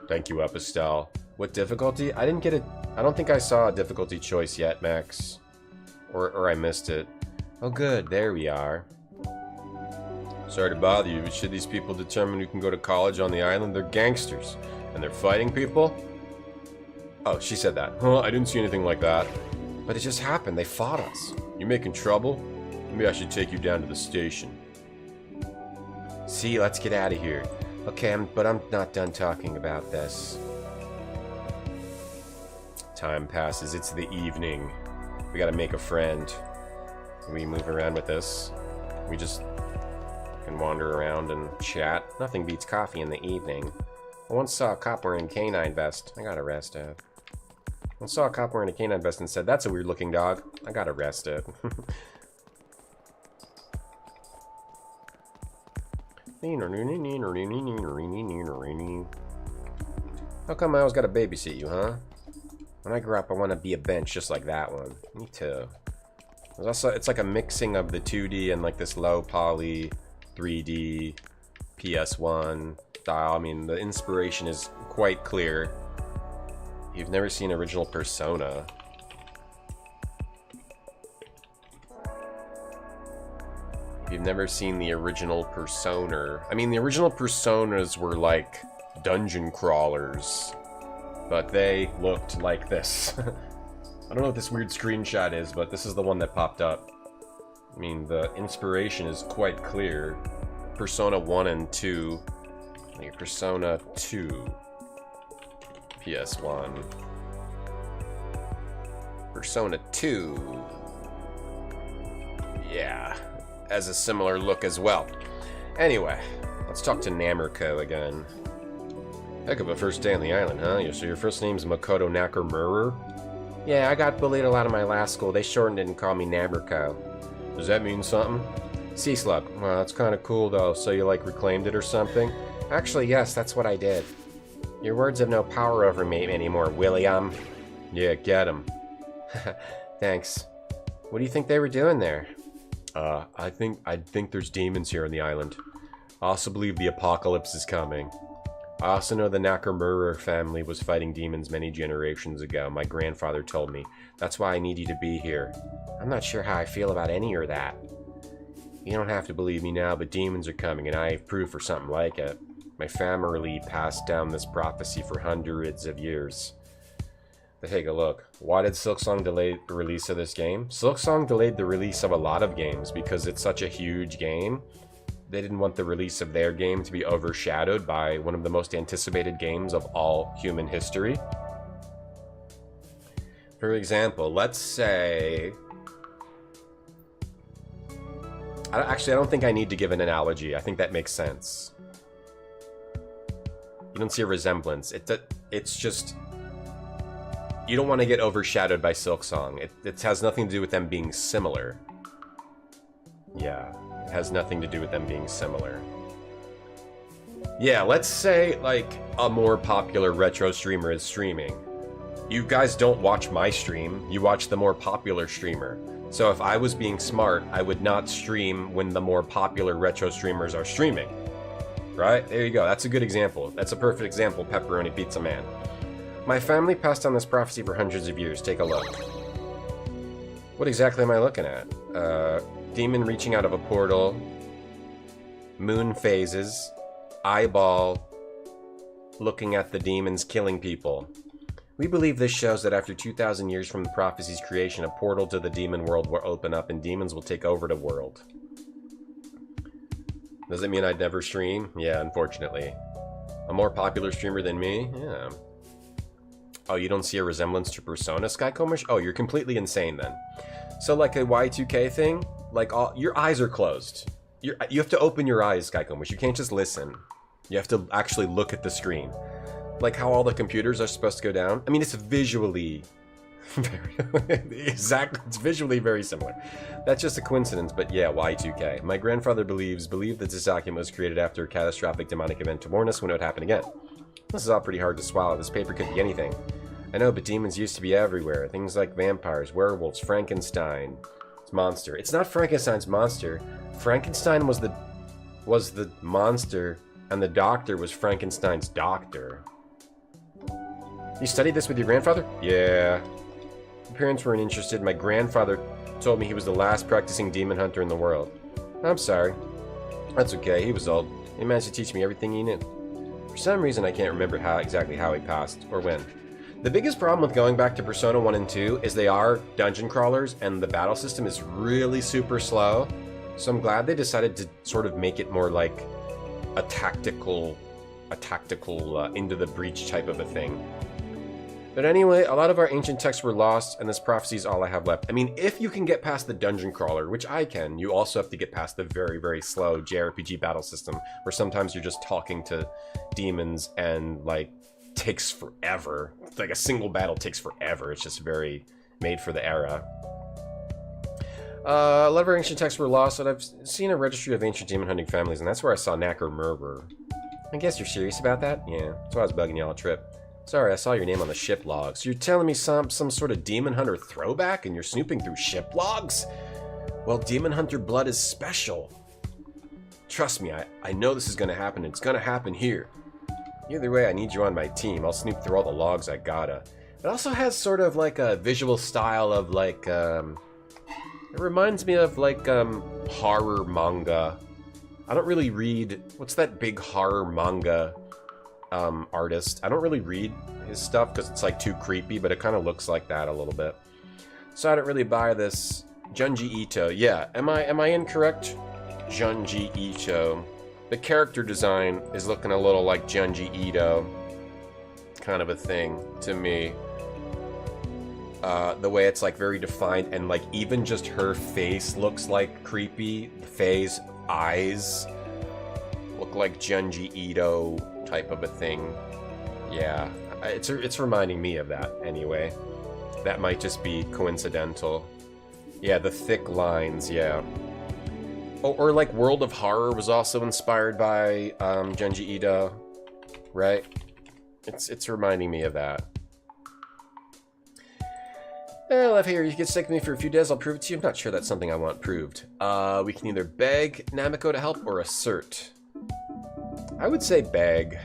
Thank you, Epistel. What difficulty? I didn't get it. I don't think I saw a difficulty choice yet, Max. Or I missed it. Oh, good. There we are. Sorry to bother you, but should these people determine who can go to college on the island? They're gangsters. And they're fighting people? Oh, she said that. Huh, I didn't see anything like that. But it just happened. They fought us. You making trouble? Maybe I should take you down to the station. See, let's get out of here. Okay, but I'm not done talking about this. Time passes. It's the evening. We gotta make a friend. Can we move around with this? We just can wander around and chat. Nothing beats coffee in the evening. I once saw a cop wearing a canine vest. I got arrested. I once saw a cop wearing a canine vest and said, "That's a weird looking dog." I got arrested. How come I always gotta babysit you, huh? When I grow up, I want to be a bench just like that one. Me too. There's also, it's like a mixing of the 2D and like this low poly 3D PS1 style. I mean, the inspiration is quite clear. You've never seen original Persona. You've never seen the original Persona. I mean, the original Personas were like dungeon crawlers, but they looked like this. I don't know what this weird screenshot is, but this is the one that popped up. I mean, the inspiration is quite clear. Persona 1 and 2. Like Persona 2. PS1. Persona 2. Yeah. Has a similar look as well. Anyway, let's talk to Namurko again. Heck of a first day on the island, huh? So your first name's Makoto Nakamura? Yeah, I got bullied a lot in my last school. They shortened it and called me Namurko. Does that mean something? Sea slug. Well, that's kind of cool though. So you like reclaimed it or something? Actually, yes, that's what I did. Your words have no power over me anymore, William. Yeah, get him. Thanks. What do you think they were doing there? I think there's demons here on the island. I also believe the apocalypse is coming. I also know the Nakamura family was fighting demons many generations ago. My grandfather told me. That's why I need you to be here. I'm not sure how I feel about any of that. You don't have to believe me now, but demons are coming, and I have proof for something like it. My family passed down this prophecy for hundreds of years. But take a look. Why did Silksong delay the release of this game? Silksong delayed the release of a lot of games because it's such a huge game. They didn't want the release of their game to be overshadowed by one of the most anticipated games of all human history. For example, let's say... Actually, I don't think I need to give an analogy. I think that makes sense. You don't see a resemblance. It's just... You don't want to get overshadowed by Silksong. It has nothing to do with them being similar. Yeah, it has nothing to do with them being similar. Yeah, let's say, like, a more popular retro streamer is streaming. You guys don't watch my stream, you watch the more popular streamer. So if I was being smart, I would not stream when the more popular retro streamers are streaming. Right? There you go, that's a good example. That's a perfect example, Pepperoni Pizza Man. My family passed on this prophecy for hundreds of years. Take a look. What exactly am I looking at? Demon reaching out of a portal. Moon phases. Eyeball looking at the demons killing people. We believe this shows that after 2,000 years from the prophecy's creation, a portal to the demon world will open up and demons will take over the world. Does it mean I'd never stream? Yeah, unfortunately. A more popular streamer than me? Yeah. Oh, you don't see a resemblance to Persona, Skycomish? Oh, you're completely insane then. So like a Y2K thing, like your eyes are closed. You have to open your eyes, Skycomish. You can't just listen. You have to actually look at the screen. Like how all the computers are supposed to go down. I mean, it's visually it's visually very similar. That's just a coincidence, but yeah, Y2K. My grandfather believed that this document was created after a catastrophic demonic event to warn us when it would happen again. This is all pretty hard to swallow. This paper could be anything. I know, but demons used to be everywhere. Things like vampires, werewolves, Frankenstein. It's monster. It's not Frankenstein's monster. Frankenstein was the monster, and the doctor was Frankenstein's doctor. You studied this with your grandfather? Yeah. My parents weren't interested. My grandfather told me he was the last practicing demon hunter in the world. I'm sorry. That's okay. He was old. He managed to teach me everything he knew. For some reason, I can't remember exactly how he passed, or when. The biggest problem with going back to Persona 1 and 2 is they are dungeon crawlers, and the battle system is really super slow. So I'm glad they decided to sort of make it more like a tactical into the breach type of a thing. But anyway, a lot of our ancient texts were lost, and this prophecy is all I have left. I mean, if you can get past the dungeon crawler, which I can, you also have to get past the very, very slow JRPG battle system, where sometimes you're just talking to demons and, like, takes forever. Like, a single battle takes forever. It's just very made for the era. A lot of our ancient texts were lost, and I've seen a registry of ancient demon hunting families, and that's where I saw Knacker Murmur. I guess you're serious about that? Yeah, that's why I was bugging you all trip. Sorry, I saw your name on the ship logs. You're telling me some sort of demon hunter throwback and you're snooping through ship logs? Well, demon hunter blood is special. Trust me, I know this is going to happen. It's going to happen here. Either way, I need you on my team. I'll snoop through all the logs I gotta. It also has sort of like a visual style of like, it reminds me of like horror manga. I don't really read, what's that big horror manga artist? I don't really read his stuff because it's like too creepy, but it kind of looks like that a little bit. So I don't really buy this. Junji Ito, yeah, am I incorrect? Junji Ito. The character design is looking a little like Junji Ito kind of a thing to me. The way it's like very defined, and like even just her face looks like creepy. The face, eyes look like Junji Ito type of a thing. Yeah, it's reminding me of that anyway. That might just be coincidental. Yeah, the thick lines, yeah. Oh, or like World of Horror was also inspired by Junji Ito, right? It's reminding me of that. Well, if here you can stick with me for a few days, I'll prove it to you. I'm not sure that's something I want proved. We can either beg Namiko to help or assert. I would say beg,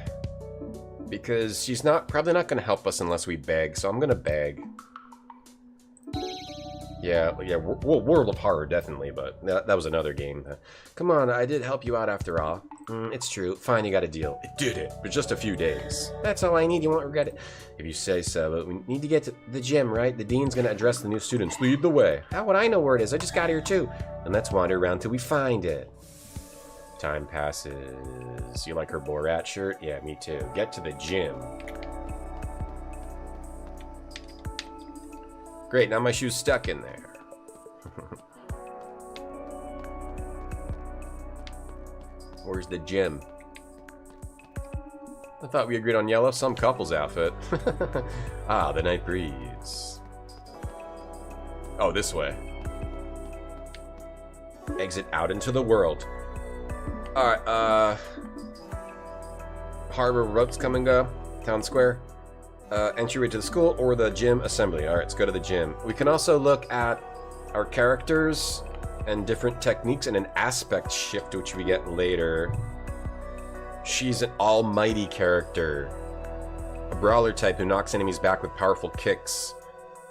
because she's probably not going to help us unless we beg, so I'm going to beg. Yeah, well, World of Horror, definitely, but that was another game. Come on, I did help you out after all. It's true. Fine, you got a deal. It did it, but just a few days. That's all I need, you won't regret it. If you say so, but we need to get to the gym, right? The dean's gonna address the new students. Lead the way. How would I know where it is? I just got here too. And let's wander around till we find it. Time passes. You like her Borat shirt? Yeah, me too. Get to the gym. Great, now my shoe's stuck in there. Where's the gym? I thought we agreed on yellow, some couple's outfit. Ah, the night breeze. Oh, this way. Exit out into the world. Alright, Harbor roads come and go. Town square. Entryway to the school or the gym assembly. Alright, let's go to the gym. We can also look at our characters and different techniques and an aspect shift, which we get later. She's an almighty character. A brawler type who knocks enemies back with powerful kicks.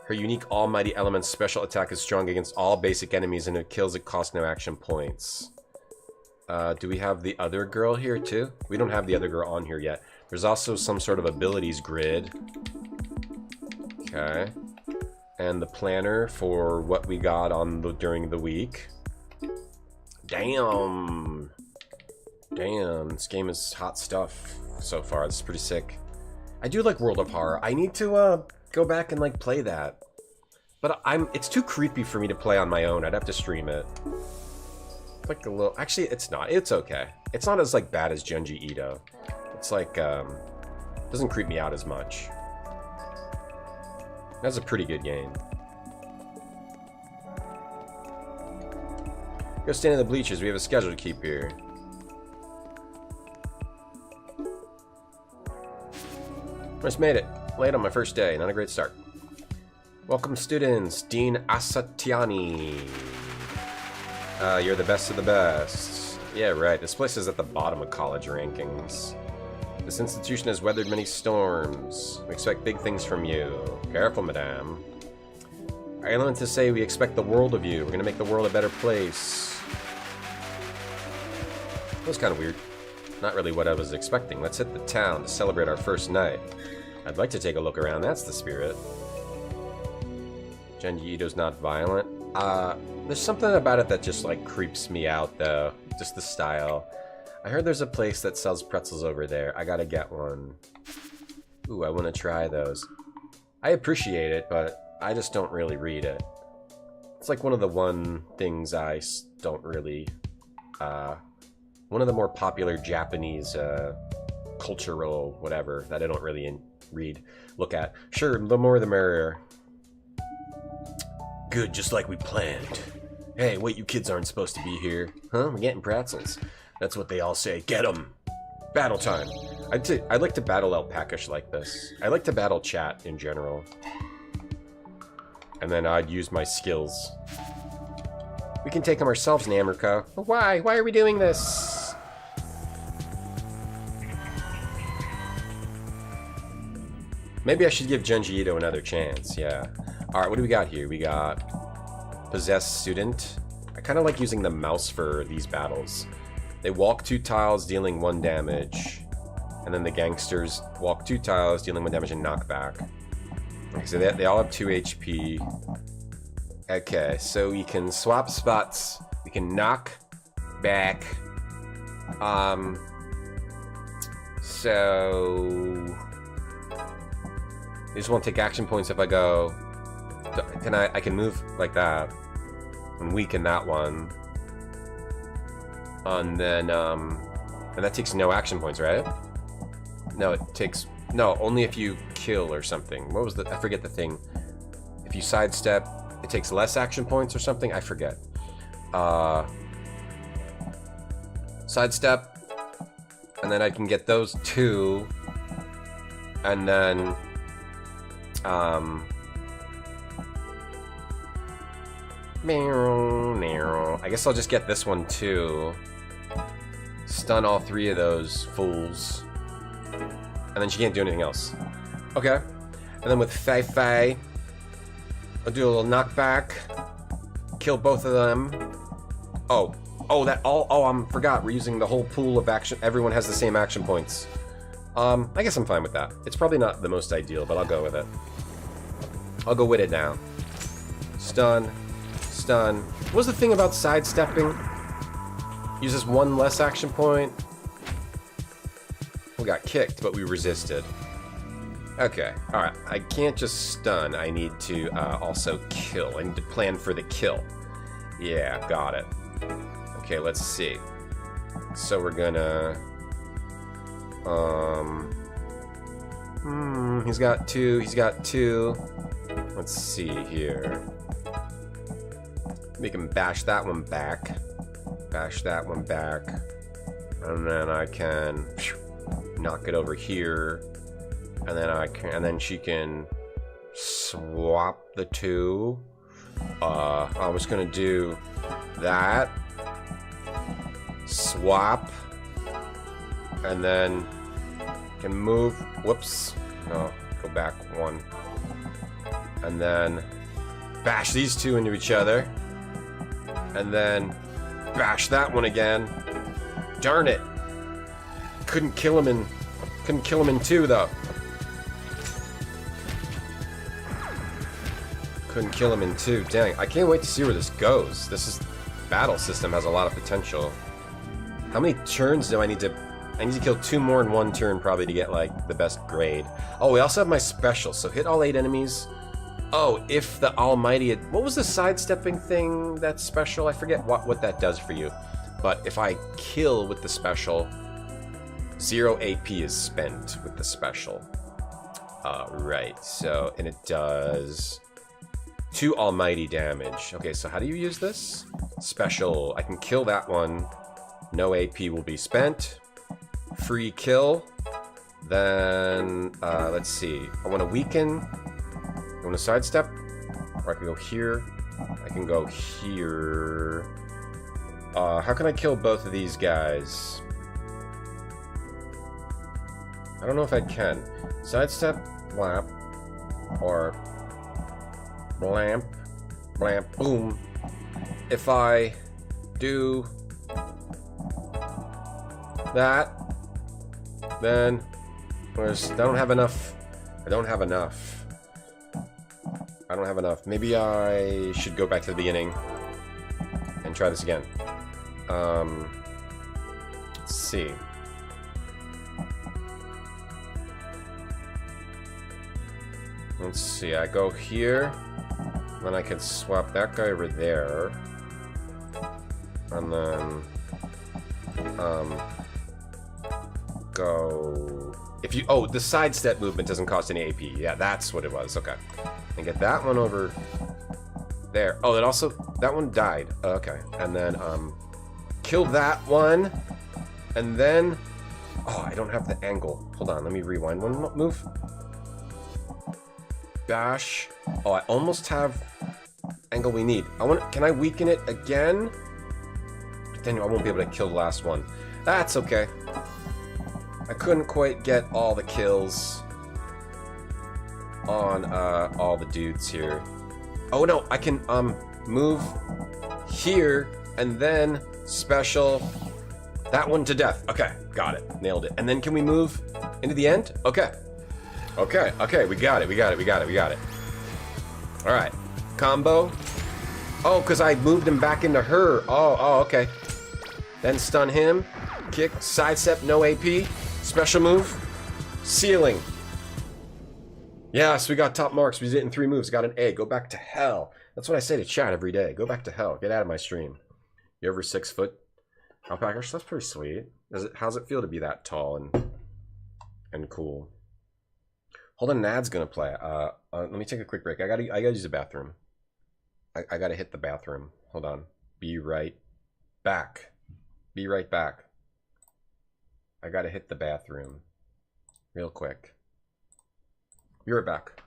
Her unique almighty element's special attack is strong against all basic enemies, and it kills at cost no action points. Do we have the other girl here too? We don't have the other girl on here yet. There's also some sort of abilities grid. Okay. And the planner for what we got on during the week. Damn. Damn, this game is hot stuff so far. This is pretty sick. I do like World of Horror. I need to go back and like play that. But it's too creepy for me to play on my own. I'd have to stream it. Like a little, actually it's not. It's okay. It's not as like bad as Junji Ito. It's like doesn't creep me out as much. That's a pretty good game. Go stand in the bleachers. We have a schedule to keep here. Almost made it. Late on my first day, not a great start. Welcome students, Dean Asatiani. You're the best of the best. Yeah, right, this place is at the bottom of college rankings. This institution has weathered many storms. We expect big things from you. Careful, madame. I learned to say we expect the world of you. We're gonna make the world a better place. That was kind of weird. Not really what I was expecting. Let's hit the town to celebrate our first night. I'd like to take a look around. That's the spirit. Genji Ito's not violent. There's something about it that just like creeps me out though. Just the style. I heard there's a place that sells pretzels over there. I gotta get one. Ooh, I want to try those. I appreciate it, but I just don't really read it. It's like one of the things I don't really... one of the more popular Japanese cultural whatever that I don't really look at. Sure, the more the merrier. Good, just like we planned. Hey, wait, you kids aren't supposed to be here. Huh? We're getting pretzels. That's what they all say. Get them! Battle time. I'd like to battle Alpacash like this. I like to battle chat in general. And then I'd use my skills. We can take them ourselves, Namurko. Why? Why are we doing this? Maybe I should give Genji Ito another chance, yeah. Alright, what do we got here? We got Possessed Student. I kind of like using the mouse for these battles. They walk 2 tiles, dealing 1 damage. And then the gangsters walk 2 tiles, dealing 1 damage and knockback. Okay, so they all have 2 HP. Okay, so we can swap spots. We can knock back. So... I just won't take action points if I go... I can move like that. And weaken that one. And then, and that takes no action points, right? No, it takes... No, only if you kill or something. What was the... I forget the thing. If you sidestep, it takes less action points or something? I forget. Sidestep. And then I can get those 2. And then... I guess I'll just get this one too. Stun all 3 of those fools. And then she can't do anything else. Okay. And then with Fei Fei, I'll do a little knockback. Kill both of them. Oh, I forgot. We're using the whole pool of action. Everyone has the same action points. I guess I'm fine with that. It's probably not the most ideal, but I'll go with it. I'll go with it now. Stun. Stun. What was the thing about sidestepping? Uses 1 less action point. We got kicked, but we resisted. Okay, alright. I can't just stun. I need to also kill. I need to plan for the kill. Yeah, got it. Okay, let's see. So we're gonna... he's got 2. He's got 2. Let's see here. We can bash that one back. Bash that one back. And then I can knock it over here. And then she can swap the 2. I was gonna do that. Swap. And then can move. Whoops. No, go back 1. And then bash these 2 into each other. And then bash that one again. Darn it. Couldn't kill him in 2 though. Couldn't kill him in 2. Dang, I can't wait to see where this goes. Battle system has a lot of potential. How many turns do I need to... I need to kill 2 more in 1 turn probably to get like the best grade. Oh, we also have my special, so hit all 8 enemies. Oh, if the almighty... What was the sidestepping thing that's special? I forget what that does for you. But if I kill with the special, 0 AP is spent with the special. Right, so... And it does... 2 almighty damage. Okay, so how do you use this? Special. I can kill that one. No AP will be spent. Free kill. Then, let's see. I want to weaken. I want to sidestep. Or I can go here. I can go here. How can I kill both of these guys? I don't know if I can. Sidestep, blamp, or blamp, blamp, boom. If I do that, then I don't have enough. I don't have enough. I don't have enough. Maybe I should go back to the beginning and try this again. Let's see. Let's see, I go here, then I could swap that guy over there, and then, go, if you, oh, the sidestep movement doesn't cost any AP, yeah, that's what it was, okay, and get that one over there, oh, that also, that one died, okay, and then, kill that one, and then, oh, I don't have the angle, hold on, let me rewind one move. Dash. Oh, I almost have angle we need. Can I weaken it again? But then I won't be able to kill the last one. That's okay. I couldn't quite get all the kills on all the dudes here. Oh no, I can move here and then special that one to death. Okay, got it. Nailed it. And then can we move into the end? Okay. Okay, okay, we got it, we got it, we got it, we got it. Alright. Combo. Oh, because I moved him back into her. Oh, okay. Then stun him. Kick, sidestep, no AP. Special move. Sealing. Yes, we got top marks. We did it in 3 moves. Got an A. Go back to hell. That's what I say to chat every day. Go back to hell. Get out of my stream. You're over 6 foot. Alpaca, that's pretty sweet. How's it feel to be that tall and cool? Hold on, Nad's gonna play. Let me take a quick break. I gotta use the bathroom. I gotta hit the bathroom. Hold on. Be right back. Be right back. I gotta hit the bathroom. Real quick. Be right back.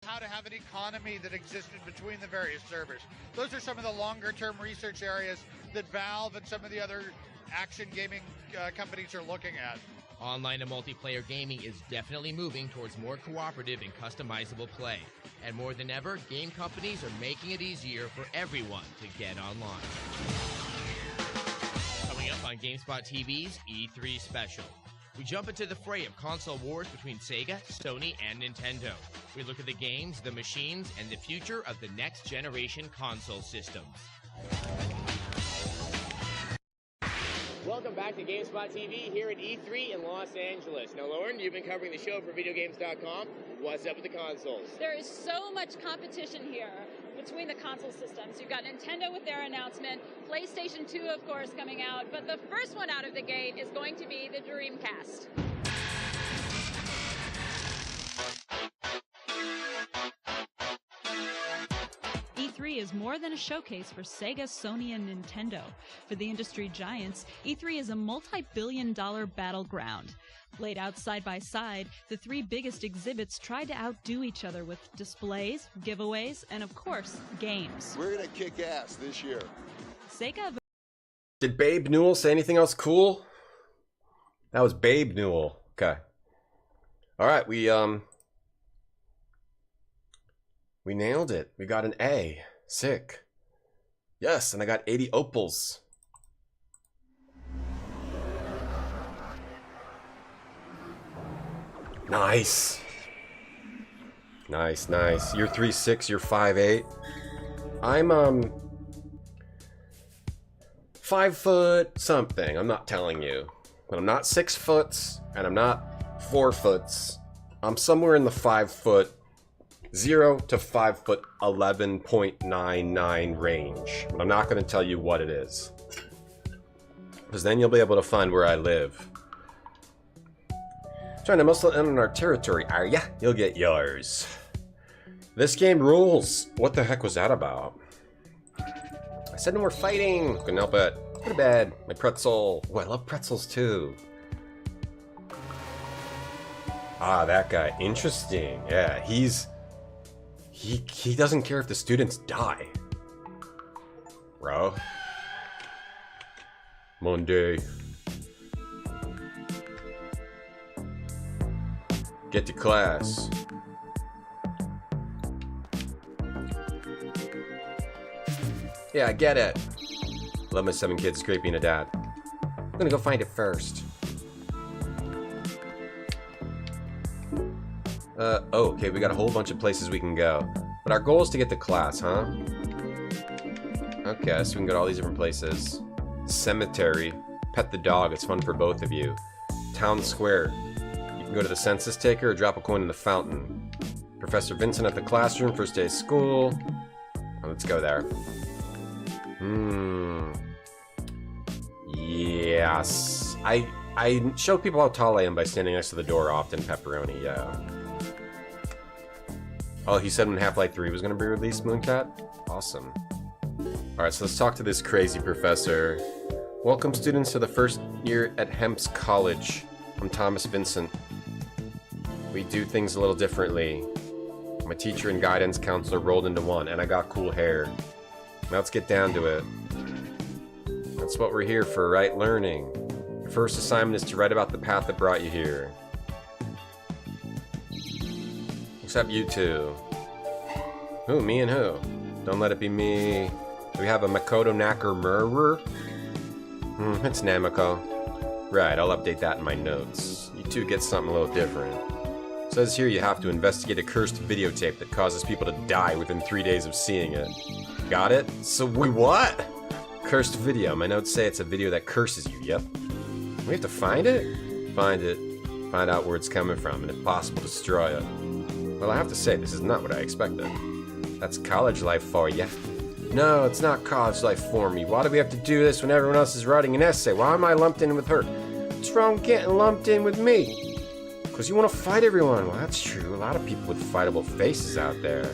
How to have an economy that existed between the various servers. Those are some of the longer-term research areas that Valve and some of the other action gaming companies are looking at. Online and multiplayer gaming is definitely moving towards more cooperative and customizable play. And more than ever, game companies are making it easier for everyone to get online. Coming up on GameSpot TV's E3 Special. We jump into the fray of console wars between Sega, Sony, and Nintendo. We look at the games, the machines, and the future of the next generation console systems. Welcome back to GameSpot TV here at E3 in Los Angeles. Now, Lauren, you've been covering the show for VideoGames.com. What's up with the consoles? There is so much competition here between the console systems. You've got Nintendo with their announcement, PlayStation 2, of course, coming out, but the first one out of the gate is going to be the Dreamcast. E3 is more than a showcase for Sega, Sony, and Nintendo. For the industry giants, E3 is a multi-billion-dollar battleground. Laid out side by side, the 3 biggest exhibits tried to outdo each other with displays, giveaways, and of course, games. We're gonna kick ass this year. Sega. Did Babe Newell say anything else cool? That was Babe Newell. Okay. All right, we nailed it. We got an A. Sick. Yes, and I got 80 opals. Nice. Nice, nice. You're 3'6", you're 5'8". I'm 5 foot something. I'm not telling you. But I'm not 6 foot, and I'm not 4 foot. I'm somewhere in the 5 foot 0 to 5 foot 11.99 range. But I'm not going to tell you what it is, because then you'll be able to find where I live. Trying to muscle in on our territory, are ya? You'll get yours. This game rules. What the heck was that about? I said no more fighting. Couldn't help it. Go to bed. My pretzel. Oh, I love pretzels too. Ah, that guy. Interesting. Yeah, he doesn't care if the students die. Bro. Monday. Get to class. Yeah, I get it. Love my 7 kids. It's great being a dad. I'm gonna go find it first. Oh, okay, we got a whole bunch of places we can go. But our goal is to get to class, huh? Okay, so we can go to all these different places. Cemetery. Pet the dog. It's fun for both of you. Town Square. You can go to the census taker or drop a coin in the fountain. Professor Vincent at the classroom. First day of school. Oh, let's go there. Yes. I show people how tall I am by standing next to the door often. Pepperoni, yeah. Oh, he said when Half-Life 3 was going to be released, Mooncat? Awesome. Alright, so let's talk to this crazy professor. Welcome, students, to the first year at Hemp's College. I'm Thomas Vincent. We do things a little differently. I'm a teacher and guidance counselor rolled into one, and I got cool hair. Now let's get down to it. That's what we're here for, right? Learning. Your first assignment is to write about the path that brought you here. Except you two. Who? Me and who? Don't let it be me. Do we have a Makoto Nakamura? It's Namiko. Right, I'll update that in my notes. You two get something a little different. It says here you have to investigate a cursed videotape that causes people to die within 3 days of seeing it. Got it? So we what? Cursed video. My notes say it's a video that curses you, yep. We have to find it? Find it. Find out where it's coming from, and if possible, destroy it. Well, I have to say, this is not what I expected. That's college life for ya. No, it's not college life for me. Why do we have to do this when everyone else is writing an essay? Why am I lumped in with her? What's wrong with getting lumped in with me? Because you want to fight everyone. Well, that's true. A lot of people with fightable faces out there.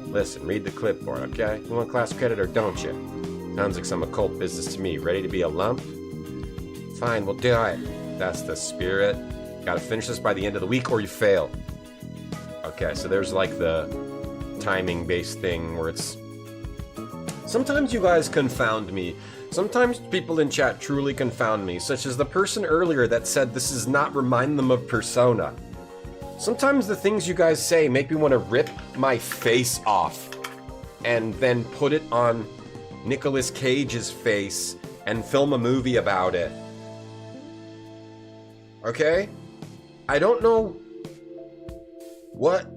Listen, read the clipboard, okay? You want class credit or don't you? Sounds like some occult business to me. Ready to be a lump? Fine, we'll do it. That's the spirit. Gotta finish this by the end of the week or you fail. Okay, so there's like the timing-based thing where it's... Sometimes you guys confound me. Sometimes people in chat truly confound me, such as the person earlier that said this does not remind them of Persona. Sometimes the things you guys say make me want to rip my face off and then put it on Nicolas Cage's face and film a movie about it. Okay? I don't know what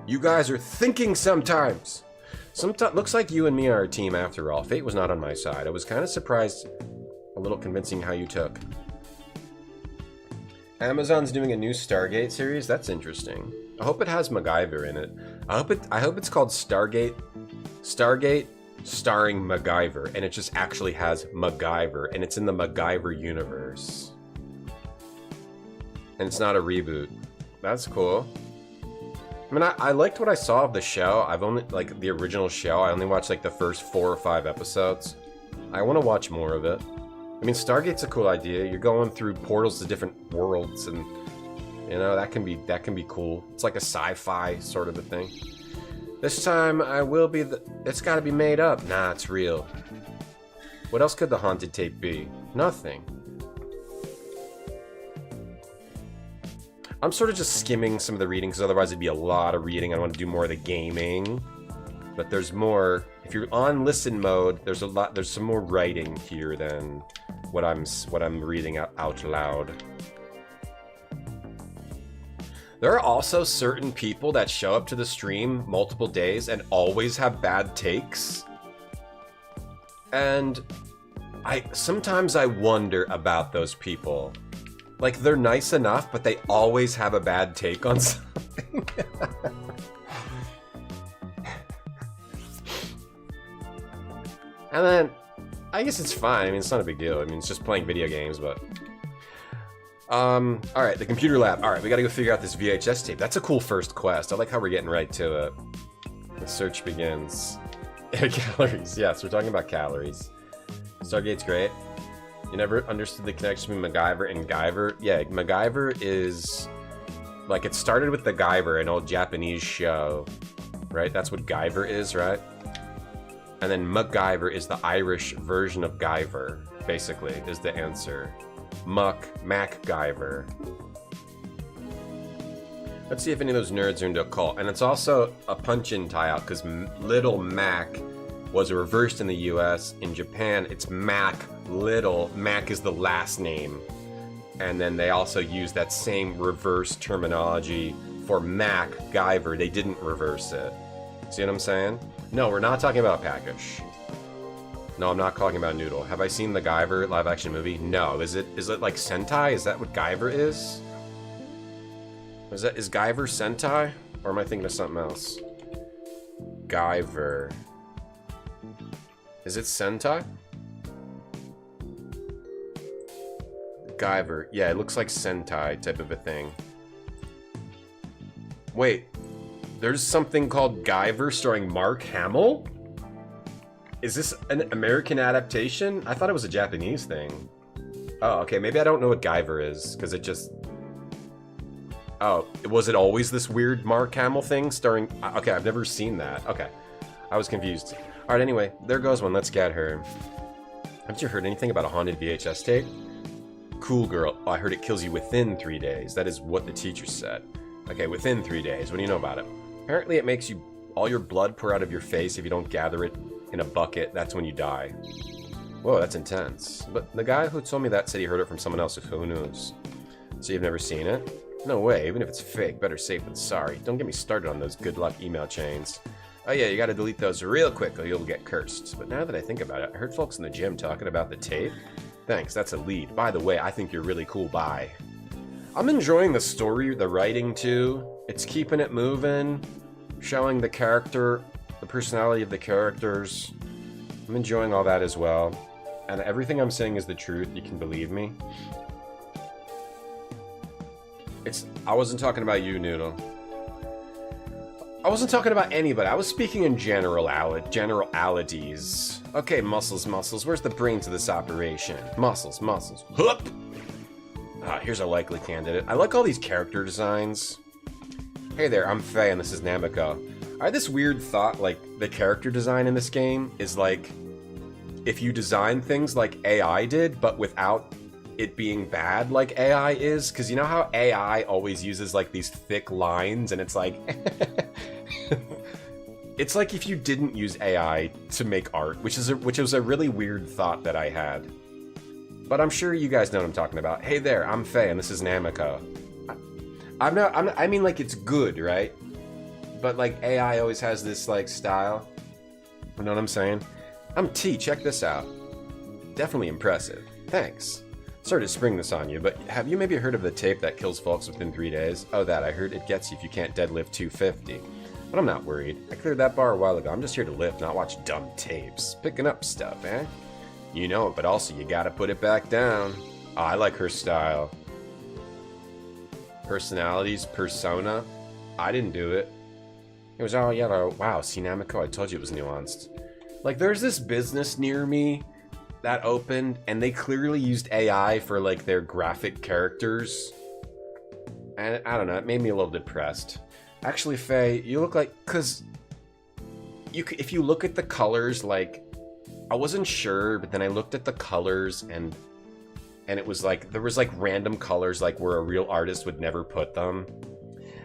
you guys are thinking sometimes. Looks like you and me are a team after all. Fate was not on my side. I was kind of surprised, a little convincing how you took. Amazon's doing a new Stargate series? That's interesting. I hope it has MacGyver in it. I hope it's called Stargate starring MacGyver, and it just actually has MacGyver, and it's in the MacGyver universe. And it's not a reboot. That's cool. I mean, I liked what I saw of the show. I've only, like, the original show, I only watched, like, the first 4 or 5 episodes. I want to watch more of it. I mean, Stargate's a cool idea. You're going through portals to different worlds, and, you know, that can be cool. It's like a sci-fi sort of a thing. This time, I will be it's gotta be made up. Nah, it's real. What else could the haunted tape be? Nothing. I'm sort of just skimming some of the reading, because otherwise it'd be a lot of reading. I want to do more of the gaming. But there's more. If you're on listen mode, there's some more writing here than what I'm reading out loud. There are also certain people that show up to the stream multiple days and always have bad takes. And sometimes I wonder about those people. Like, they're nice enough, but they always have a bad take on something. And then, I guess it's fine. I mean, it's not a big deal. I mean, it's just playing video games, but... Alright, the computer lab. Alright, we gotta go figure out this VHS tape. That's a cool first quest. I like how we're getting right to it. The search begins. Calories. Yes, we're talking about calories. Stargate's great. You never understood the connection between MacGyver and Guyver? Yeah, MacGyver is... Like, it started with the Guyver, an old Japanese show. Right? That's what Guyver is, right? And then MacGyver is the Irish version of Guyver, basically, is the answer. MacGyver. Let's see if any of those nerds are into a cult. And it's also a punch-in tie-out, because Little Mac was reversed in the US. In Japan, it's Mac Little. Mac is the last name. And then they also use that same reverse terminology for MacGyver. They didn't reverse it. See what I'm saying? No, we're not talking about Packish. No, I'm not talking about Noodle. Have I seen the Guyver live-action movie? No. Is it like Sentai? Is that what Guyver is? Is Guyver Sentai? Or am I thinking of something else? Guyver. Is it Sentai? Guyver. Yeah, it looks like Sentai type of a thing. Wait. There's something called Guyver starring Mark Hamill? Is this an American adaptation? I thought it was a Japanese thing. Oh, okay. Maybe I don't know what Guyver is, because it just... Oh, was it always this weird Mark Hamill thing starring... Okay, I've never seen that. Okay. I was confused. Alright, anyway. There goes one. Let's get her. Haven't you heard anything about a haunted VHS tape? Cool girl. Oh, I heard it kills you within 3 days. That is what the teacher said. Okay, within 3 days. What do you know about it? Apparently it makes you all your blood pour out of your face if you don't gather it in a bucket. That's when you die. Whoa, that's intense. But the guy who told me that said he heard it from someone else, who knows? So you've never seen it? No way, even if it's fake, better safe than sorry. Don't get me started on those good luck email chains. Oh yeah, you gotta delete those real quick or you'll get cursed. But now that I think about it, I heard folks in the gym talking about the tape. Thanks, that's a lead. By the way, I think you're really cool, bye. I'm enjoying the story, the writing too. It's keeping it moving, showing the character, the personality of the characters. I'm enjoying all that as well. And everything I'm saying is the truth, you can believe me. I wasn't talking about you, Noodle. I wasn't talking about anybody. I was speaking in generalities. Okay, muscles, where's the brains of this operation? Muscles. Hup! Ah, here's a likely candidate. I like all these character designs. Hey there, I'm Faye and this is Namiko. I had this weird thought, like, the character design in this game is like, if you design things like AI did, but without it being bad like AI is, because you know how AI always uses like these thick lines and it's like it's like if you didn't use AI to make art, which was a really weird thought that I had. But I'm sure you guys know what I'm talking about. Hey there, I'm Faye and this is Namiko. I mean like it's good, right? But like AI always has this like style. You know what I'm saying? I'm T, check this out. Definitely impressive. Thanks. Sorry to spring this on you, but have you maybe heard of the tape that kills folks within 3 days? Oh, that. I heard it gets you if you can't deadlift 250. But I'm not worried. I cleared that bar a while ago. I'm just here to lift, not watch dumb tapes. Picking up stuff, eh? You know it, but also you gotta put it back down. Oh, I like her style. Personalities, persona. I didn't do it. It was all yellow. Wow, see, Namiko, I told you it was nuanced. Like, there's this business near me that opened, and they clearly used AI for like their graphic characters, and I don't know, it made me a little depressed. Actually, Faye, you look like, cause if you look at the colors, like I wasn't sure, but then I looked at the colors and it was like there was like random colors like where a real artist would never put them.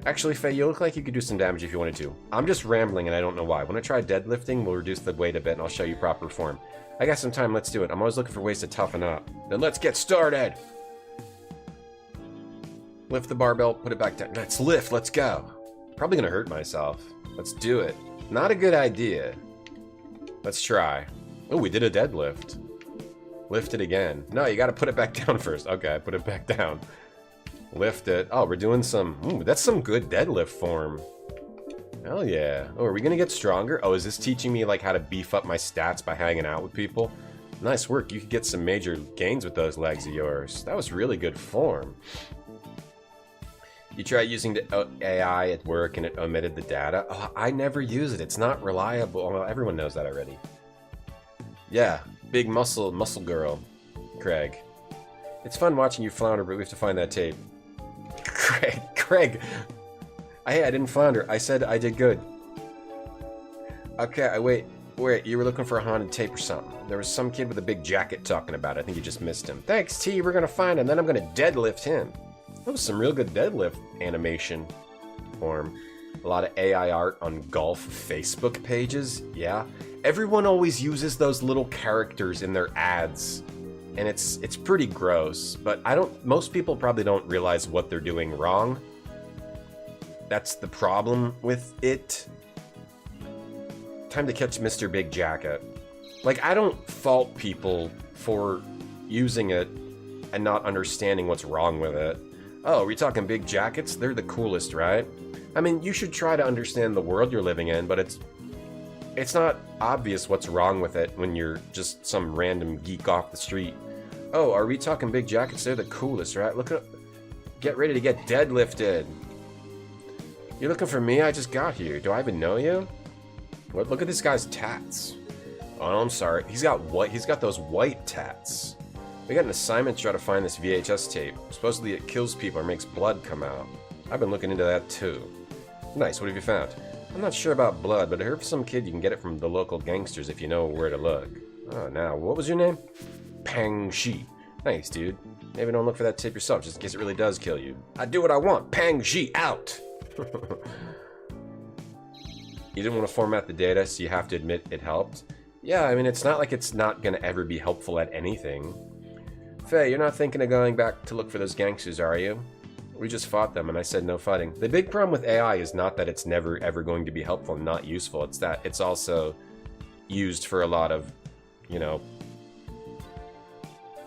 Actually, Faye, you look like you could do some damage if you wanted to. I'm just rambling and I don't know why. When I try deadlifting, we'll reduce the weight a bit and I'll show you proper form. I got some time, let's do it. I'm always looking for ways to toughen up. Then let's get started! Lift the barbell, put it back down. Let's lift, let's go. Probably gonna hurt myself. Let's do it. Not a good idea. Let's try. Oh, we did a deadlift. Lift it again. No, you gotta put it back down first. Okay, put it back down. Lift it. Oh, we're doing some... Ooh, that's some good deadlift form. Hell yeah. Oh, are we gonna get stronger? Oh, is this teaching me like how to beef up my stats by hanging out with people? Nice work. You could get some major gains with those legs of yours. That was really good form. You tried using the AI at work and it omitted the data? Oh, I never use it. It's not reliable. Well, everyone knows that already. Yeah, big muscle girl, Craig. It's fun watching you flounder, but we have to find that tape. Craig. Hey, I didn't flounder. I said I did good. Okay, wait. You were looking for a haunted tape or something. There was some kid with a big jacket talking about it. I think you just missed him. Thanks, T. We're gonna find him, then I'm gonna deadlift him. That was some real good deadlift animation form. A lot of AI art on golf Facebook pages. Yeah. Everyone always uses those little characters in their ads. And it's pretty gross, but most people probably don't realize what they're doing wrong. That's the problem with it. Time to catch Mr. Big Jacket. Like, I don't fault people for using it and not understanding what's wrong with it. Oh, are we talking big jackets? They're the coolest, right? I mean, you should try to understand the world you're living in, but it's not obvious what's wrong with it when you're just some random geek off the street. Oh, are we talking big jackets? They're the coolest, right? Get ready to get deadlifted. You're looking for me? I just got here. Do I even know you? What? Look at this guy's tats. Oh, I'm sorry. He's got those white tats. We got an assignment to try to find this VHS tape. Supposedly it kills people or makes blood come out. I've been looking into that too. Nice, what have you found? I'm not sure about blood, but I heard from some kid you can get it from the local gangsters if you know where to look. Oh, now, what was your name? Pang Shi. Thanks, dude. Maybe don't look for that tape yourself, just in case it really does kill you. I do what I want. Pang Shi out! You didn't want to format the data, so you have to admit it helped? Yeah, I mean, it's not like it's not going to ever be helpful at anything. Faye, you're not thinking of going back to look for those gangsters, are you? We just fought them, and I said no fighting. The big problem with AI is not that it's never ever going to be helpful and not useful. It's that it's also used for a lot of, you know,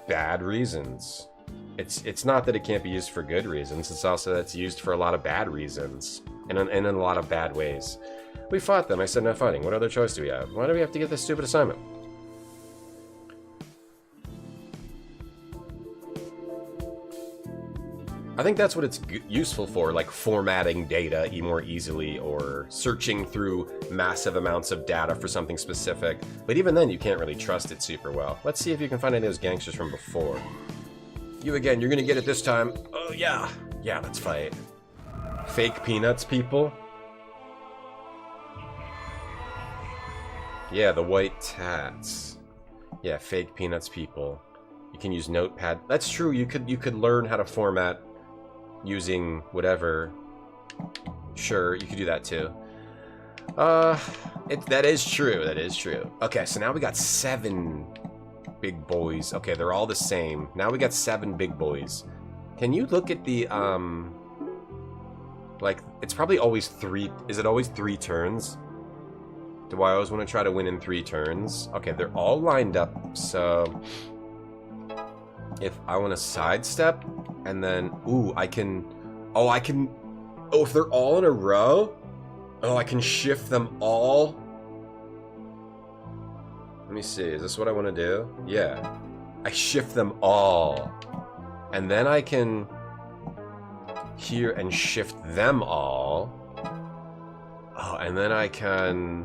bad reasons. It's not that it can't be used for good reasons. It's also that it's used for a lot of bad reasons and in a lot of bad ways. We fought them. I said no fighting. What other choice do we have? Why do we have to get this stupid assignment? I think that's what it's useful for, like formatting data more easily or searching through massive amounts of data for something specific. But even then, you can't really trust it super well. Let's see if you can find any of those gangsters from before. You again, you're gonna get it this time. Oh, yeah. Yeah, let's fight. Fake peanuts, people. Yeah, the white tats. Yeah, fake peanuts, people. You can use Notepad. That's true, you could learn how to format using whatever. Sure, you could do that too. That is true, that is true. Okay, so now we got 7 big boys. Okay, they're all the same. Now we got 7 big boys. Can you look at the, like, it's probably always 3, is it always 3 turns? Do I always want to try to win in 3 turns? Okay, they're all lined up, so if I want to sidestep, and then, ooh, I can, oh, if they're all in a row, oh, I can shift them all. Let me see, is this what I want to do? Yeah. I shift them all. And then I can here and shift them all. Oh, and then I can,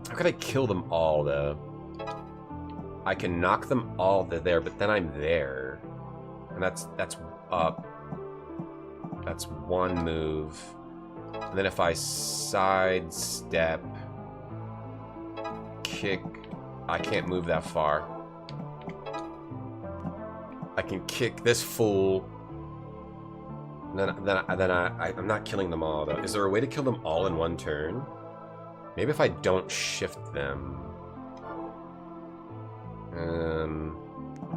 how could I kill them all, though? I can knock them all to there, but then I'm there. And that's up. That's one move. And then if I sidestep, kick, I can't move that far. I can kick this fool. And then I'm not killing them all, though. Is there a way to kill them all in one turn? Maybe if I don't shift them.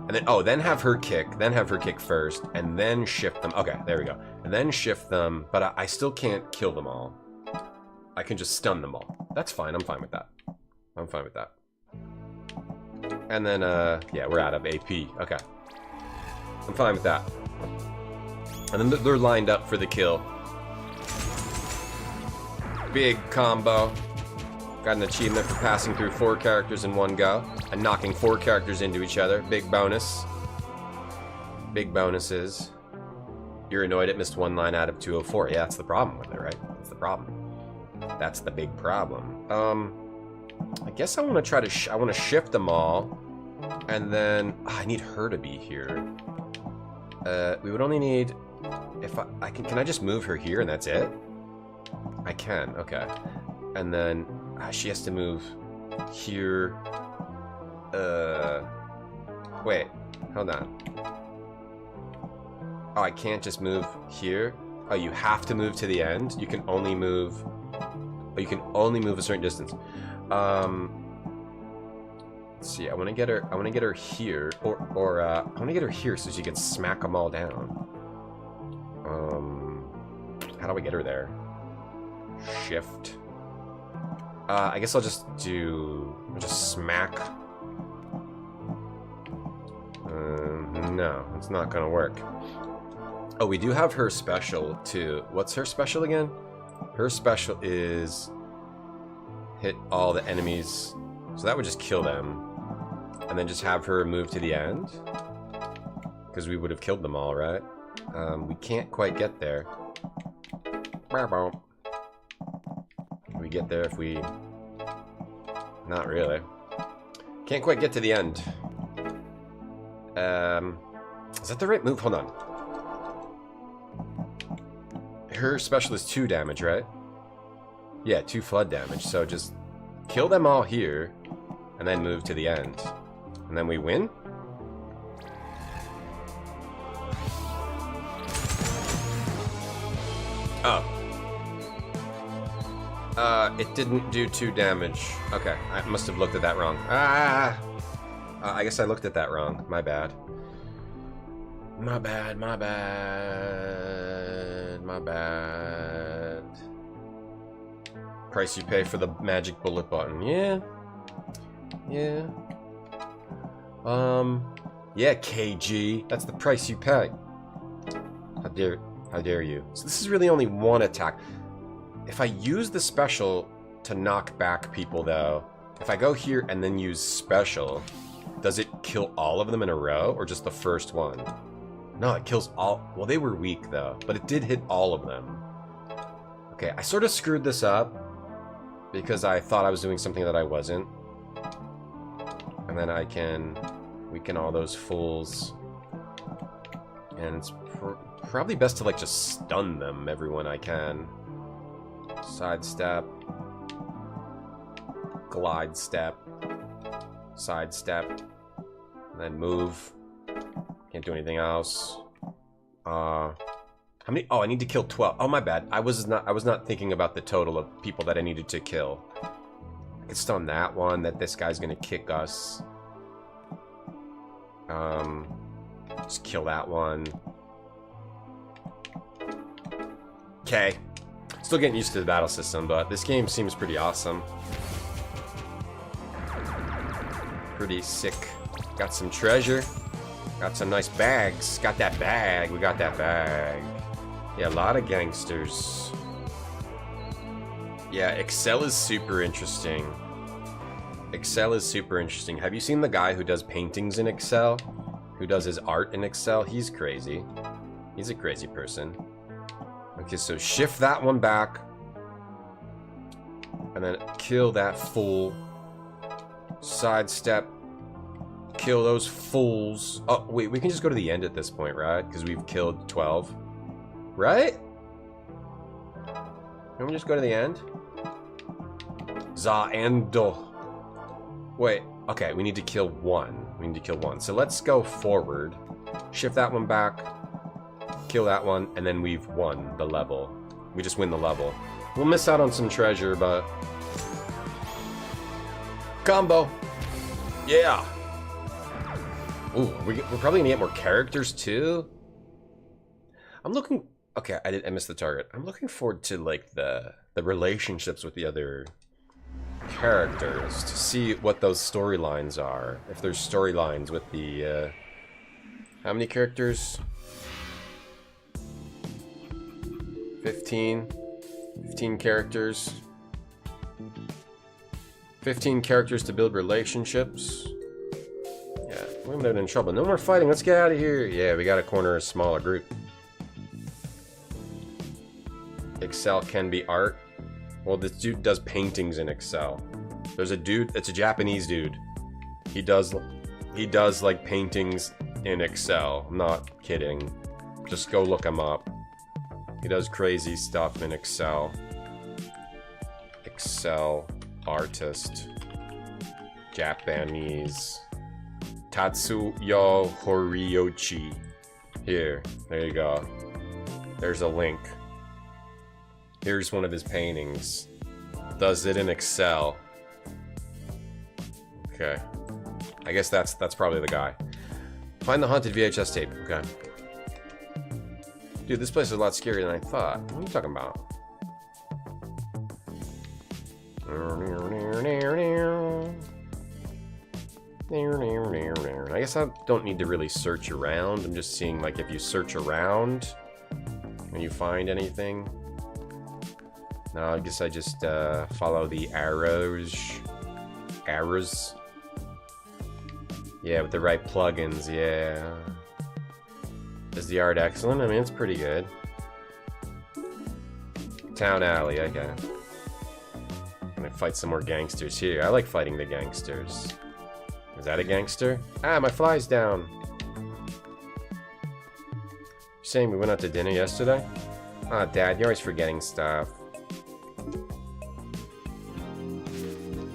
And then, oh, then have her kick first, and then shift them. Okay, there we go. And then shift them, but I still can't kill them all. I can just stun them all. That's fine, I'm fine with that. I'm fine with that. And then, yeah, we're out of AP. Okay. I'm fine with that. And then they're lined up for the kill. Big combo. Got an achievement for passing through 4 characters in one go and knocking 4 characters into each other. Big bonus. Big bonuses. You're annoyed it missed 1 line out of 204. Yeah, that's the problem with it, right? That's the problem. That's the big problem. I guess I want to try to... I want to shift them all. And then... I need her to be here. We would only need... If I can... Can I just move her here and that's it? I can. Okay. And then... she has to move here. Wait. Hold on. Oh, I can't just move here? Oh, you have to move to the end? You can only move... Oh, you can only move a certain distance. Let's see, I want to get her here, or I want to get her here so she can smack them all down. How do I get her there? Shift. I guess I'll just smack. No, it's not gonna work. Oh, we do have her special too. What's her special again? Her special is hit all the enemies. So that would just kill them. And then just have her move to the end. Because we would have killed them all, right? We can't quite get there. We get there if we... Not really. Can't quite get to the end. Is that the right move? Hold on. Her special is 2 damage, right? Yeah, 2 flood damage. So just kill them all here, and then move to the end. And then we win? Oh. It didn't do 2 damage. Okay, I must have looked at that wrong. I guess I looked at that wrong. My bad. My bad, my bad. My bad. Price you pay for the magic bullet button. Yeah. Yeah. Yeah, KG. That's the price you pay. How dare you. So this is really only 1 attack. If I use the special to knock back people, though, if I go here and then use special, does it kill all of them in a row, or just the first one? No, it kills all... Well, they were weak, though, but it did hit all of them. Okay, I sort of screwed this up because I thought I was doing something that I wasn't. And then I can weaken all those fools. And it's probably best to, like, just stun them, everyone I can. Sidestep. Glide step. Sidestep. And then move. Can't do anything else. How many? Oh, I need to kill 12. Oh, my bad. I was not thinking about the total of people that I needed to kill. I could stun that one, that this guy's gonna kick us. Just kill that one. Okay. Still getting used to the battle system, but this game seems pretty awesome. Pretty sick. Got some treasure. Got some nice bags. Got that bag. We got that bag. Yeah, a lot of gangsters. Yeah, Excel is super interesting. Excel is super interesting. Have you seen the guy who does paintings in Excel? Who does his art in Excel? He's crazy. He's a crazy person. Okay, so shift that one back. And then kill that fool. Sidestep. Kill those fools. Oh, wait, we can just go to the end at this point, right? Because we've killed 12. Right? Can we just go to the end? Zaendo. Wait, okay, we need to kill 1. We need to kill 1. So let's go forward. Shift that one back. Kill that one, and then we've won the level. We just win the level. We'll miss out on some treasure, but... Combo! Yeah! Ooh, we're probably gonna get more characters, too? I'm looking... Okay, I missed the target. I'm looking forward to, like, the relationships with the other characters to see what those storylines are. If there's storylines with the, how many characters? 15 characters. 15 characters to build relationships. Yeah, we're not in trouble. No more fighting. Let's get out of here. Yeah, we gotta corner a smaller group. Excel can be art. Well, this dude does paintings in Excel. There's a dude, it's a Japanese dude. He does like paintings in Excel. I'm not kidding. Just go look him up. He does crazy stuff in Excel. Excel artist. Japanese. Tatsuya Horiochi. Here, there you go. There's a link. Here's one of his paintings. Does it in Excel. Okay. I guess that's probably the guy. Find the haunted VHS tape. Okay. Dude, this place is a lot scarier than I thought. What are you talking about? I guess I don't need to really search around. I'm just seeing, like, if you search around and you find anything. No, I guess I just follow the arrows. Arrows. Yeah, with the right plugins, yeah. Is the art excellent? I mean, it's pretty good. Town Alley, okay. I'm gonna fight some more gangsters here. I like fighting the gangsters. Is that a gangster? Ah, my fly's down. You're saying we went out to dinner yesterday? Ah, Dad, you're always forgetting stuff.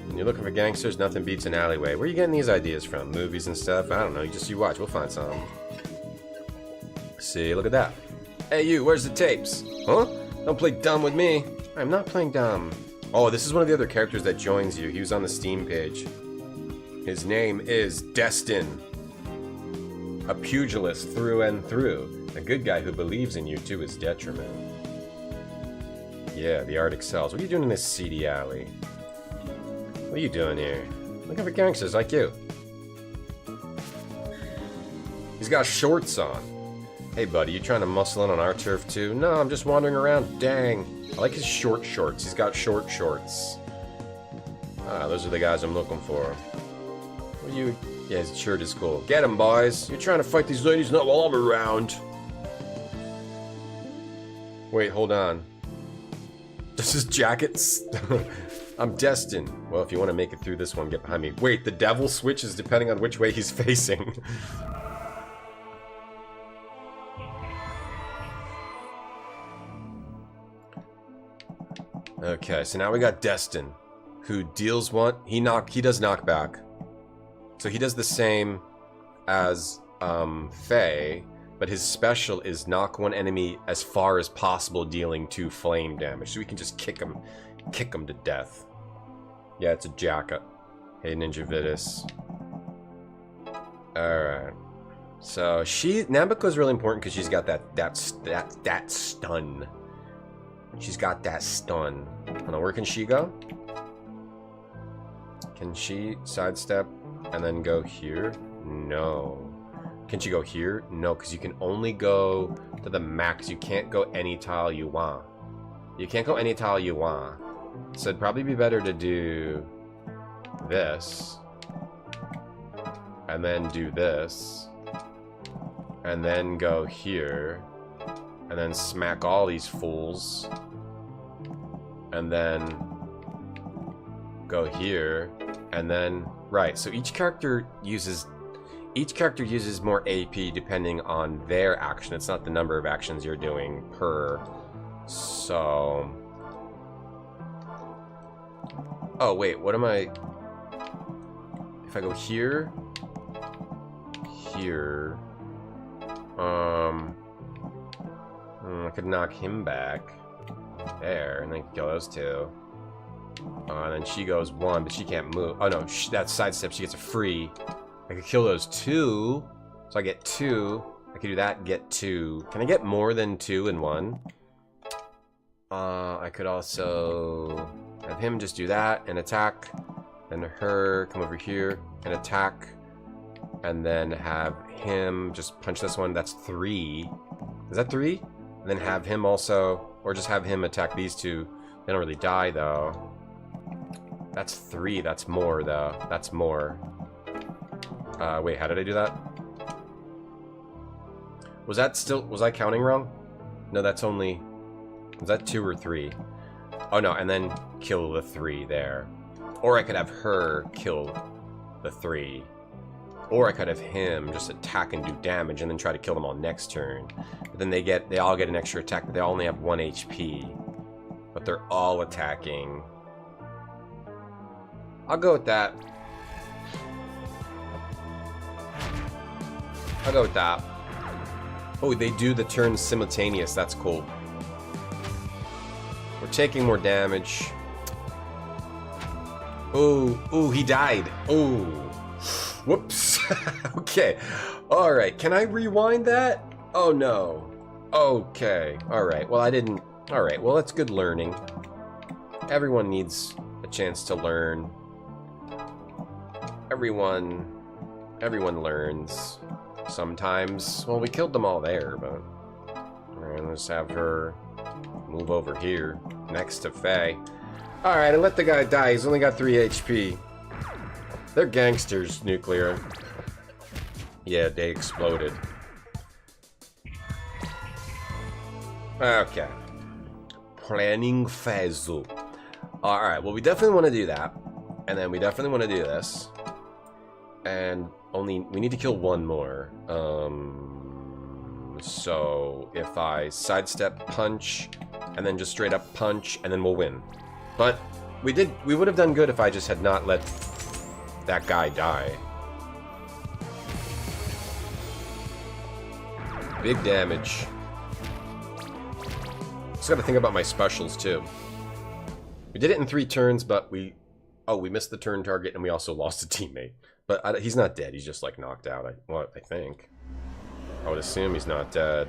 When you're looking for gangsters, nothing beats an alleyway. Where are you getting these ideas from? Movies and stuff? I don't know. You watch. We'll find some. See, look at that. Hey, you, where's the tapes? Huh? Don't play dumb with me. I'm not playing dumb. Oh, this is one of the other characters that joins you. He was on the Steam page. His name is Destin. A pugilist through and through. A good guy who believes in you to his detriment. Yeah, the art excels. What are you doing in this seedy alley? What are you doing here? Looking for gangsters like you. He's got shorts on. Hey buddy, you trying to muscle in on our turf too? No, I'm just wandering around. Dang. I like his short shorts. He's got short shorts. Ah, those are the guys I'm looking for. What are you... Yeah, his shirt is cool. Get him, boys. You're trying to fight these ladies, not while I'm around. Wait, hold on. Does his jacket... I'm destined. Well, if you want to make it through this one, get behind me. Wait, the devil switches depending on which way he's facing. Okay, so now we got Destin, who deals one. He does knockback, so he does the same as Faye, but his special is knock one enemy as far as possible, dealing 2 flame damage. So we can just kick him to death. Yeah, it's a jacket. Hey, Ninja Vitus. All right. So Nambuko is really important because she's got that stun. She's got that stun. Hold on, where can she go? Can she sidestep and then go here? No. Can she go here? No, because you can only go to the max. You can't go any tile you want. You can't go any tile you want. So it'd probably be better to do this. And then do this. And then go here. And then smack all these fools. And then go here. And then, right, so each character uses more AP depending on their action. It's not the number of actions you're doing per. So, oh wait, what am I? If I go here, I could knock him back there, and then kill those 2. And then she goes 1, but she can't move. Oh no, that's sidestep. She gets a free. I could kill those 2, so I get 2. I could do that and get 2. Can I get more than 2 in 1? I could also have him just do that and attack, and her come over here and attack, and then have him just punch this one. That's 3. Is that 3? And then have him also, or just have him attack these 2. They don't really die though. That's 3. That's more though. That's more. Wait, how did I do that? Was I counting wrong? No, that's only, was that 2 or 3? Oh no, and then kill the 3 there. Or I could have her kill the 3. Or I could have him just attack and do damage and then try to kill them all next turn. But then they all get an extra attack, but they all only have 1 HP. But they're all attacking. I'll go with that. I'll go with that. Oh, they do the turns simultaneous. That's cool. We're taking more damage. Ooh, he died. Ooh. Whoops. Okay. Alright, can I rewind that? Oh no. Okay. Alright, well I didn't... Alright, well that's good learning. Everyone needs a chance to learn. Everyone learns. Sometimes. Well, we killed them all there, but... Alright, let's have her move over here, next to Faye. Alright, I let the guy die. He's only got 3 HP. They're gangsters, Nuclear. Yeah, they exploded. Okay. Planning phase. Alright, well we definitely want to do that. And then we definitely want to do this. And we need to kill 1 more. So if I sidestep punch and then just straight up punch and then we'll win. But we would have done good if I just had not let that guy die. Big damage. Just gotta think about my specials too. We did it in 3 turns, but we missed the turn target and we also lost a teammate. But he's not dead, he's just like knocked out, I think. I would assume he's not dead.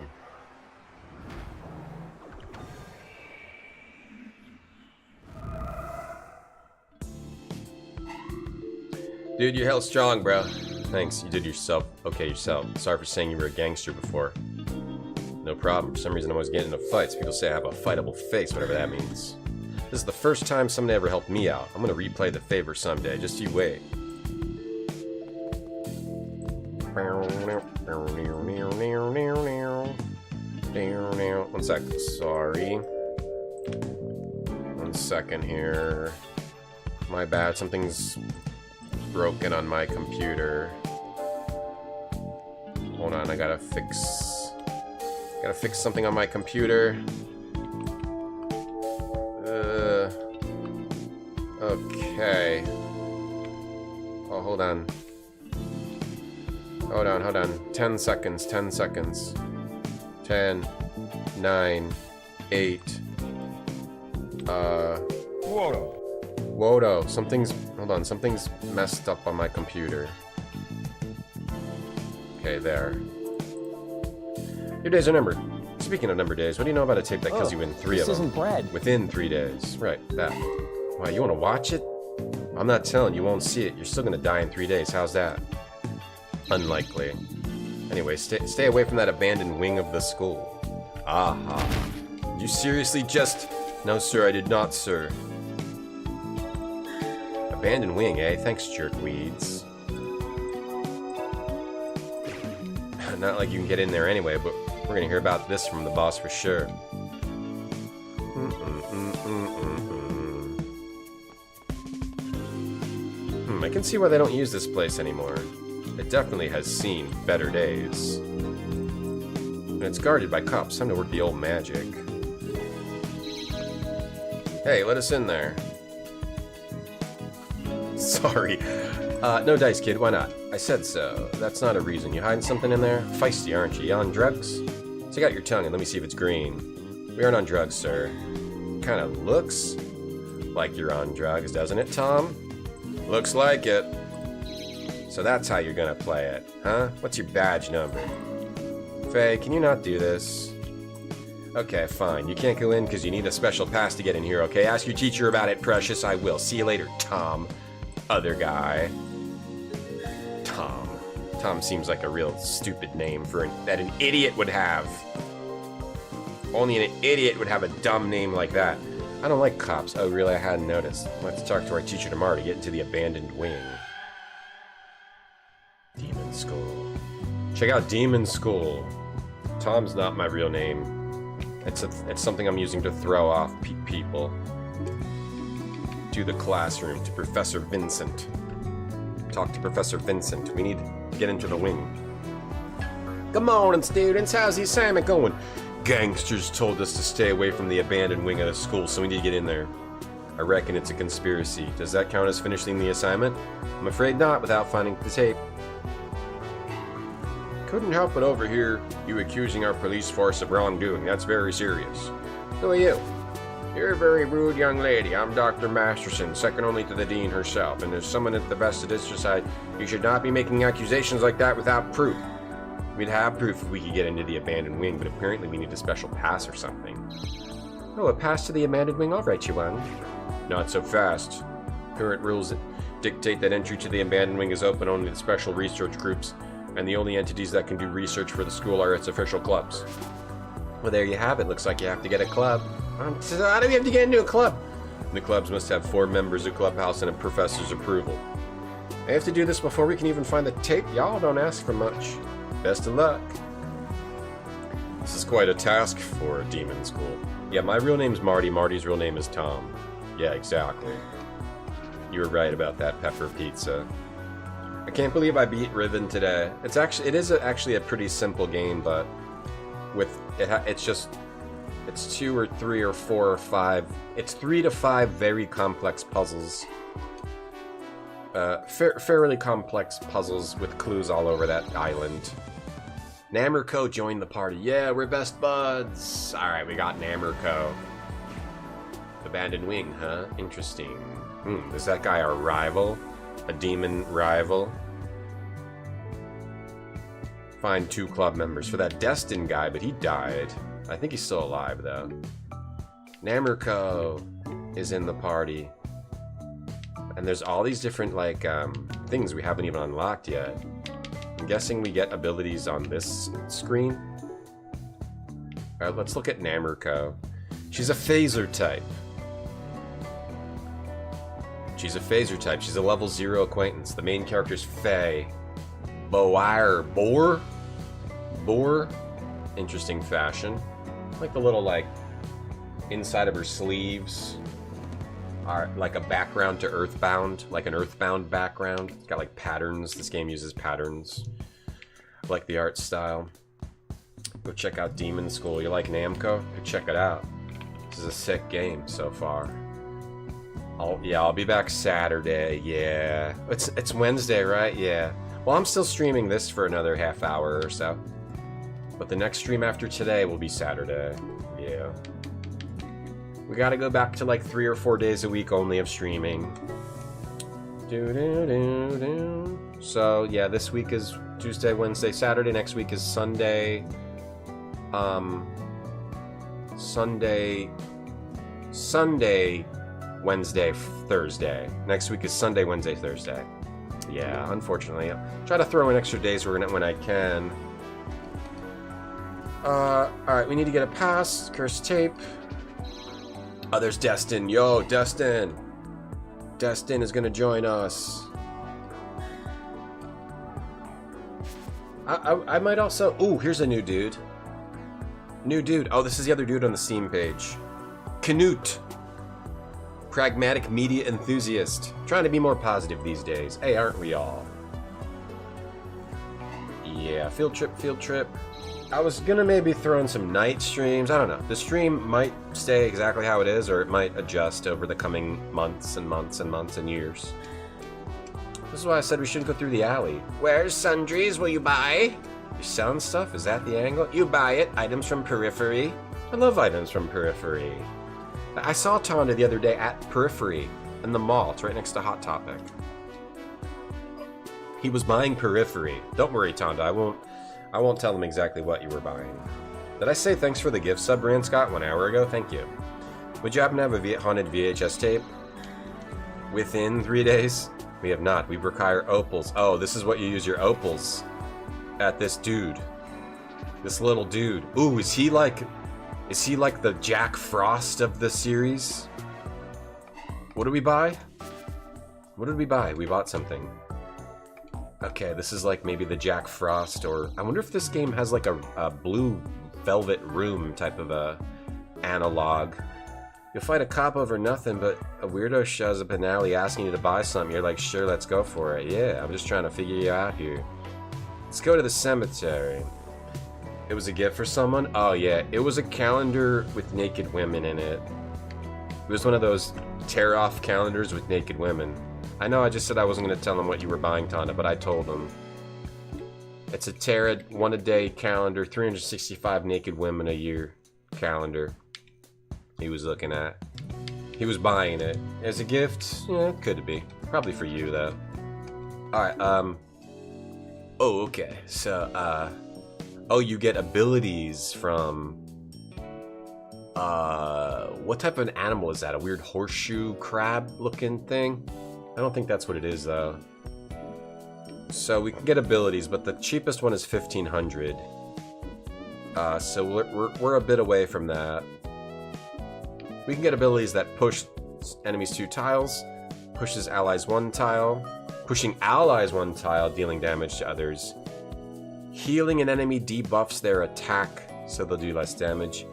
Dude, you're hell strong, bro. Thanks, you did yourself. Okay, yourself. Sorry for saying you were a gangster before. No problem. For some reason I'm always getting into fights. People say I have a fightable face, whatever that means. This is the first time someone ever helped me out. I'm gonna replay the favor someday. Just you wait. 1 sec. Sorry. 1 second here. My bad. Something's broken on my computer. Hold on. I gotta fix something on my computer. Okay. Oh, hold on. Hold on. 10 seconds. 10, 9, 8. Wodo. Hold on. Something's messed up on my computer. Okay, there. Your days are numbered. Speaking of numbered days, what do you know about a tape that kills you in 3 of them? This isn't bread. Within 3 days. Right, that. Why, you want to watch it? I'm not telling you won't see it. You're still going to die in 3 days. How's that? Unlikely. Anyway, stay away from that abandoned wing of the school. Aha. You seriously just... No, sir, I did not, sir. Abandoned wing, eh? Thanks, jerkweeds. Not like you can get in there anyway, but we're gonna hear about this from the boss for sure. I can see why they don't use this place anymore. It definitely has seen better days. And it's guarded by cops. Time to work the old magic. Hey, let us in there. Sorry. No dice, kid. Why not? I said so. That's not a reason. You hiding something in there? Feisty, aren't you? You on drugs? Stick out your tongue and let me see if it's green. We aren't on drugs, sir. Kinda looks like you're on drugs, doesn't it, Tom? Looks like it. So that's how you're gonna play it, huh? What's your badge number? Faye, can you not do this? Okay, fine. You can't go in because you need a special pass to get in here, okay? Ask your teacher about it, precious. I will. See you later, Tom. Other guy. Tom. Tom seems like a real stupid name that an idiot would have. Only an idiot would have a dumb name like that. I don't like cops. Oh, really? I hadn't noticed. I'll have to talk to our teacher tomorrow to get into the abandoned wing. Demonschool. Check out Demonschool. Tom's not my real name. It's something I'm using to throw off people. to the classroom, to Professor Vincent. Talk to Professor Vincent. We need to get into the wing. Good morning, students. How's the assignment going? Gangsters told us to stay away from the abandoned wing of the school, so we need to get in there. I reckon it's a conspiracy. Does that count as finishing the assignment? I'm afraid not, without finding the tape. Couldn't help but overhear you accusing our police force of wrongdoing. That's very serious. Who are you? You're a very rude young lady. I'm Dr. Masterson, second only to the dean herself, and as someone at the best of district side, you should not be making accusations like that without proof. We'd have proof if we could get into the abandoned wing, but apparently we need a special pass or something. Oh, a pass to the abandoned wing? I'll write you one. Not so fast. Current rules dictate that entry to the abandoned wing is open only to special research groups, and the only entities that can do research for the school are its official clubs. Well, there you have it. Looks like you have to get a club. So how do we have to get into a club? The clubs must have 4 members, a clubhouse, and a professor's approval. I have to do this before we can even find the tape. Y'all don't ask for much. Best of luck. This is quite a task for a demon school. Yeah, my real name's Marty. Marty's real name is Tom. Yeah, exactly. You were right about that pepper pizza. I can't believe I beat Ribbon today. It is actually a pretty simple game, but with it's 2 or 3 or 4 or 5. It's 3 to 5 very complex puzzles. Fairly complex puzzles with clues all over that island. Namurko joined the party. Yeah, we're best buds. All right, we got Namurko. Abandoned wing, huh? Interesting. Is that guy our rival? A demon rival? Find 2 club members for that Destin guy, but he died. I think he's still alive, though. Namurko is in the party. And there's all these different, like, things we haven't even unlocked yet. I'm guessing we get abilities on this screen. Alright, let's look at Namurko. She's a phaser type. She's a level 0 acquaintance. The main character's Faye. Boar? Interesting fashion. Like the little, like, inside of her sleeves are like a background to Earthbound, like an Earthbound background. It's got like patterns. This game uses patterns. I like the art style. Go check out Demonschool. You like Namco? Go check it out. This is a sick game so far. I'll be back Saturday. Yeah, it's Wednesday, right? Yeah. Well, I'm still streaming this for another half hour or so. But the next stream after today will be Saturday. Yeah. We gotta go back to like 3 or 4 days a week only of streaming. So yeah, this week is Tuesday, Wednesday, Saturday. Next week is Sunday. Sunday, Wednesday, Thursday. Next week is Sunday, Wednesday, Thursday. Yeah, unfortunately. I'll try to throw in extra days when I can. Alright, we need to get a pass. Cursed tape. Oh, there's Destin. Yo, Destin. Destin is gonna join us. I might also... Ooh, here's a new dude. Oh, this is the other dude on the Steam page. Knut. Pragmatic media enthusiast. Trying to be more positive these days. Hey, aren't we all? Yeah, field trip. I was gonna maybe throw in some night streams. I don't know. The stream might stay exactly how it is, or it might adjust over the coming months and months and months and years. This is why I said we shouldn't go through the alley. Where's sundries? Will you buy? You're selling stuff? Is that the angle? You buy it. Items from Periphery. I love items from Periphery. I saw Tonda the other day at Periphery in the mall. It's right next to Hot Topic. He was buying Periphery. Don't worry, Tonda. I won't tell him exactly what you were buying. Did I say thanks for the gift sub, Rand Scott, 1 hour ago? Thank you. Would you happen to have a haunted VHS tape? Within 3 days? We have not. We require opals. Oh, this is what you use your opals at this dude. This little dude. Ooh, is he like the Jack Frost of the series? What did we buy? What did we buy? We bought something. Okay, this is like maybe the Jack Frost, or I wonder if this game has like a blue velvet room type of a analog. You'll fight a cop over nothing, but a weirdo shows up in an alley asking you to buy something. You're like, sure, let's go for it. Yeah, I'm just trying to figure you out here. Let's go to the cemetery. It was a gift for someone? Oh yeah, it was a calendar with naked women in it. It was one of those tear-off calendars with naked women. I know I just said I wasn't going to tell him what you were buying, Tana, but I told him. It's a one-a-day calendar, 365 naked women a year calendar. He was looking at. He was buying it. As a gift? Yeah, it could be. Probably for you, though. Alright, oh, okay. So, oh, you get abilities from... what type of an animal is that? A weird horseshoe crab-looking thing? I don't think that's what it is, though. So we can get abilities, but the cheapest one is 1,500. So we're a bit away from that. We can get abilities that push enemies 2 tiles, pushes allies 1 tile, pushing allies 1 tile, dealing damage to others. Healing an enemy debuffs their attack, so they'll do less damage.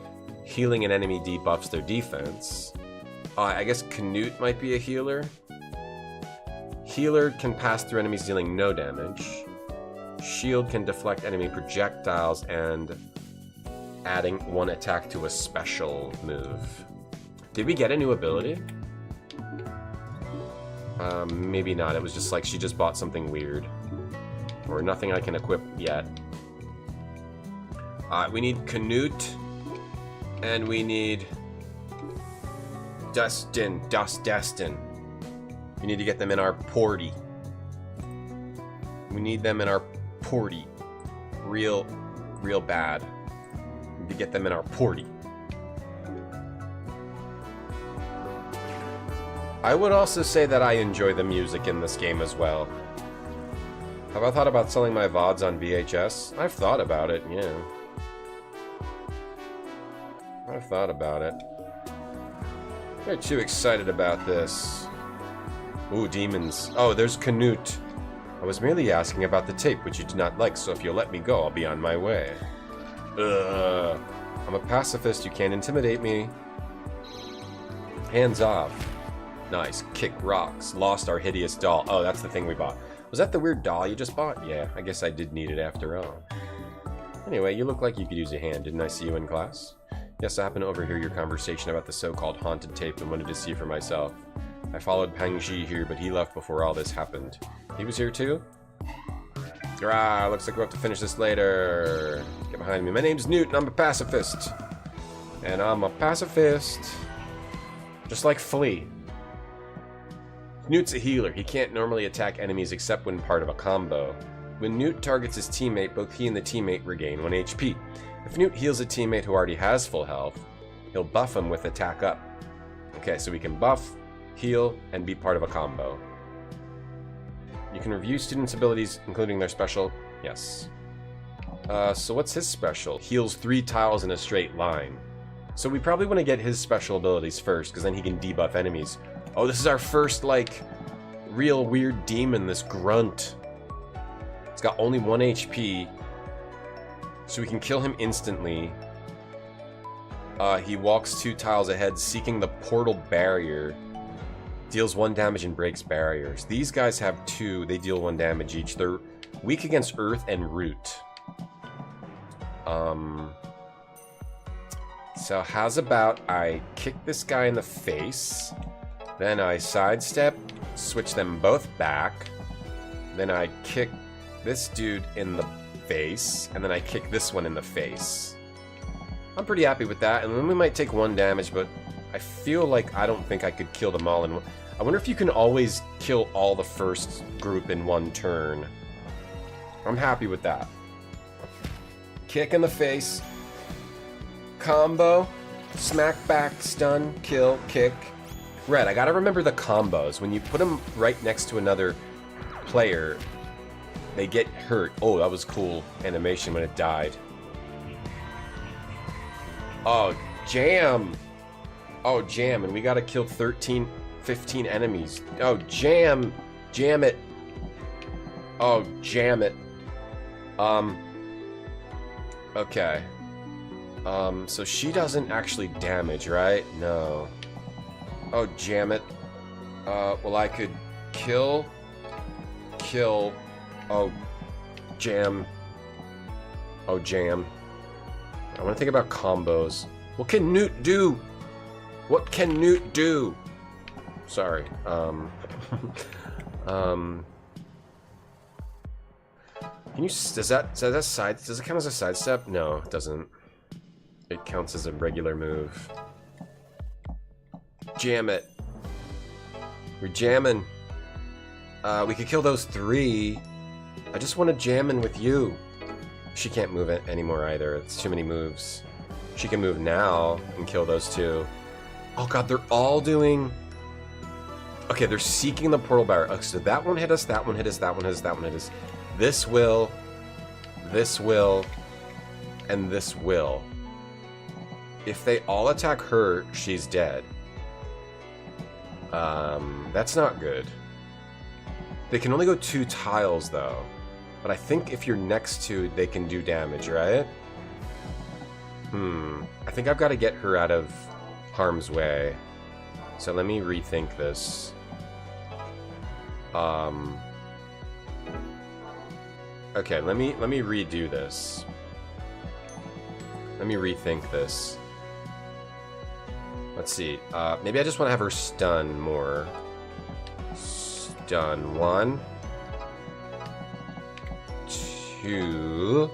Healing an enemy debuffs their defense. I guess Canute might be a healer. Healer can pass through enemies dealing no damage. Shield can deflect enemy projectiles and adding 1 attack to a special move. Did we get a new ability? Maybe not. It was just like she just bought something weird. Or nothing I can equip yet. We need Canute. And we need Destin. We need to get them in our porty. We need them in our porty. Real bad. We need to get them in our porty. I would also say that I enjoy the music in this game as well. Have I thought about selling my VODs on VHS? I've thought about it, yeah. I've thought about it. You're too excited about this. Ooh, demons. Oh, there's Canute. I was merely asking about the tape, which you do not like, so if you'll let me go, I'll be on my way. Ugh. I'm a pacifist, you can't intimidate me. Hands off. Nice. Kick rocks. Lost our hideous doll. Oh, that's the thing we bought. Was that the weird doll you just bought? Yeah, I guess I did need it after all. Anyway, you look like you could use a hand. Didn't I see you in class? Yes, I happened to overhear your conversation about the so-called haunted tape and wanted to see for myself. I followed Pangji here, but he left before all this happened. He was here too? Ah, looks like we'll have to finish this later. Get behind me. My name's Newt, and I'm a pacifist. And I'm a pacifist. Just like Flea. Newt's a healer. He can't normally attack enemies except when part of a combo. When Newt targets his teammate, both he and the teammate regain 1 HP. If Newt heals a teammate who already has full health, he'll buff him with attack up. Okay, so we can buff, heal, and be part of a combo. You can review students' abilities, including their special. Yes. So what's his special? Heals 3 tiles in a straight line. So we probably want to get his special abilities first, because then he can debuff enemies. Oh, this is our first, like, real weird demon, this grunt. It's got only 1 HP. So we can kill him instantly. He walks 2 tiles ahead, seeking the portal barrier. Deals 1 damage and breaks barriers. These guys have 2. They deal 1 damage each. They're weak against earth and root. So how's about I kick this guy in the face, then I sidestep, switch them both back, then I kick this dude in the face, and then I kick this one in the face. I'm pretty happy with that, and then we might take 1 damage, but I feel like I don't think I could kill them all in one. I wonder if you can always kill all the first group in 1 turn. I'm happy with that. Kick in the face. Combo. Smack back, stun, kill, kick. Red, I gotta remember the combos. When you put them right next to another player, they get hurt. Oh, that was cool animation when it died. Oh, jam! Oh, jam, and we gotta kill 15 enemies. Oh, jam! Jam it! Oh, jam it. Okay. So she doesn't actually damage, right? No. Oh, jam it. Well, I could kill. Oh, jam. Oh, jam. I want to think about combos. What can Newt do? What can Newt do? Sorry. Can you? Does it count as a sidestep? No, it doesn't. It counts as a regular move. Jam it. We're jamming. We could kill those 3. I just want to jam in with you. She can't move it anymore either. It's too many moves. She can move now and kill those 2. Oh god, they're all doing... Okay, they're seeking the portal barrier. Oh, so that one hit us, that one hit us, that one hit us, that one hit us. This will, and this will. If they all attack her, she's dead. That's not good. They can only go 2 tiles, though. But I think if you're next to, they can do damage, right? I think I've got to get her out of harm's way. So let me rethink this. Okay, let me redo this. Let me rethink this. Let's see. Maybe I just want to have her stun more. Stun 1, 2,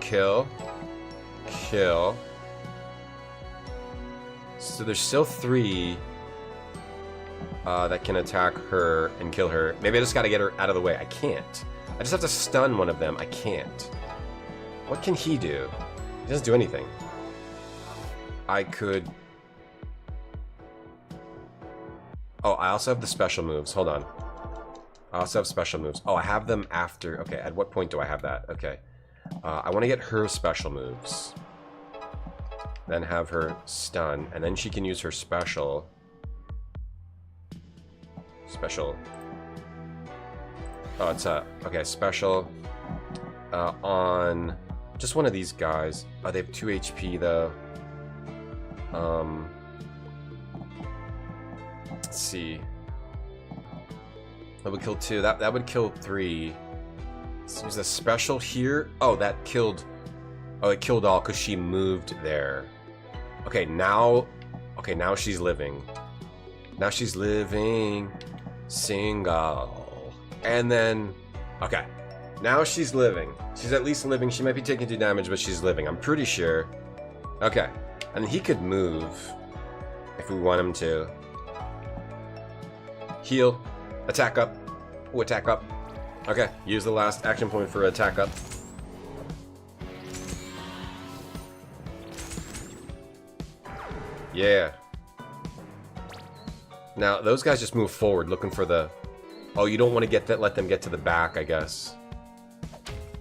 kill. So there's still 3 that can attack her and kill her. Maybe I just gotta get her out of the way. I can't. I just have to stun one of them. I can't. What can he do? He doesn't do anything. I could... Oh, I also have the special moves. Hold on. I also have special moves. Oh, I have them after. Okay, at what point do I have that? Okay. I want to get her special moves. Then have her stun. And then she can use her special. Special. Oh, it's okay, special. On just one of these guys. Oh, they have 2 HP though. Let's see. That would kill 2. That would kill 3. Let's use a special here. Oh, that killed. Oh, it killed all because she moved there. Okay, now. Okay, now she's living. Now she's living. Single. And then. Okay. Now she's living. She's at least living. She might be taking 2 damage, but she's living. I'm pretty sure. Okay. And he could move. If we want him to. Heal. Attack up. Ooh, attack up. Okay. Use the last action point for attack up. Yeah. Now, those guys just move forward looking for the... Oh, you don't want to let them get to the back, I guess.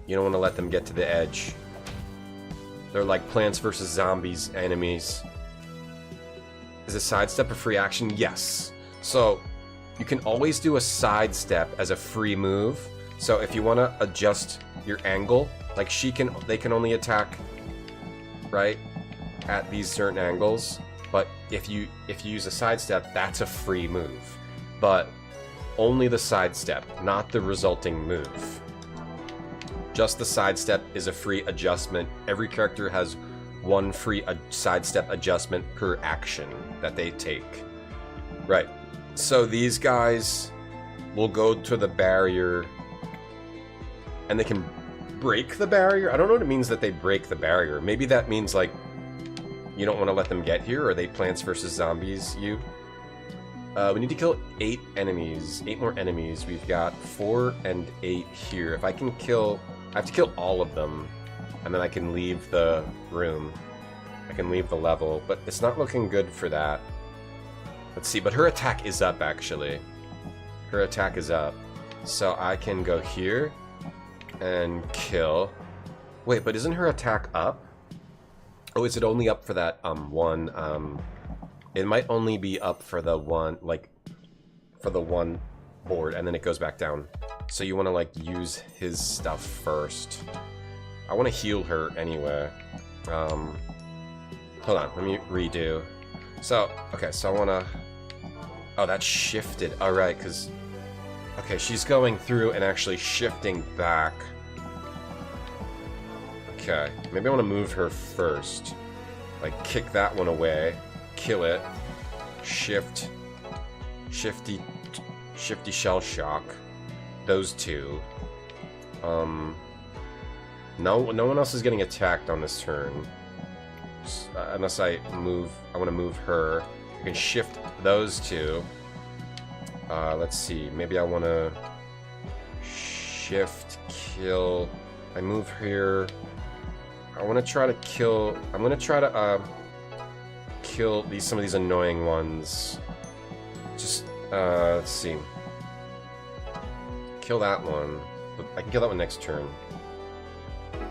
You don't want to let them get to the edge. They're like Plants vs. Zombies enemies. Is a sidestep a free action? Yes. So, you can always do a sidestep as a free move. So if you want to adjust your angle, like they can only attack, right, at these certain angles. But if you use a sidestep, that's a free move. But only the sidestep, not the resulting move. Just the sidestep is a free adjustment. Every character has one free sidestep adjustment per action that they take. Right. So these guys will go to the barrier and they can break the barrier. I don't know what it means that they break the barrier. Maybe that means like you don't want to let them get here. Or are they Plants vs. Zombies you? We need to kill 8 enemies. 8 more enemies. We've got 4 and 8 here. If I can kill... I have to kill all of them. And then I can leave the room. I can leave the level. But it's not looking good for that. Let's see. But her attack is up, actually. Her attack is up. So I can go here. And kill. Wait, but isn't her attack up? Oh, is it only up for that, one, it might only be up for the one, like, for the one board, and then it goes back down. So you want to, like, use his stuff first. I want to heal her anyway. Hold on, let me redo. So, okay, so I want to... Oh, that's shifted. All right, because... Okay, she's going through and actually shifting back. Okay, maybe I want to move her first. Like, kick that one away. Kill it. Shift. Shifty shell shock. Those two. No one else is getting attacked on this turn. Unless I move... I want to move her. I can shift those two. Let's see. Maybe I want to shift, kill. I move here. I want to try to kill. I'm going to try to kill some of these annoying ones. Just let's see. Kill that one. I can kill that one next turn.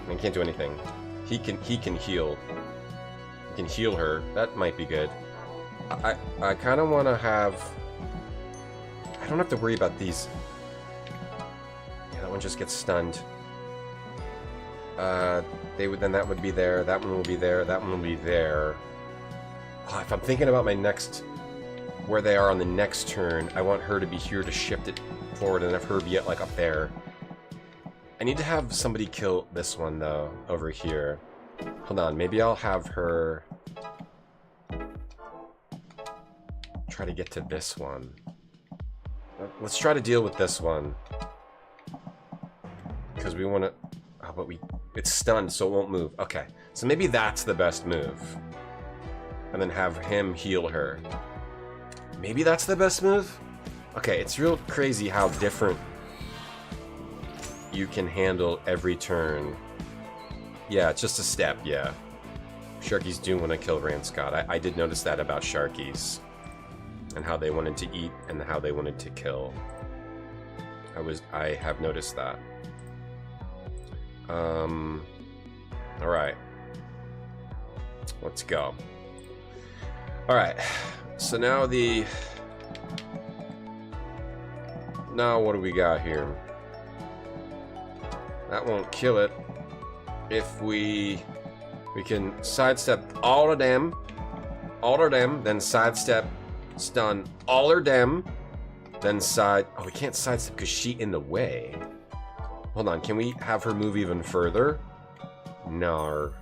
I can't do anything. He can heal. He can heal her. That might be good. I kind of want to have... I don't have to worry about these. Yeah, that one just gets stunned. Then that would be there. That one will be there. That one will be there. Oh, if I'm thinking about my next... Where they are on the next turn, I want her to be here to shift it forward and have her be like up there. I need to have somebody kill this one though, over here. Hold on, maybe I'll have her try to get to this one. Let's try to deal with this one. Because we want to... Oh, but it's stunned, so it won't move. Okay, so maybe that's the best move. And then have him heal her. Maybe that's the best move? Okay, it's real crazy how different you can handle every turn. Yeah, it's just a step, yeah. Sharkies do want to kill Rand Scott. I did notice that about Sharkies. And how they wanted to eat and how they wanted to kill. I have noticed that. Alright. Let's go. Alright. So now Now what do we got here? That won't kill it. If we can sidestep all of them, then sidestep, stun all of them, then Oh, we can't sidestep because she's in the way. Hold on, can we have her move even further? Nor.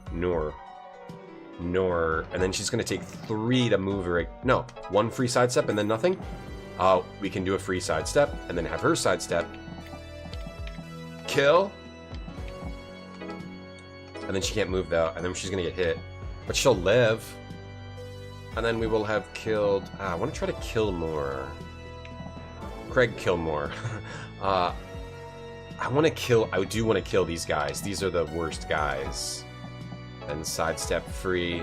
And then she's gonna take 3 to move her. No, 1 free sidestep and then nothing? Oh, we can do a free sidestep and then have her sidestep. Kill. And then she can't move though, and then she's gonna get hit. But she'll live. And then we will have killed... I want to try to kill more. Craig kill more. I do want to kill these guys. These are the worst guys. Then sidestep free.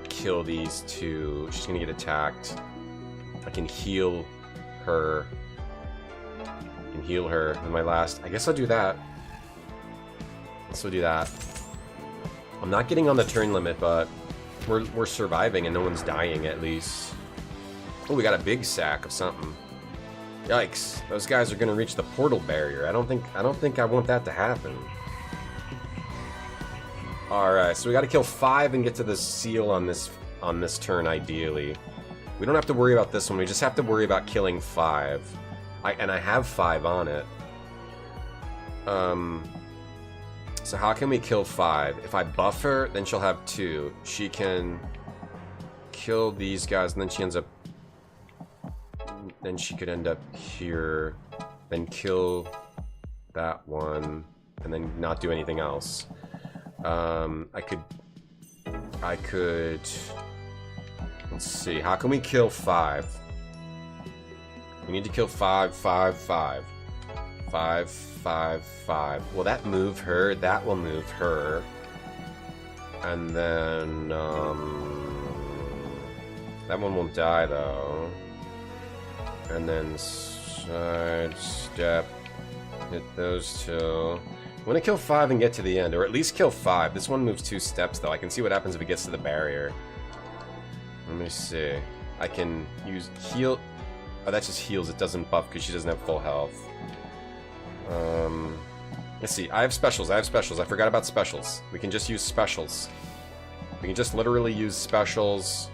Kill these two. She's gonna get attacked. I can heal her. And my last... I guess I'll do that. Let's do that. I'm not getting on the turn limit, but we're surviving and no one's dying at least. Oh, we got a big sack of something. Yikes! Those guys are gonna reach the portal barrier. I don't think I want that to happen. All right, so we got to kill 5 and get to the seal on this turn. Ideally, we don't have to worry about this one. We just have to worry about killing 5. I have 5 on it. So how can we kill 5? If I buff her, then she'll have 2. She can kill these guys, and then she ends up... Then she could end up here, then kill that one, and then not do anything else. I could... Let's see, how can we kill 5? We need to kill 5, 5, 5. 5, 5, 5. Will that move her? That will move her. And then, that one won't die, though. And then sidestep. Hit those 2. I want to kill 5 and get to the end, or at least kill 5. This one moves 2 steps, though. I can see what happens if it gets to the barrier. Let me see. I can use heal... Oh, that just heals. It doesn't buff because she doesn't have full health. Let's see. I have specials. I forgot about specials. We can just use specials. We can just literally use specials.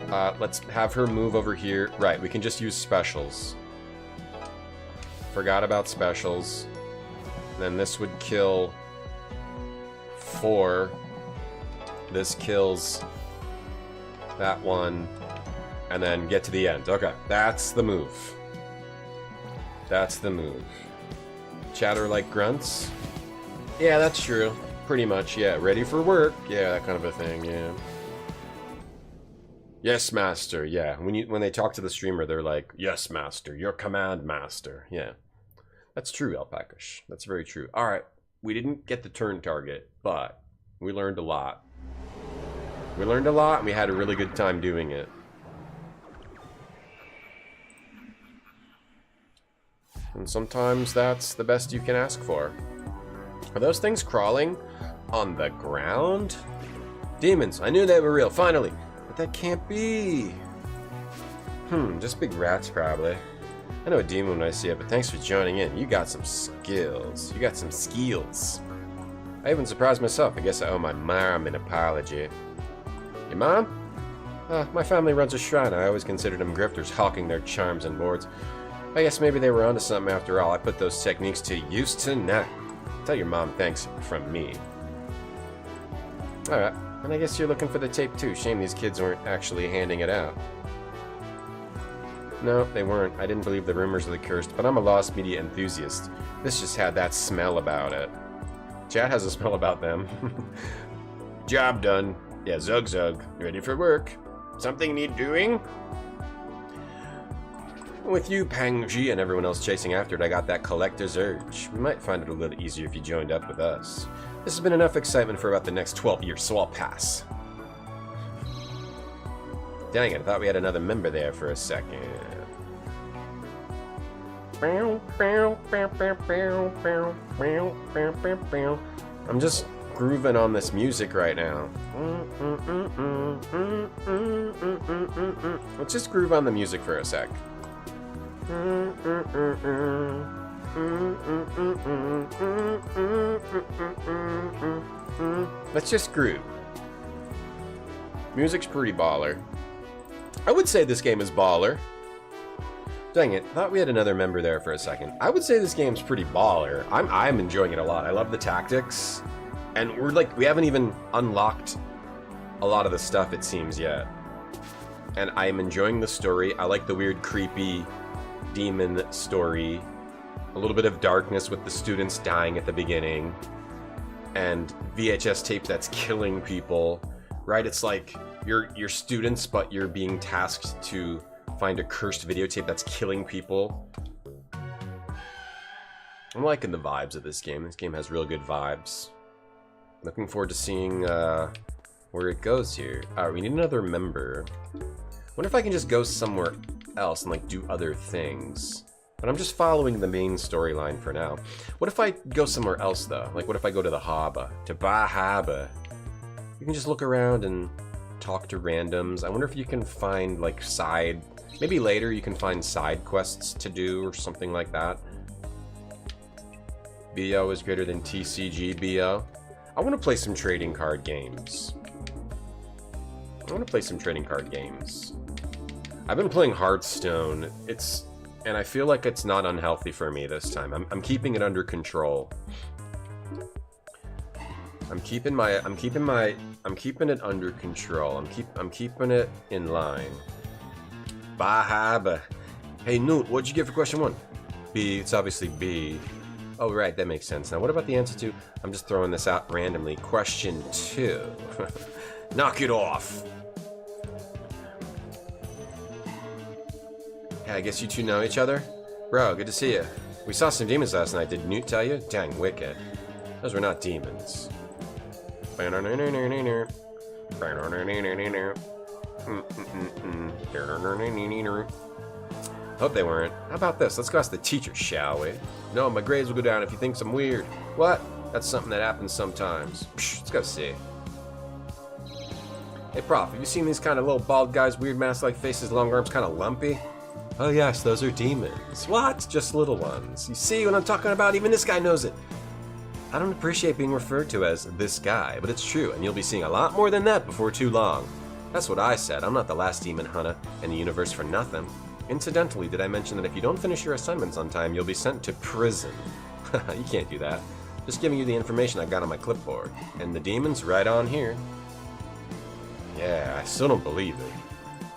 Let's have her move over here. Right, we can just use specials. Forgot about specials. Then this would kill 4. This kills that one. And then get to the end. Okay, that's the move. That's the move. Chatter like grunts? Yeah, that's true. Pretty much, yeah. Ready for work? Yeah, that kind of a thing, yeah. Yes, master, yeah. When they talk to the streamer, they're like, yes, master, your command master. Yeah. That's true, Alpacash. That's very true. Alright, we didn't get the turn target, but we learned a lot. We learned a lot, and we had a really good time doing it. And sometimes that's the best you can ask for. Are those things crawling on the ground? Demons, I knew they were real, finally. But that can't be. Just big rats, probably. I know a demon when I see it, but thanks for joining in. You got some skills. You got some skills. I even surprised myself. I guess I owe my mom an apology. Your mom? My family runs a shrine. I always considered them grifters hawking their charms and boards. I guess maybe they were onto something after all. I put those techniques to use tonight. Tell your mom thanks from me. Alright, and I guess you're looking for the tape too. Shame these kids weren't actually handing it out. No, they weren't. I didn't believe the rumors of the cursed, but I'm a lost media enthusiast. This just had that smell about it. Chat has a smell about them. Job done. Yeah, Zug Zug. Ready for work. Something need doing? With you, Pangji, and everyone else chasing after it, I got that collector's urge. We might find it a little easier if you joined up with us. This has been enough excitement for about the next 12 years, so I'll pass. Dang it, I thought we had another member there for a second. I'm just grooving on this music right now. Let's just groove on the music for a sec. Let's just groove. Music's pretty baller. I would say this game is baller. Dang it, thought we had another member there for a second. I would say this game's pretty baller. I'm enjoying it a lot. I love the tactics. And we haven't even unlocked a lot of the stuff, it seems, yet. And I'm enjoying the story. I like the weird, creepy demon story. A little bit of darkness with the students dying at the beginning. And VHS tapes that's killing people. Right? It's like you're students, but you're being tasked to find a cursed videotape that's killing people. I'm liking the vibes of this game. This game has real good vibes. Looking forward to seeing where it goes here. Alright, we need another member. Wonder if I can just go somewhere else and like do other things. But I'm just following the main storyline for now. What if I go somewhere else though? Like what if I go to the Haba? To Bahaba? You can just look around and talk to randoms. I wonder if you can find like side... Maybe later you can find side quests to do or something like that. BO is greater than TCG BO. I want to play some trading card games. I've been playing Hearthstone. And I feel like it's not unhealthy for me this time. I'm keeping it under control. I'm keeping it under control. I'm keeping it in line. Bahaba. Hey Newt, what'd you get for question 1? B. It's obviously B. Oh right, that makes sense. Now what about the answer to? I'm just throwing this out randomly. Question 2. Knock it off. Yeah, I guess you two know each other? Bro, good to see you. We saw some demons last night. Did Newt tell you? Dang, wicked. Those were not demons. Hope they weren't. How about this? Let's go ask the teacher, shall we? No, my grades will go down if he thinks I'm weird. What? That's something that happens sometimes. Psh, let's go see. Hey, Prof, have you seen these kind of little bald guys, weird mask-like faces, long arms, kind of lumpy? Oh yes, those are demons. What? Just little ones. You see what I'm talking about? Even this guy knows it. I don't appreciate being referred to as this guy, but it's true, and you'll be seeing a lot more than that before too long. That's what I said. I'm not the last demon hunter in the universe for nothing. Incidentally, did I mention that if you don't finish your assignments on time, you'll be sent to prison? You can't do that. Just giving you the information I got on my clipboard. And the demon's right on here. Yeah, I still don't believe it.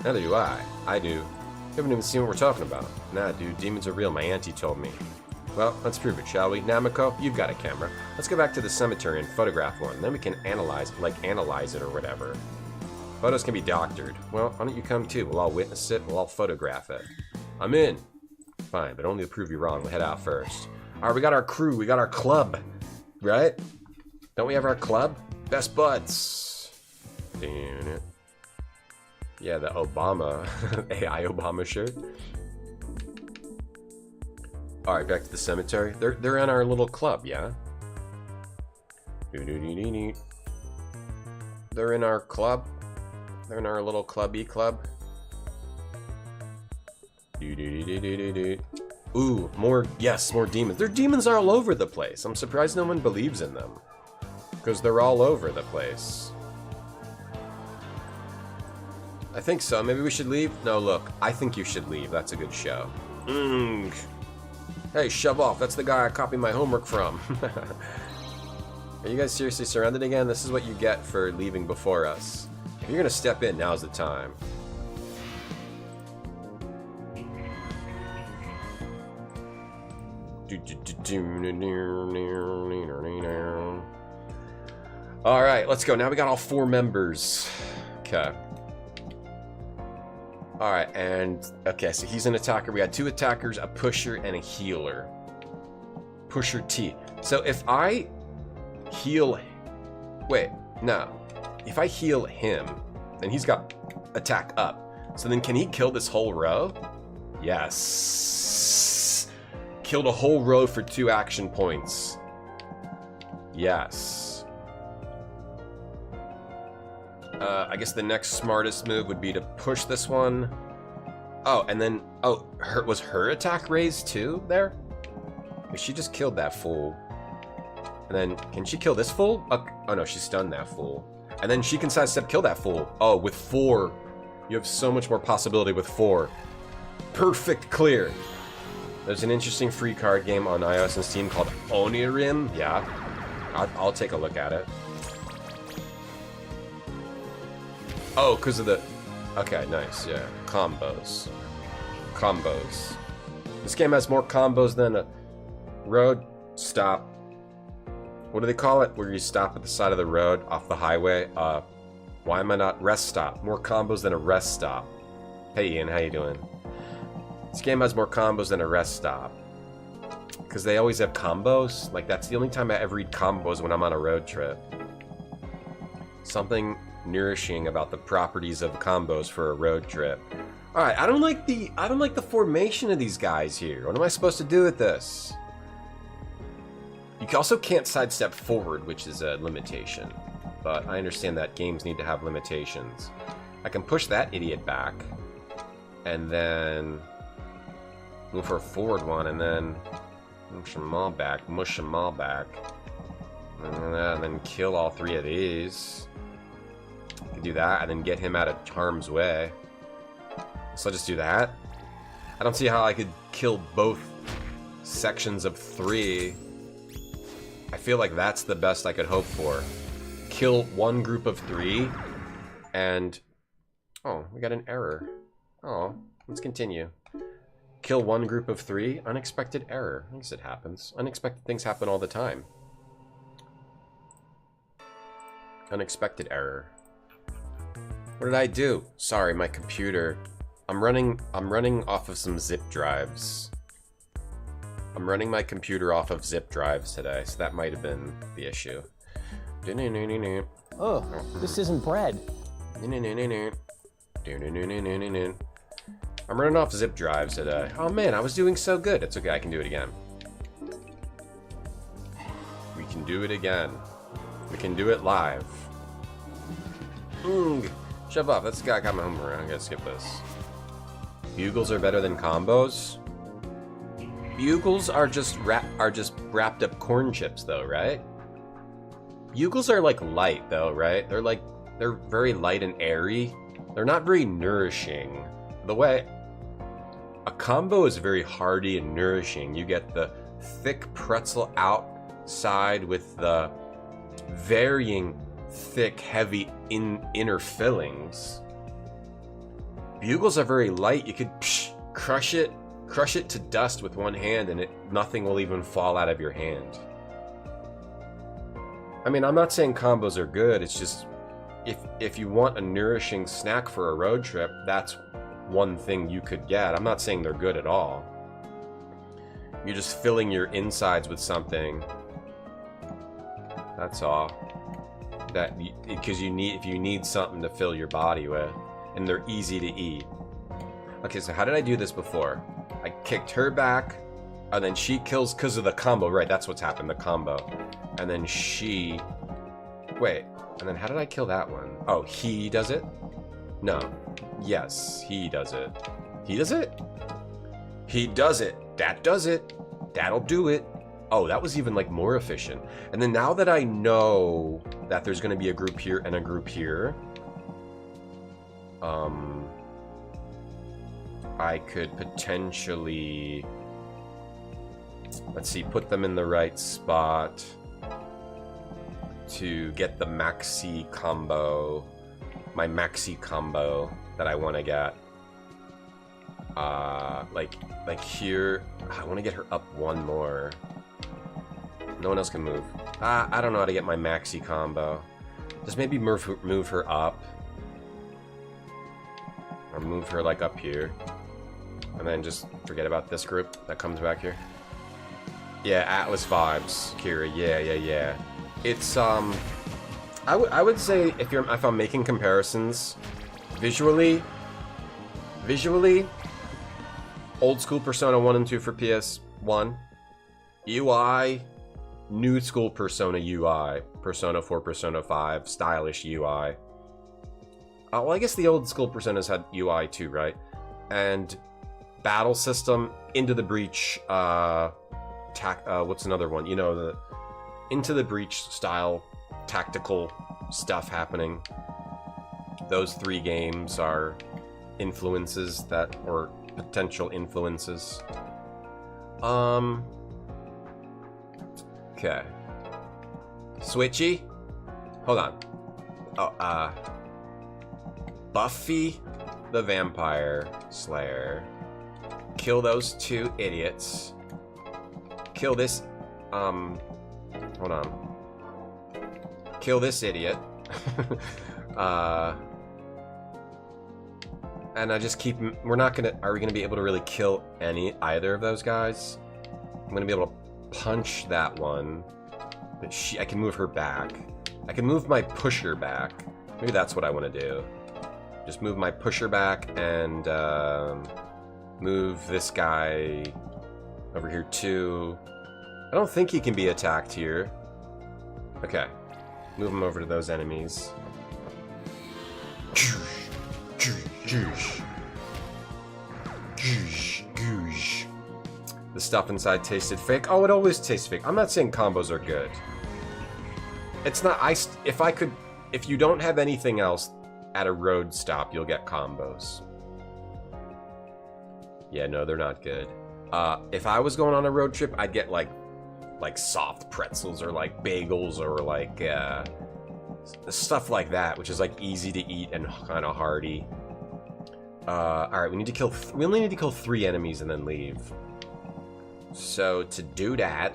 Neither do I. I do. You haven't even seen what we're talking about. Nah, dude, demons are real. My auntie told me. Well, let's prove it, shall we? Namiko, you've got a camera. Let's go back to the cemetery and photograph one. Then we can analyze it or whatever. Photos can be doctored. Well, why don't you come too? We'll all witness it, we'll all photograph it. I'm in. Fine, but only to prove you wrong. We'll head out first. Alright, we got our crew, we got our club. Right? Don't we have our club? Best buds. Yeah, the Obama, AI Obama shirt. Alright, back to the cemetery. They're in our little club, yeah? They're in our club. They're in our little clubby club. Ooh, more demons. Their demons are all over the place. I'm surprised no one believes in them. Because they're all over the place. I think so. Maybe we should leave? No, look. I think you should leave. That's a good show. Hey, shove off. That's the guy I copied my homework from. Are you guys seriously surrounded again? This is what you get for leaving before us. If you're gonna step in, now's the time. Alright, let's go. Now we got all 4 members. Okay. Alright, and... okay, so he's an attacker. We got 2 attackers, a pusher, and a healer. Pusher T. So if I heal... wait, no. If I heal him, then he's got attack up. So then can he kill this whole row? Yes. Killed a whole row for 2 action points. Yes. I guess the next smartest move would be to push this one. Oh, and then... oh, was her attack raised too there? She just killed that fool. And then, can she kill this fool? Oh no, she stunned that fool. And then she can sidestep kill that fool. Oh, with 4. You have so much more possibility with 4. Perfect clear. There's an interesting free card game on iOS and Steam called Onirim. Yeah, I'll take a look at it. Oh, because of the... okay, nice, yeah. Combos. Combos. This game has more combos than a road stop. What do they call it? Where you stop at the side of the road off the highway? Why am I not... rest stop. More combos than a rest stop. Hey Ian, how you doing? This game has more combos than a rest stop. Because they always have combos. Like, that's the only time I ever read combos when I'm on a road trip. Something nourishing about the properties of combos for a road trip. Alright, I don't like the formation of these guys here. What am I supposed to do with this? You also can't sidestep forward, which is a limitation. But I understand that games need to have limitations. I can push that idiot back. And then... go for a forward one, and then... mush them all back. Mush them all back. And then kill all 3 of these. I can do that, and then get him out of harm's way. So I'll just do that. I don't see how I could kill both sections of 3. I feel like that's the best I could hope for. Kill one group of 3, and... oh, we got an error. Oh, let's continue. Kill one group of 3, unexpected error. I guess it happens. Unexpected things happen all the time. Unexpected error. What did I do? Sorry, my computer. I'm running off of some zip drives. I'm running my computer off of zip drives today, so that might have been the issue. Oh, this isn't bread. I'm running off zip drives today. Oh man, I was doing so good. It's okay, I can do it again. We can do it again. We can do it live. Shove off. That's the guy I got my homework. I'm gonna skip this. Bugles are better than combos? Bugles are just wrapped up corn chips, though, right? Bugles are like light, though, right? They're very light and airy. They're not very nourishing. The way a combo is very hearty and nourishing. You get the thick pretzel outside with the varying thick, heavy inner fillings. Bugles are very light. You could crush it to dust with one hand, and nothing will even fall out of your hand. I mean, I'm not saying combos are good. It's just if you want a nourishing snack for a road trip, that's one thing you could get. I'm not saying they're good at all. You're just filling your insides with something. That's all. Because if you need something to fill your body with, and they're easy to eat. Okay, so how did I do this before? I kicked her back, and then she kills because of the combo. Right, that's what's happened, the combo. And then she... Wait, and then how did I kill that one? Oh, he does it? No. Yes, he does it. He does it? He does it. That does it. That'll do it. Oh, that was even like more efficient. And then now that I know that there's going to be a group here and a group here, I could potentially, let's see, put them in the right spot to get the maxi combo, my maxi combo that I want to get. Like here, I want to get her up one more. No one else can move. I don't know how to get my maxi combo. Just maybe move her up. Or move her like up here. And then just forget about this group that comes back here. Yeah, Atlas vibes, Kira. Yeah. It's I would say if I'm making comparisons, visually, old school Persona 1 and 2 for PS1, UI, new school Persona UI, Persona 4, Persona 5, stylish UI. Well, I guess the old school Personas had UI too, right? And battle system, Into the Breach, what's another one? You know, the Into the Breach style tactical stuff happening. Those three games are influences or potential influences. Okay. Switchy? Hold on. Oh, Buffy the Vampire Slayer. Kill those two idiots. Kill this, hold on. Kill this idiot. And I just keep, are we gonna be able to really kill either of those guys? I'm gonna be able to punch that one, but I can move her back. I can move my pusher back. Maybe that's what I want to do. Just move my pusher back and move this guy over here too. I don't think he can be attacked here. Okay. Move him over to those enemies. The stuff inside tasted fake. Oh, it always tastes fake. I'm not saying combos are good. It's not. If you don't have anything else at a road stop, you'll get combos. Yeah, no, they're not good. If I was going on a road trip, I'd get like soft pretzels or like bagels or like stuff like that, which is like easy to eat and kind of hearty. All right, we only need to kill 3 enemies and then leave. So to do that,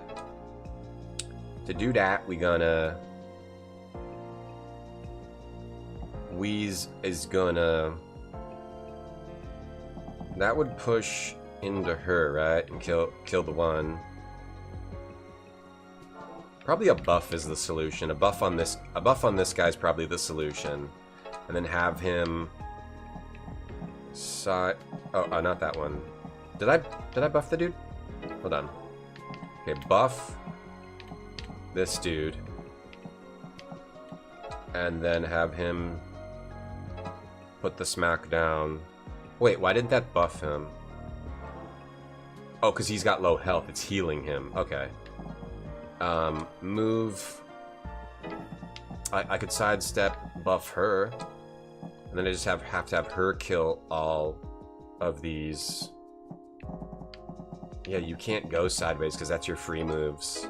we gonna Wheeze is gonna. That would push into her, right, and kill the one. Probably a buff is the solution. A buff on this guy's probably the solution, and then have him. Oh, not that one. Did I buff the dude? Hold on. Okay, buff this dude, and then have him put the smack down. Wait, why didn't that buff him? Oh, because he's got low health. It's healing him. Okay. Move. I could sidestep, buff her, and then I just have to have her kill all of these. Yeah, you can't go sideways because that's your free moves.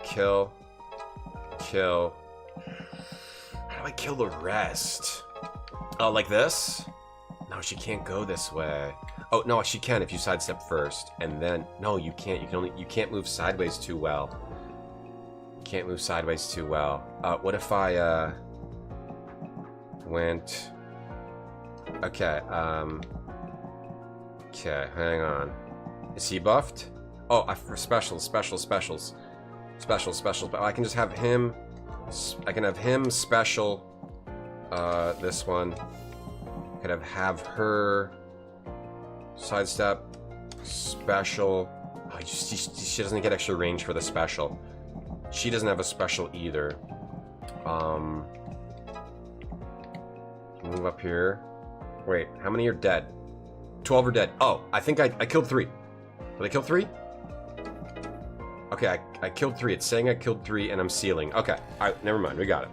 Kill. Kill. How do I kill the rest? Oh, like this? No, she can't go this way. Oh, no, she can if you sidestep first. And then... No, you can't. You can't move sideways too well. You can't move sideways too well. What if I, went... Okay, okay, hang on. Is he buffed? Oh, for specials. But I can just have him... I can have him special. This one. I could have her sidestep special. Oh, she doesn't get extra range for the special. She doesn't have a special either. Move up here. Wait, how many are dead? 12 are dead. Oh, I think I killed 3. Did I kill 3? Okay, I killed 3. It's saying I killed 3 and I'm sealing. Okay, alright, never mind. We got it.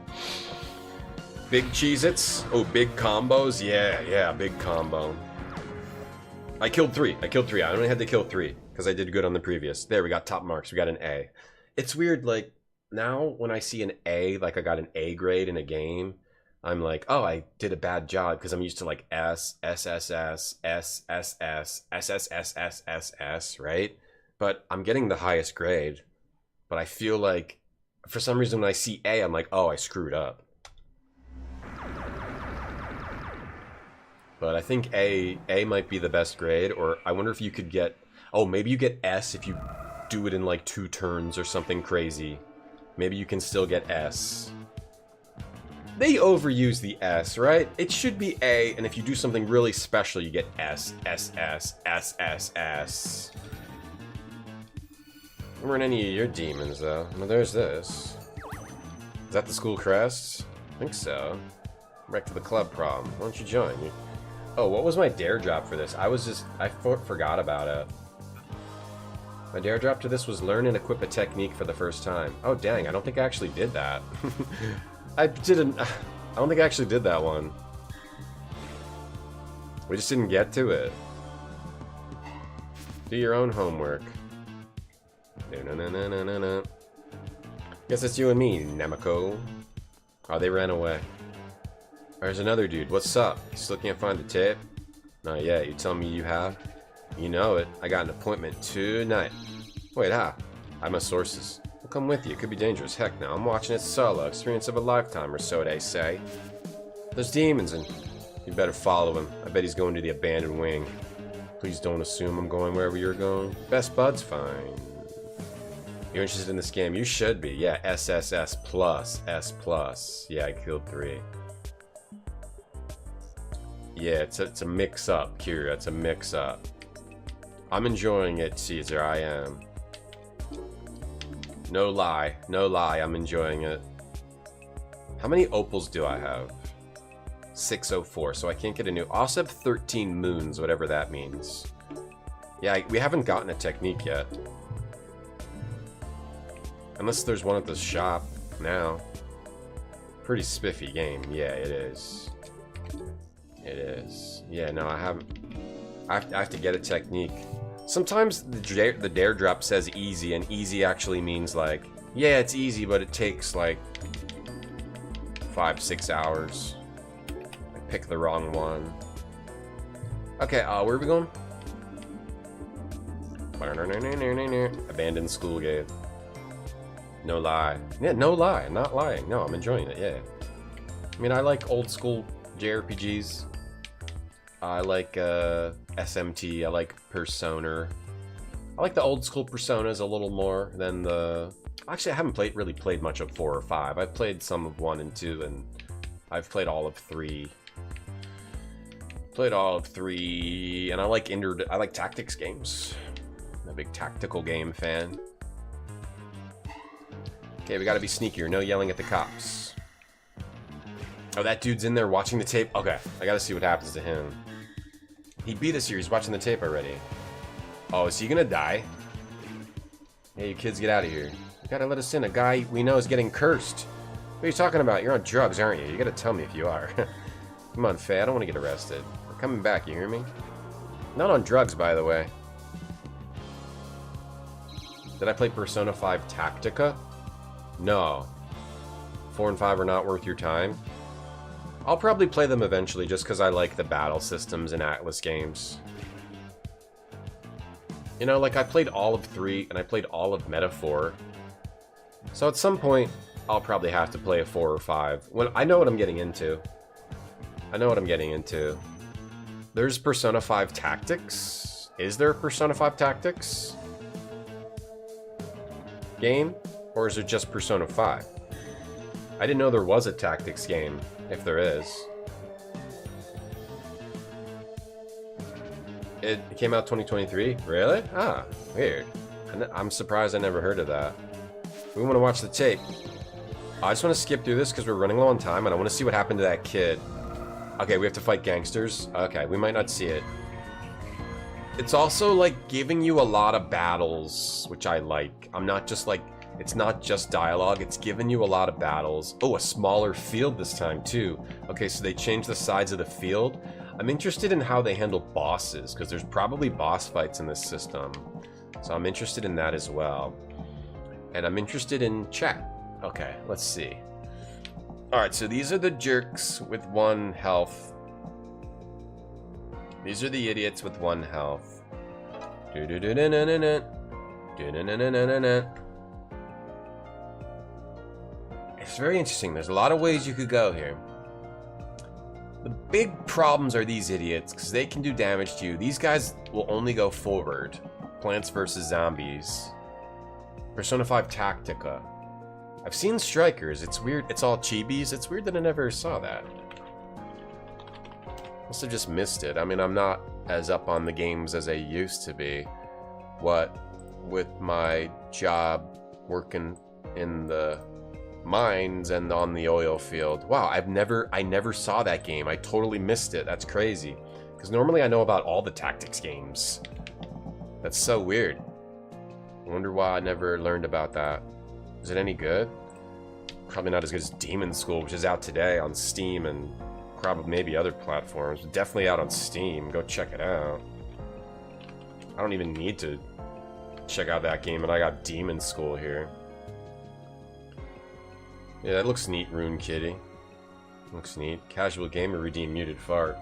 Big Cheez-Its. Oh, big combos. Yeah, big combo. I killed 3. I only had to kill 3 because I did good on the previous. There, we got top marks. We got an A. It's weird, like, now when I see an A, like I got an A grade in a game, I'm like, oh, I did a bad job because I'm used to like S, SSS, SSS, SSSSSS, right? But I'm getting the highest grade. But I feel like, for some reason when I see A, I'm like, oh, I screwed up. But I think A might be the best grade, or I wonder if you could get... Oh, maybe you get S if you do it in like 2 turns or something crazy. Maybe you can still get S. They overuse the S, right? It should be A, and if you do something really special, you get S, SS, SSS. There weren't any of your demons, though. Well, there's this. Is that the school crest? I think so. Back to the club problem. Why don't you join? Oh, what was my dare drop for this? I forgot about it. My dare drop to this was learn and equip a technique for the first time. Oh, dang, I don't think I actually did that. I don't think I actually did that one. We just didn't get to it. Do your own homework. No. Guess it's you and me, Namako. Oh, they ran away. There's another dude. What's up? You still can't find the tape? Not yet. You tell me you have? You know it. I got an appointment tonight. Wait, how? I have my sources. I'll come with you. It could be dangerous. Heck no. I'm watching it solo. Experience of a lifetime, or so they say. There's demons, and you better follow him. I bet he's going to the abandoned wing. Please don't assume I'm going wherever you're going. Best bud's fine. You're interested in this game? You should be. Yeah, SSS plus, S plus. Yeah, I killed 3. Yeah, it's a mix-up, Kira. It's a mix-up. I'm enjoying it, Caesar. I am. No lie. No lie. I'm enjoying it. How many opals do I have? 604, so I can't get a new... I also have 13 moons, whatever that means. Yeah, we haven't gotten a technique yet. Unless there's one at the shop now. Pretty spiffy game. Yeah, it is. It is. Yeah, no, I haven't... I have to get a technique. Sometimes the dare drop says easy, and easy actually means like... Yeah, it's easy, but it takes like... 5-6 hours. I picked the wrong one. Okay, where are we going? Abandoned school game. No lie. Yeah, no lie. I'm not lying. No, I'm enjoying it, yeah. I mean, I like old school JRPGs. I like SMT. I like Persona. I like the old school Personas a little more than the... Actually, I haven't really played much of 4 or 5. I've played some of 1 and 2, and I've played all of 3. Played all of 3, and I like tactics games. I'm a big tactical game fan. Okay, we gotta be sneakier. No yelling at the cops. Oh, that dude's in there watching the tape? Okay, I gotta see what happens to him. He beat us here. He's watching the tape already. Oh, is he gonna die? Hey, you kids, get out of here. You gotta let us in. A guy we know is getting cursed. What are you talking about? You're on drugs, aren't you? You gotta tell me if you are. Come on, Faye. I don't want to get arrested. We're coming back, you hear me? Not on drugs, by the way. Did I play Persona 5 Tactica? No. 4 and 5 are not worth your time. I'll probably play them eventually just because I like the battle systems in Atlas games. You know, like I played all of 3 and I played all of Meta 4. So at some point, I'll probably have to play a 4 or 5. When I know what I'm getting into. I know what I'm getting into. There's Persona 5 Tactics. Is there a Persona 5 Tactics game? Or is it just Persona 5? I didn't know there was a Tactics game, if there is. It came out 2023? Really? Ah, weird. I'm surprised I never heard of that. We want to watch the tape. I just want to skip through this because we're running low on time and I want to see what happened to that kid. Okay, we have to fight gangsters. Okay, we might not see it. It's also like giving you a lot of battles, which I like. I'm not just like, it's not just dialogue, it's giving you a lot of battles. Oh, a smaller field this time too. Okay, so they changed the sides of the field. I'm interested in how they handle bosses, because there's probably boss fights in this system. So I'm interested in that as well. And I'm interested in chat. Okay, let's see. Alright, so these are the jerks with 1 health. These are the idiots with 1 health. It's very interesting. There's a lot of ways you could go here. The big problems are these idiots, because they can do damage to you. These guys will only go forward. Plants vs. Zombies. Persona 5 Tactica. I've seen Strikers. It's weird. It's all chibis. It's weird that I never saw that. Must have just missed it. I mean, I'm not as up on the games as I used to be. What with my job working in the mines and on the oil field. Wow, I never saw that game. I totally missed it. That's crazy. Because normally I know about all the tactics games. That's so weird. I wonder why I never learned about that. Is it any good? Probably not as good as Demonschool, which is out today on Steam and probably maybe other platforms. But definitely out on Steam. Go check it out. I don't even need to check out that game, and I got Demonschool here. Yeah, that looks neat, Rune Kitty. Looks neat. Casual gamer redeem muted fart.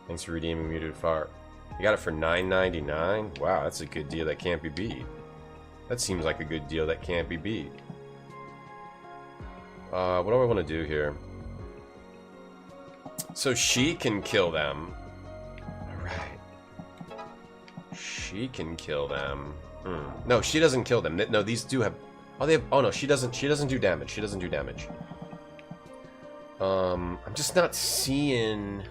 Thanks for redeeming muted fart. You got it for $9.99? Wow, that's a good deal that can't be beat. That seems like a good deal that can't be beat. What do I want to do here? So she can kill them. Alright. She can kill them. No, she doesn't kill them. No, these do have... Oh, they have... Oh, no, she doesn't do damage. She doesn't do damage. I'm just not seeing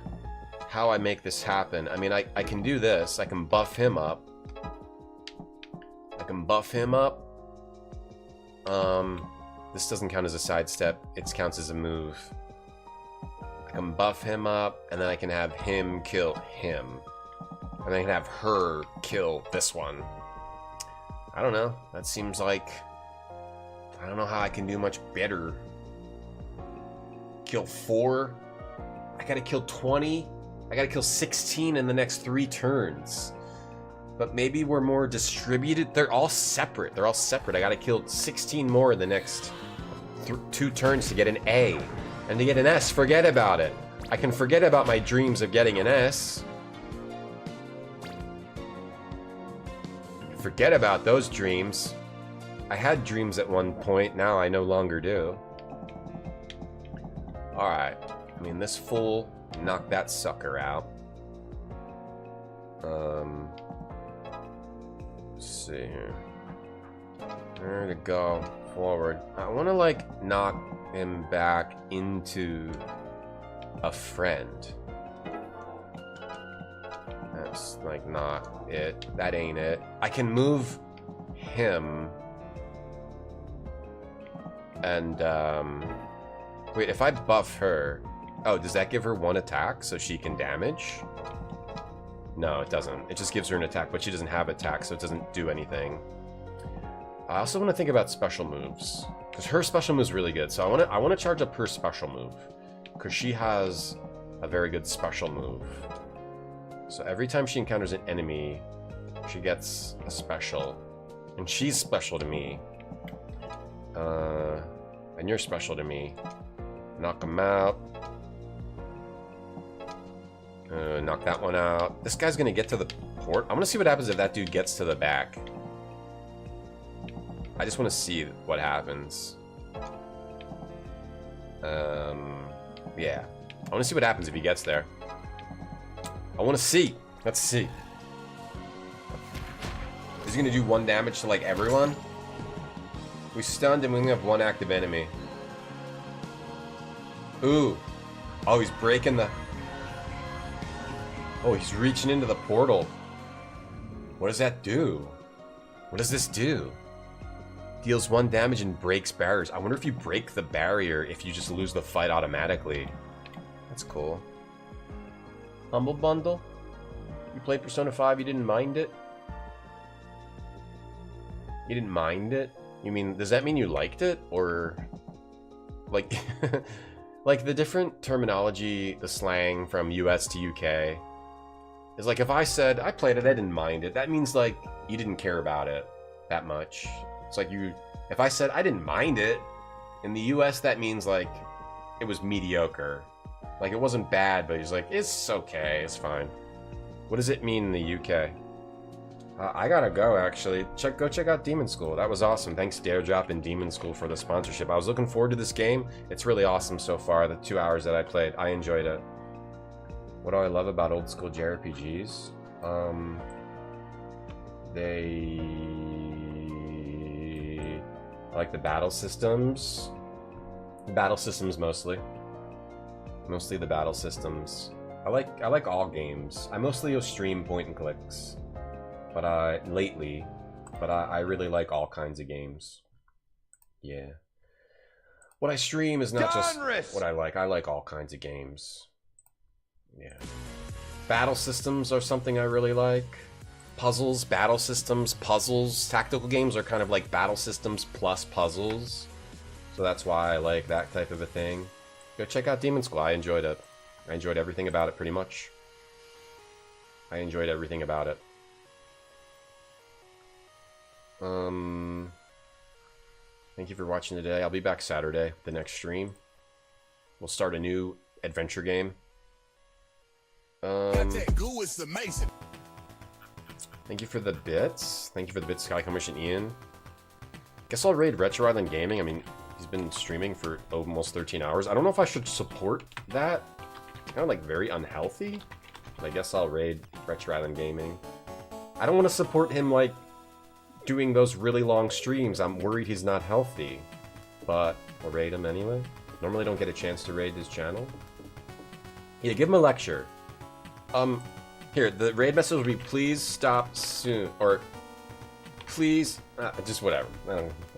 how I make this happen. I mean, I can do this. I can buff him up. I can buff him up. This doesn't count as a sidestep. It counts as a move. I can buff him up, and then I can have him kill him. And I can have her kill this one. I don't know. That seems like... I don't know how I can do much better. Kill 4. I gotta kill 20. I gotta kill 16 in the next 3 turns. But maybe we're more distributed. They're all separate. They're all separate. I gotta kill 16 more in the next 2 turns to get an A. And to get an S, forget about it. I can forget about my dreams of getting an S. Forget about those dreams. I had dreams at one point, now I no longer do. Alright. I mean, this fool knocked that sucker out. Let's see here. There to go. Forward. I want to, like, knock him back into a friend. That's, like, not it. That ain't it. I can move him. And, wait, if I buff her... Oh, does that give her 1 attack so she can damage? No, it doesn't. It just gives her an attack, but she doesn't have attack, so it doesn't do anything. I also want to think about special moves, because her special move is really good. So I want to charge up her special move, because she has a very good special move. So every time she encounters an enemy, she gets a special, and she's special to me. And you're special to me. Knock him out. Knock that one out. This guy's gonna get to the port. I want to see what happens if that dude gets to the back. I just want to see what happens. Yeah. I want to see what happens if he gets there. I want to see. Let's see. Is he gonna do 1 damage to like everyone? We stunned and we only have 1 active enemy. Ooh. Oh, he's breaking the... Oh, he's reaching into the portal. What does that do? What does this do? Deals 1 damage and breaks barriers. I wonder if you break the barrier if you just lose the fight automatically. That's cool. Humble Bundle? You played Persona 5, you didn't mind it? You didn't mind it? You mean, does that mean you liked it? Or... Like... like, the different terminology, the slang from US to UK... is like, if I said, I played it, I didn't mind it, that means, like, you didn't care about it that much. It's like you... If I said, I didn't mind it, in the US, that means, like, it was mediocre. Like, it wasn't bad, but he's like, it's okay, it's fine. What does it mean in the UK? I gotta go, actually. Go check out Demonschool. That was awesome. Thanks, Daredrop and Demonschool, for the sponsorship. I was looking forward to this game. It's really awesome so far, the 2 hours that I played. I enjoyed it. What do I love about old school JRPGs? I like the battle systems. Battle systems mostly. Mostly the battle systems. I like all games. I mostly stream point and clicks. But I really like all kinds of games. Yeah. What I stream is not just what I like. I like all kinds of games. Yeah. Battle systems are something I really like. Puzzles, battle systems, puzzles. Tactical games are kind of like battle systems plus puzzles. So that's why I like that type of a thing. Go check out Demonschool. I enjoyed it. I enjoyed everything about it, pretty much. I enjoyed everything about it. Thank you for watching today. I'll be back Saturday, the next stream. We'll start a new adventure game. That goo is amazing. Thank you for the bits. Thank you for the bits, Sky Commission Ian. Guess I'll raid Retro Island Gaming. I mean, he's been streaming for almost 13 hours. I don't know if I should support that. Kind of like very unhealthy. But I guess I'll raid Retro Island Gaming. I don't want to support him like doing those really long streams. I'm worried he's not healthy. But I'll raid him anyway. Normally don't get a chance to raid his channel. Yeah, give him a lecture. Here, the raid message will be, please stop soon, or please, just whatever.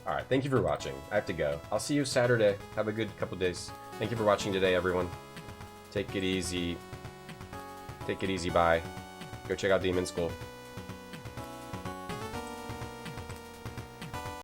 Alright, thank you for watching. I have to go. I'll see you Saturday. Have a good couple days. Thank you for watching today, everyone. Take it easy. Take it easy, bye. Go check out Demonschool.